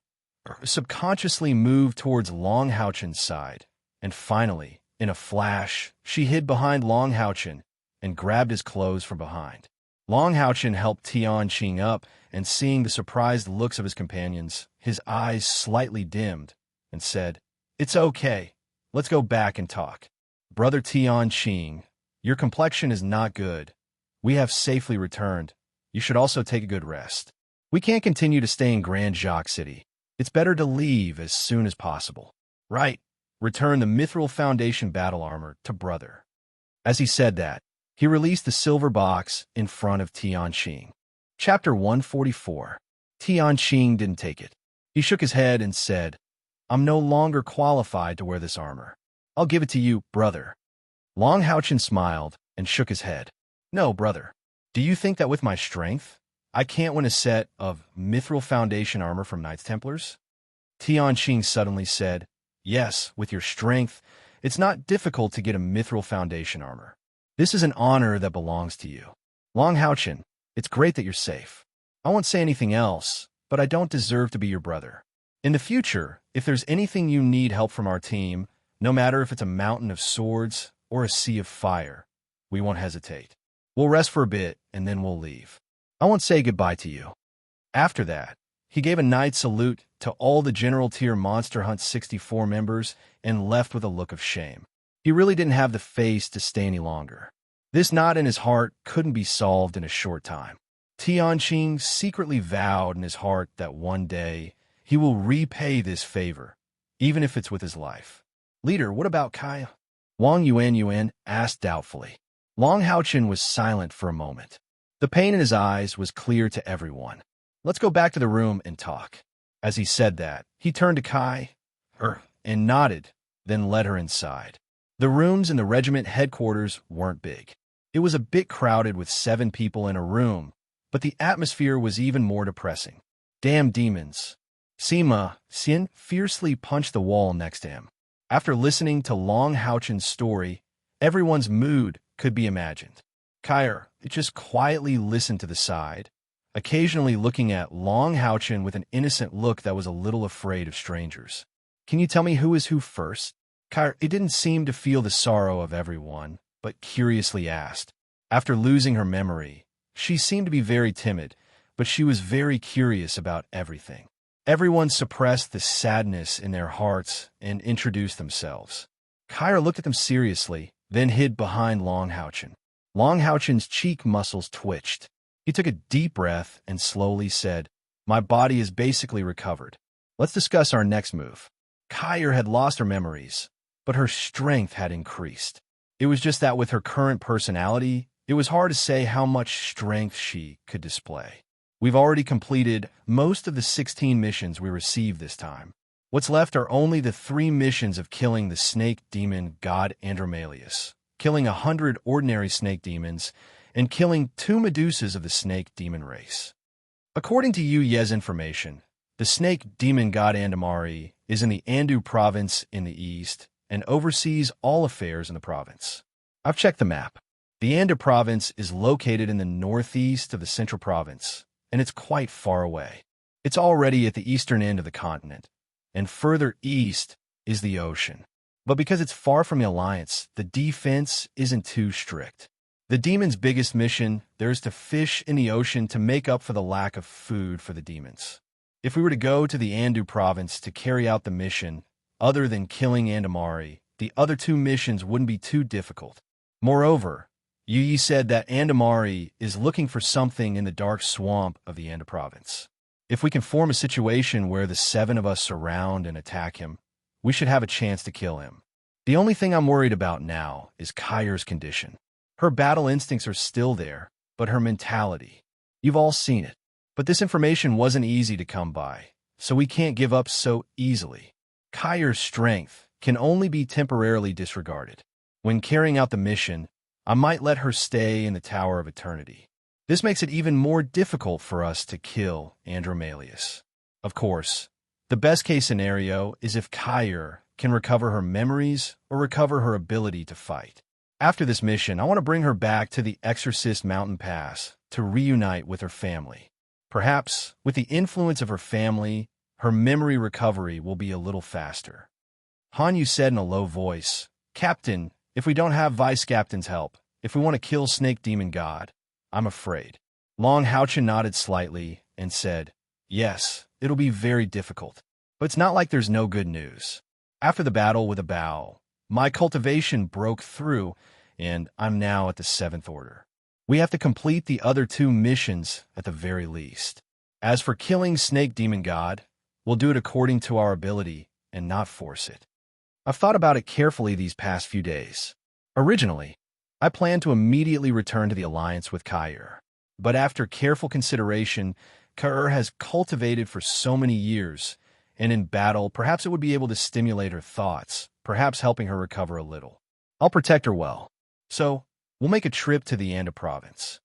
subconsciously moved towards Long Houchin's side, and finally, in a flash, she hid behind Long Houchin and grabbed his clothes from behind. Long Houchin helped Tianqing up, and seeing the surprised looks of his companions, his eyes slightly dimmed, and said, "It's okay. Let's go back and talk. Brother Tianqing, your complexion is not good. We have safely returned. You should also take a good rest. We can't continue to stay in Grand Jacques City. It's better to leave as soon as possible." "Right. Return the Mithril Foundation battle armor to Brother." As he said that, he released the silver box in front of Tianqing. Chapter 144. Tianqing didn't take it. He shook his head and said, "I'm no longer qualified to wear this armor. I'll give it to you, brother." Long Houchin smiled and shook his head. "No, brother. Do you think that with my strength, I can't win a set of Mithril Foundation armor from Knights Templars?" Tianqing suddenly said, "Yes, with your strength, it's not difficult to get a Mithril Foundation armor. This is an honor that belongs to you. Long Houchin, it's great that you're safe. I won't say anything else, but I don't deserve to be your brother. In the future, if there's anything you need help from our team, no matter if it's a mountain of swords or a sea of fire, we won't hesitate. We'll rest for a bit, and then we'll leave. I won't say goodbye to you." After that, he gave a knight salute to all the General Tier Monster Hunt 64 members and left with a look of shame. He really didn't have the face to stay any longer. This knot in his heart couldn't be solved in a short time. Tianqing secretly vowed in his heart that one day he will repay this favor, even if it's with his life. "Leader, what about Kai?" Wang Yuan asked doubtfully. Long Houchin was silent for a moment. The pain in his eyes was clear to everyone. "Let's go back to the room and talk." As he said that, he turned to Kai and nodded, then led her inside. The rooms in the regiment headquarters weren't big. It was a bit crowded with 7 people in a room, but the atmosphere was even more depressing. "Damn demons." Sima Xian fiercely punched the wall next to him. After listening to Long Houchin's story, everyone's mood could be imagined. Kai just quietly listened to the side, occasionally looking at Long Houchin with an innocent look that was a little afraid of strangers. "Can you tell me who is who first?" Kai didn't seem to feel the sorrow of everyone, but curiously asked. After losing her memory, she seemed to be very timid, but she was very curious about everything. Everyone suppressed the sadness in their hearts and introduced themselves. Kai looked at them seriously, then hid behind Long Houchin. Long Houchin's cheek muscles twitched. He took a deep breath and slowly said, "My body is basically recovered. Let's discuss our next move." Kai had lost her memories, but her strength had increased. It was just that with her current personality, it was hard to say how much strength she could display. "We've already completed most of the 16 missions we received this time. What's left are only the 3 missions of killing the snake demon god Andromalius, killing 100 ordinary snake demons, and killing 2 Medusas of the snake demon race. According to Yu Ye's information, the snake demon god Andamari is in the Andu province in the east and oversees all affairs in the province. I've checked the map. The Andu province is located in the northeast of the central province, and it's quite far away. It's already at the eastern end of the continent, and further east is the ocean. But because it's far from the alliance, the defense isn't too strict. The demons' biggest mission there is to fish in the ocean to make up for the lack of food for the demons. If we were to go to the Andu province to carry out the mission, other than killing Andamari, the other two missions wouldn't be too difficult. Moreover, Yi said that Andamari is looking for something in the dark swamp of the Anda province. If we can form a situation where the 7 of us surround and attack him, we should have a chance to kill him. The only thing I'm worried about now is Kyr's condition. Her battle instincts are still there, but her mentality. You've all seen it. But this information wasn't easy to come by, so we can't give up so easily. Kyr's strength can only be temporarily disregarded. When carrying out the mission, I might let her stay in the Tower of Eternity. This makes it even more difficult for us to kill Andromalius. Of course, the best-case scenario is if Kyr can recover her memories or recover her ability to fight. After this mission, I want to bring her back to the Exorcist Mountain Pass to reunite with her family. Perhaps, with the influence of her family, her memory recovery will be a little faster. Hanyu said in a low voice, "Captain, if we don't have Vice Captain's help, if we want to kill Snake Demon God, I'm afraid." Long Haochen nodded slightly and said, "Yes, it'll be very difficult. But it's not like there's no good news." After the battle with a bow, my cultivation broke through, and I'm now at the 7th Order. We have to complete the other 2 missions at the very least. As for killing Snake Demon God, we'll do it according to our ability and not force it. I've thought about it carefully these past few days. Originally, I planned to immediately return to the alliance with Kyr. But after careful consideration, Kyr has cultivated for so many years, and in battle, perhaps it would be able to stimulate her thoughts, perhaps helping her recover a little. I'll protect her well. So, we'll make a trip to the Anda province.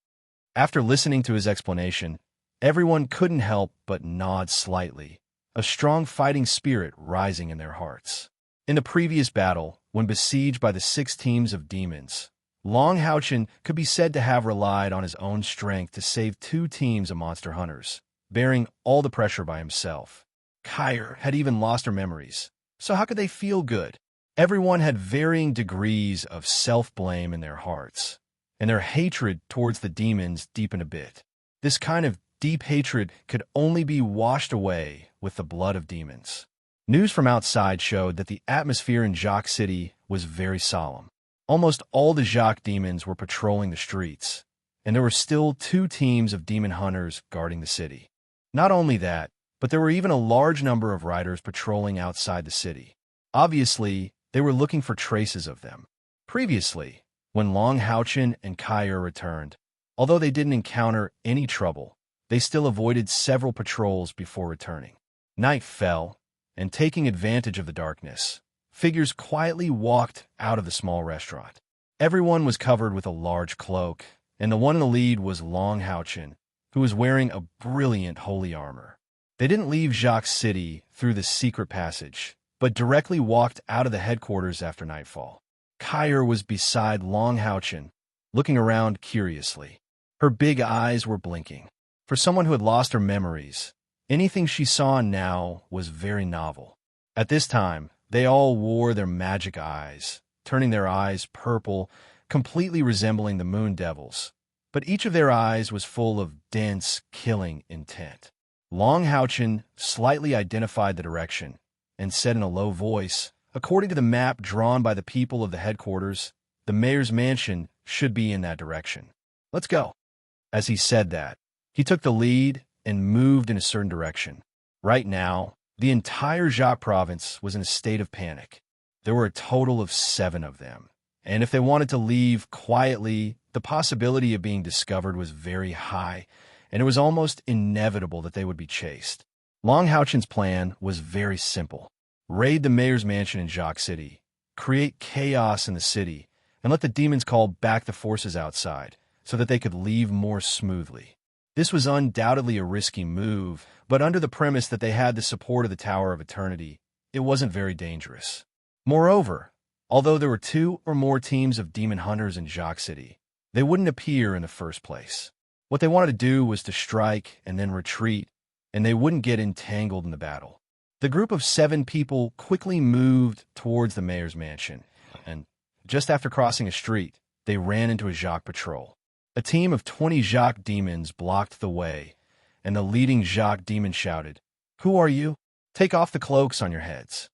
After listening to his explanation, everyone couldn't help but nod slightly, a strong fighting spirit rising in their hearts. In the previous battle, when besieged by the 6 teams of demons, Long Haochen could be said to have relied on his own strength to save 2 teams of monster hunters, bearing all the pressure by himself. Kyr had even lost her memories, so how could they feel good? Everyone had varying degrees of self-blame in their hearts, and their hatred towards the demons deepened a bit. This kind of deep hatred could only be washed away with the blood of demons. News from outside showed that the atmosphere in Jacques City was very solemn. Almost all the Jacques demons were patrolling the streets, and there were still 2 teams of demon hunters guarding the city. Not only that, but there were even a large number of riders patrolling outside the city. Obviously, they were looking for traces of them. Previously, when Long Haochen and Kyr returned, although they didn't encounter any trouble, they still avoided several patrols before returning. Night fell, and taking advantage of the darkness, figures quietly walked out of the small restaurant. Everyone was covered with a large cloak, and the one in the lead was Long Haochen, who was wearing a brilliant holy armor. They didn't leave Jacques City through the secret passage, but directly walked out of the headquarters after nightfall. Kyr was beside Long Haochen, looking around curiously. Her big eyes were blinking. For someone who had lost her memories, anything she saw now was very novel. At this time, they all wore their magic eyes, turning their eyes purple, completely resembling the moon devils. But each of their eyes was full of dense, killing intent. Long Haochen slightly identified the direction and said in a low voice, "According to the map drawn by the people of the headquarters, the mayor's mansion should be in that direction. Let's go." As he said that, he took the lead and moved in a certain direction. Right now, the entire Jacques province was in a state of panic. There were a total of 7 of them, and if they wanted to leave quietly, the possibility of being discovered was very high, and it was almost inevitable that they would be chased. Long Haochen's plan was very simple. Raid the mayor's mansion in Jacques City, create chaos in the city, and let the demons call back the forces outside so that they could leave more smoothly. This was undoubtedly a risky move, but under the premise that they had the support of the Tower of Eternity, it wasn't very dangerous. Moreover, although there were 2 or more teams of demon hunters in Jacques City, they wouldn't appear in the first place. What they wanted to do was to strike and then retreat, and they wouldn't get entangled in the battle. The group of 7 people quickly moved towards the mayor's mansion, and just after crossing a street, they ran into a Jacques patrol. A team of 20 Jacques demons blocked the way, and the leading Jacques demon shouted, "Who are you? Take off the cloaks on your heads."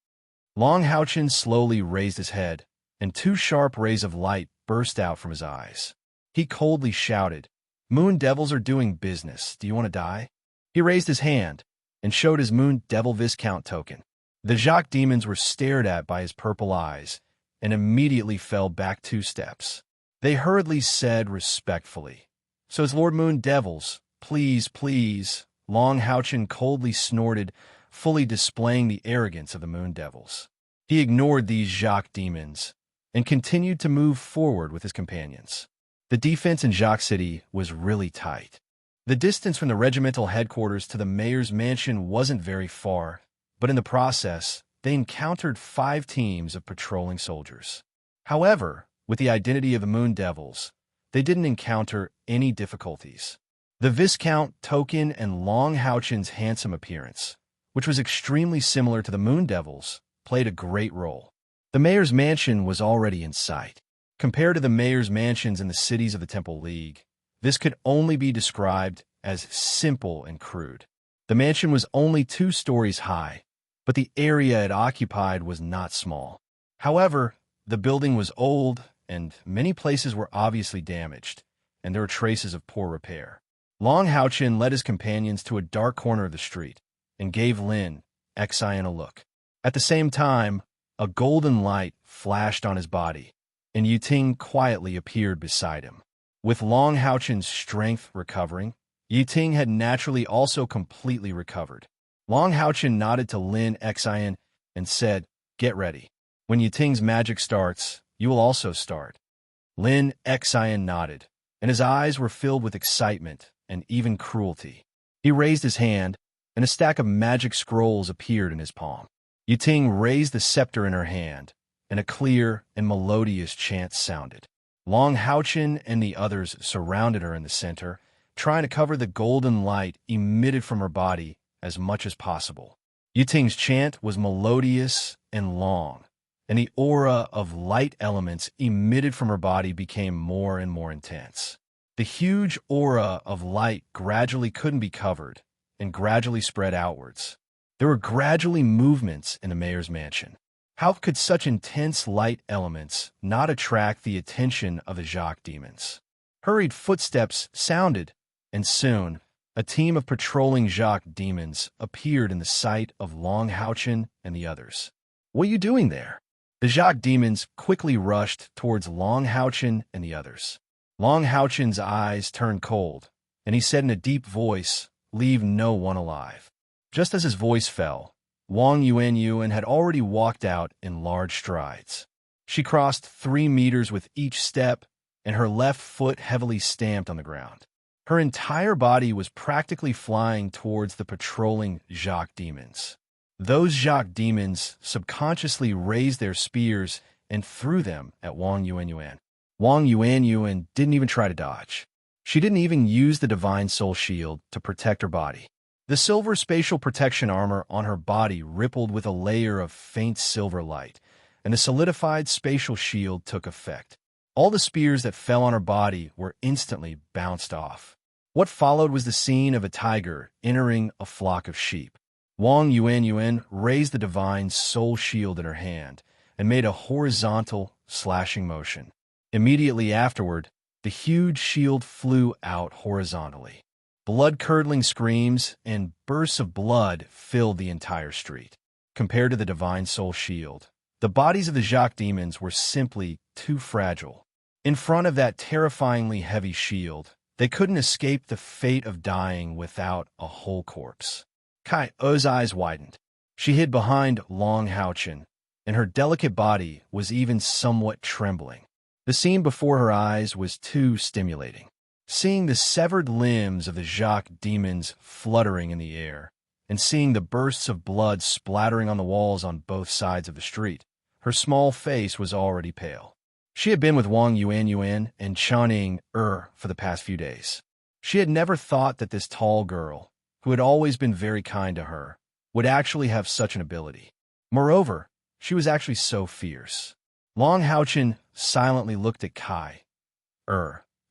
Long Houchin slowly raised his head, and two sharp rays of light burst out from his eyes. He coldly shouted, "Moon devils are doing business. Do you want to die?" He raised his hand and showed his Moon Devil Viscount token. The Jacques demons were stared at by his purple eyes and immediately fell back 2 steps. They hurriedly said respectfully, "So as Lord Moon Devils, please, please." Long Houchin coldly snorted, fully displaying the arrogance of the Moon Devils. He ignored these Jacques demons and continued to move forward with his companions. The defense in Jacques City was really tight. The distance from the regimental headquarters to the mayor's mansion wasn't very far, but in the process, they encountered 5 teams of patrolling soldiers. However, with the identity of the Moon Devils, they didn't encounter any difficulties. The Viscount token and Long Houchin's handsome appearance, which was extremely similar to the Moon Devils, played a great role. The mayor's mansion was already in sight. Compared to the mayor's mansions in the cities of the Temple League, this could only be described as simple and crude. The mansion was only 2 stories high, but the area it occupied was not small. However, the building was old, and many places were obviously damaged, and there were traces of poor repair. Long Houchin led his companions to a dark corner of the street and gave Lin Xian a look. At the same time, a golden light flashed on his body, and Yuting quietly appeared beside him. With Long Houchin's strength recovering, Yuting had naturally also completely recovered. Long Houchin nodded to Lin Xian and said, "Get ready. When Yuting's magic starts, you will also start." Lin Xian nodded, and his eyes were filled with excitement and even cruelty. He raised his hand, and a stack of magic scrolls appeared in his palm. Yuting raised the scepter in her hand, and a clear and melodious chant sounded. Long Houchin and the others surrounded her in the center, trying to cover the golden light emitted from her body as much as possible. Yuting's chant was melodious and long, and the aura of light elements emitted from her body became more and more intense. The huge aura of light gradually couldn't be covered and gradually spread outwards. There were gradually movements in the mayor's mansion. How could such intense light elements not attract the attention of the Jacques demons? Hurried footsteps sounded, and soon, a team of patrolling Jacques demons appeared in the sight of Long Houchin and the others. "What are you doing there?" The Jacques demons quickly rushed towards Long Houchin and the others. Long Houchin's eyes turned cold, and he said in a deep voice, "Leave no one alive." Just as his voice fell, Wang Yuanyuan had already walked out in large strides. She crossed 3 meters with each step, and her left foot heavily stamped on the ground. Her entire body was practically flying towards the patrolling Jacques demons. Those Jacques demons subconsciously raised their spears and threw them at Wang Yuanyuan. Wang Yuanyuan didn't even try to dodge. She didn't even use the Divine Soul Shield to protect her body. The silver spatial protection armor on her body rippled with a layer of faint silver light, and the solidified spatial shield took effect. All the spears that fell on her body were instantly bounced off. What followed was the scene of a tiger entering a flock of sheep. Wang Yuanyuan raised the Divine Soul Shield in her hand and made a horizontal, slashing motion. Immediately afterward, the huge shield flew out horizontally. Blood-curdling screams and bursts of blood filled the entire street. Compared to the Divine Soul Shield, the bodies of the Jacques demons were simply too fragile. In front of that terrifyingly heavy shield, they couldn't escape the fate of dying without a whole corpse. Kai O's eyes widened. She hid behind Long Houchin, and her delicate body was even somewhat trembling. The scene before her eyes was too stimulating. Seeing the severed limbs of the Jacques demons fluttering in the air, and seeing the bursts of blood splattering on the walls on both sides of the street, her small face was already pale. She had been with Wang Yuanyuan and Channing for the past few days. She had never thought that this tall girl, who had always been very kind to her, would actually have such an ability. Moreover, she was actually so fierce. Long Houchin silently looked at Kai,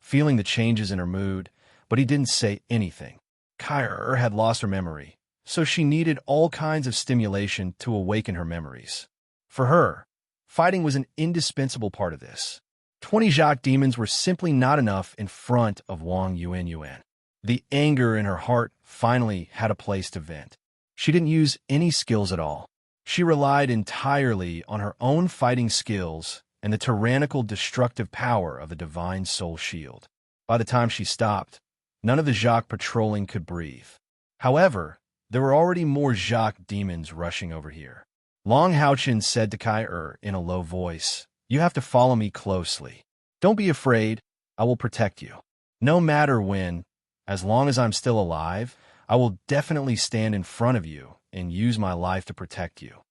feeling the changes in her mood, but he didn't say anything. Kai had lost her memory, so she needed all kinds of stimulation to awaken her memories. For her, fighting was an indispensable part of this. 20 Jacques demons were simply not enough in front of Wang Yuanyuan. The anger in her heart finally had a place to vent. She didn't use any skills at all. She relied entirely on her own fighting skills and the tyrannical destructive power of the divine soul shield. By the time she stopped, none of the Jacques patrolling could breathe. However, there were already more Jacques demons rushing over here. Long Haochen said to Kai in a low voice, "You have to follow me closely. Don't be afraid, I will protect you. No matter when, as long as I'm still alive, I will definitely stand in front of you and use my life to protect you."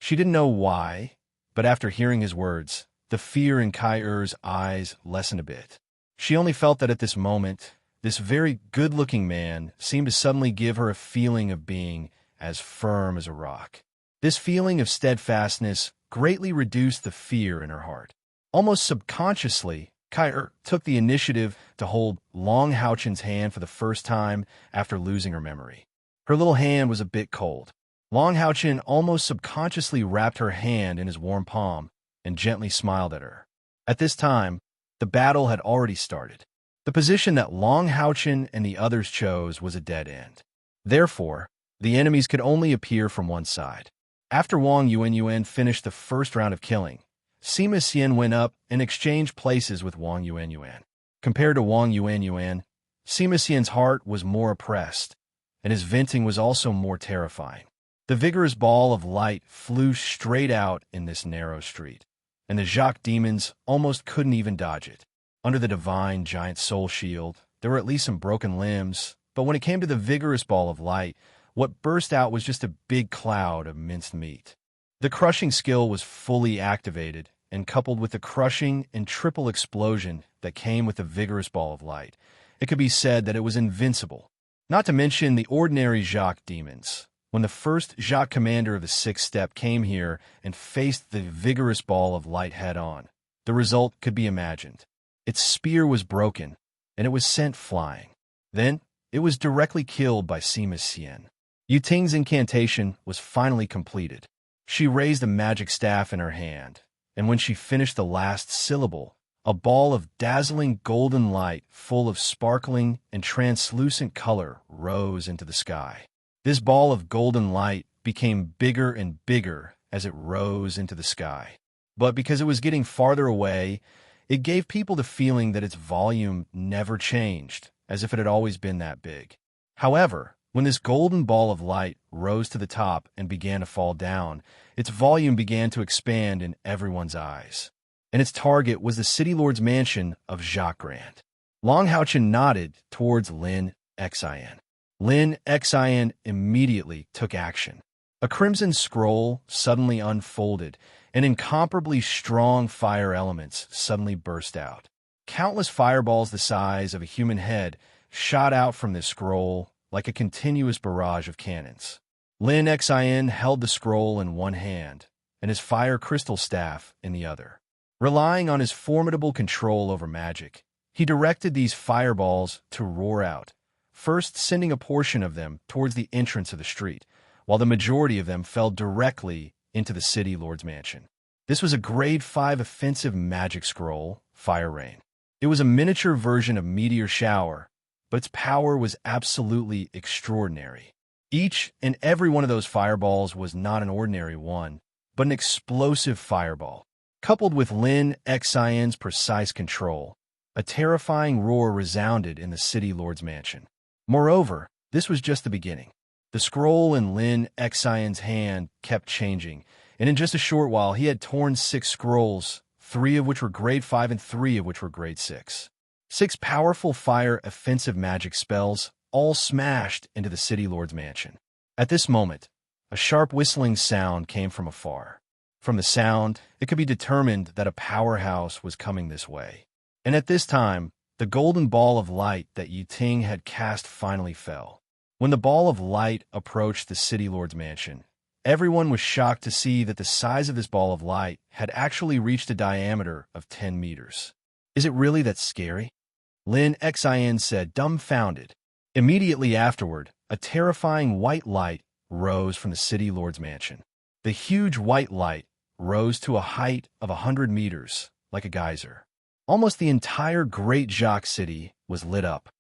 She didn't know why, but after hearing his words, the fear in Kai eyes lessened a bit. She only felt that at this moment, this very good-looking man seemed to suddenly give her a feeling of being as firm as a rock. This feeling of steadfastness greatly reduced the fear in her heart. Almost subconsciously, Kai took the initiative to hold Long Haochen's hand for the first time after losing her memory. Her little hand was a bit cold. Long Haochen almost subconsciously wrapped her hand in his warm palm and gently smiled at her. At this time, the battle had already started. The position that Long Haochen and the others chose was a dead end. Therefore, the enemies could only appear from one side. After Wang Yuanyuan finished the first round of killing, Sima Xian went up and exchanged places with Wang Yuanyuan. Compared to Wang Yuanyuan, Sima Xian's heart was more oppressed, and his venting was also more terrifying. The vigorous ball of light flew straight out in this narrow street, and the Jacques demons almost couldn't even dodge it. Under the divine giant soul shield, there were at least some broken limbs, but when it came to the vigorous ball of light, what burst out was just a big cloud of minced meat. The crushing skill was fully activated, and coupled with the crushing and triple explosion that came with the vigorous ball of light, it could be said that it was invincible. Not to mention the ordinary Jacques demons. When the first Jacques commander of the sixth step came here and faced the vigorous ball of light head-on, the result could be imagined. Its spear was broken, and it was sent flying. Then, it was directly killed by Sima Xian. Yu Ting's incantation was finally completed. She raised a magic staff in her hand, and when she finished the last syllable, a ball of dazzling golden light full of sparkling and translucent color rose into the sky. This ball of golden light became bigger and bigger as it rose into the sky. But because it was getting farther away, it gave people the feeling that its volume never changed, as if it had always been that big. However, when this golden ball of light rose to the top and began to fall down, its volume began to expand in everyone's eyes. And its target was the City Lord's mansion of Jacques Grand. Long Haochen nodded towards Lin Xian. Lin Xian immediately took action. A crimson scroll suddenly unfolded, and incomparably strong fire elements suddenly burst out. Countless fireballs the size of a human head shot out from this scroll like a continuous barrage of cannons. Lin Xian held the scroll in one hand and his fire crystal staff in the other. Relying on his formidable control over magic, he directed these fireballs to roar out, first sending a portion of them towards the entrance of the street, while the majority of them fell directly into the City Lord's mansion. This was a Grade 5 offensive magic scroll, Fire Rain. It was a miniature version of Meteor Shower, but its power was absolutely extraordinary. Each and every one of those fireballs was not an ordinary one, but an explosive fireball. Coupled with Lin Xian's precise control, a terrifying roar resounded in the City Lord's mansion. Moreover, this was just the beginning. The scroll in Lin Xian's hand kept changing, and in just a short while he had torn 6 scrolls, 3 of which were Grade 5 and 3 of which were Grade 6. 6 powerful fire offensive magic spells all smashed into the City Lord's mansion. At this moment, a sharp whistling sound came from afar. From the sound, it could be determined that a powerhouse was coming this way. And at this time, the golden ball of light that Yu Ting had cast finally fell. When the ball of light approached the City Lord's mansion, everyone was shocked to see that the size of this ball of light had actually reached a diameter of 10 meters. Is it really that scary? Lin Xin said, dumbfounded. Immediately afterward, a terrifying white light rose from the city lord's mansion. The huge white light rose to a height of 100 meters, like a geyser. Almost the entire Great Jacques city was lit up.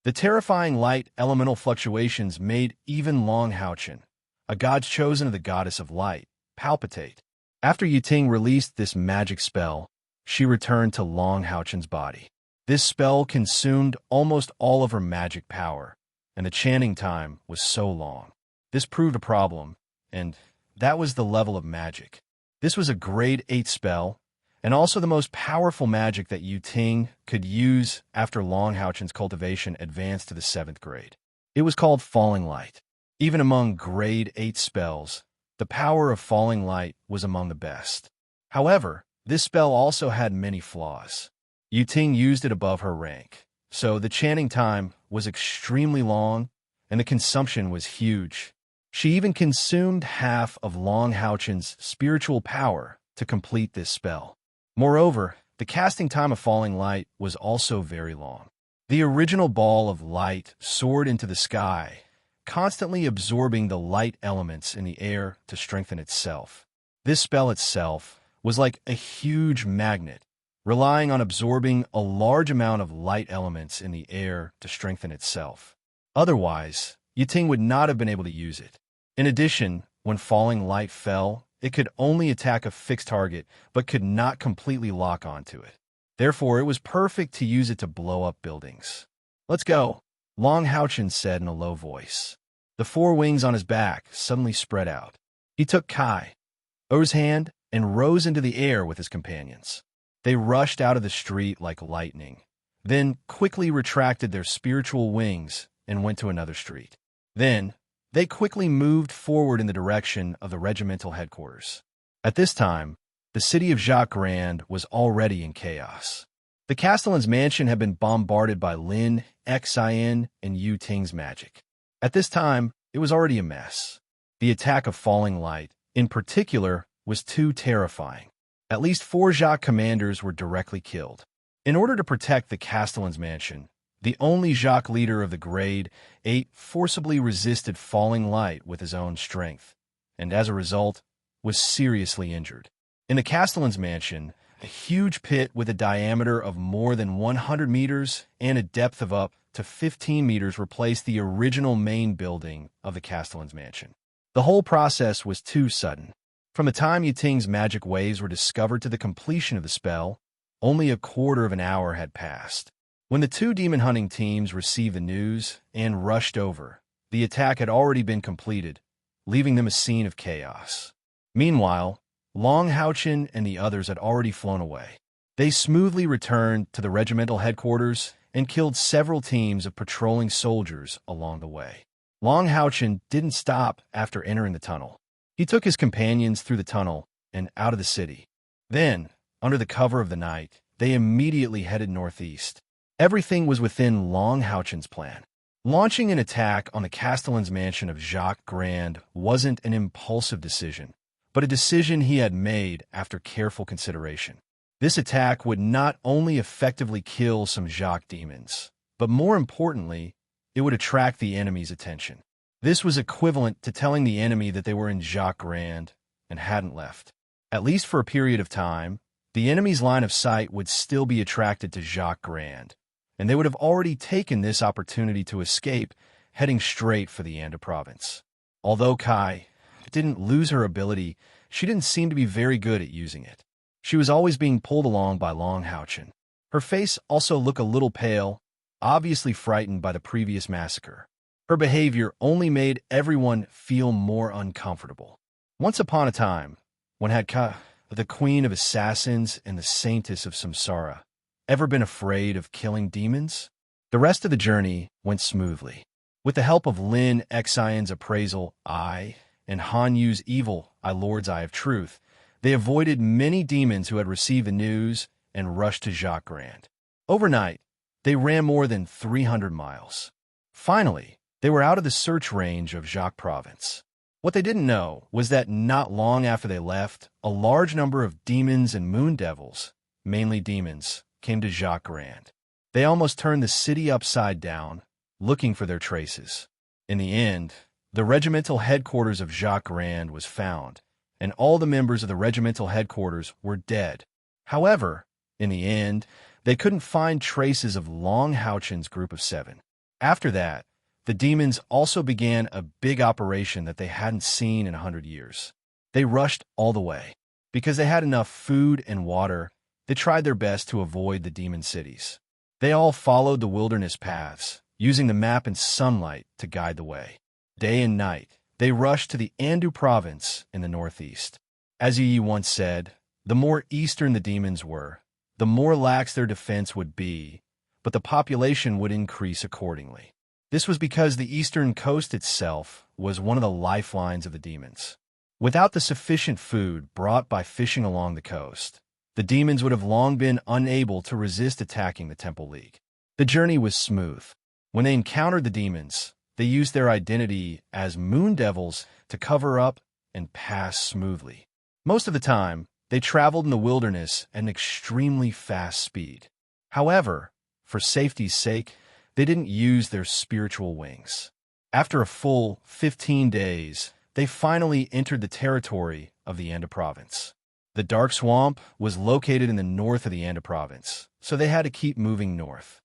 The terrifying light elemental fluctuations made even Long Haochen, a god chosen of the goddess of light, palpitate. After Yiting released this magic spell, she returned to Long Haochen's body. This spell consumed almost all of her magic power, and the chanting time was so long. This proved a problem, and that was the level of magic. This was a grade 8 spell, and also the most powerful magic that Yiting could use after Long Haochen's cultivation advanced to the 7th grade. It was called Falling Light. Even among grade 8 spells, the power of Falling Light was among the best. However, this spell also had many flaws. Yiting used it above her rank, so the chanting time was extremely long, and the consumption was huge. She even consumed half of Long Haochen's spiritual power to complete this spell. Moreover, the casting time of Falling Light was also very long. The original ball of light soared into the sky, constantly absorbing the light elements in the air to strengthen itself. This spell itself was like a huge magnet, relying on absorbing a large amount of light elements in the air to strengthen itself. Otherwise, Yiting would not have been able to use it. In addition, when Falling Light fell, it could only attack a fixed target, but could not completely lock onto it. Therefore, it was perfect to use it to blow up buildings. "Let's go," Long Haochen said in a low voice. The 4 wings on his back suddenly spread out. He took Kai's hand and rose into the air with his companions. They rushed out of the street like lightning, then quickly retracted their spiritual wings and went to another street. Then, they quickly moved forward in the direction of the regimental headquarters. At this time, the city of Jacques Grand was already in chaos. The Castellan's mansion had been bombarded by Lin Xin and Yiting's magic. At this time, it was already a mess. The attack of Falling Light, in particular, was too terrifying. At least 4 Jacques commanders were directly killed. In order to protect the Castellan's mansion, the only Jacques leader of the Grade 8 forcibly resisted Falling Light with his own strength, and as a result, was seriously injured. In the Castellan's mansion, a huge pit with a diameter of more than 100 meters and a depth of up to 15 meters replaced the original main building of the Castellan's mansion. The whole process was too sudden. From the time Yiting's magic waves were discovered to the completion of the spell, only a quarter of an hour had passed. When the 2 demon hunting teams received the news and rushed over, the attack had already been completed, leaving them a scene of chaos. Meanwhile, Long Haochen and the others had already flown away. They smoothly returned to the regimental headquarters and killed several teams of patrolling soldiers along the way. Long Haochen didn't stop after entering the tunnel. He took his companions through the tunnel and out of the city. Then, under the cover of the night, they immediately headed northeast. Everything was within Long Haochen's plan. Launching an attack on the Castellan's mansion of Jacques Grand wasn't an impulsive decision, but a decision he had made after careful consideration. This attack would not only effectively kill some Jacques demons, but more importantly, it would attract the enemy's attention. This was equivalent to telling the enemy that they were in Jacques Grand and hadn't left. At least for a period of time, the enemy's line of sight would still be attracted to Jacques Grand, and they would have already taken this opportunity to escape, heading straight for the Anda province. Although Kai didn't lose her ability, she didn't seem to be very good at using it. She was always being pulled along by Long Haochen. Her face also looked a little pale, obviously frightened by the previous massacre. Her behavior only made everyone feel more uncomfortable. Once upon a time, when had Kai, the queen of assassins and the saintess of Samsara, ever been afraid of killing demons? The rest of the journey went smoothly. With the help of Lin Xion's appraisal eye and Han Yu's evil Lord's Eye of Truth, they avoided many demons who had received the news and rushed to Jacques Grand. Overnight, they ran more than 300 miles. Finally, they were out of the search range of Jacques province. What they didn't know was that not long after they left, a large number of demons and moon devils, mainly demons, came to Jacques Grand. They almost turned the city upside down, looking for their traces. In the end, the regimental headquarters of Jacques Grand was found, and all the members of the regimental headquarters were dead. However, in the end, they couldn't find traces of Long Houchen's group of 7. After that, the demons also began a big operation that they hadn't seen in 100 years. They rushed all the way. Because they had enough food and water, they tried their best to avoid the demon cities. They all followed the wilderness paths, using the map and sunlight to guide the way. Day and night, they rushed to the Andu province in the northeast. As Yi once said, the more eastern the demons were, the more lax their defense would be, but the population would increase accordingly. This was because the eastern coast itself was one of the lifelines of the demons. Without the sufficient food brought by fishing along the coast, the demons would have long been unable to resist attacking the Temple League. The journey was smooth. When they encountered the demons, they used their identity as moon devils to cover up and pass smoothly. Most of the time, they traveled in the wilderness at an extremely fast speed. However, for safety's sake, they didn't use their spiritual wings. After a full 15 days, they finally entered the territory of the Anda province. The Dark Swamp was located in the north of the Anda province, so they had to keep moving north.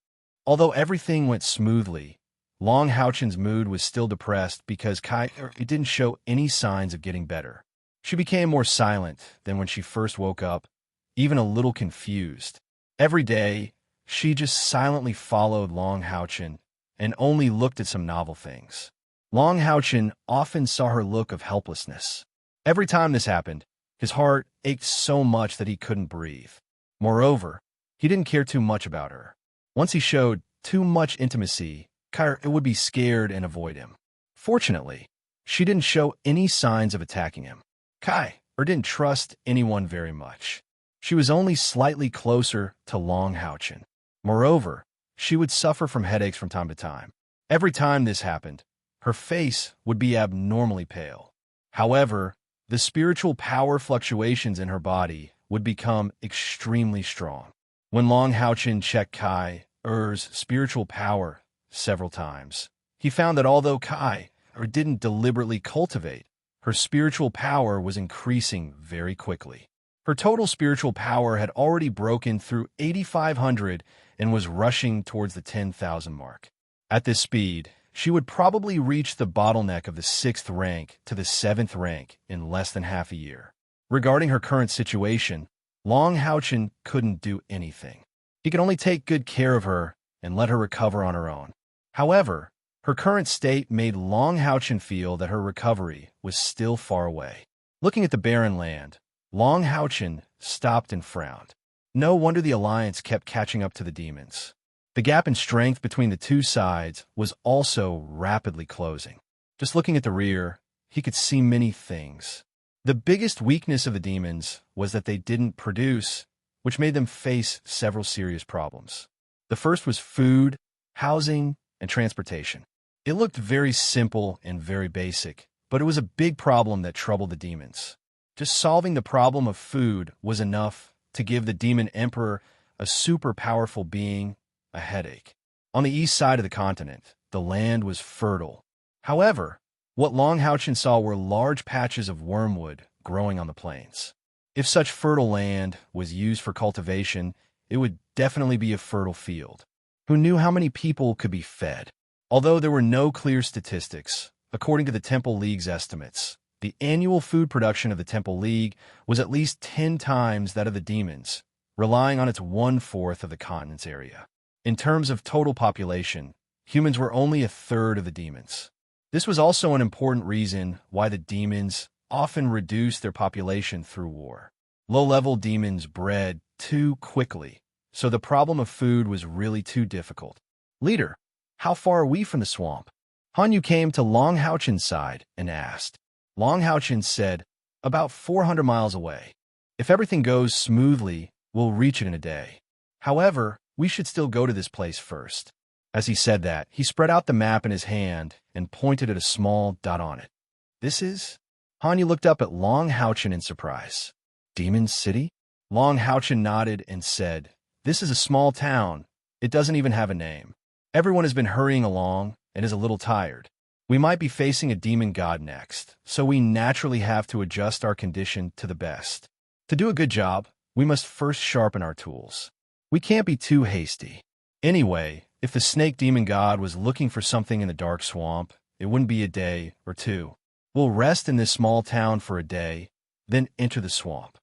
Although everything went smoothly, Long Houchen's mood was still depressed because it didn't show any signs of getting better. She became more silent than when she first woke up, even a little confused. Every day, she just silently followed Long Houchen and only looked at some novel things. Long Houchen often saw her look of helplessness. Every time this happened, his heart ached so much that he couldn't breathe. Moreover, he didn't care too much about her. Once he showed too much intimacy, It would be scared and avoid him. Fortunately, she didn't show any signs of attacking him. Didn't trust anyone very much. She was only slightly closer to Long Houchen. Moreover, she would suffer from headaches from time to time. Every time this happened, her face would be abnormally pale. However, the spiritual power fluctuations in her body would become extremely strong. When Long Houchen checked Kai Er's spiritual power several times, he found that although Kai didn't deliberately cultivate, her spiritual power was increasing very quickly. Her total spiritual power had already broken through 8,500 and was rushing towards the 10,000 mark. At this speed, she would probably reach the bottleneck of the 6th rank to the 7th rank in less than half a year. Regarding her current situation, Long Houchen couldn't do anything. He could only take good care of her and let her recover on her own. However, her current state made Long Houchen feel that her recovery was still far away. Looking at the barren land, Long Houchen stopped and frowned. No wonder the alliance kept catching up to the demons. The gap in strength between the two sides was also rapidly closing. Just looking at the rear, he could see many things. The biggest weakness of the demons was that they didn't produce, which made them face several serious problems. The first was food, housing, and transportation. It looked very simple and very basic, but it was a big problem that troubled the demons. Just solving the problem of food was enough to give the demon emperor, a super powerful being, a headache. On the east side of the continent, the land was fertile. However, what Long Houchen saw were large patches of wormwood growing on the plains. If such fertile land was used for cultivation, it would definitely be a fertile field. Who knew how many people could be fed? Although there were no clear statistics, according to the Temple League's estimates, the annual food production of the Temple League was at least 10 times that of the demons, relying on its 1/4 of the continent's area. In terms of total population, humans were only a third of the demons. This was also an important reason why the demons often reduced their population through war. Low-level demons bred too quickly, so the problem of food was really too difficult. Leader, how far are we from the swamp? Hanyu came to Long Houchen's side and asked. Long Houchen said, about 400 miles away. If everything goes smoothly, we'll reach it in a day. However, we should still go to this place first. As he said that, he spread out the map in his hand and pointed at a small dot on it. This is? Hanyu looked up at Long Houchen in surprise. Demon City? Long Houchen nodded and said, This is a small town. It doesn't even have a name. Everyone has been hurrying along and is a little tired. We might be facing a demon god next, so we naturally have to adjust our condition to the best. To do a good job, we must first sharpen our tools. We can't be too hasty. Anyway, if the snake demon god was looking for something in the dark swamp, it wouldn't be a day or two. We'll rest in this small town for a day, then enter the swamp.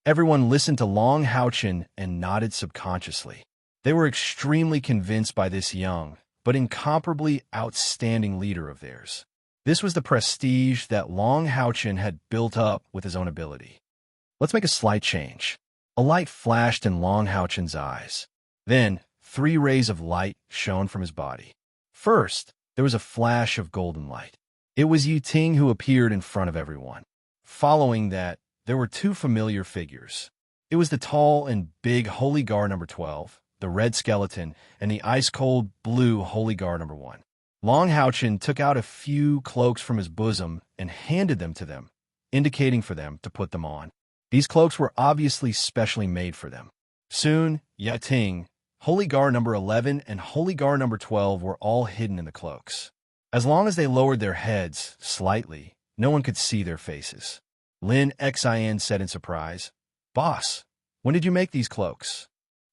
Everyone listened to Long Houchin and nodded subconsciously. They were extremely convinced by this young, but incomparably outstanding leader of theirs. This was the prestige that Long Houchin had built up with his own ability. Let's make a slight change. A light flashed in Long Houchin's eyes. Then, 3 rays of light shone from his body. First, there was a flash of golden light. It was Yu Ting who appeared in front of everyone. Following that, there were 2 familiar figures. It was the tall and big Holy Guard number 12, the red skeleton, and the ice-cold blue Holy Guard number 1. Long Houchin took out a few cloaks from his bosom and handed them to them, indicating for them to put them on. These cloaks were obviously specially made for them. Soon, Yu Ting, Holy Guard number 11, and Holy Guard number 12 were all hidden in the cloaks. As long as they lowered their heads slightly, no one could see their faces. Lin Xin said in surprise, "Boss, when did you make these cloaks?"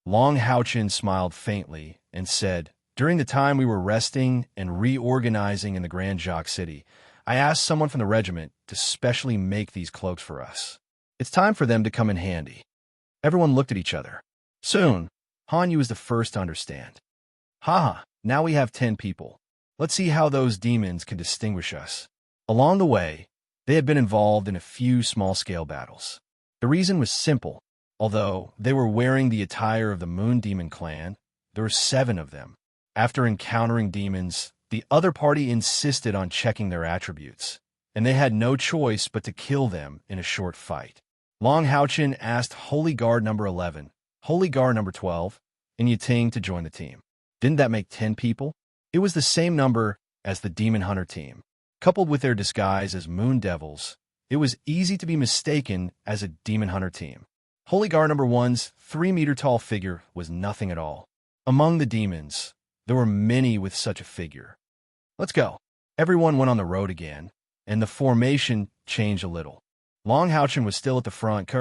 Long Houchin smiled faintly and said, "During the time we were resting and reorganizing in the Grand Jacques City, I asked someone from the regiment to specially make these cloaks for us. It's time for them to come in handy." Everyone looked at each other. Soon, Han Yu was the first to understand. "Haha, now we have 10 people. Let's see how those demons can distinguish us." Along the way, they had been involved in a few small-scale battles. The reason was simple. Although they were wearing the attire of the Moon Demon clan, there were 7 of them. After encountering demons, the other party insisted on checking their attributes, and they had no choice but to kill them in a short fight. Long Houchin asked Holy Guard number 11, Holy Guard number 12, and Yu Ting to join the team. Didn't that make 10 people? It was the same number as the Demon Hunter team. Coupled with their disguise as Moon Devils, it was easy to be mistaken as a Demon Hunter team. Holy Guard number 1's 3-meter-tall figure was nothing at all. Among the demons, there were many with such a figure. Let's go. Everyone went on the road again, and the formation changed a little. Long Houchin was still at the front,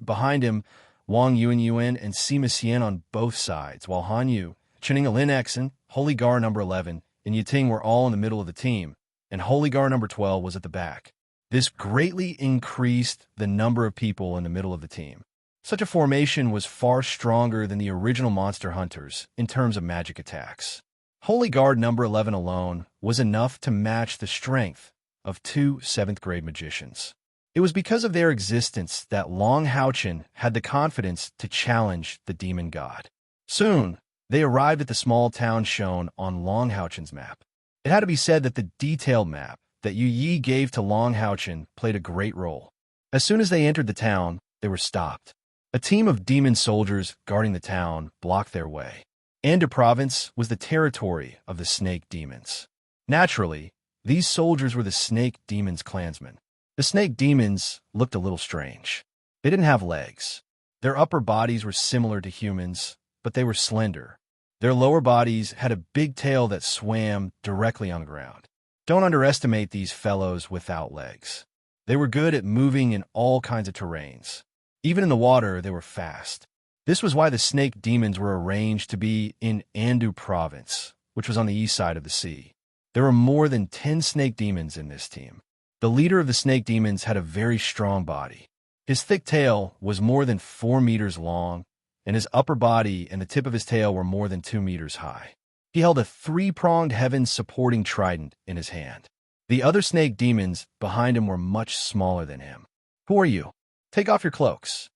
behind him, Wang Yuan and Sima Xian on both sides, while Han Yu, Chening Lin Exen, Holy Guard number 11, and Yu Ting were all in the middle of the team, and Holy Guard number 12 was at the back. This greatly increased the number of people in the middle of the team. Such a formation was far stronger than the original Monster Hunters in terms of magic attacks. Holy Guard number 11 alone was enough to match the strength of 2 7th-grade magicians. It was because of their existence that Long Houchin had the confidence to challenge the demon god. Soon, they arrived at the small town shown on Long Houchin's map. It had to be said that the detailed map that Yu Yi gave to Long Houchin played a great role. As soon as they entered the town, they were stopped. A team of demon soldiers guarding the town blocked their way. Anda province was the territory of the snake demons. Naturally, these soldiers were the snake demons' clansmen. The snake demons looked a little strange. They didn't have legs. Their upper bodies were similar to humans, but they were slender. Their lower bodies had a big tail that swam directly on the ground. Don't underestimate these fellows without legs. They were good at moving in all kinds of terrains. Even in the water, they were fast. This was why the snake demons were arranged to be in Andu province, which was on the east side of the sea. There were more than 10 snake demons in this team. The leader of the snake demons had a very strong body. His thick tail was more than 4 meters long, and his upper body and the tip of his tail were more than 2 meters high. He held a 3-pronged heaven-supporting trident in his hand. The other snake demons behind him were much smaller than him. "Who are you? Take off your cloaks."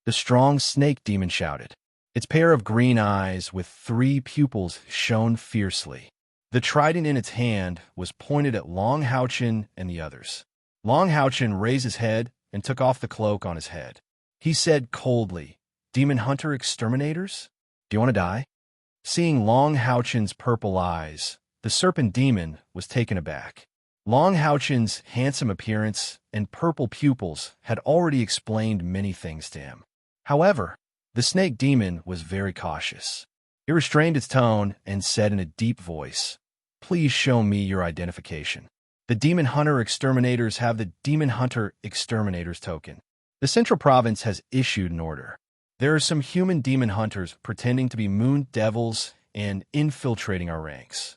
The strong snake demon shouted. Its pair of green eyes with 3 pupils shone fiercely. The trident in its hand was pointed at Long Houchin and the others. Long Houchin raised his head and took off the cloak on his head. He said coldly, "Demon Hunter exterminators? Do you want to die?" Seeing Long Houchin's purple eyes, the serpent demon was taken aback. Long Houchin's handsome appearance and purple pupils had already explained many things to him. However, The snake demon was very cautious. It restrained its tone and said in a deep voice, "Please show me your identification." The Demon Hunter Exterminators have the Demon Hunter Exterminators token. The Central Province has issued an order. There are some human demon hunters pretending to be moon devils and infiltrating our ranks.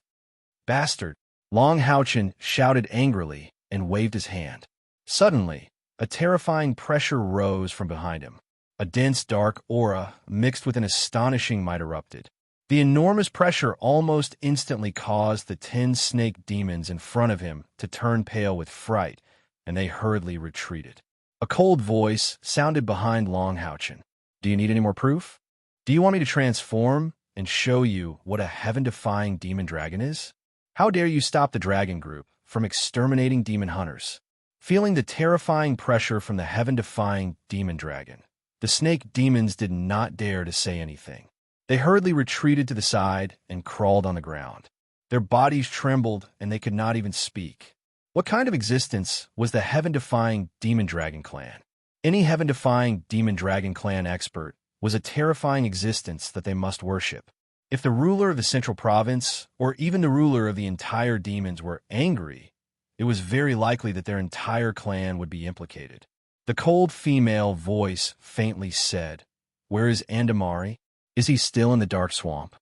Bastard! Long Houchin shouted angrily and waved his hand. Suddenly, a terrifying pressure rose from behind him. A dense, dark aura, mixed with an astonishing might, erupted. The enormous pressure almost instantly caused the 10 snake demons in front of him to turn pale with fright, and they hurriedly retreated. A cold voice sounded behind Long Houchin. "Do you need any more proof? Do you want me to transform and show you what a heaven-defying demon dragon is? How dare you stop the dragon group from exterminating demon hunters?" Feeling the terrifying pressure from the heaven-defying demon dragon, the snake demons did not dare to say anything. They hurriedly retreated to the side and crawled on the ground. Their bodies trembled and they could not even speak. What kind of existence was the heaven-defying demon dragon clan? Any heaven-defying demon dragon clan expert was a terrifying existence that they must worship. If the ruler of the Central Province, or even the ruler of the entire demons, were angry, it was very likely that their entire clan would be implicated. The cold female voice faintly said, "Where is Andamari? Is he still in the dark swamp?"